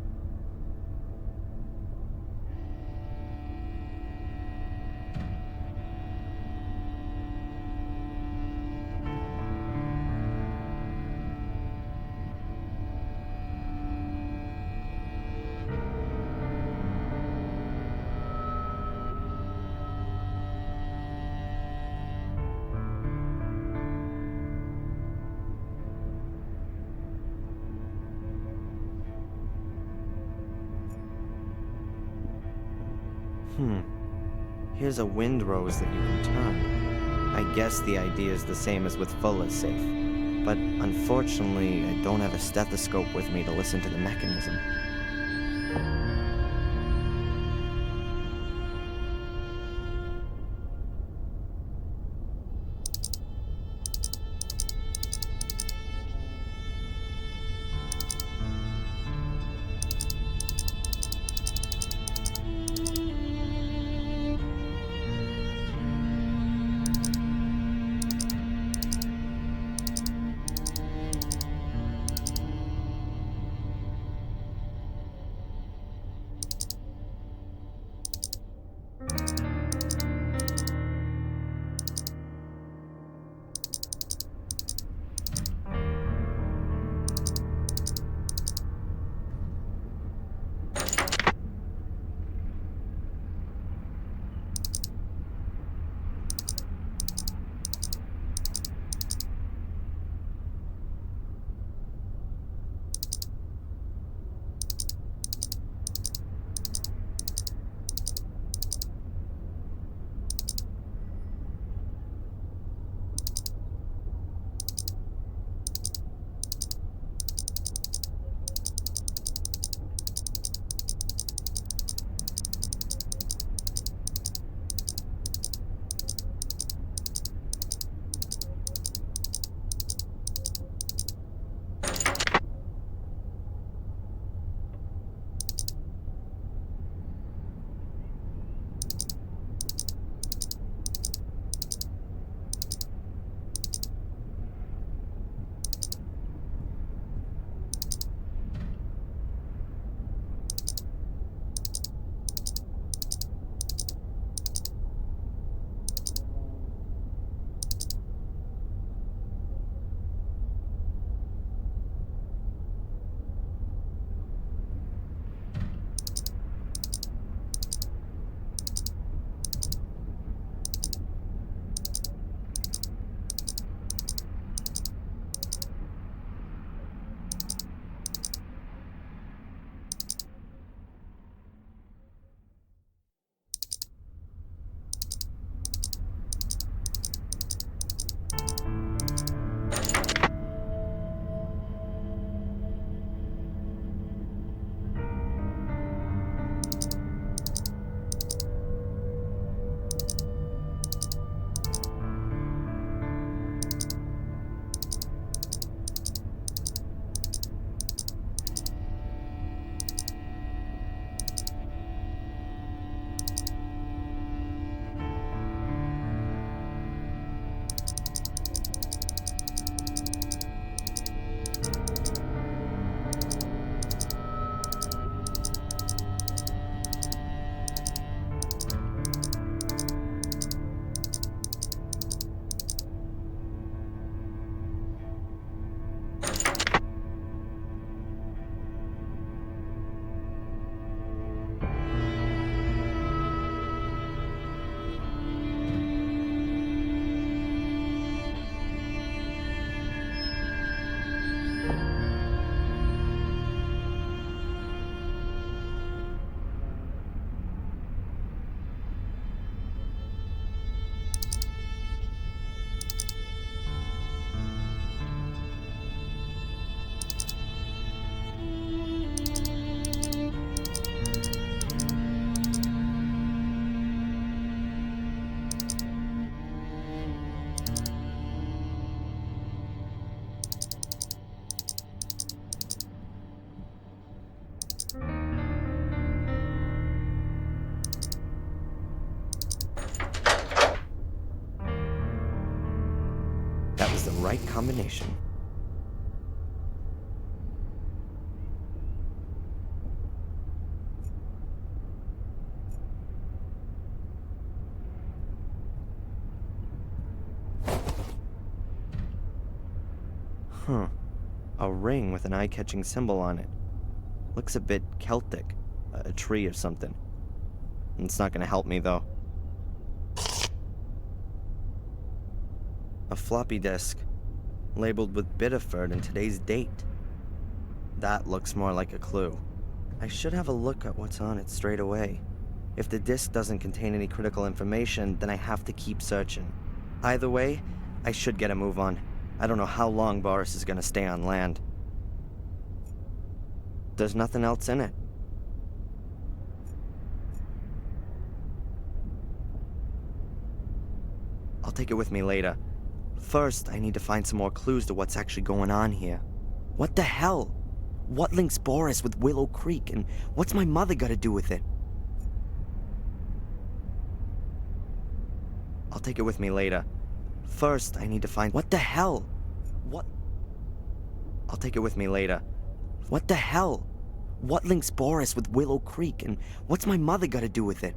E: Here's a windrose that you can turn. I guess the idea is the same as with Fuller's safe. But unfortunately, I don't have a stethoscope with me to listen to the mechanism. That was the right combination. Huh. A ring with an eye-catching symbol on it. Looks a bit Celtic. A tree or something. It's not gonna help me, though. A floppy disk, labeled with Biddeford and today's date. That looks more like a clue. I should have a look at what's on it straight away. If the disk doesn't contain any critical information, then I have to keep searching. Either way, I should get a move on. I don't know how long Boris is gonna stay on land. There's nothing else in it. I'll take it with me later. First, I need to find some more clues to what's actually going on here. What the hell? What links Boris with Willow Creek, and what's my mother got to do with it? I'll take it with me later. First, I need to find... What the hell? What? I'll take it with me later. What the hell? What links Boris with Willow Creek, and what's my mother got to do with it?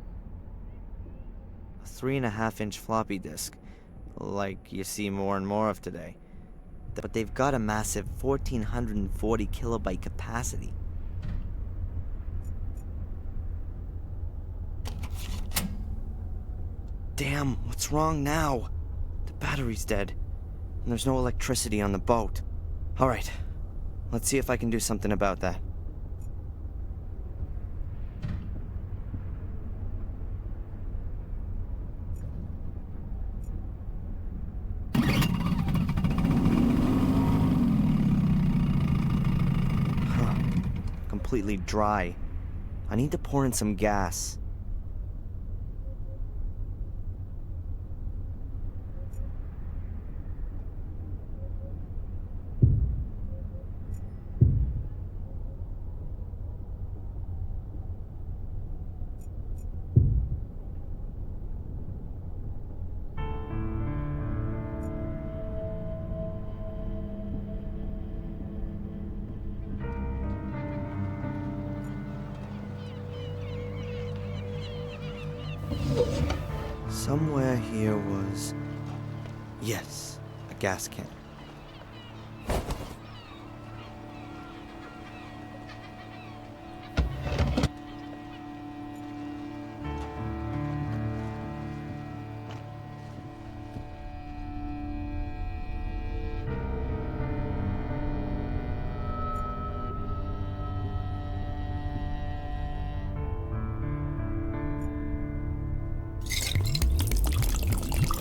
E: A 3.5-inch floppy disk, like you see more and more of today. But they've got a massive 1,440 kilobyte capacity. Damn, what's wrong now? The battery's dead, and there's no electricity on the boat. Alright, let's see if I can do something about that. Completely dry. I need to pour in some gas. Somewhere here was... Yes, a gas can.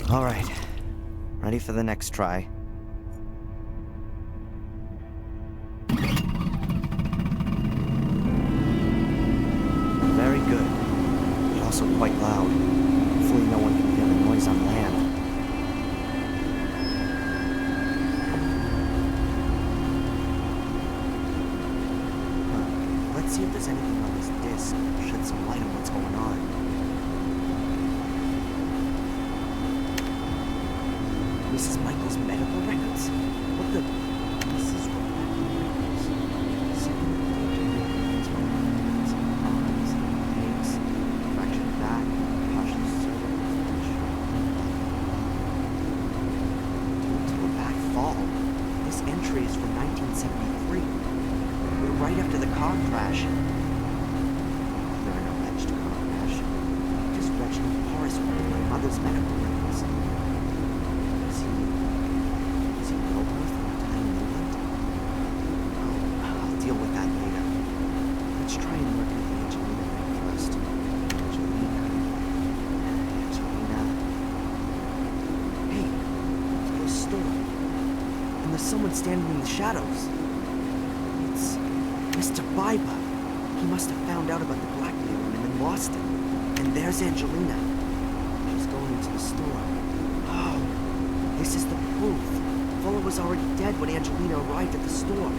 E: All right, ready for the next try. Very good, but also quite loud. Hopefully no one can hear the noise on land. Let's see if there's anything on this disc that shed some light on what's going on. Mrs. Michael's medical records? What the... Mrs. Michael's records? Second digit, arms, legs, fractured back, partial cervical due to a back fall. This entry is from 1973. Right after the car crash. During an alleged car crash. Just Reginald Morris wanted my mother's medical records. Deal with that later. Let's try and work with the Angelina thing first. Angelina. Hey, there's a store. And there's someone standing in the shadows. It's Mr. Biber. He must have found out about the blackmailing and then lost it. And there's Angelina. She's going into the store. Oh, this is the proof. Fuller was already dead when Angelina arrived at the store.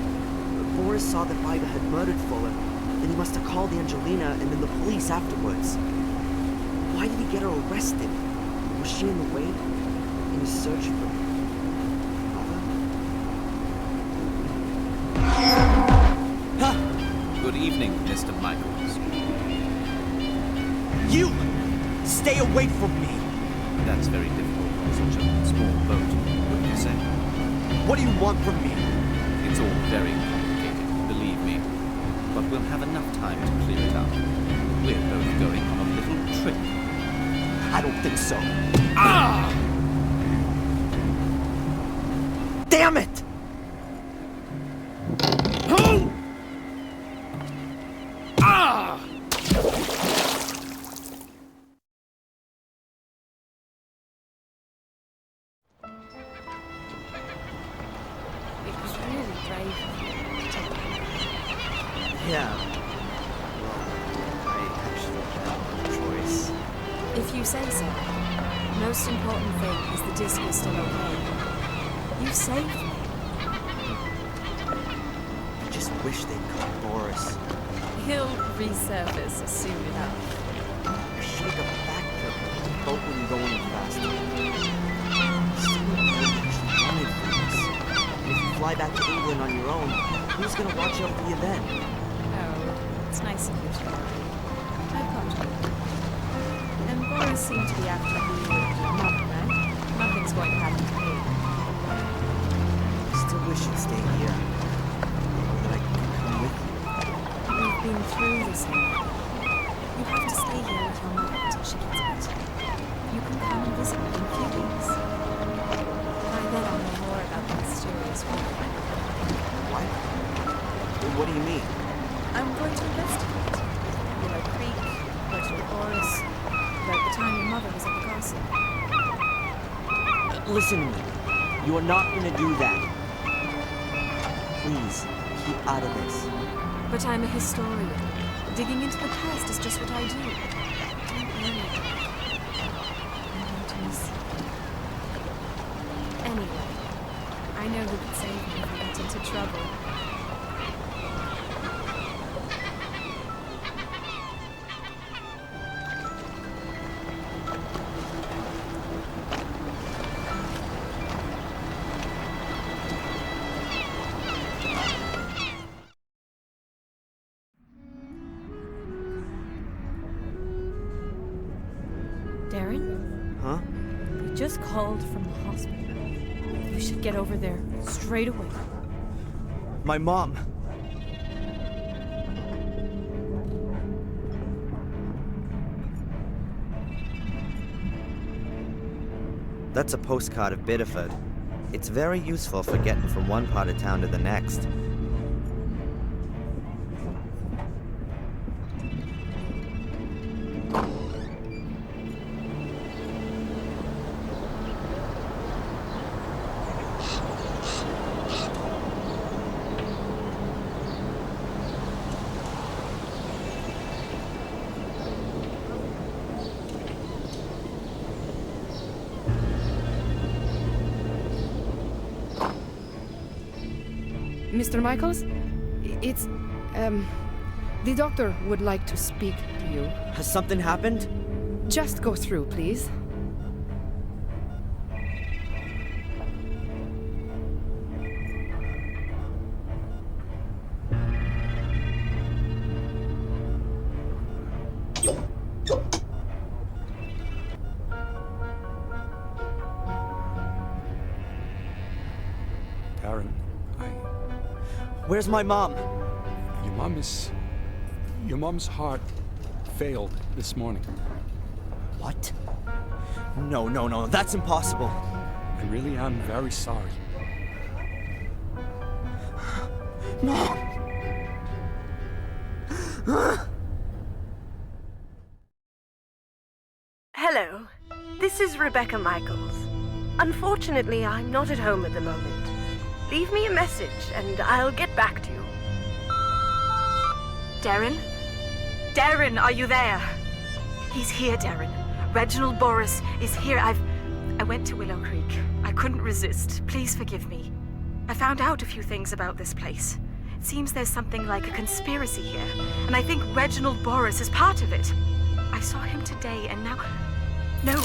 E: Boris saw that Biber had murdered Fuller, then he must have called Angelina and then the police afterwards. Why did he get her arrested? Was she in the way? In his search for...
O: Good evening, Mr. Michaels.
T: You! Stay away from me!
O: That's very difficult on such a small boat, wouldn't you say?
T: What do you want from me?
O: It's all very complicated, believe me. But we'll have enough time to clear it up. We're both going on a little trip.
T: I don't think so. Ah! Damn it! Ah!
F: It was really brave of you to take him.
E: Yeah. Well, I actually had no choice.
F: If you say so. Most important thing is the disc is still okay. You saved me.
E: I just wish they'd caught Boris.
F: He'll resurface soon enough.
E: I should have got back to the boat when you go any faster. Still not actually wanted for this. And if you fly back to England on your own, who's gonna watch out for you then?
F: Oh, it's nice of you to worry. I've got you. And Boris seemed to be after you, not right? Nothing's going to happen to me.
E: I still wish you'd stay here. Or that I could come with you.
F: We've been through this already. You have to stay here with your mother until she gets better. You can come and visit me in a few weeks. By then I'll know more about the mysterious war.
E: What? What do you mean?
F: I'm going to investigate. Willow Creek, Reginald Boris, about the time your mother was at the castle.
T: Listen to me. You are not going to do that. Please, keep out of this.
F: But I'm a historian. Digging into the past is just what I do. Don't worry. I'm going to miss you. Anyway, I know who could save me if I get into trouble. Darren?
E: Huh?
F: We just called from the hospital. You should get over there straight away.
T: My mom.
E: That's a postcard of Biddeford. It's very useful for getting from one part of town to the next.
N: Mr. Michaels? It's, the doctor would like to speak to you.
T: Has something happened?
N: Just go through, please.
K: Darren,
T: Where's my mom?
K: Your mom's heart failed this morning.
T: What? No, that's impossible.
K: I really am very sorry.
T: Mom!
U: Hello, this is Rebecca Michaels. Unfortunately, I'm not at home at the moment. Leave me a message and I'll get back to you. Darren? Darren, are you there? He's here, Darren. Reginald Boris is here. I went to Willow Creek. I couldn't resist. Please forgive me. I found out a few things about this place. It seems there's something like a conspiracy here, and I think Reginald Boris is part of it. I saw him today, and now... No!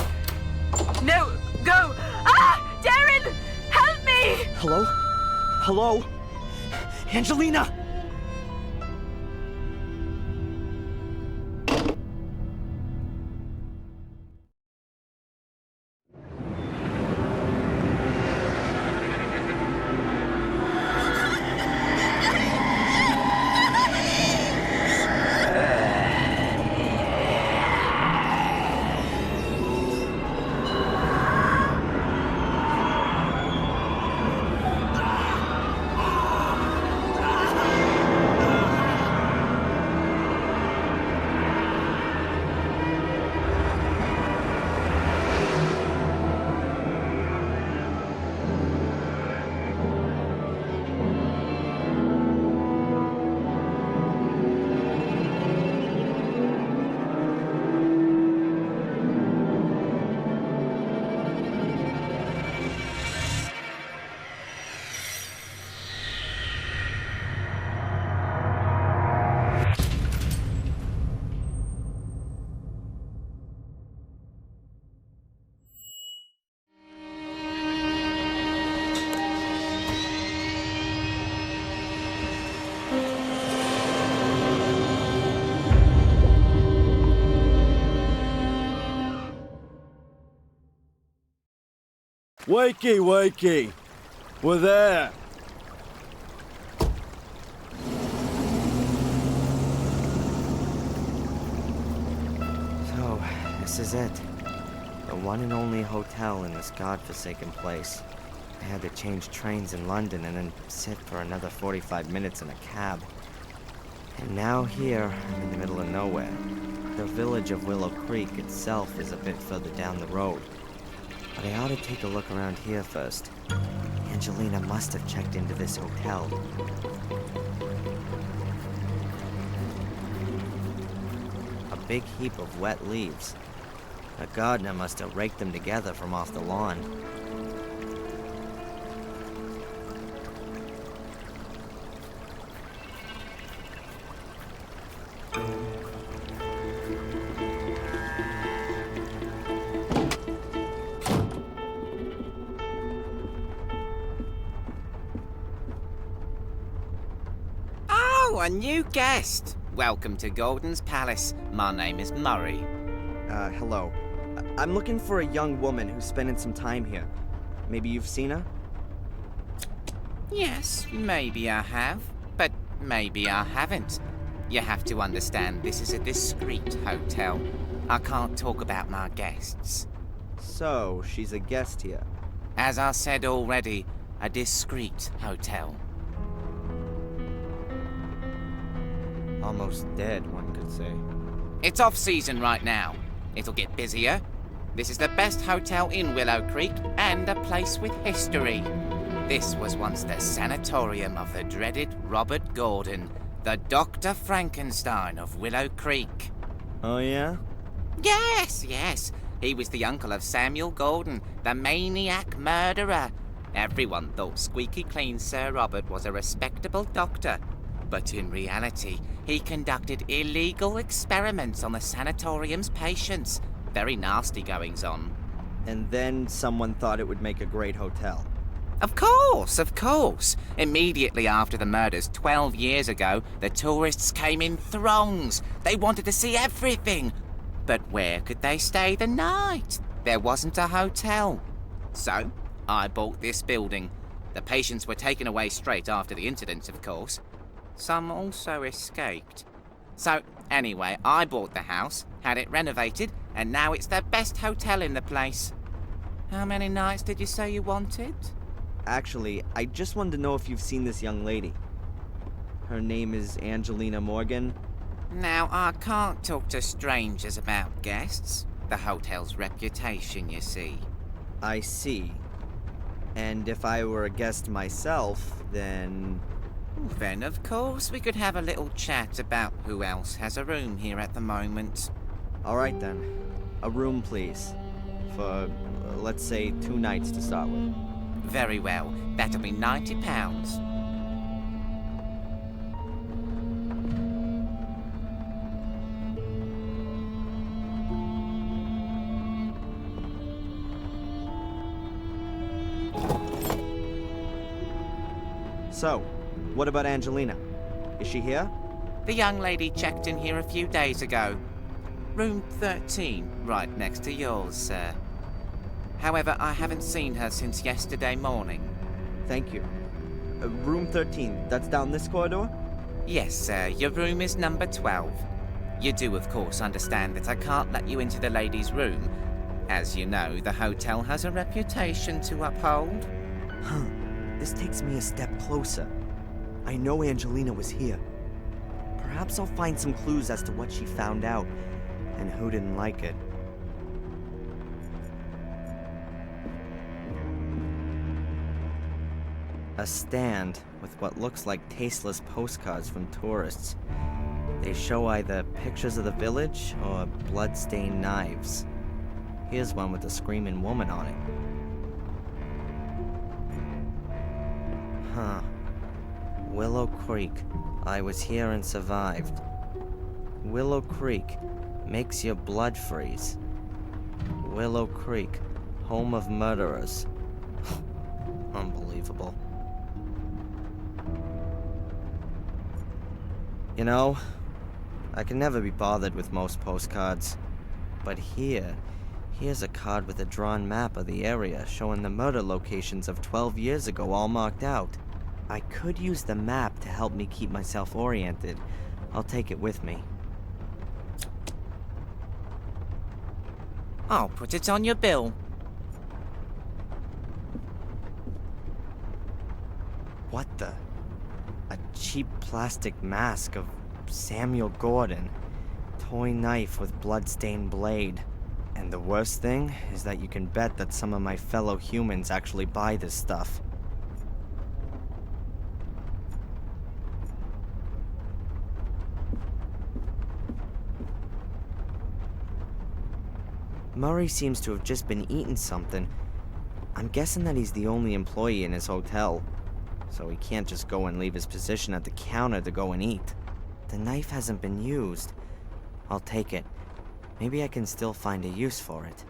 U: Go! Ah! Darren! Help me!
T: Hello? Angelina! Wakey, wakey. We're there.
E: So, this is it. The one and only hotel in this godforsaken place. I had to change trains in London and then sit for another 45 minutes in a cab. And now here, I'm in the middle of nowhere. The village of Willow Creek itself is a bit further down the road. But I ought to take a look around here first. Angelina must have checked into this hotel. A big heap of wet leaves. A gardener must have raked them together from off the lawn.
A: Oh, a new guest. Welcome to Gordon's Palace. My name is Murray.
E: Hello. I'm looking for a young woman who's spending some time here. Maybe you've seen her?
A: Yes, maybe I have, but maybe I haven't. You have to understand this is a discreet hotel. I can't talk about my guests.
E: So, she's a guest here.
A: As I said already, a discreet hotel.
E: Almost dead, one could say.
A: It's off season right now. It'll get busier. This is the best hotel in Willow Creek and a place with history. This was once the sanatorium of the dreaded Robert Gordon, the Dr. Frankenstein of Willow Creek.
E: Oh, yeah?
A: Yes, yes. He was the uncle of Samuel Gordon, the maniac murderer. Everyone thought squeaky clean Sir Robert was a respectable doctor. But in reality, he conducted illegal experiments on the sanatorium's patients. Very nasty goings on.
E: And then someone thought it would make a great hotel.
A: Of course, of course. Immediately after the murders 12 years ago, the tourists came in throngs. They wanted to see everything. But where could they stay the night? There wasn't a hotel. So, I bought this building. The patients were taken away straight after the incident, of course. Some also escaped. So, anyway, I bought the house, had it renovated, and now it's the best hotel in the place. How many nights did you say you wanted?
E: Actually, I just wanted to know if you've seen this young lady. Her name is Angelina Morgan.
A: Now, I can't talk to strangers about guests. The hotel's reputation, you see.
E: I see. And if I were a guest myself, then...
A: Then, of course, we could have a little chat about who else has a room here at the moment.
E: All right, then. A room, please. For, let's say, 2 nights to start with.
A: Very well. That'll be £90.
E: So, what about Angelina? Is she here?
A: The young lady checked in here a few days ago. Room 13, right next to yours, sir. However, I haven't seen her since yesterday morning.
E: Thank you. Room 13, that's down this corridor?
A: Yes, sir. Your room is number 12. You do, of course, understand that I can't let you into the lady's room. As you know, the hotel has a reputation to uphold.
E: Huh. This takes me a step closer. I know Angelina was here. Perhaps I'll find some clues as to what she found out and who didn't like it. A stand with what looks like tasteless postcards from tourists. They show either pictures of the village or blood-stained knives. Here's one with a screaming woman on it. Huh. Willow Creek. I was here and survived. Willow Creek makes your blood freeze. Willow Creek, home of murderers. Unbelievable. You know, I can never be bothered with most postcards. But here, Here's a card with a drawn map of the area showing the murder locations of 12 years ago all marked out. I could use the map to help me keep myself oriented. I'll take it with me.
A: I'll put it on your bill.
E: What the? A cheap plastic mask of Samuel Gordon. Toy knife with blood-stained blade. And the worst thing is that you can bet that some of my fellow humans actually buy this stuff. Murray seems to have just been eating something. I'm guessing that he's the only employee in his hotel, so he can't just go and leave his position at the counter to go and eat. The knife hasn't been used. I'll take it. Maybe I can still find a use for it.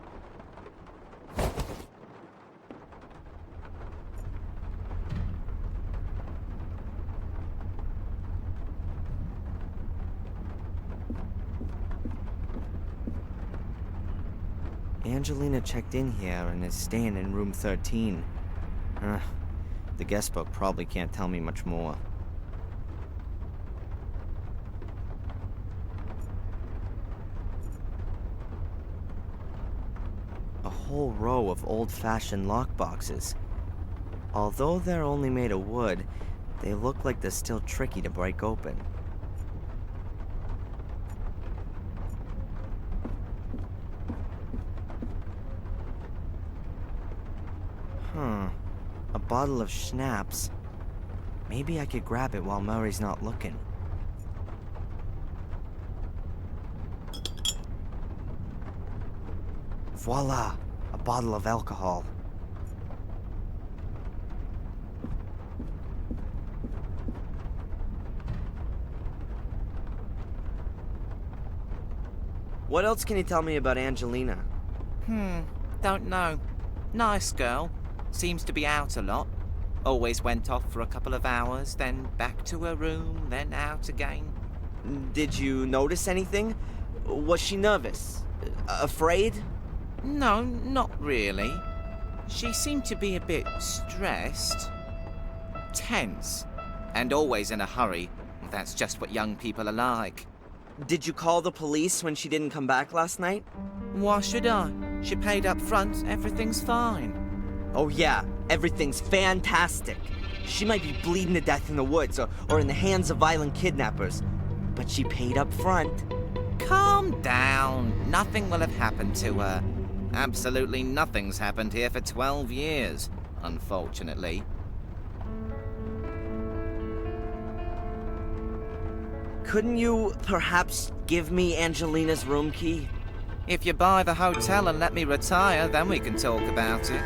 E: Angelina checked in here and is staying in room 13. The guest book probably can't tell me much more. A whole row of old-fashioned lockboxes. Although they're only made of wood, they look like they're still tricky to break open. A bottle of schnapps. Maybe I could grab it while Murray's not looking. Voila! A bottle of alcohol. What else can you tell me about Angelina?
A: Don't know. Nice girl. Seems to be out a lot. Always went off for a couple of hours, then back to her room, then out again.
E: Did you notice anything? Was she nervous? Afraid?
A: No, not really. She seemed to be a bit stressed. Tense. And always in a hurry. That's just what young people are like.
E: Did you call the police when she didn't come back last night?
A: Why should I? She paid up front. Everything's fine.
E: Oh yeah, everything's fantastic. She might be bleeding to death in the woods or in the hands of violent kidnappers, but she paid up front.
A: Calm down. Nothing will have happened to her. Absolutely nothing's happened here for 12 years, unfortunately.
E: Couldn't you perhaps give me Angelina's room key?
A: If you buy the hotel and let me retire, then we can talk about it.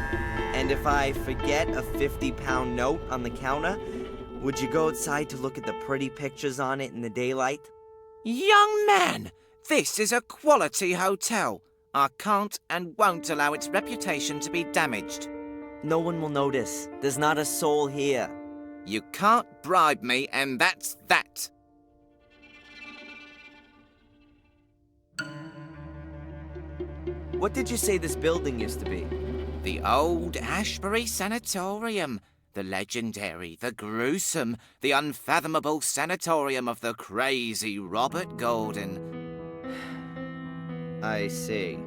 E: And if I forget a 50-pound note on the counter, would you go outside to look at the pretty pictures on it in the daylight?
A: Young man, this is a quality hotel. I can't and won't allow its reputation to be damaged.
E: No one will notice. There's not a soul here.
A: You can't bribe me, and that's that.
E: What did you say this building used to be?
A: The old Ashbury Sanatorium. The legendary, the gruesome, the unfathomable sanatorium of the crazy Robert Gordon.
E: I see.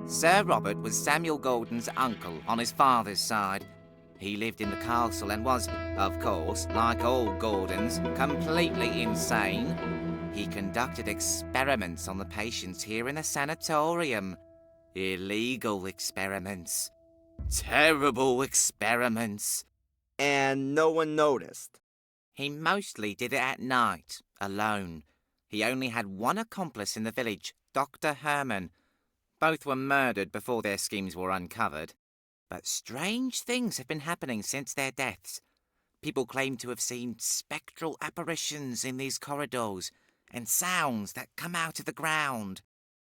A: Sir Robert was Samuel Gordon's uncle on his father's side. He lived in the castle and was, of course, like all Gordons, completely insane. He conducted experiments on the patients here in the sanatorium. Illegal experiments. Terrible experiments.
E: And no one noticed?
A: He mostly did it at night, alone. He only had one accomplice in the village, Dr. Herman. Both were murdered before their schemes were uncovered. But strange things have been happening since their deaths. People claim to have seen spectral apparitions in these corridors, and sounds that come out of the ground.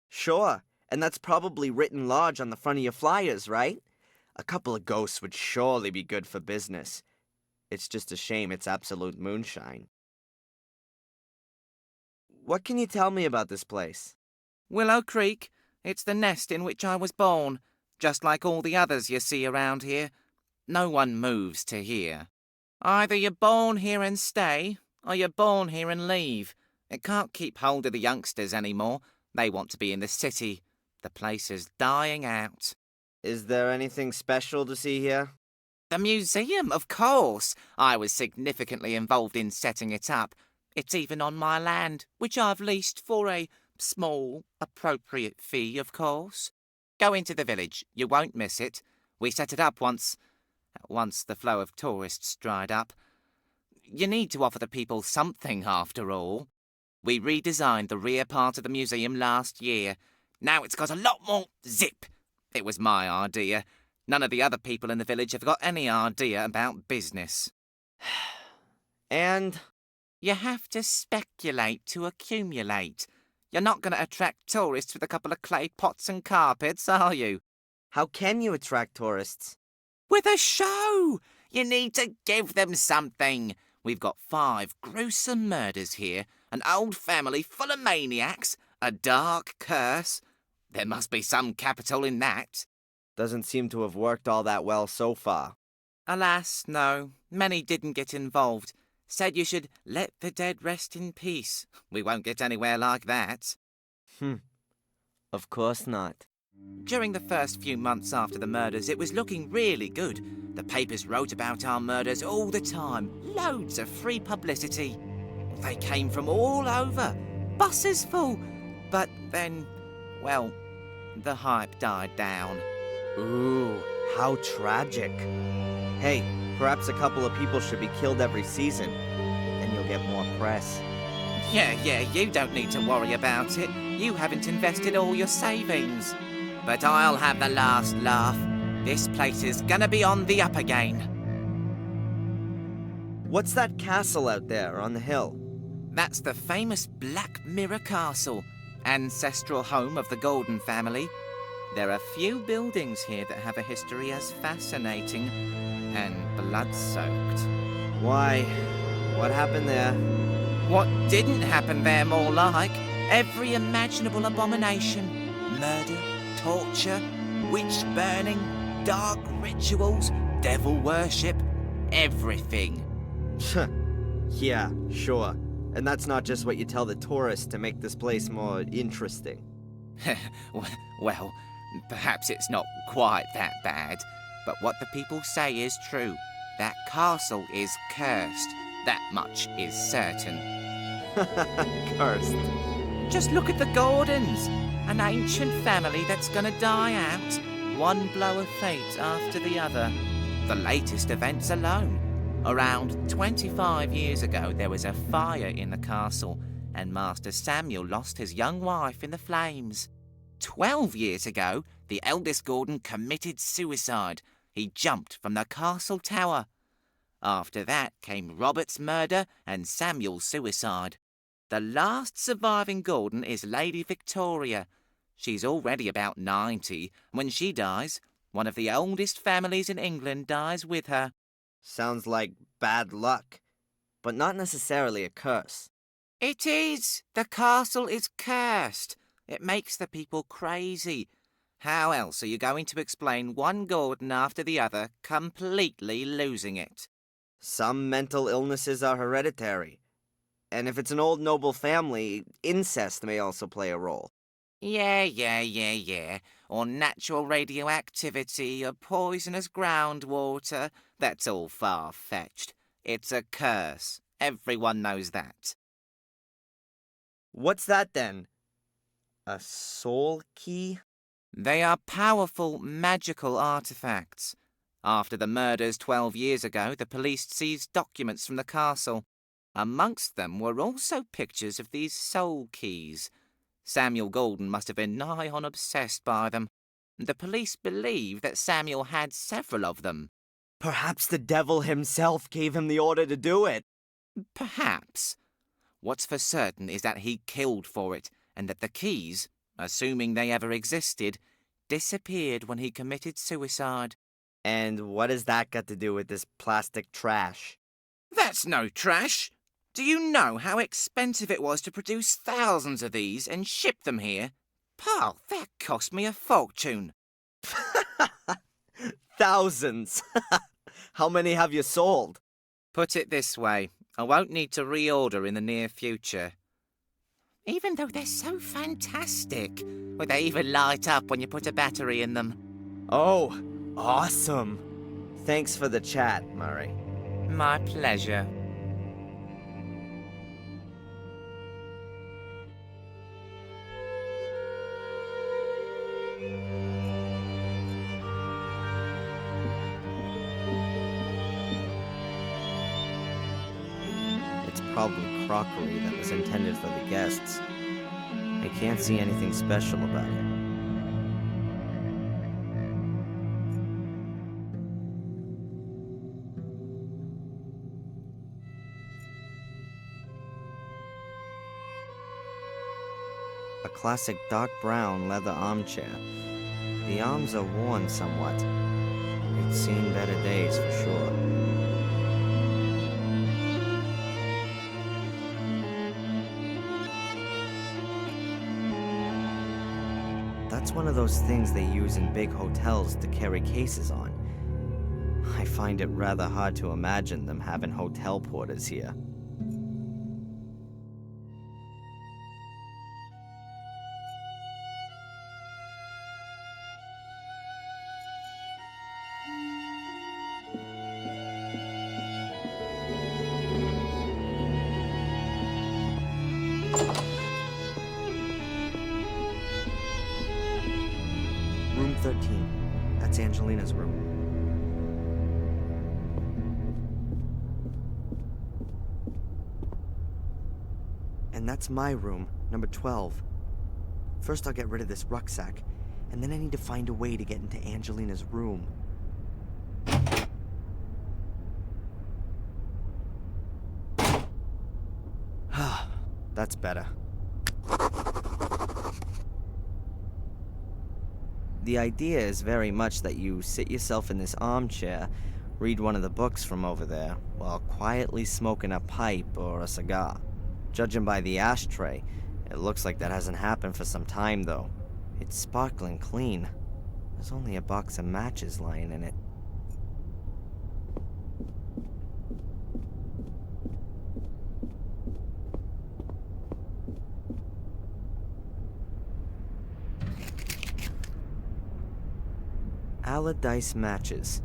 E: Sure, and that's probably written large on the front of your flyers, right? A couple of ghosts would surely be good for business. It's just a shame it's absolute moonshine. What can you tell me about this place?
A: Willow Creek, It's the nest in which I was born, just like all the others you see around here. No one moves to here. Either you're born here and stay, or you're born here and leave. It can't keep hold of the youngsters anymore. They want to be in the city. The place is dying out.
E: Is there anything special to see here?
A: The museum, of course. I was significantly involved in setting it up. It's even on my land, which I've leased for a small, appropriate fee, of course. Go into the village. You won't miss it. We set it up once the flow of tourists dried up. You need to offer the people something, after all. We redesigned the rear part of the museum last year. Now it's got a lot more zip. It was my idea. None of the other people in the village have got any idea about business.
E: And?
A: You have to speculate to accumulate. You're not going to attract tourists with a couple of clay pots and carpets, are you?
E: How can you attract tourists?
A: With a show! You need to give them something. We've got 5 gruesome murders here, an old family full of maniacs, a dark curse. There must be some capital in that.
E: Doesn't seem to have worked all that well so far.
A: Alas, no. Many didn't get involved. Said you should let the dead rest in peace. We won't get anywhere like that.
E: Of course not.
A: During the first few months after the murders, it was looking really good. The papers wrote about our murders all the time. Loads of free publicity. They came from all over. Buses full. But then, well, the hype died down.
E: Ooh, how tragic. Hey, perhaps a couple of people should be killed every season. Then you'll get more press.
A: Yeah, you don't need to worry about it. You haven't invested all your savings. But I'll have the last laugh. This place is gonna be on the up again.
E: What's that castle out there on the hill?
A: That's the famous Black Mirror Castle, ancestral home of the Gordon family. There are few buildings here that have a history as fascinating and blood-soaked.
E: Why? What happened there?
A: What didn't happen there, more like? Every imaginable abomination. Murder, torture, witch burning, dark rituals, devil worship, everything.
E: Yeah, sure. And that's not just what you tell the tourists to make this place more interesting.
A: Well, perhaps it's not quite that bad, but what the people say is true. That castle is cursed. That much is certain.
E: Cursed.
A: Just look at the Gordons. An ancient family that's gonna die out. One blow of fate after the other. The latest events alone. Around 25 years ago, there was a fire in the castle, and Master Samuel lost his young wife in the flames. 12 years ago, the eldest Gordon committed suicide. He jumped from the castle tower. After that came Robert's murder and Samuel's suicide. The last surviving Gordon is Lady Victoria. She's already about 90. When she dies, one of the oldest families in England dies with her.
E: Sounds like bad luck, but not necessarily a curse.
A: It is. The castle is cursed. It makes the people crazy. How else are you going to explain one Gordon after the other completely losing it?
E: Some mental illnesses are hereditary. And if it's an old noble family, incest may also play a role.
A: Yeah. Or natural radioactivity, or poisonous groundwater. That's all far-fetched. It's a curse. Everyone knows that.
E: What's that then? A soul key?
A: They are powerful, magical artifacts. After the murders 12 years ago, the police seized documents from the castle. Amongst them were also pictures of these soul keys. Samuel Gordon must have been nigh on obsessed by them. The police believe that Samuel had several of them.
E: Perhaps the devil himself gave him the order to do it.
A: Perhaps. What's for certain is that he killed for it, and that the keys, assuming they ever existed, disappeared when he committed suicide.
E: And what has that got to do with this plastic trash?
A: That's no trash! Do you know how expensive it was to produce thousands of these and ship them here? Paul, that cost me a fortune.
E: Thousands. How many have you sold?
A: Put it this way, I won't need to reorder in the near future. Even though they're so fantastic, well, they even light up when you put a battery in them.
E: Oh, awesome. Thanks for the chat, Murray.
A: My pleasure.
E: It's probably crockery that was intended for the guests. I can't see anything special about it. A classic dark brown leather armchair. The arms are worn somewhat. It's seen better days for sure. That's one of those things they use in big hotels to carry cases on. I find it rather hard to imagine them having hotel porters here. Room 13. That's Angelina's room. And that's my room, number 12. First I'll get rid of this rucksack, and then I need to find a way to get into Angelina's room. That's better. The idea is very much that you sit yourself in this armchair, read one of the books from over there, while quietly smoking a pipe or a cigar. Judging by the ashtray, it looks like that hasn't happened for some time, though. It's sparkling clean. There's only a box of matches lying in it. Allardyce matches.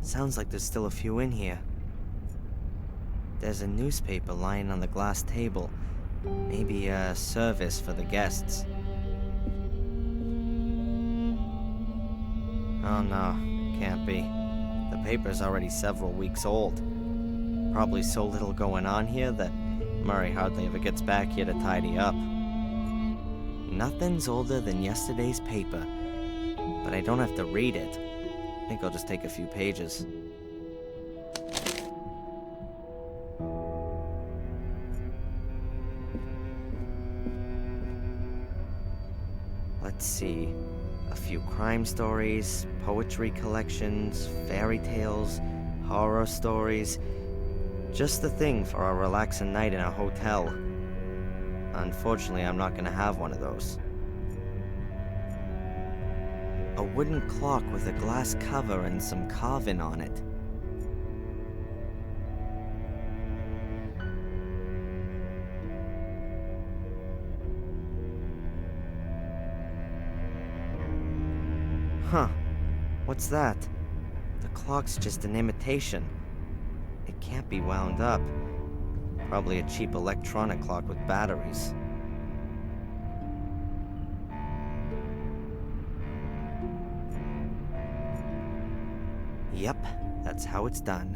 E: Sounds like there's still a few in here. There's a newspaper lying on the glass table. Maybe a service for the guests. Oh no, can't be. The paper's already several weeks old. Probably so little going on here that Murray hardly ever gets back here to tidy up. Nothing's older than yesterday's paper. But I don't have to read it. I think I'll just take a few pages. Let's see. A few crime stories, poetry collections, fairy tales, horror stories. Just the thing for a relaxing night in a hotel. Unfortunately, I'm not gonna have one of those. A wooden clock with a glass cover and some carving on it. Huh. What's that? The clock's just an imitation. It can't be wound up. Probably a cheap electronic clock with batteries. Yep, that's how it's done.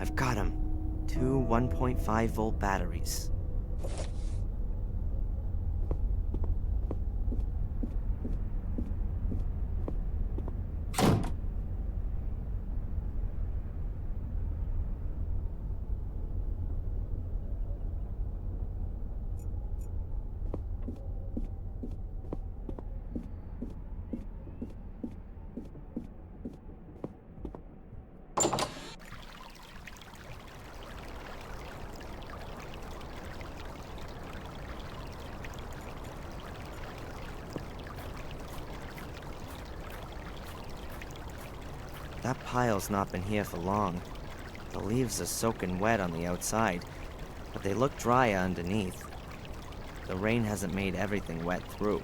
E: I've got him. 2 1.5-volt batteries. That pile's not been here for long. The leaves are soaking wet on the outside, but they look dry underneath. The rain hasn't made everything wet through.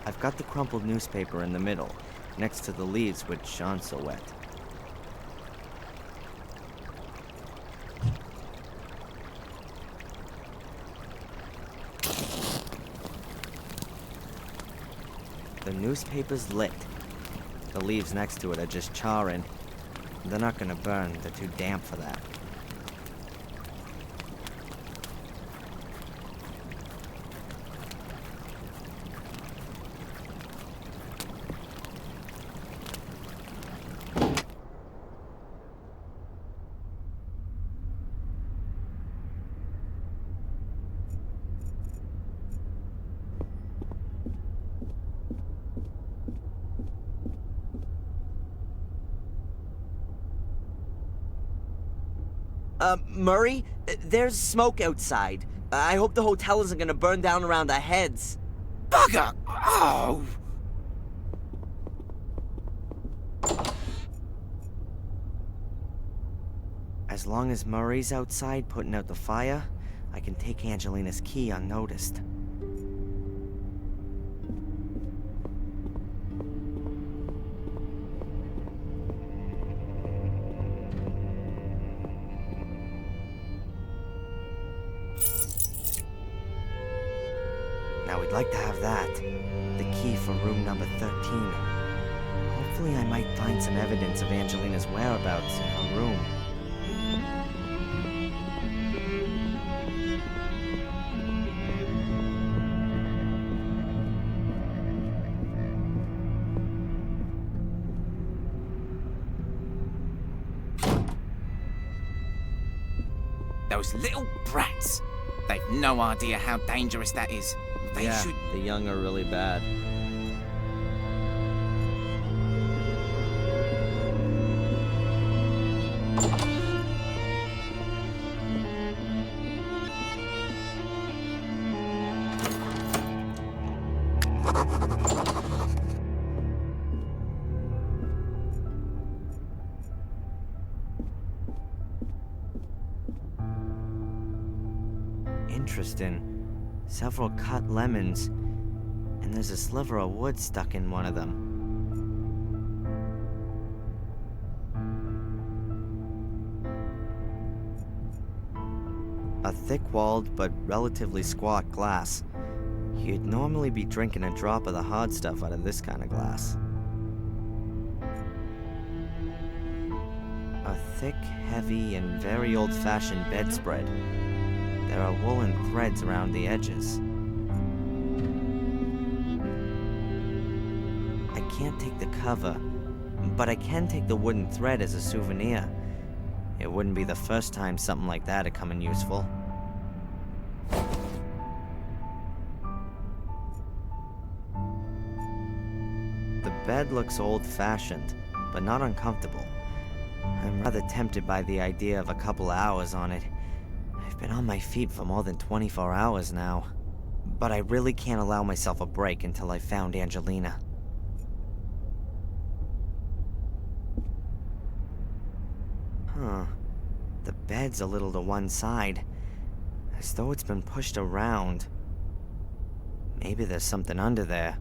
E: I've got the crumpled newspaper in the middle, next to the leaves which aren't so wet. The newspaper's lit. The leaves next to it are just charring. They're not gonna burn, they're too damp for that. Murray, there's smoke outside. I hope the hotel isn't gonna burn down around our heads.
A: Bugger! Oh!
E: As long as Murray's outside putting out the fire, I can take Angelina's key unnoticed. Now we'd like to have that. The key for room number 13. Hopefully I might find some evidence of Angelina's whereabouts in her room.
A: Those little brats! They've no idea how dangerous that is. They should...
E: the young are really bad. Interesting. Several cut lemons, and there's a sliver of wood stuck in one of them. A thick-walled but relatively squat glass. You'd normally be drinking a drop of the hard stuff out of this kind of glass. A thick, heavy, and very old-fashioned bedspread. There are woolen threads around the edges. I can't take the cover, but I can take the wooden thread as a souvenir. It wouldn't be the first time something like that had come in useful. The bed looks old-fashioned, but not uncomfortable. I'm rather tempted by the idea of a couple hours on it. I've been on my feet for more than 24 hours now. But I really can't allow myself a break until I've found Angelina. Huh. The bed's a little to one side, as though it's been pushed around. Maybe there's something under there.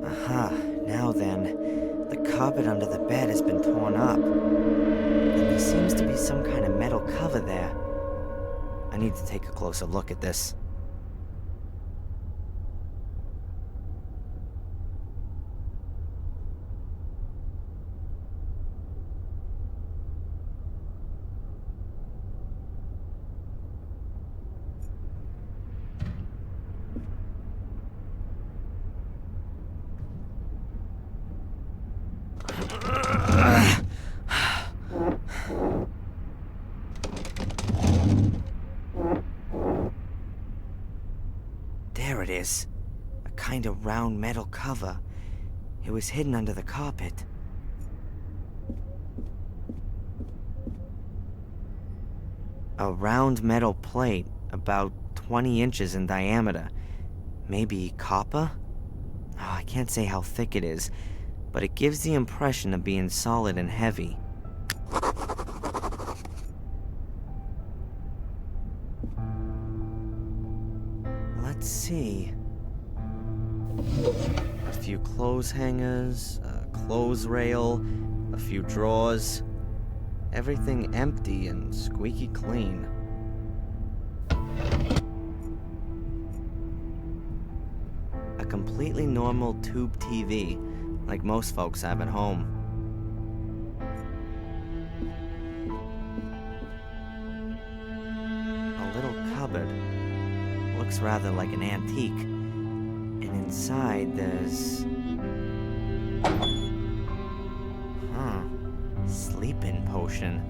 E: Aha, now then. The carpet under the bed has been torn up, and there seems to be some kind of metal cover there. I need to take a closer look at this. There it is. A kind of round metal cover. It was hidden under the carpet. A round metal plate, about 20 inches in diameter. Maybe copper? Oh, I can't say how thick it is, but it gives the impression of being solid and heavy. Let's see. A few clothes hangers, a clothes rail, a few drawers. Everything empty and squeaky clean. A completely normal tube TV, like most folks have at home. A little cupboard. Looks rather like an antique. And inside there's... Sleeping potion.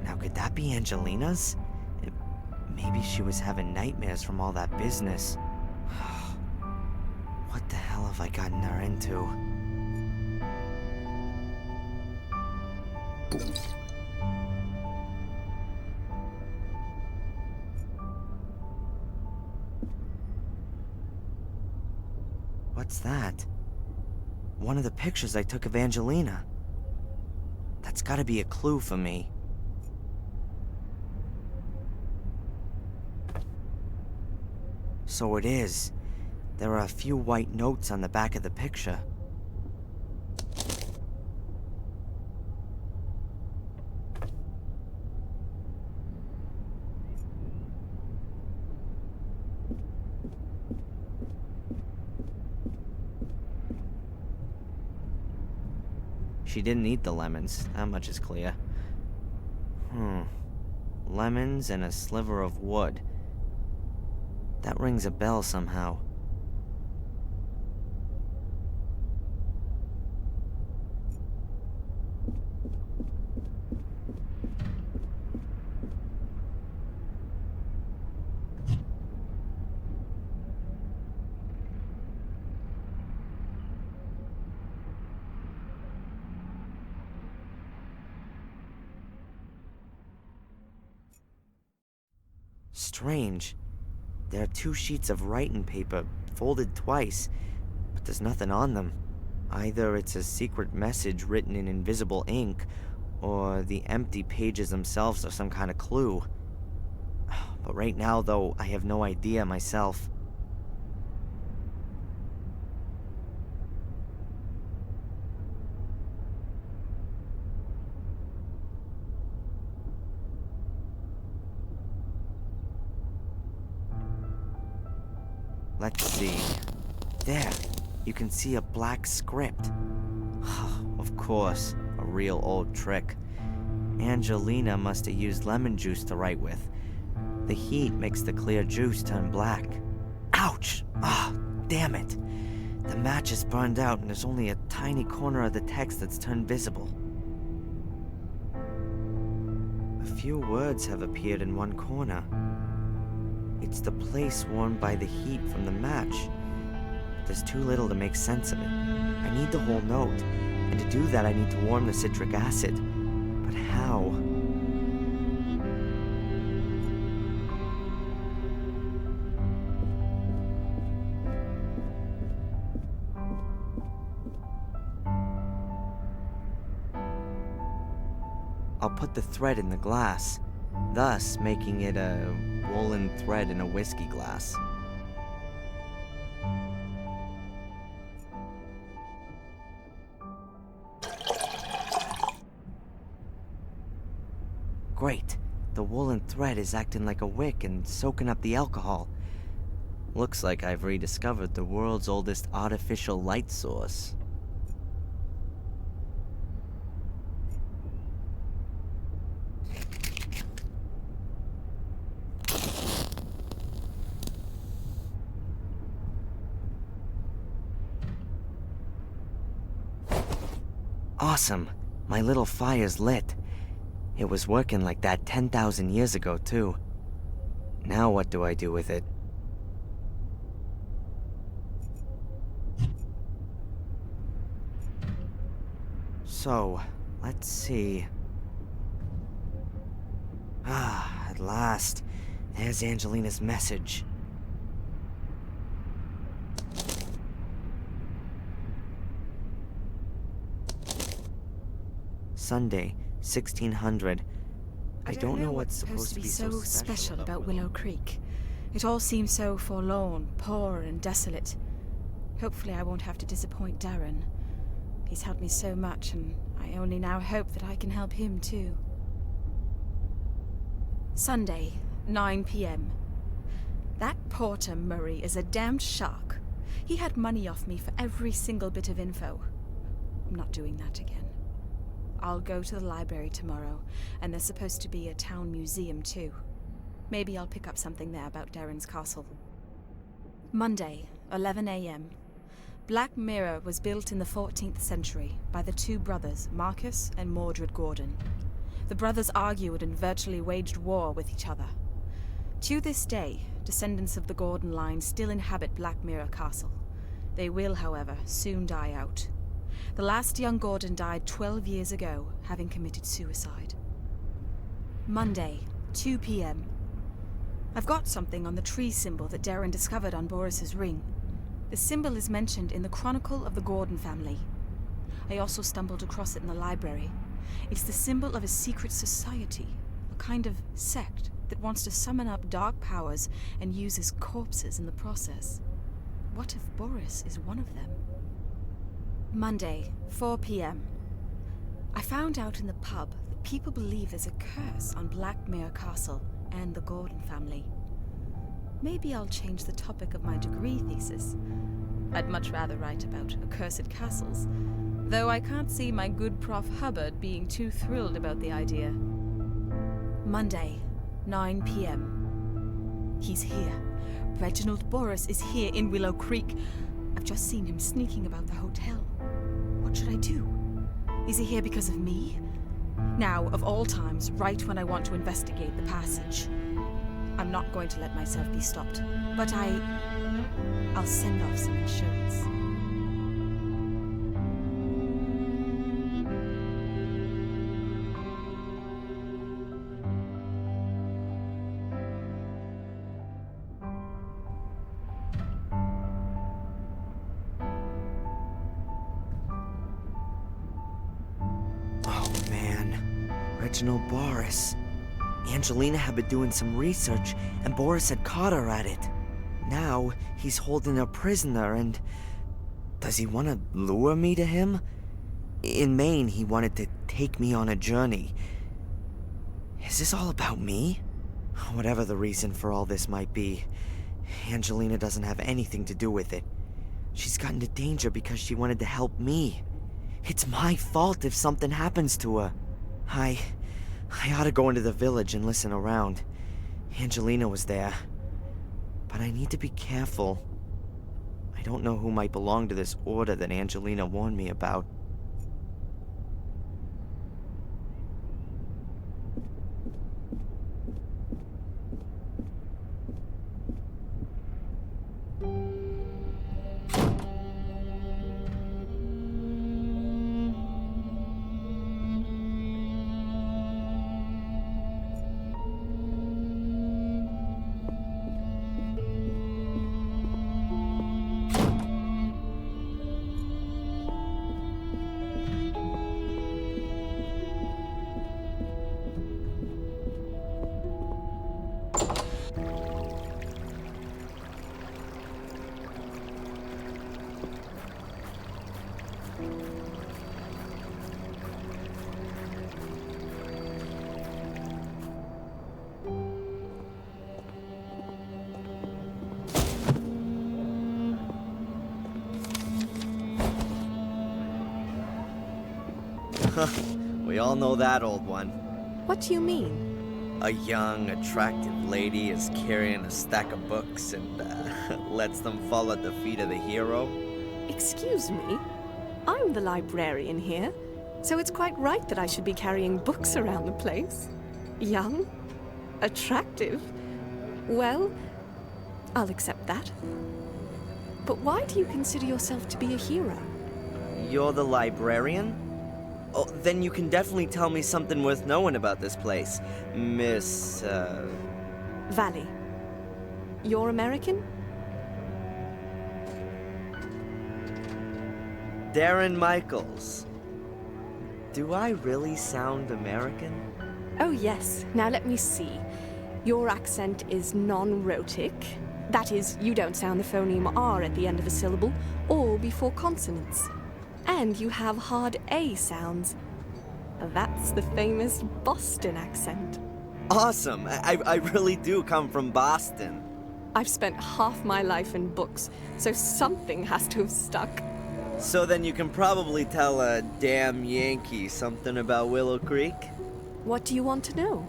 E: Now could that be Angelina's? Maybe she was having nightmares from all that business. What the hell have I gotten her into? What's that? One of the pictures I took of Angelina. That's gotta be a clue for me. So it is. There are a few white notes on the back of the picture. She didn't eat the lemons, that much is clear. Lemons and a sliver of wood. That rings a bell somehow. Strange. There are 2 sheets of writing paper, folded twice, but there's nothing on them. Either it's a secret message written in invisible ink, or the empty pages themselves are some kind of clue. But right now, though, I have no idea myself. Let's see. There, you can see a black script. Of course, a real old trick. Angelina must have used lemon juice to write with. The heat makes the clear juice turn black. Ouch! Damn it. The match is burned out and there's only a tiny corner of the text that's turned visible. A few words have appeared in one corner. It's the place warmed by the heat from the match. But there's too little to make sense of it. I need the whole note, and to do that I need to warm the citric acid. But how? I'll put the thread in the glass, thus making it a woolen thread in a whiskey glass. Great. The woolen thread is acting like a wick and soaking up the alcohol. Looks like I've rediscovered the world's oldest artificial light source. Awesome. My little fire's lit. It was working like that 10,000 years ago, too. Now what do I do with it? So, let's see. Ah, at last. There's Angelina's message. Sunday, 1600. I don't know what's supposed to be so
U: special about Willow Creek. It all seems so forlorn, poor, and desolate. Hopefully I won't have to disappoint Darren. He's helped me so much, and I only now hope that I can help him too. Sunday, 9 p.m. That Porter Murray is a damned shark. He had money off me for every single bit of info. I'm not doing that again. I'll go to the library tomorrow, and there's supposed to be a town museum too. Maybe I'll pick up something there about Darren's castle. Monday, 11 a.m. Black Mirror was built in the 14th century by the two brothers, Marcus and Mordred Gordon. The brothers argued and virtually waged war with each other. To this day, descendants of the Gordon line still inhabit Black Mirror Castle. They will, however, soon die out. The last young Gordon died 12 years ago, having committed suicide. Monday, 2 p.m. I've got something on the tree symbol that Darren discovered on Boris's ring. The symbol is mentioned in the Chronicle of the Gordon family. I also stumbled across it in the library. It's the symbol of a secret society, a kind of sect that wants to summon up dark powers and uses corpses in the process. What if Boris is one of them? Monday, 4 p.m. I found out in the pub that people believe there's a curse on Black Mirror Castle and the Gordon family. Maybe I'll change the topic of my degree thesis. I'd much rather write about accursed castles, though I can't see my good Prof. Hubbard being too thrilled about the idea. Monday, 9 p.m. He's here. Reginald Boris is here in Willow Creek. I've just seen him sneaking about the hotel. What should I do? Is he here because of me? Now, of all times, right when I want to investigate the passage. I'm not going to let myself be stopped, but I'll send off some insurance.
E: Reginald Boris. Angelina had been doing some research, and Boris had caught her at it. Now, he's holding her prisoner, and... does he want to lure me to him? In Maine, he wanted to take me on a journey. Is this all about me? Whatever the reason for all this might be, Angelina doesn't have anything to do with it. She's got into danger because she wanted to help me. It's my fault if something happens to her. I ought to go into the village and listen around. Angelina was there. But I need to be careful. I don't know who might belong to this order that Angelina warned me about. We all know that old one.
I: What do you mean?
E: A young, attractive lady is carrying a stack of books and lets them fall at the feet of the hero.
L: Excuse me? I'm the librarian here, so it's quite right that I should be carrying books around the place. Young? Attractive? Well, I'll accept that. But why do you consider yourself to be a hero?
E: You're the librarian? Oh, then you can definitely tell me something worth knowing about this place, Miss,
L: Valley. You're American?
E: Darren Michaels. Do I really sound American?
L: Oh, yes. Now let me see. Your accent is non-rhotic. That is, you don't sound the phoneme R at the end of a syllable or before consonants. And you have hard A sounds. That's the famous Boston accent.
E: Awesome! I really do come from Boston.
L: I've spent half my life in books, so something has to have stuck.
E: So then you can probably tell a damn Yankee something about Willow Creek?
L: What do you want to know?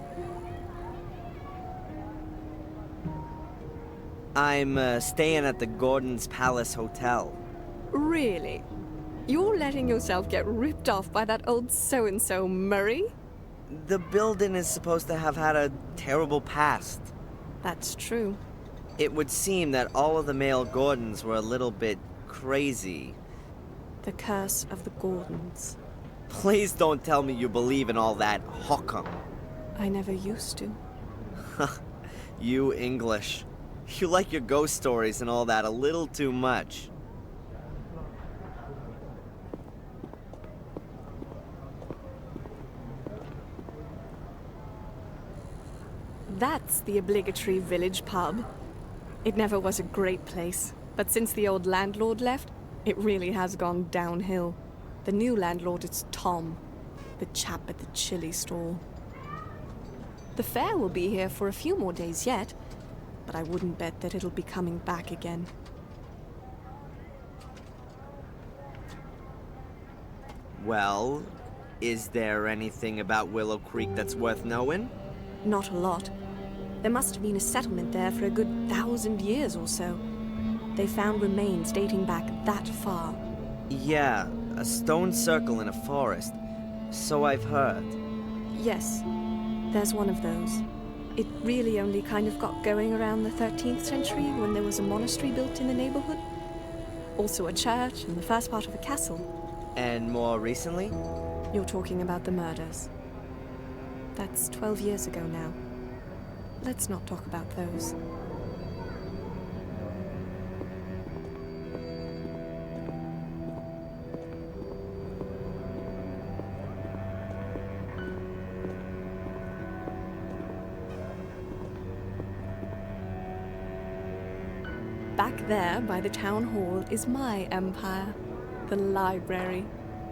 E: I'm staying at the Gordon's Palace Hotel.
L: Really? You're letting yourself get ripped off by that old so-and-so Murray?
E: The building is supposed to have had a terrible past.
L: That's true.
E: It would seem that all of the male Gordons were a little bit crazy.
L: The curse of the Gordons.
E: Please don't tell me you believe in all that hokum.
L: I never used to.
E: You English. You like your ghost stories and all that a little too much.
L: That's the obligatory village pub. It never was a great place, but since the old landlord left, it really has gone downhill. The new landlord is Tom, the chap at the chili stall. The fair will be here for a few more days yet, but I wouldn't bet that it'll be coming back again.
E: Well, is there anything about Willow Creek that's worth knowing?
L: Not a lot. There must have been a settlement there for a good 1,000 years or so. They found remains dating back that far.
E: Yeah, a stone circle in a forest. So I've heard.
L: Yes, there's one of those. It really only kind of got going around the 13th century when there was a monastery built in the neighborhood. Also a church and the first part of a castle.
E: And more recently?
L: You're talking about the murders. That's 12 years ago now. Let's not talk about those. Back there by the town hall is my empire, the library.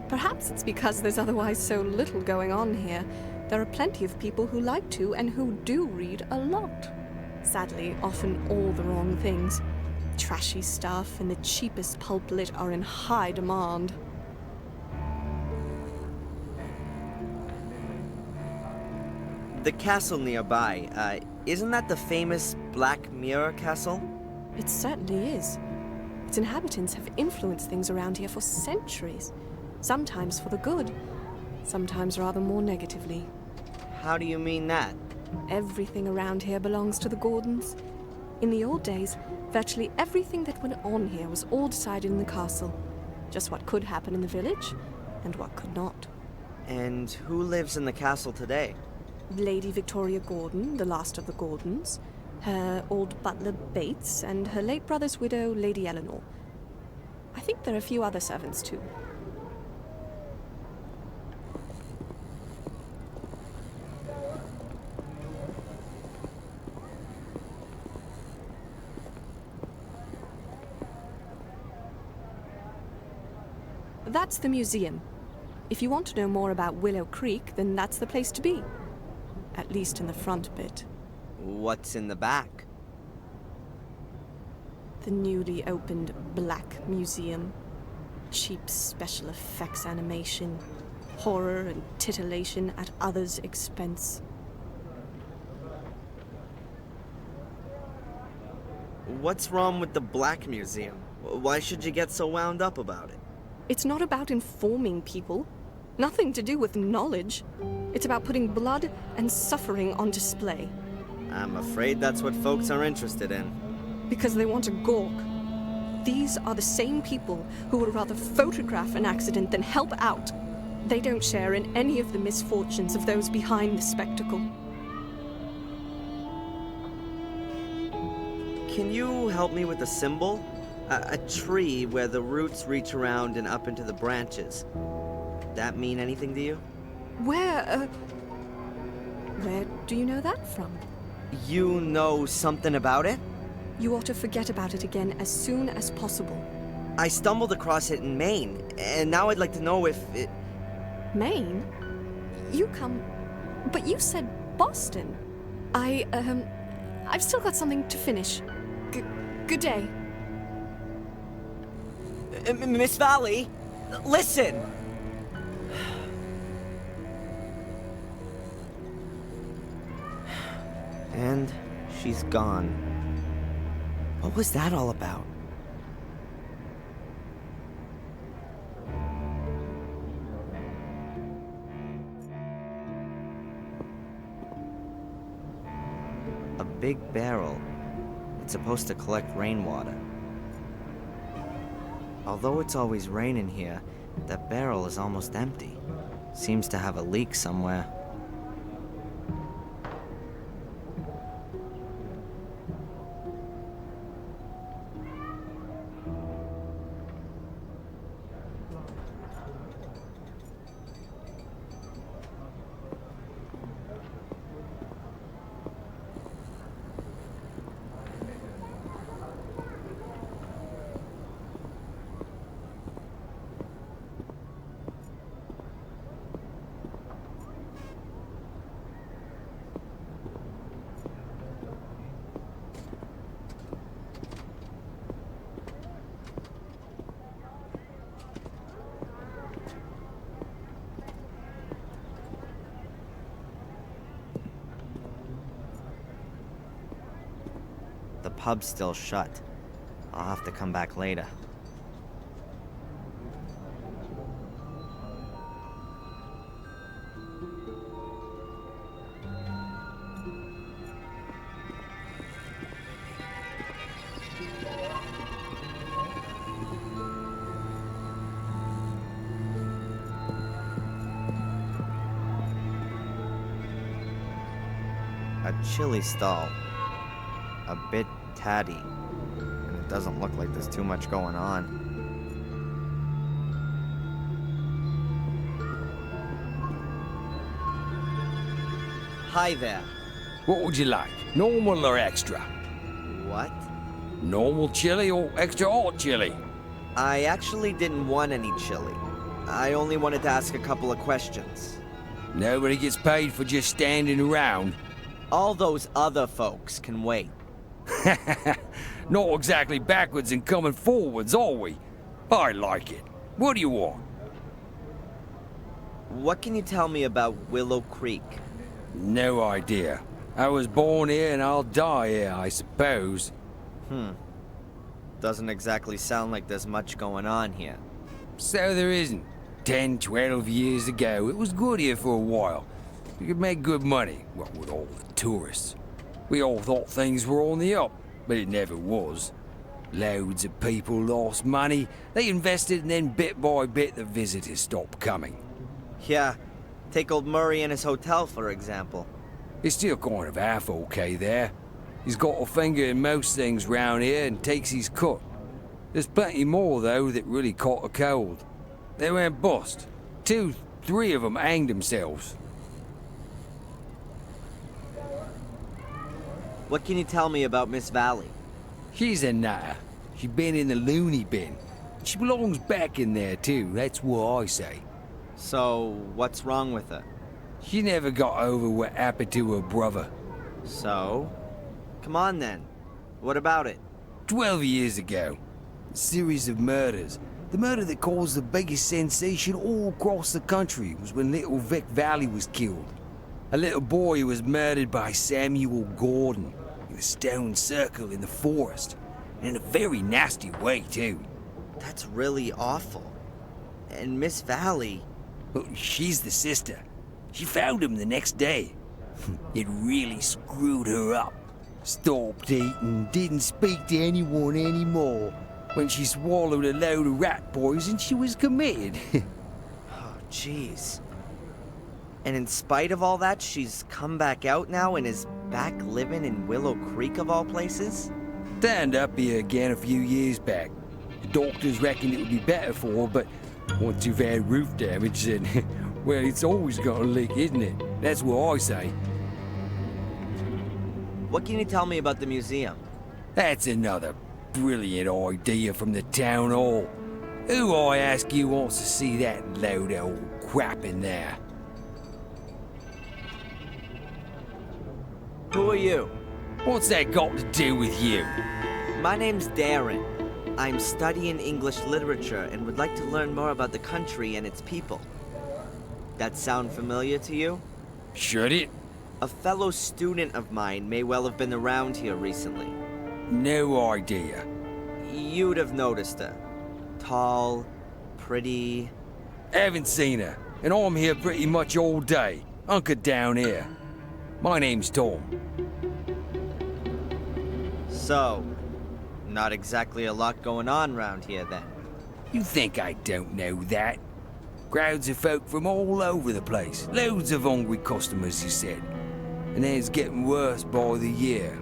L: Perhaps it's because there's otherwise so little going on here. There are plenty of people who like to and who do read a lot. Sadly, often all the wrong things. Trashy stuff and the cheapest pulp lit are in high demand.
E: The castle nearby, isn't that the famous Black Mirror Castle?
L: It certainly is. Its inhabitants have influenced things around here for centuries. Sometimes for the good, sometimes rather more negatively.
E: How do you mean that?
L: Everything around here belongs to the Gordons. In the old days, virtually everything that went on here was all decided in the castle. Just what could happen in the village, and what could not.
E: And who lives in the castle today?
L: Lady Victoria Gordon, the last of the Gordons, her old butler Bates, and her late brother's widow, Lady Eleanor. I think there are a few other servants too. That's the museum. If you want to know more about Willow Creek, then that's the place to be. At least in the front bit.
E: What's in the back?
L: The newly opened Black Museum. Cheap special effects animation. Horror and titillation at others' expense.
E: What's wrong with the Black Museum? Why should you get so wound up about it?
L: It's not about informing people. Nothing to do with knowledge. It's about putting blood and suffering on display.
E: I'm afraid that's what folks are interested in.
L: Because they want to gawk. These are the same people who would rather photograph an accident than help out. They don't share in any of the misfortunes of those behind the spectacle.
E: Can you help me with a symbol? A tree where the roots reach around and up into the branches. That mean anything to you?
L: Where do you know that from?
E: You know something about it?
L: You ought to forget about it again as soon as possible.
E: I stumbled across it in Maine, and now I'd like to know if it...
L: Maine? You come... But you said Boston. I've still got something to finish. Good day.
E: Miss Valley, listen! And she's gone. What was that all about? A big barrel. It's supposed to collect rainwater. Although it's always raining here, that barrel is almost empty. Seems to have a leak somewhere. The pub's still shut. I'll have to come back later. A chili stall. A bit tatty, and it doesn't look like there's too much going on. Hi there.
M: What would you like? Normal or extra?
E: What?
M: Normal chili or extra hot chili?
E: I actually didn't want any chili. I only wanted to ask a couple of questions.
M: Nobody gets paid for just standing around.
E: All those other folks can wait.
M: Not exactly backwards and coming forwards, are we? I like it. What do you want?
E: What can you tell me about Willow Creek?
M: No idea. I was born here and I'll die here, I suppose.
E: Doesn't exactly sound like there's much going on here.
M: So there isn't. 10, 12 years ago, it was good here for a while. You could make good money, what with all the tourists. We all thought things were on the up, but it never was. Loads of people lost money, they invested, and then bit by bit the visitors stopped coming.
E: Yeah, take old Murray and his hotel, for example.
M: It's still kind of half okay there. He's got a finger in most things round here and takes his cut. There's plenty more, though, that really caught a cold. They went bust. 2, 3 of them hanged themselves.
E: What can you tell me about Miss Valley?
M: She's a nutter. She's been in the loony bin. She belongs back in there, too. That's what I say.
E: So, what's wrong with her?
M: She never got over what happened to her brother.
E: So? Come on, then. What about it?
M: 12 years ago. A series of murders. The murder that caused the biggest sensation all across the country was when little Vic Valley was killed. A little boy who was murdered by Samuel Gordon in a stone circle in the forest. And in a very nasty way, too.
E: That's really awful. And Miss Valley...
M: Well, she's the sister. She found him the next day. It really screwed her up. Stopped eating, didn't speak to anyone anymore. When she swallowed a load of rat poison, she was committed.
E: Jeez. And in spite of all that, she's come back out now and is back living in Willow Creek of all places?
M: Turned up here again a few years back. The doctors reckoned it would be better for her, but once you've had roof damage, then, well, it's always gonna leak, isn't it? That's what I say.
E: What can you tell me about the museum?
M: That's another brilliant idea from the town hall. Who, I ask you, wants to see that load of old crap in there?
E: Who are you?
M: What's that got to do with you?
E: My name's Darren. I'm studying English literature and would like to learn more about the country and its people. That sound familiar to you?
M: Should it?
E: A fellow student of mine may well have been around here recently.
M: No idea.
E: You'd have noticed her. Tall, pretty...
M: Haven't seen her, and I'm here pretty much all day, hunkered down here. My name's Tom.
E: So, not exactly a lot going on round here then.
M: You think I don't know that? Crowds of folk from all over the place. Loads of hungry customers, you said. And it's getting worse by the year.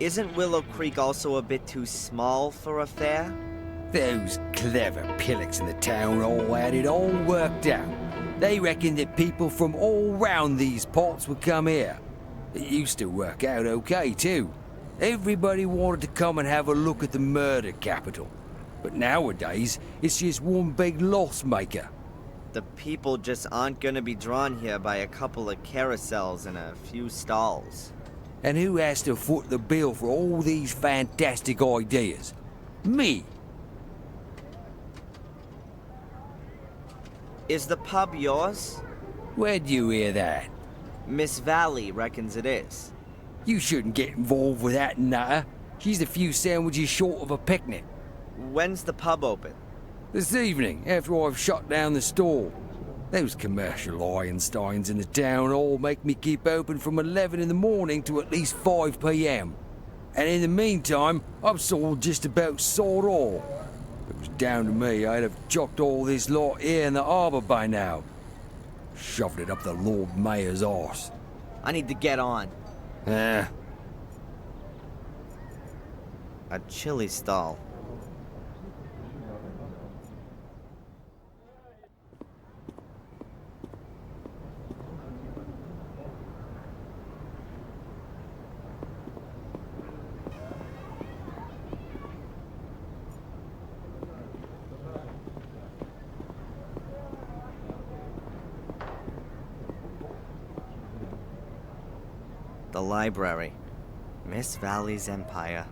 E: Isn't Willow Creek also a bit too small for a fair?
M: Those clever pillocks in the town hall had it all worked out. They reckoned that people from all round these parts would come here. It used to work out okay, too. Everybody wanted to come and have a look at the murder capital. But nowadays, it's just one big loss maker.
E: The people just aren't gonna be drawn here by a couple of carousels and a few stalls.
M: And who has to foot the bill for all these fantastic ideas? Me.
E: Is the pub yours?
M: Where'd you hear that?
E: Miss Valley reckons it is.
M: You shouldn't get involved with that nutter. She's a few sandwiches short of a picnic.
E: When's the pub open?
M: This evening, after I've shut down the store. Those commercial Einsteins in the town hall make me keep open from 11 in the morning to at least 5 p.m. And in the meantime, I've sold just about sod all. If it was down to me, I'd have chucked all this lot here in the harbour by now. Shoved it up the Lord Mayor's arse.
E: I need to get on.
M: A
E: chili stall. The library. Miss Valley's Empire.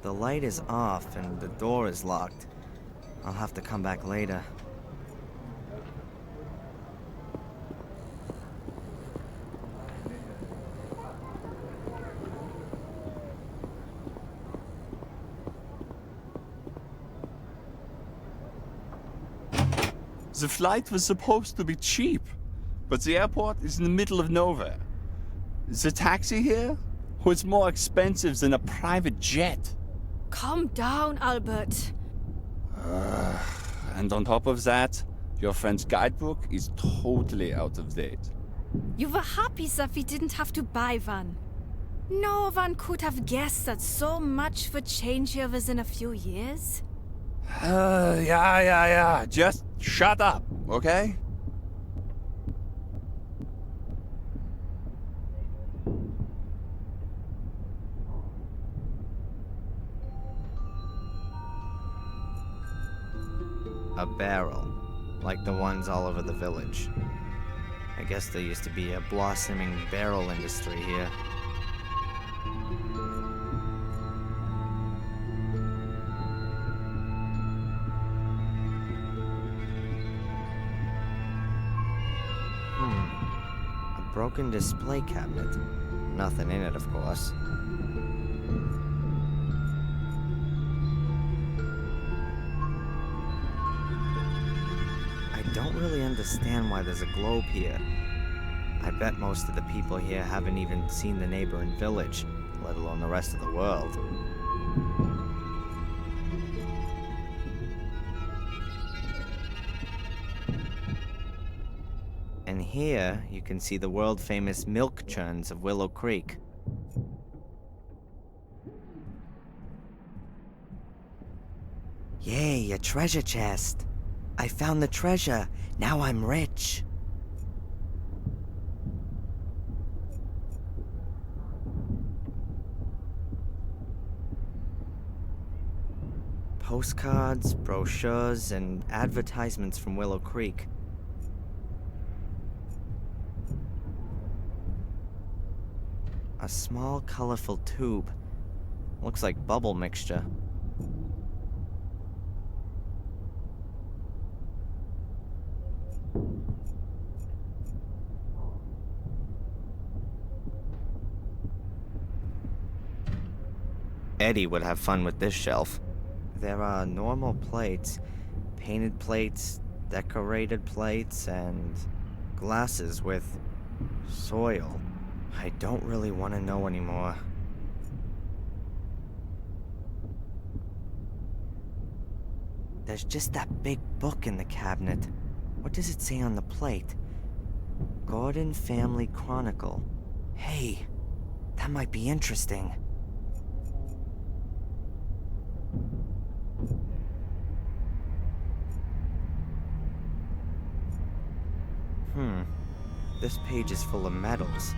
E: The light is off and the door is locked. I'll have to come back later.
T: The flight was supposed to be cheap, but the airport is in the middle of nowhere. The taxi here was more expensive than a private jet.
R: Calm down, Albert.
T: And on top of that, your friend's guidebook is totally out of date.
R: You were happy that we didn't have to buy one. No one could have guessed that so much would change here within a few years.
T: Yeah. Just shut up, okay?
E: A barrel, like the ones all over the village. I guess there used to be a blossoming barrel industry here. A broken display cabinet. Nothing in it, of course. I don't really understand why there's a globe here. I bet most of the people here haven't even seen the neighboring village, let alone the rest of the world. And here, you can see the world-famous milk churns of Willow Creek. Yay, a treasure chest! I found the treasure! Now I'm rich! Postcards, brochures, and advertisements from Willow Creek. A small, colorful tube. Looks like bubble mixture. Eddie would have fun with this shelf. There are normal plates, painted plates, decorated plates, and glasses with soil. I don't really want to know anymore. There's just that big book in the cabinet. What does it say on the plate? Gordon Family Chronicle. Hey, that might be interesting. This page is full of medals.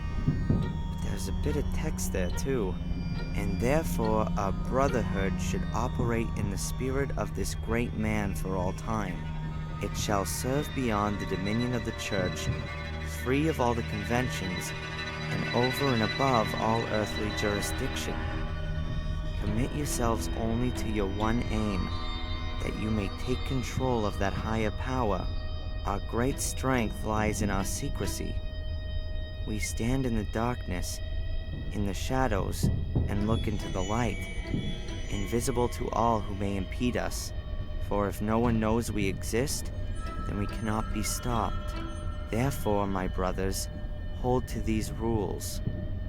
E: But there's a bit of text there, too. And therefore, our brotherhood should operate in the spirit of this great man for all time. It shall serve beyond the dominion of the church, free of all the conventions, and over and above all earthly jurisdiction. Commit yourselves only to your one aim, that you may take control of that higher power. Our great strength lies in our secrecy. We stand in the darkness, in the shadows, and look into the light, invisible to all who may impede us. For if no one knows we exist, then we cannot be stopped. Therefore, my brothers, hold to these rules.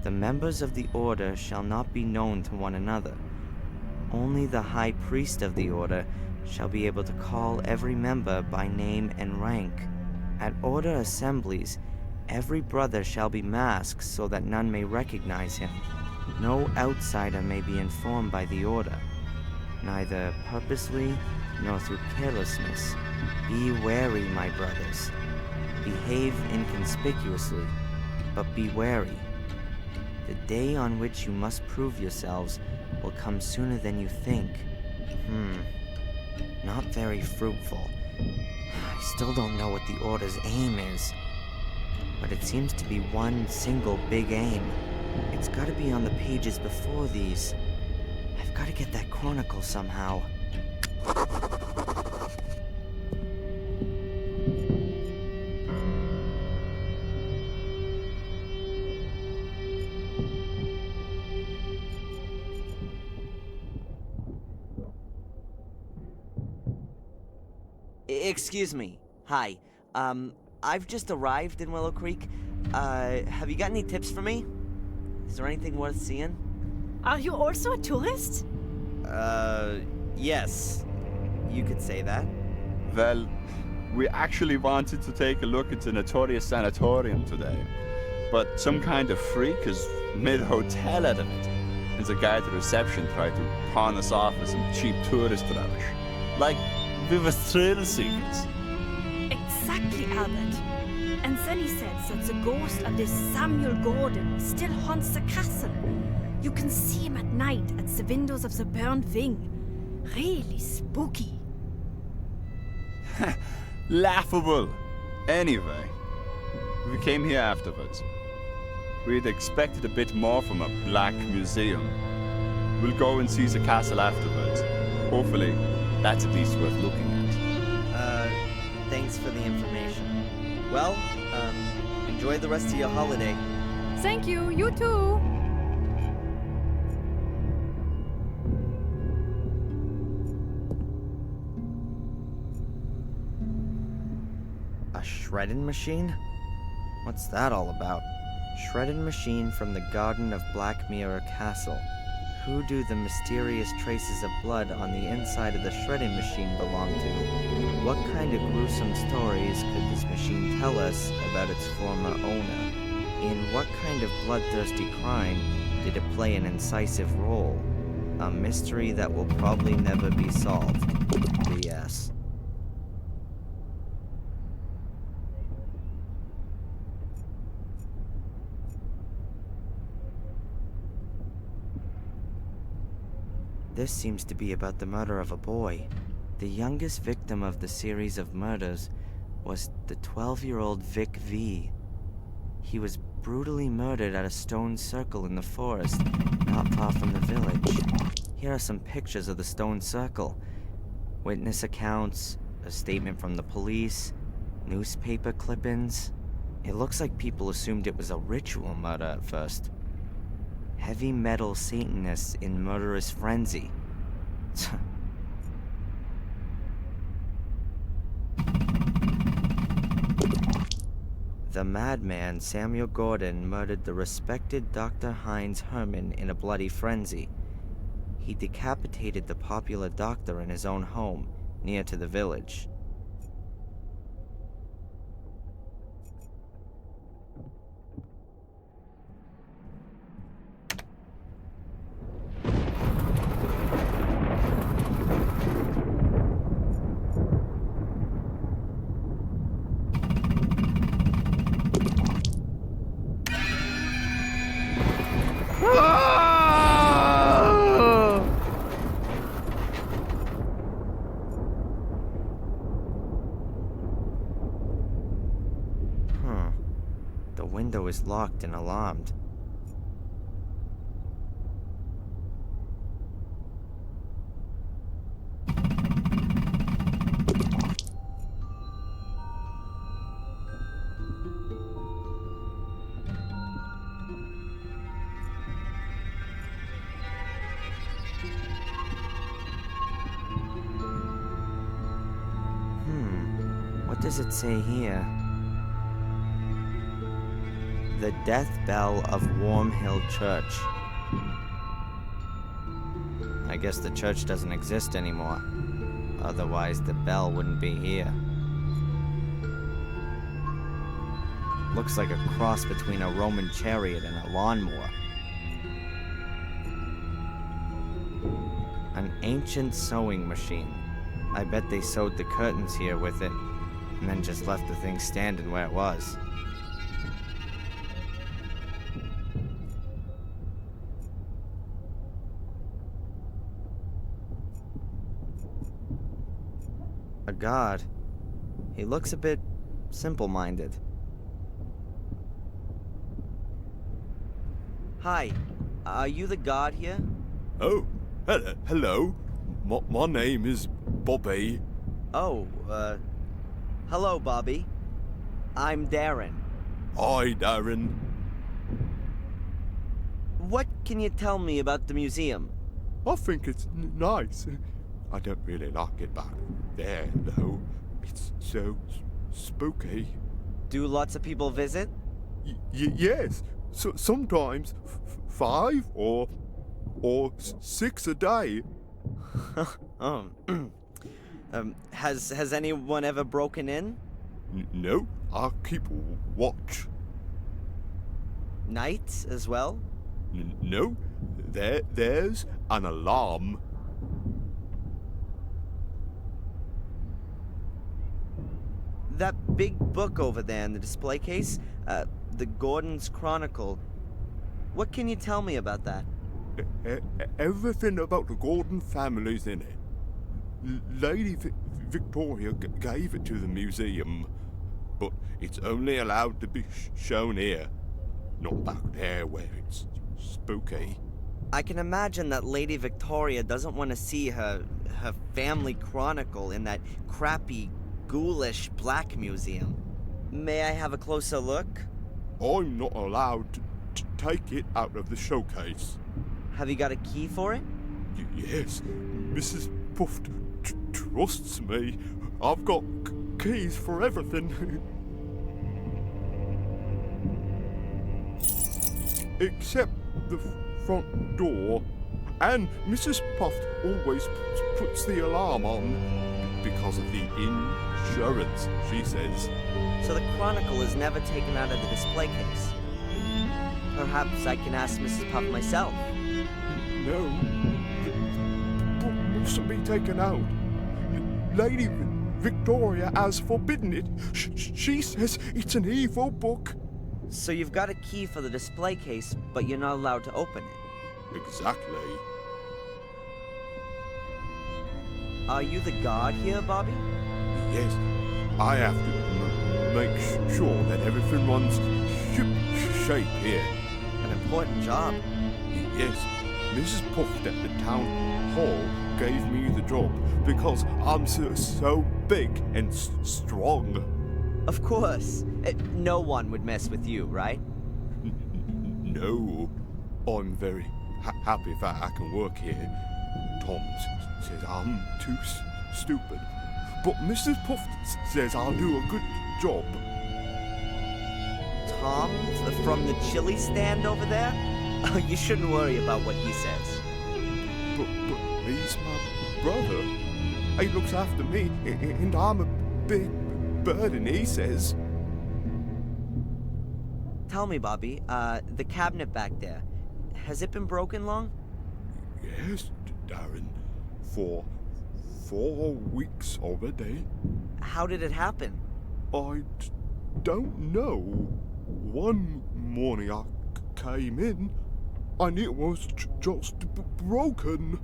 E: The members of the Order shall not be known to one another. Only the High Priest of the Order shall be able to call every member by name and rank. At Order assemblies, every brother shall be masked so that none may recognize him. No outsider may be informed by the Order, neither purposely nor through carelessness. Be wary, my brothers. Behave inconspicuously, but be wary. The day on which you must prove yourselves will come sooner than you think. Not very fruitful. I still don't know what the Order's aim is. But it seems to be one single big aim. It's gotta be on the pages before these. I've gotta get that chronicle somehow. Excuse me. Hi. I've just arrived in Willow Creek. Have you got any tips for me? Is there anything worth seeing?
R: Are you also a tourist?
D: Yes. You could say that.
T: Well, we actually wanted to take a look at the notorious sanatorium today. But some kind of freak has made a hotel out of it. And the guy at the reception tried to pawn us off as some cheap tourist rubbish. Like, we were thrill seekers.
R: Exactly, Albert. And then he says that the ghost of this Samuel Gordon still haunts the castle. You can see him at night at the windows of the burned wing. Really spooky.
T: Laughable. Anyway, we came here afterwards. We'd expected a bit more from a black museum. We'll go and see the castle afterwards. Hopefully, that's at least worth looking at.
E: Thanks for the information. Well, enjoy the rest of your holiday.
I: Thank you, you too.
E: A shredding machine? What's that all about? Shredding machine from the garden of Black Mirror Castle. Who do the mysterious traces of blood on the inside of the shredding machine belong to? What kind of gruesome stories could this machine tell us about its former owner? In what kind of bloodthirsty crime did it play an incisive role? A mystery that will probably never be solved. BS. This seems to be about the murder of a boy. The youngest victim of the series of murders was the 12-year-old Vic V. He was brutally murdered at a stone circle in the forest, not far from the village. Here are some pictures of the stone circle. Witness accounts, a statement from the police, newspaper clippings. It looks like people assumed it was a ritual murder at first. Heavy metal Satanists in murderous frenzy. The madman Samuel Gordon murdered the respected Dr. Heinz Herman in a bloody frenzy. He decapitated the popular doctor in his own home, near to the village. The window is locked and alarmed. What does it say here? The death bell of Warm Hill Church. I guess the church doesn't exist anymore. Otherwise, the bell wouldn't be here. Looks like a cross between a Roman chariot and a lawnmower. An ancient sewing machine. I bet they sewed the curtains here with it, and then just left the thing standing where it was. A god. He looks a bit simple-minded. Hi, are you the god here?
G: Oh, hello. My name is Bobby.
E: Oh, hello, Bobby. I'm Darren.
G: Hi, Darren.
E: What can you tell me about the museum?
G: I think it's nice. I don't really like it back there, though. It's so spooky.
E: Do lots of people visit?
G: Yes. So sometimes 5 or 6 a day.
E: Has anyone ever broken in?
G: No, I keep watch.
E: Nights as well?
G: No, there's an alarm.
E: That big book over there in the display case, the Gordon's Chronicle. What can you tell me about that?
G: Everything about the Gordon family's in it. Lady Victoria gave it to the museum, but it's only allowed to be shown here, not back there where it's spooky.
E: I can imagine that Lady Victoria doesn't want to see her family chronicle in that crappy, ghoulish black museum. May I have a closer look?
G: I'm not allowed to take it out of the showcase.
E: Have you got a key for it?
G: Yes, Mrs. Puff trusts me. I've got keys for everything. Except the front door. And Mrs. Puft always puts the alarm on because of the insurance, she says.
E: So the Chronicle is never taken out of the display case. Perhaps I can ask Mrs. Puff myself.
G: No, the book mustn't be taken out. Lady Victoria has forbidden it. She says it's an evil book.
E: So you've got a key for the display case, but you're not allowed to open it.
G: Exactly.
E: Are you the guard here, Bobby?
G: Yes, I have to make sure that everything runs shape here.
E: An important job.
G: Yes, Mrs. Puft at the town hall gave me the job because I'm so big and strong.
E: Of course. No one would mess with you, right?
G: No. I'm very happy that I can work here. Tom says I'm too stupid. But Mrs. Puft says I'll do a good job.
E: Tom? From the chili stand over there? Oh, you shouldn't worry about what he says.
G: But he's my brother. He looks after me, and I'm a big burden, he says.
E: Tell me, Bobby, the cabinet back there, has it been broken long?
G: Yes, Darren. For 4 weeks already.
E: How did it happen?
G: I don't know. One morning I came in, and it was just broken.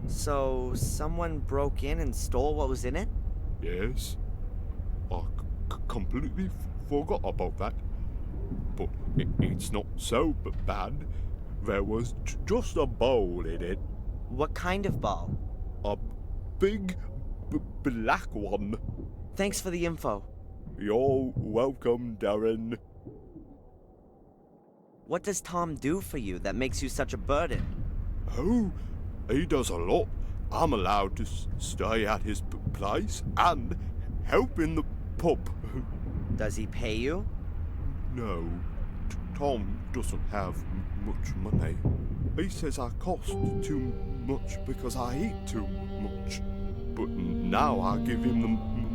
E: So, someone broke in and stole what was in it?
G: Yes. I completely forgot about that. But it's not so bad. There was just a bowl in it.
E: What kind of ball?
G: A big black one.
E: Thanks for the info.
G: You're welcome, Darren.
E: What does Tom do for you that makes you such a burden?
G: Oh, he does a lot. I'm allowed to stay at his place and help in the pub.
E: Does he pay you?
G: No, Tom doesn't have much money. He says I cost too much because I eat too much. But now I give him the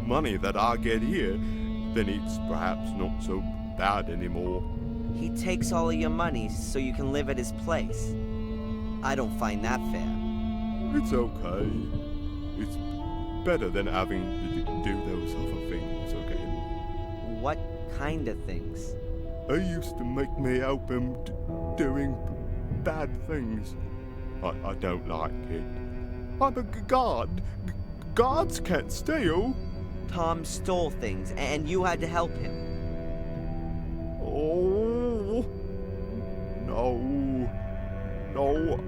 G: money that I get here, then it's perhaps not so bad anymore.
E: He takes all of your money so you can live at his place. I don't find that fair.
G: It's okay. It's better than having to do those other things again.
E: What kind of things?
G: He used to make me help him doing bad things. I don't like it. I'm a guard. Guards can't steal.
E: Tom stole things, and you had to help him.
G: Oh, no. No,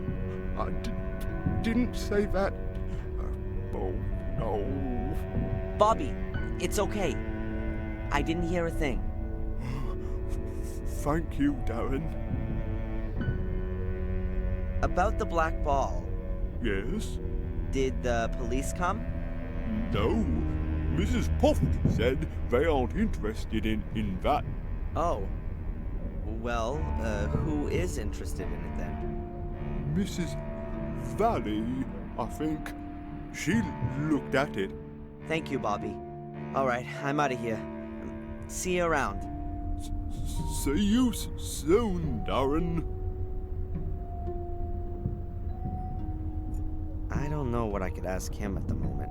G: I didn't say that. Oh, no.
E: Bobby, it's okay. I didn't hear a thing.
G: Thank you, Darren.
E: About the black ball.
G: Yes?
E: Did the police come?
G: No. Mrs. Puft said they aren't interested in that.
E: Oh. Well, who is interested in it then?
G: Mrs. Valley, I think. She looked at it.
E: Thank you, Bobby. All right, I'm out of here. See you around.
G: See you soon, Darren.
E: I don't know what I could ask him at the moment.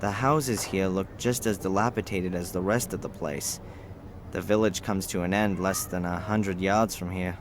E: The houses here look just as dilapidated as the rest of the place. The village comes to an end less than 100 yards from here.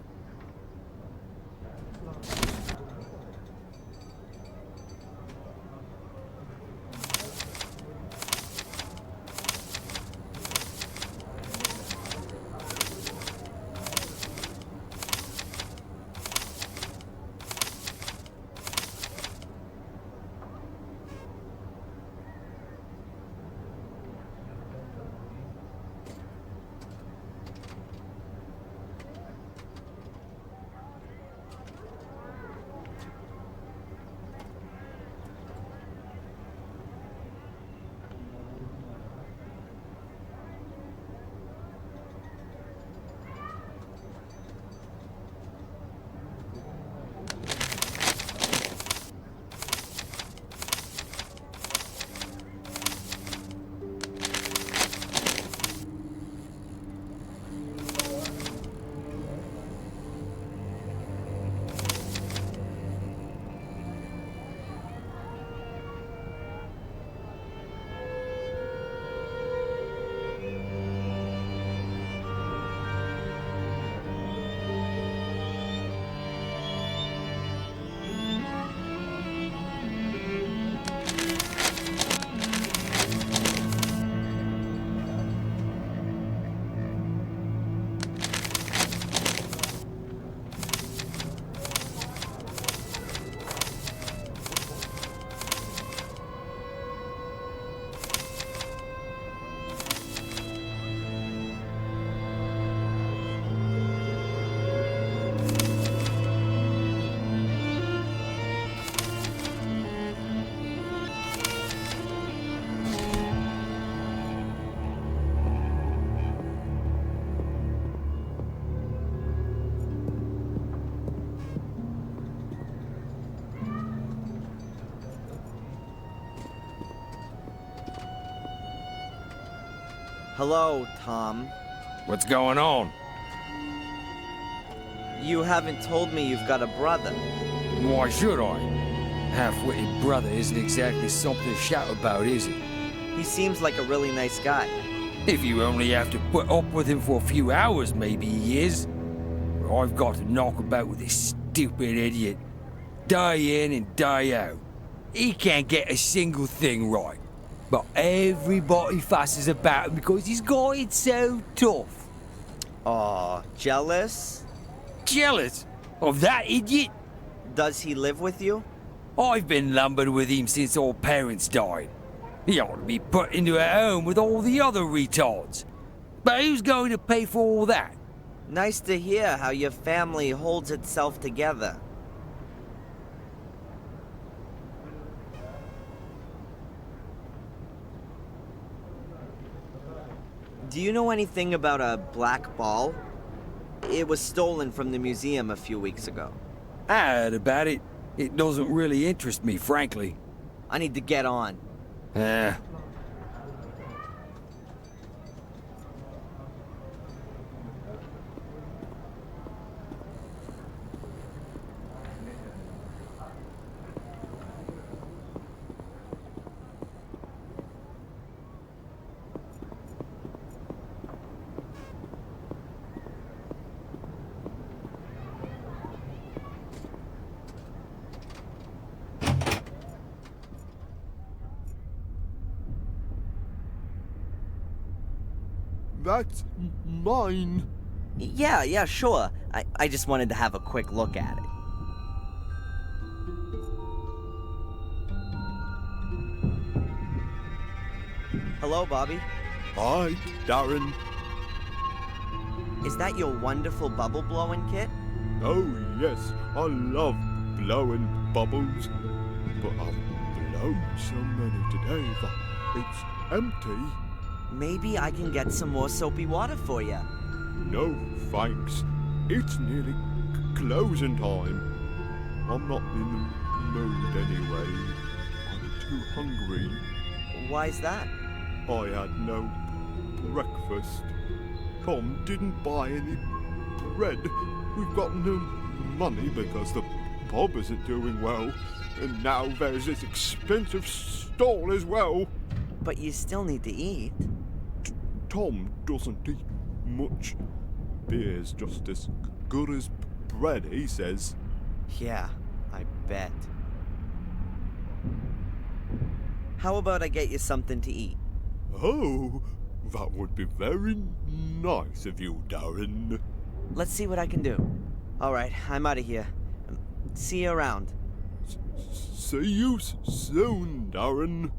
E: Hello, Tom.
M: What's going on?
E: You haven't told me you've got a brother.
M: Why should I? Half-witted brother isn't exactly something to shout about, is it?
E: He seems like a really nice guy.
M: If you only have to put up with him for a few hours, maybe he is. But I've got to knock about with this stupid idiot. Day in and day out. He can't get a single thing right. But everybody fusses about him because he's got it so tough.
E: Aw, jealous?
M: Jealous? Of that idiot?
E: Does he live with you?
M: I've been lumbered with him since our parents died. He ought to be put into a home with all the other retards. But who's going to pay for all that?
E: Nice to hear how your family holds itself together. Do you know anything about a black ball? It was stolen from the museum a few weeks ago.
M: I heard about it. It doesn't really interest me, frankly.
E: I need to get on.
G: That's mine.
E: Yeah, sure. I just wanted to have a quick look at it. Hello, Bobby.
G: Hi, Darren.
E: Is that your wonderful bubble blowing kit?
G: Oh, yes, I love blowing bubbles. But I've blown so many today that it's empty.
E: Maybe I can get some more soapy water for you.
G: No, thanks. It's nearly closing time. I'm not in the mood anyway. I'm too hungry.
E: Why's that?
G: I had no breakfast. Tom didn't buy any bread. We've got no money because the pub isn't doing well. And now there's this expensive stall as well.
E: But you still need to eat.
G: Tom doesn't eat much. Beer's just as good as bread, he says.
E: Yeah, I bet. How about I get you something to eat?
G: Oh, that would be very nice of you, Darren.
E: Let's see what I can do. Alright, I'm out of here. See you around.
G: See you soon, Darren.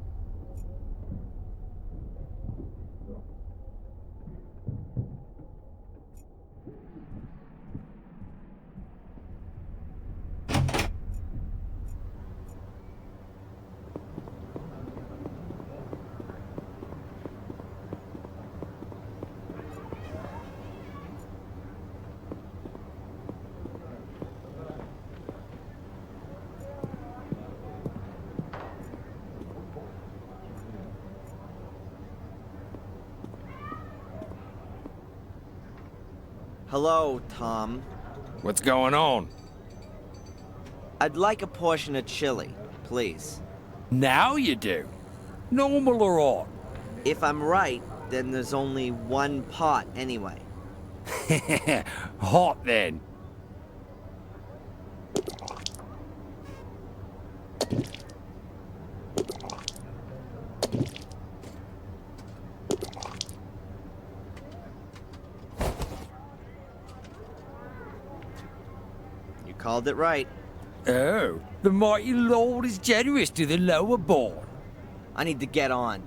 E: Hello, Tom.
M: What's going on?
E: I'd like a portion of chili, please.
M: Now you do. Normal or odd?
E: If I'm right, then there's only one pot anyway.
M: Hot then.
E: Called it right.
M: Oh, the mighty Lord is generous to the lower born.
E: I need to get on.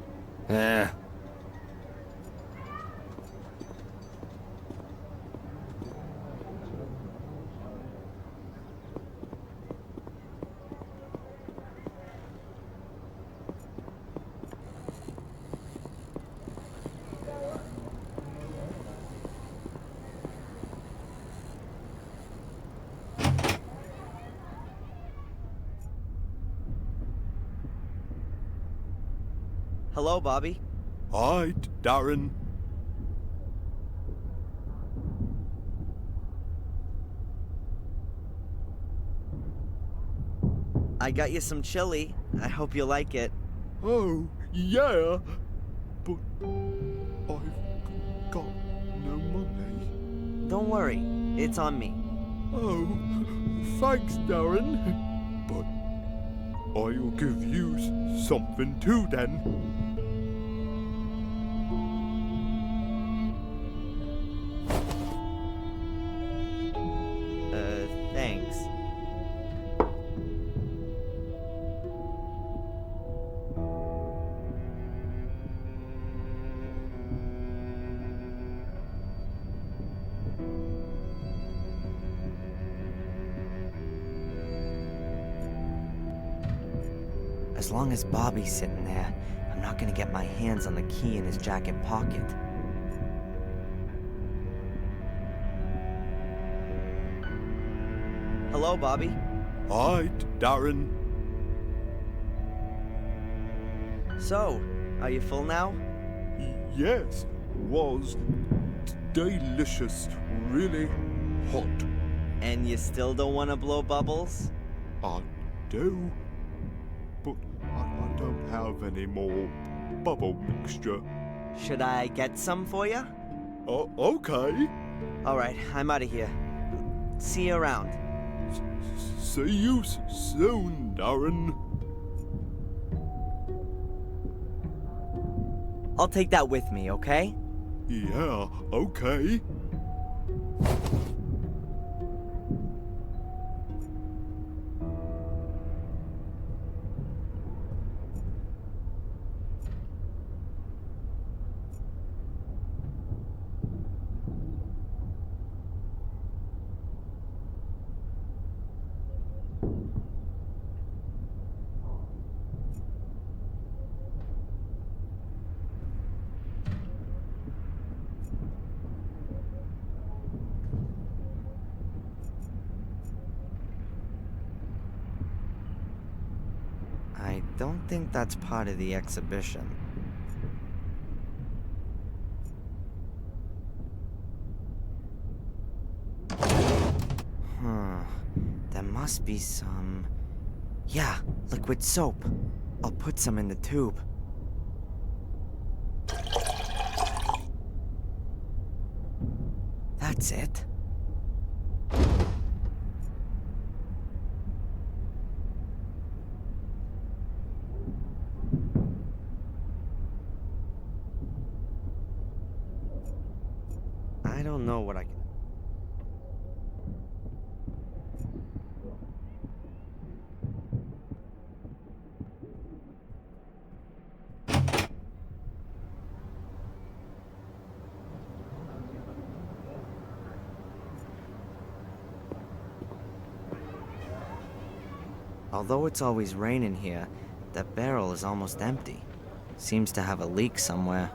E: Hello, Bobby.
G: Hi, Darren.
E: I got you some chili. I hope you like it.
G: Oh, yeah. But I've got no money.
E: Don't worry. It's on me.
G: Oh, thanks, Darren. But I'll give you something too, then.
E: Thanks. As long as Bobby's sitting there, I'm not gonna get my hands on the key in his jacket pocket. Hello, Bobby.
G: Hi, Darren.
E: So, are you full now?
G: Yes, was delicious, really hot.
E: And you still don't want to blow bubbles?
G: I do, but I don't have any more bubble mixture.
E: Should I get some for you?
G: Oh, okay.
E: Alright, I'm out of here. See you around.
G: See you soon, Darren.
E: I'll take that with me, okay?
G: Yeah, okay.
E: I don't think that's part of the exhibition. There must be some... Yeah, liquid soap. I'll put some in the tube. That's it? I don't know what I can... Although it's always raining here, that barrel is almost empty. Seems to have a leak somewhere.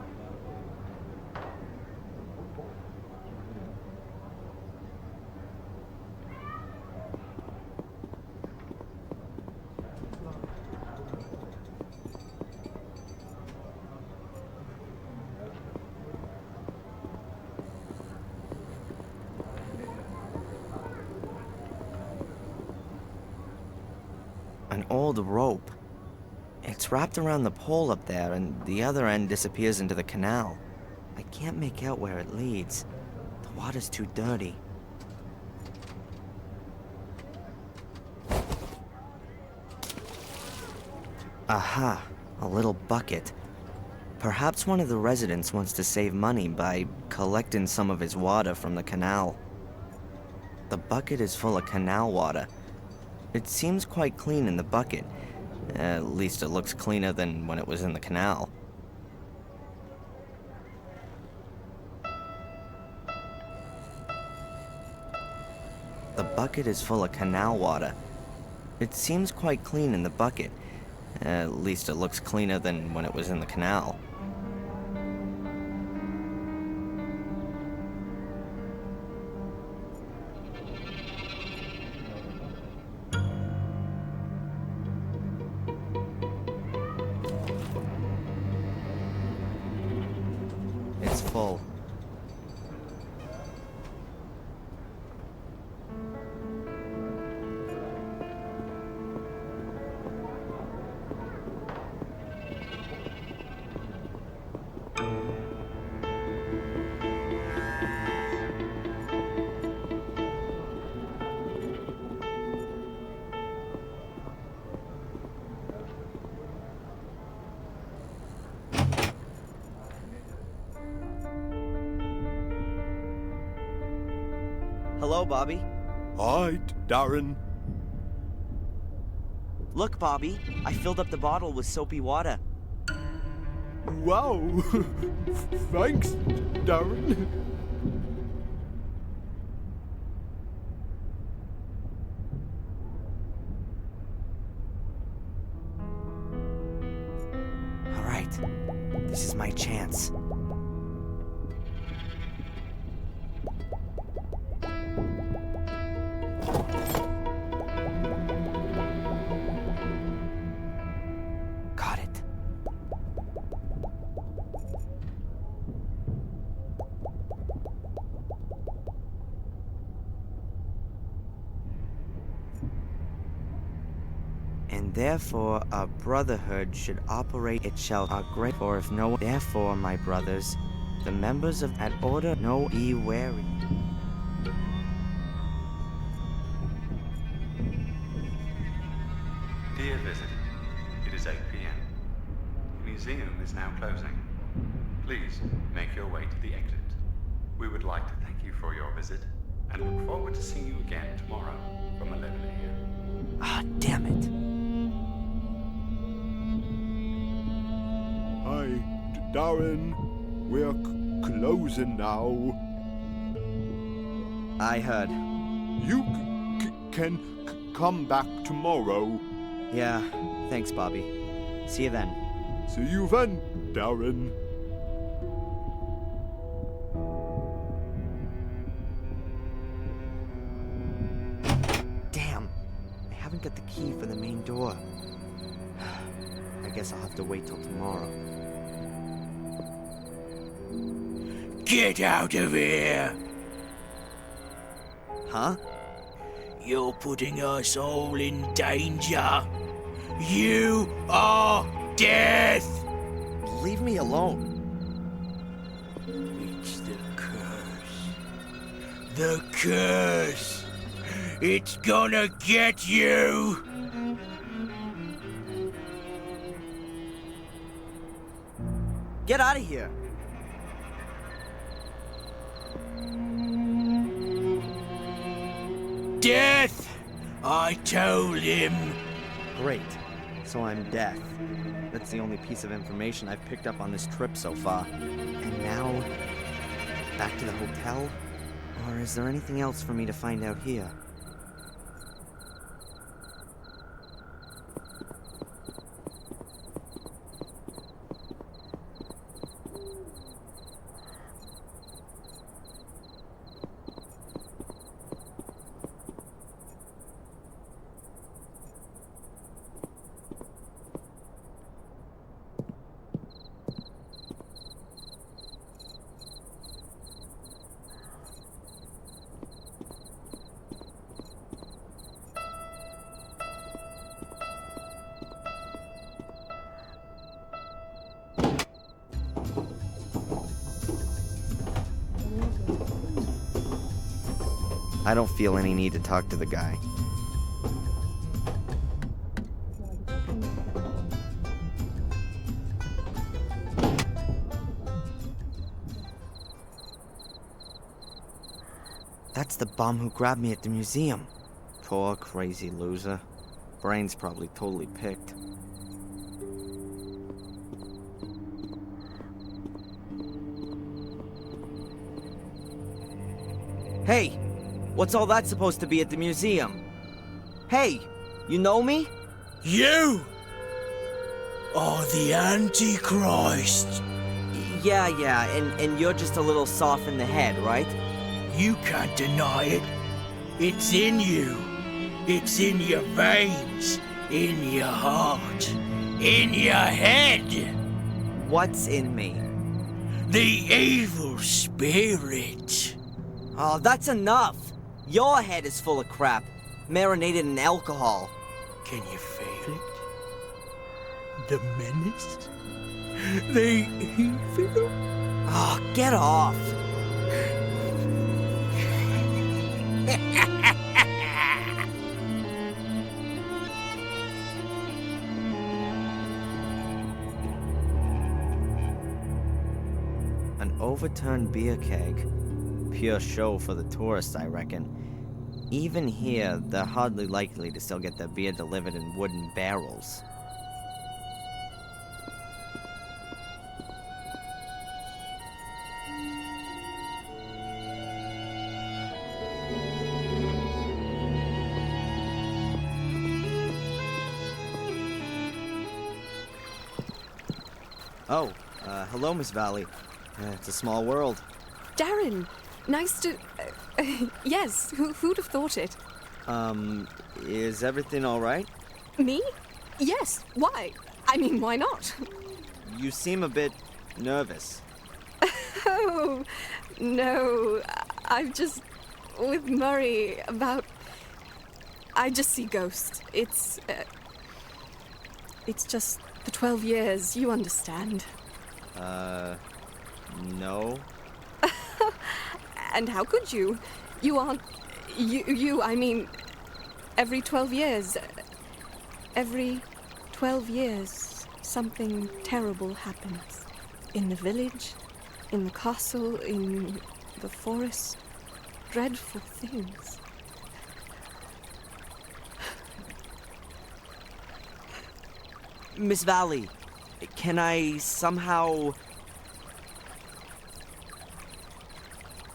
E: An old rope. It's wrapped around the pole up there, and the other end disappears into the canal. I can't make out where it leads. The water's too dirty. Aha, a little bucket. Perhaps one of the residents wants to save money by collecting some of his water from the canal. The bucket is full of canal water. It seems quite clean in the bucket. At least it looks cleaner than when it was in the canal. The bucket is full of canal water. It seems quite clean in the bucket. At least it looks cleaner than when it was in the canal. It's full. Hello, Bobby.
G: Hi, Darren.
E: Look, Bobby. I filled up the bottle with soapy water.
G: Wow. Thanks, Darren.
E: All right. This is my chance. Got it. And therefore our brotherhood should operate it shall our great for if no therefore my brothers, the members of that order know ye wary.
C: Dear visitor, it is 8 p.m. The museum is now closing. Please make your way to the exit. We would like to thank you for your visit and look forward to seeing you again tomorrow from 11 a.m.
E: Ah, damn it.
G: Hi, Darren. We're closing now.
E: I heard.
G: You can come back tomorrow.
E: Yeah, thanks, Bobby. See you then.
G: See you then, Darren.
E: Damn. I haven't got the key for the main door. I guess I'll have to wait till tomorrow.
V: Get out of here!
E: Huh?
V: You're putting us all in danger. You are death!
E: Leave me alone.
V: It's the curse. The curse. It's gonna get you.
E: Get out of here.
V: Death! I told him.
E: Great. So I'm deaf. That's the only piece of information I've picked up on this trip so far. And now, back to the hotel? Or is there anything else for me to find out here? I don't feel any need to talk to the guy. That's the bum who grabbed me at the museum. Poor crazy loser. Brain's probably totally picked. Hey! What's all that supposed to be at the museum? Hey! You know me?
V: You are the Antichrist.
E: Yeah, and you're just a little soft in the head, right?
V: You can't deny it. It's in you. It's in your veins, in your heart, in your head.
E: What's in me?
V: The evil spirit.
E: Oh, that's enough. Your head is full of crap, marinated in alcohol.
V: Can you feel it? The menace? The evil?
E: Oh, get off. An overturned beer keg. Pure show for the tourists, I reckon. Even here, they're hardly likely to still get their beer delivered in wooden barrels. Oh, hello, Miss Valley. It's a small world.
L: Darren, nice to... yes, who'd have thought it?
E: Is everything all right?
L: Me? Yes, why? I mean, why not?
E: You seem a bit nervous.
L: Oh, no. I'm just with Murray about... I just see ghosts. It's just the 12 years, you understand.
E: No.
L: And how could you? You aren't... I mean, every 12 years... Every 12 years, something terrible happens. In the village, in the castle, in the forest. Dreadful things.
E: Miss Valley, can I somehow...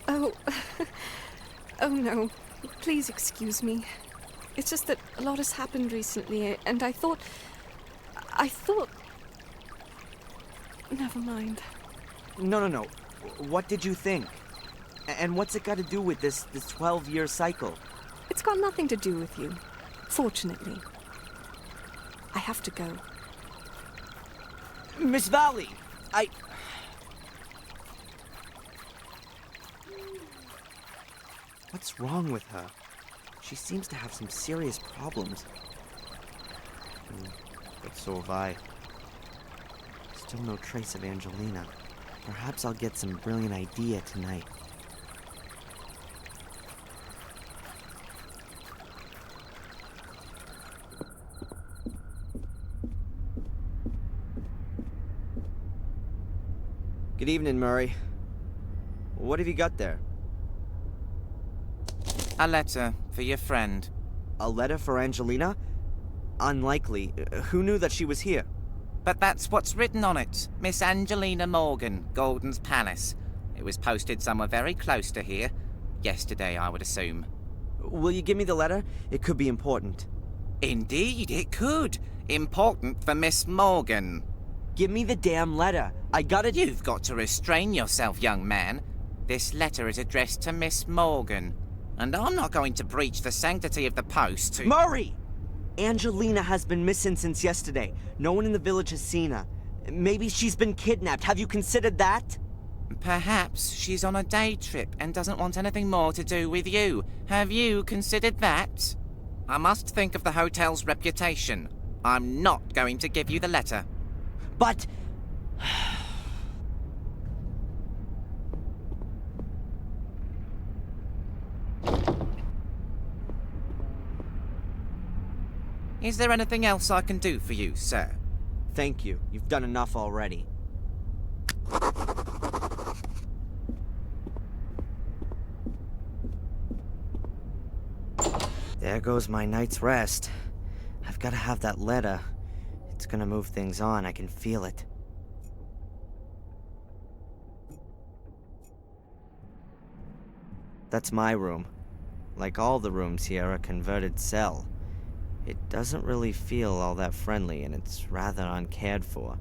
L: Oh, oh no. Please excuse me. It's just that a lot has happened recently, and I thought... Never mind.
E: No. What did you think? And what's it got to do with this 12-year cycle?
L: It's got nothing to do with you. Fortunately. I have to go.
E: Miss Valley, What's wrong with her? She seems to have some serious problems. But so have I. Still no trace of Angelina. Perhaps I'll get some brilliant idea tonight. Good evening, Murray. What have you got there?
A: A letter for your friend.
E: A letter for Angelina? Unlikely. Who knew that she was here?
A: But that's what's written on it. Miss Angelina Morgan, Golden's Palace. It was posted somewhere very close to here. Yesterday, I would assume.
E: Will you give me the letter? It could be important.
A: Indeed, it could. Important for Miss Morgan.
E: Give me the damn letter. I got it.
A: You've got to restrain yourself, young man. This letter is addressed to Miss Morgan. And I'm not going to breach the sanctity of the post to—
E: Murray! Angelina has been missing since yesterday. No one in the village has seen her. Maybe she's been kidnapped. Have you considered that?
A: Perhaps she's on a day trip and doesn't want anything more to do with you. Have you considered that? I must think of the hotel's reputation. I'm not going to give you the letter.
E: But...
A: Is there anything else I can do for you, sir?
E: Thank you. You've done enough already. There goes my night's rest. I've got to have that letter. It's gonna move things on. I can feel it. That's my room. Like all the rooms here, a converted cell. It doesn't really feel all that friendly, and it's rather uncared for.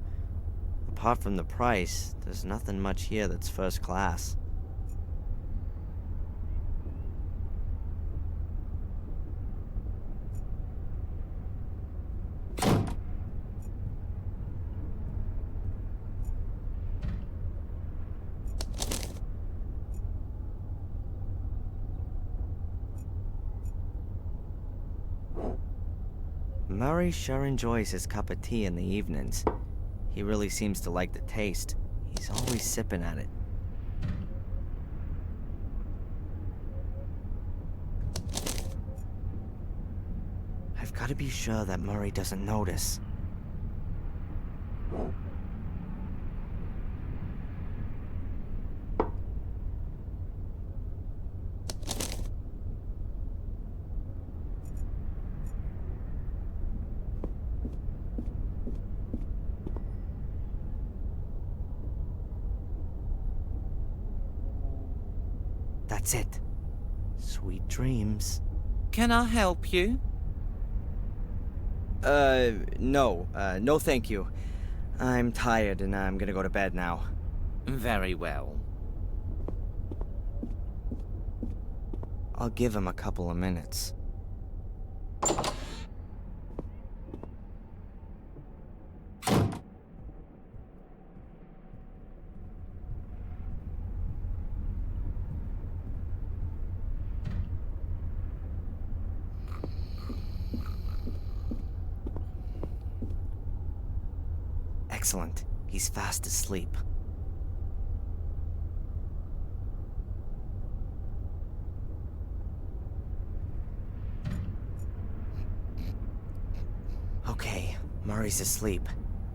E: Apart from the price, there's nothing much here that's first class. Murray sure enjoys his cup of tea in the evenings. He really seems to like the taste. He's always sipping at it. I've got to be sure that Murray doesn't notice. That's it. Sweet dreams.
A: Can I help you?
E: No. No thank you. I'm tired and I'm gonna go to bed now.
A: Very well.
E: I'll give him a couple of minutes. Excellent. He's fast asleep. Okay, Murray's asleep.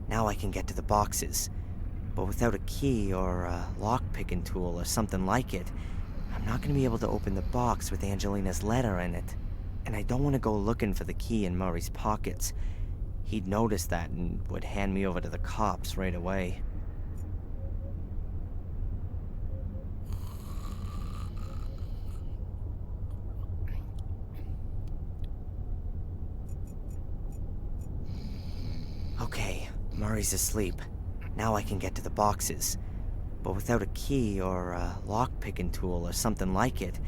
E: Now I can get to the boxes. But without a key or a lock-picking tool or something like it, I'm not gonna be able to open the box with Angelina's letter in it. And I don't want to go looking for the key in Murray's pockets. He'd notice that and would hand me over to the cops right away. Okay, Murray's asleep. Now I can get to the boxes. But without a key or a lock-picking tool or something like it,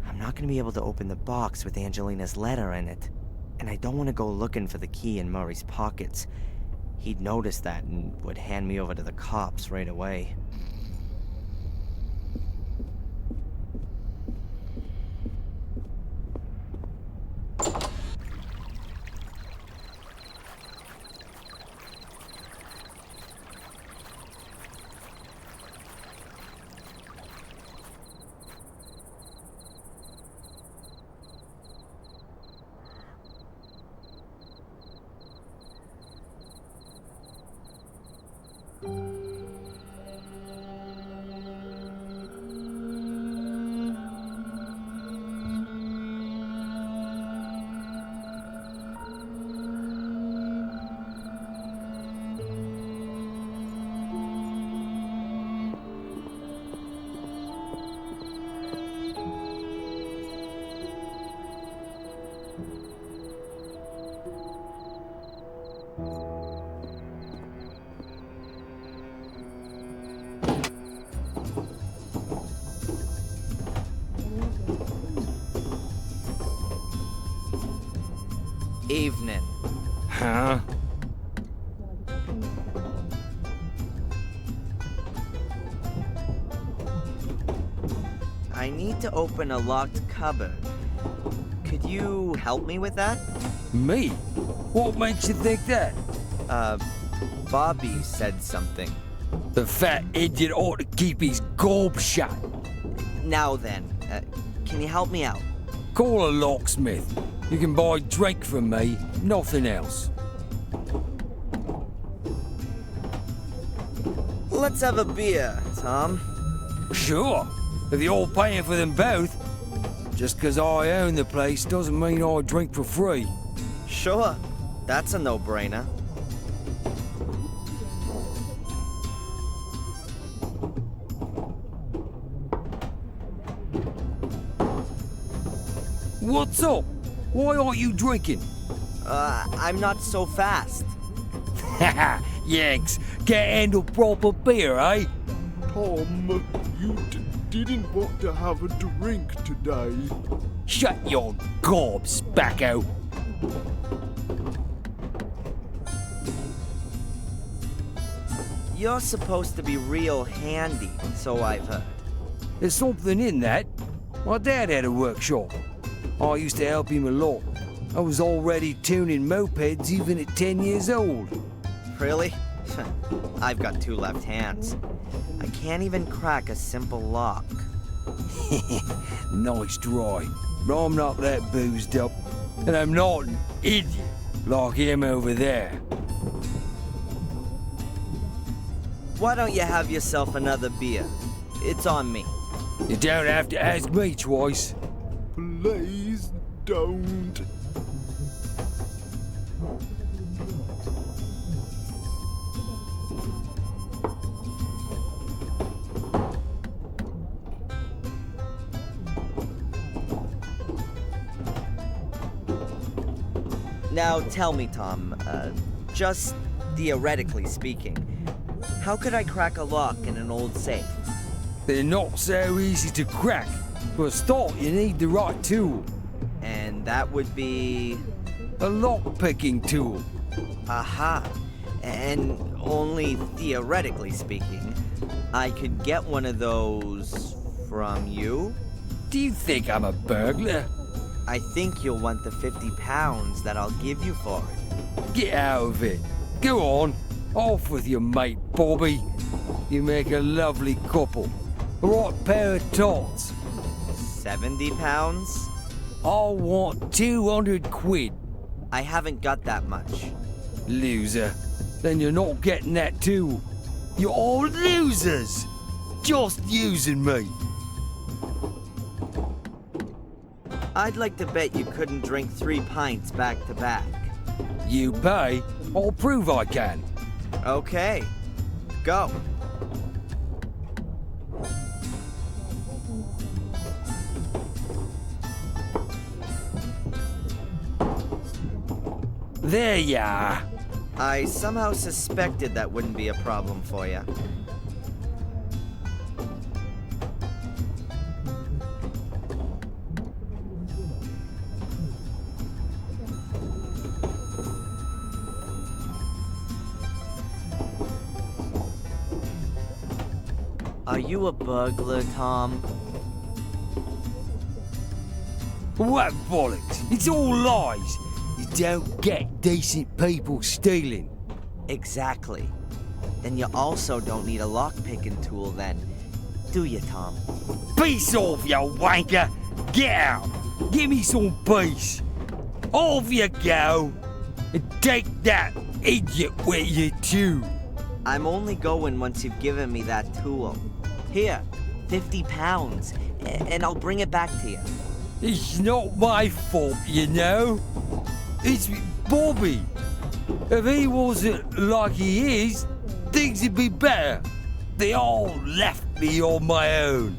E: I'm not going to be able to open the box with Angelina's letter in it. And I don't want to go looking for the key in Murray's pockets. He'd notice that and would hand me over to the cops right away. Evening.
M: Huh?
E: I need to open a locked cupboard. Could you help me with that?
M: Me? What makes you think that?
E: Bobby said something.
M: The fat idiot ought to keep his gob shut.
E: Now then, can you help me out?
M: Call a locksmith. You can buy drink from me, nothing else.
E: Let's have a beer, Tom.
M: Sure, if you're paying for them both. Just because I own the place doesn't mean I drink for free.
E: Sure, that's a no-brainer.
M: What's up? Why aren't you drinking?
E: I'm not so fast.
M: Haha, Yanks, can't handle proper beer, eh?
G: Tom, you didn't want to have a drink today.
M: Shut your gob, spacko.
E: You're supposed to be real handy, so I've heard.
M: There's something in that. My dad had a workshop. I used to help him a lot. I was already tuning mopeds even at 10 years old.
E: Really? I've got two left hands. I can't even crack a simple lock.
M: Nice try. But I'm not that boozed up. And I'm not an idiot like him over there.
E: Why don't you have yourself another beer? It's on me.
M: You don't have to ask me twice.
G: Please don't.
E: Now tell me, Tom, just theoretically speaking, how could I crack a lock in an old safe?
M: They're not so easy to crack. For a start, you need the right tool.
E: And that would be...
M: a lock-picking tool.
E: Aha. And only theoretically speaking, I could get one of those from you?
M: Do you think I'm a burglar?
E: I think you'll want the 50 pounds that I'll give you for it.
M: Get out of it. Go on. Off with your mate, Bobby. You make a lovely couple. A right pair of tots.
E: 70 pounds?
M: I want 200 quid.
E: I haven't got that much.
M: Loser. Then you're not getting that too. You're all losers. Just using me.
E: I'd like to bet you couldn't drink 3 pints back to back.
M: You pay, I'll prove I can.
E: Okay. Go.
M: There you are.
E: I somehow suspected that wouldn't be a problem for you. Are you a burglar, Tom?
M: What bollocks? It's all lies. You don't get decent people stealing.
E: Exactly. Then you also don't need a lock-picking tool then, do you, Tom?
M: Peace off, you wanker! Get out! Give me some peace! Off you go! And take that idiot with you too!
E: I'm only going once you've given me that tool. Here, 50 pounds, and I'll bring it back to you.
M: It's not my fault, you know. It's Bobby. If he wasn't like he is, things would be better. They all left me on my own.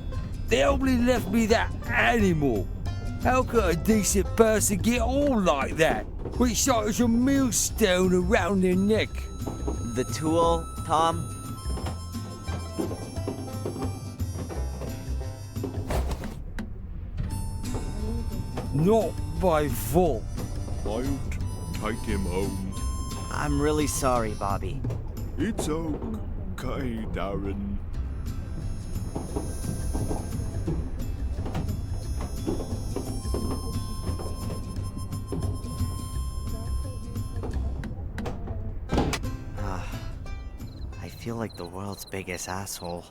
M: They only left me that animal. How could a decent person get on like that, with such a millstone around their neck?
E: The tool, Tom?
M: Not my fault.
G: Quiet, take him home.
E: I'm really sorry, Bobby.
G: It's okay, Darren.
E: I feel like the world's biggest asshole.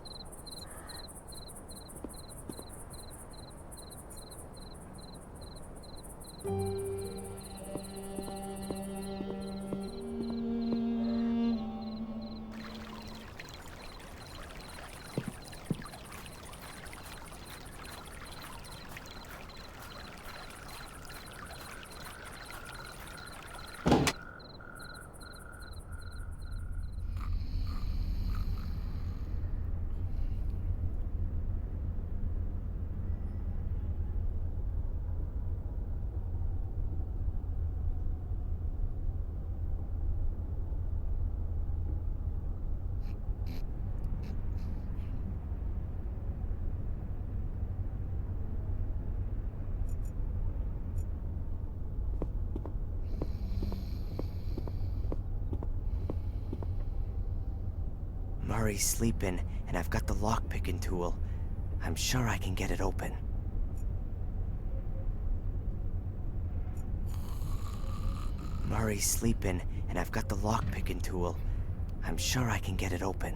E: Murray's sleeping, and I've got the lock-picking tool. I'm sure I can get it open. Murray's sleeping, and I've got the lock-picking tool. I'm sure I can get it open.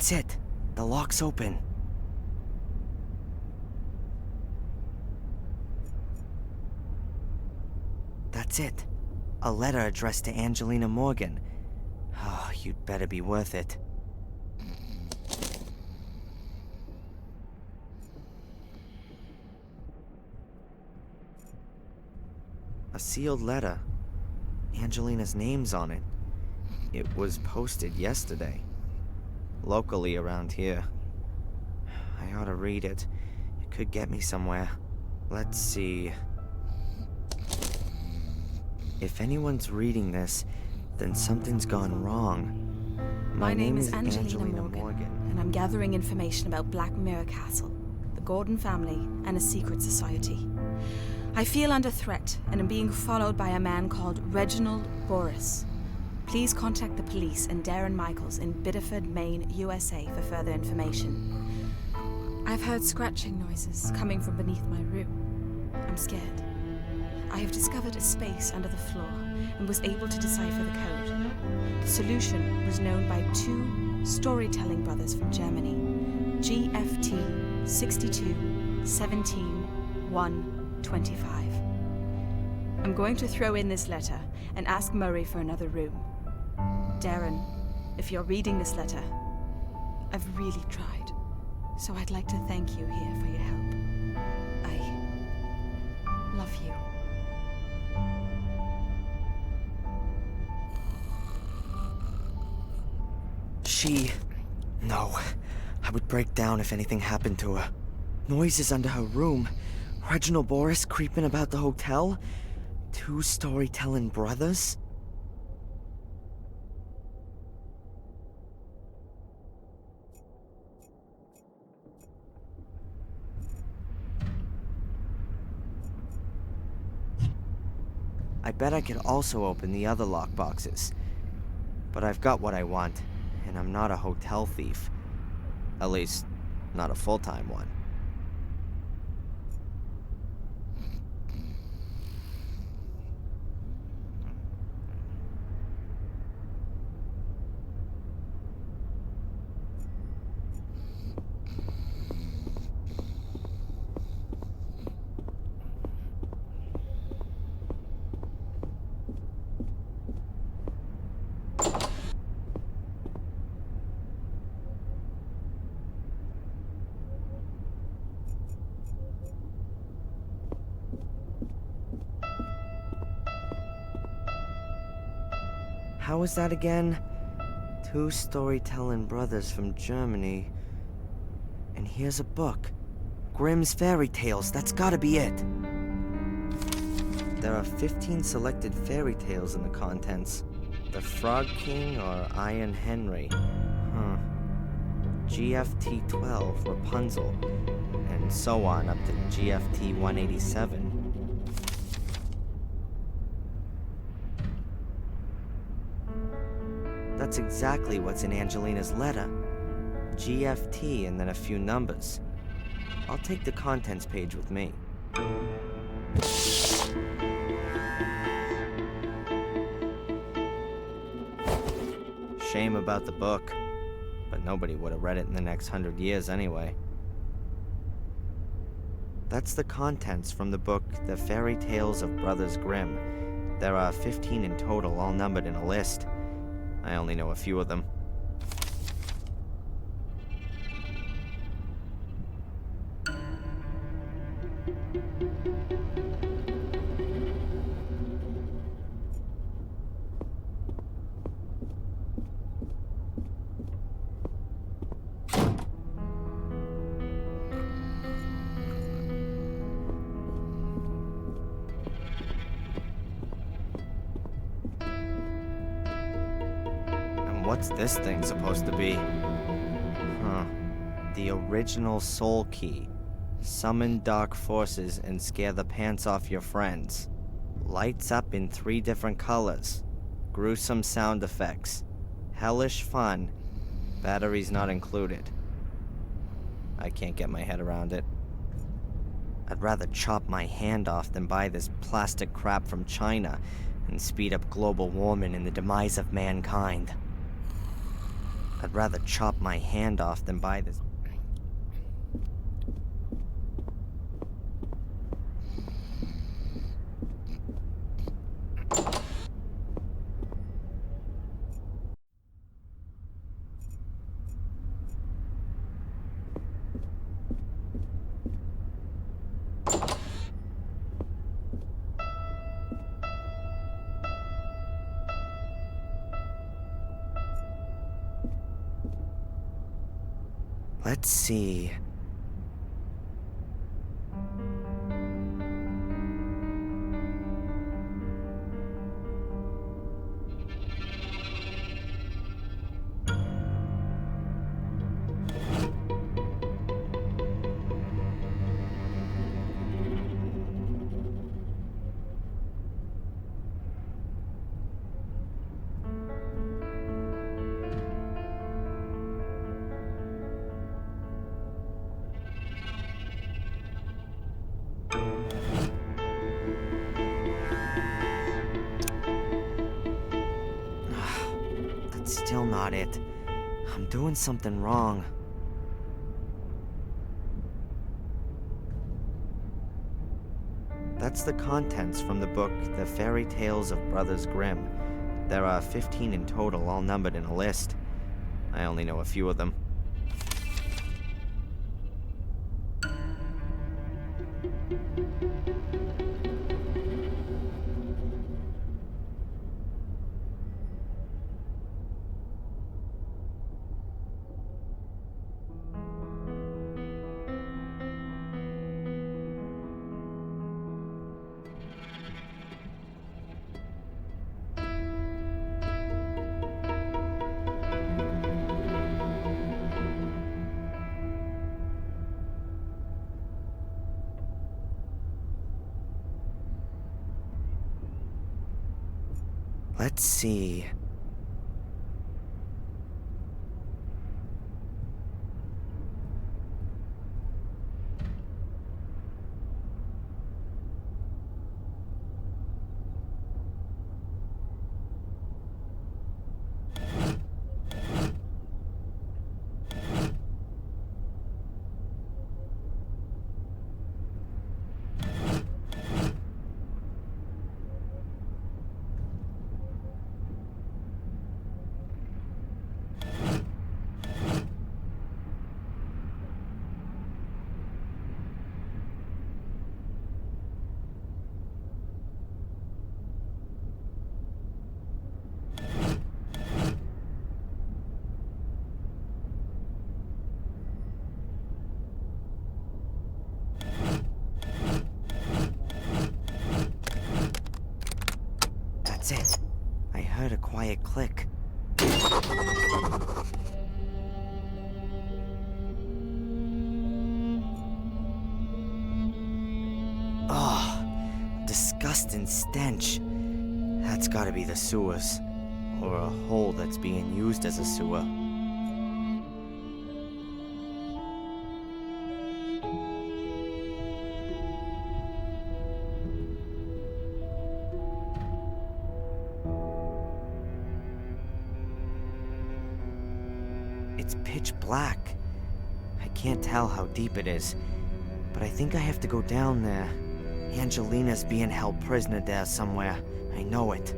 E: That's it. The lock's open. That's it. A letter addressed to Angelina Morgan. Oh, you'd better be worth it. A sealed letter. Angelina's name's on it. It was posted yesterday. Locally around here. I ought to read it. It could get me somewhere. Let's see. If anyone's reading this, then something's gone wrong.
U: My name is Angelina Morgan, and I'm gathering information about Blackmere Castle, the Gordon family, and a secret society. I feel under threat and am being followed by a man called Reginald Boris. Please contact the police and Darren Michaels in Biddeford, Maine, USA for further information. I've heard scratching noises coming from beneath my room. I'm scared. I have discovered a space under the floor and was able to decipher the code. The solution was known by two storytelling brothers from Germany, GFT 62 17 1 25. I'm going to throw in this letter and ask Murray for another room. Darren, if you're reading this letter, I've really tried, so I'd like to thank you here for your help. I love you.
E: No. I would break down if anything happened to her. Noises under her room. Reginald Boris creeping about the hotel. Two storytelling brothers. I bet I could also open the other lockboxes. But I've got what I want, and I'm not a hotel thief. At least, not a full-time one. How was that again? Two storytelling brothers from Germany. And here's a book. Grimm's Fairy Tales, that's gotta be it. There are 15 selected fairy tales in the contents. The Frog King or Iron Henry. GFT 12, Rapunzel. And so on up to GFT 187. That's exactly what's in Angelina's letter. GFT and then a few numbers. I'll take the contents page with me. Shame about the book, but nobody would have read it in the next 100 years anyway. That's the contents from the book The Fairy Tales of Brothers Grimm. There are 15 in total, all numbered in a list. I only know a few of them. What's this thing supposed to be? The original Soul Key. Summon dark forces and scare the pants off your friends. Lights up in 3 different colors. Gruesome sound effects. Hellish fun. Batteries not included. I can't get my head around it. I'd rather chop my hand off than buy this plastic crap from China and speed up global warming and the demise of mankind. I'd rather chop my hand off than buy this. Let's see. That's still not it. I'm doing something wrong. That's the contents from the book, The Fairy Tales of Brothers Grimm. There are 15 in total, all numbered in a list. I only know a few of them. Let's see. That's it. I heard a quiet click. Oh, disgusting stench. That's gotta be the sewers. Or a hole that's being used as a sewer. It's pitch black. I can't tell how deep it is, but I think I have to go down there. Angelina's being held prisoner there somewhere. I know it.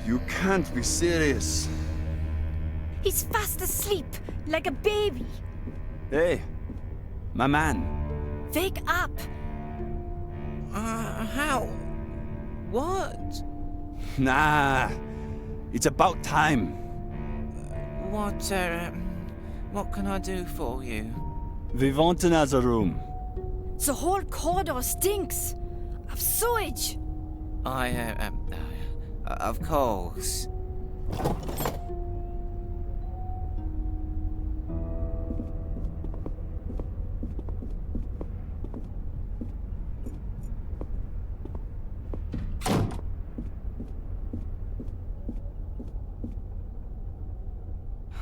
T: You can't be serious.
R: He's fast asleep, like a baby.
T: Hey, my man.
R: Wake up.
A: How? What?
T: Nah, it's about time.
A: What can I do for you?
T: We want another room.
R: The whole corridor stinks of sewage.
A: Of course.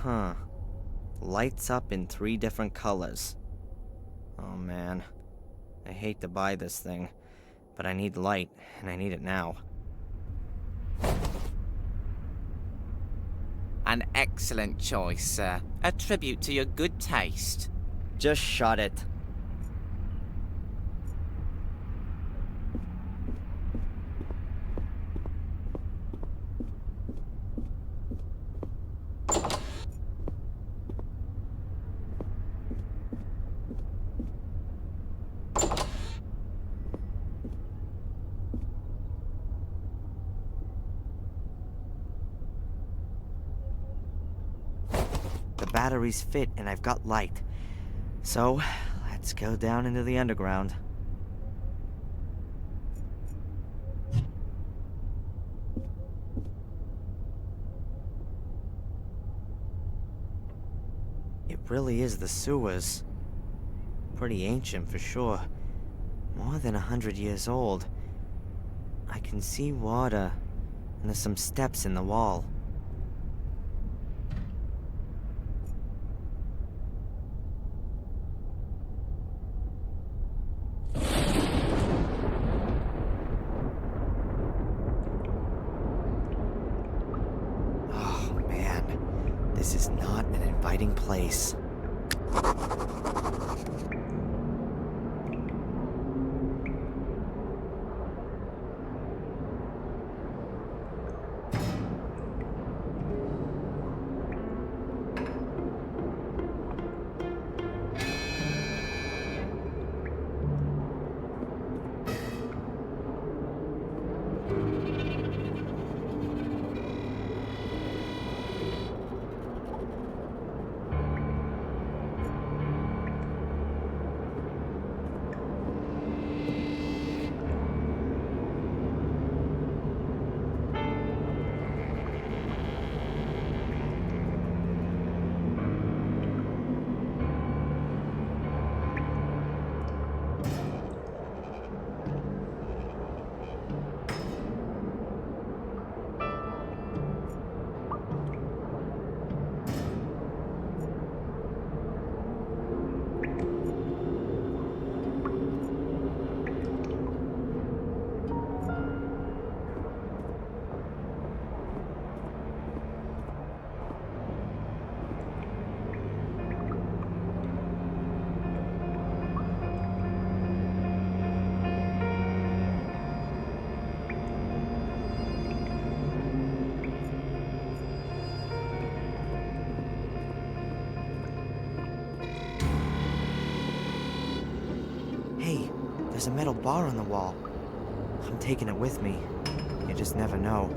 E: Huh. Lights up in 3 different colors. Oh man. I hate to buy this thing, but I need light, and I need it now.
A: An excellent choice, sir. A tribute to your good taste.
E: Just shut it. The batteries fit and I've got light. So, let's go down into the underground. It really is the sewers. Pretty ancient for sure. More than 100 years old. I can see water, and there's some steps in the wall. This is not an inviting place. Hey, there's a metal bar on the wall. I'm taking it with me. You just never know.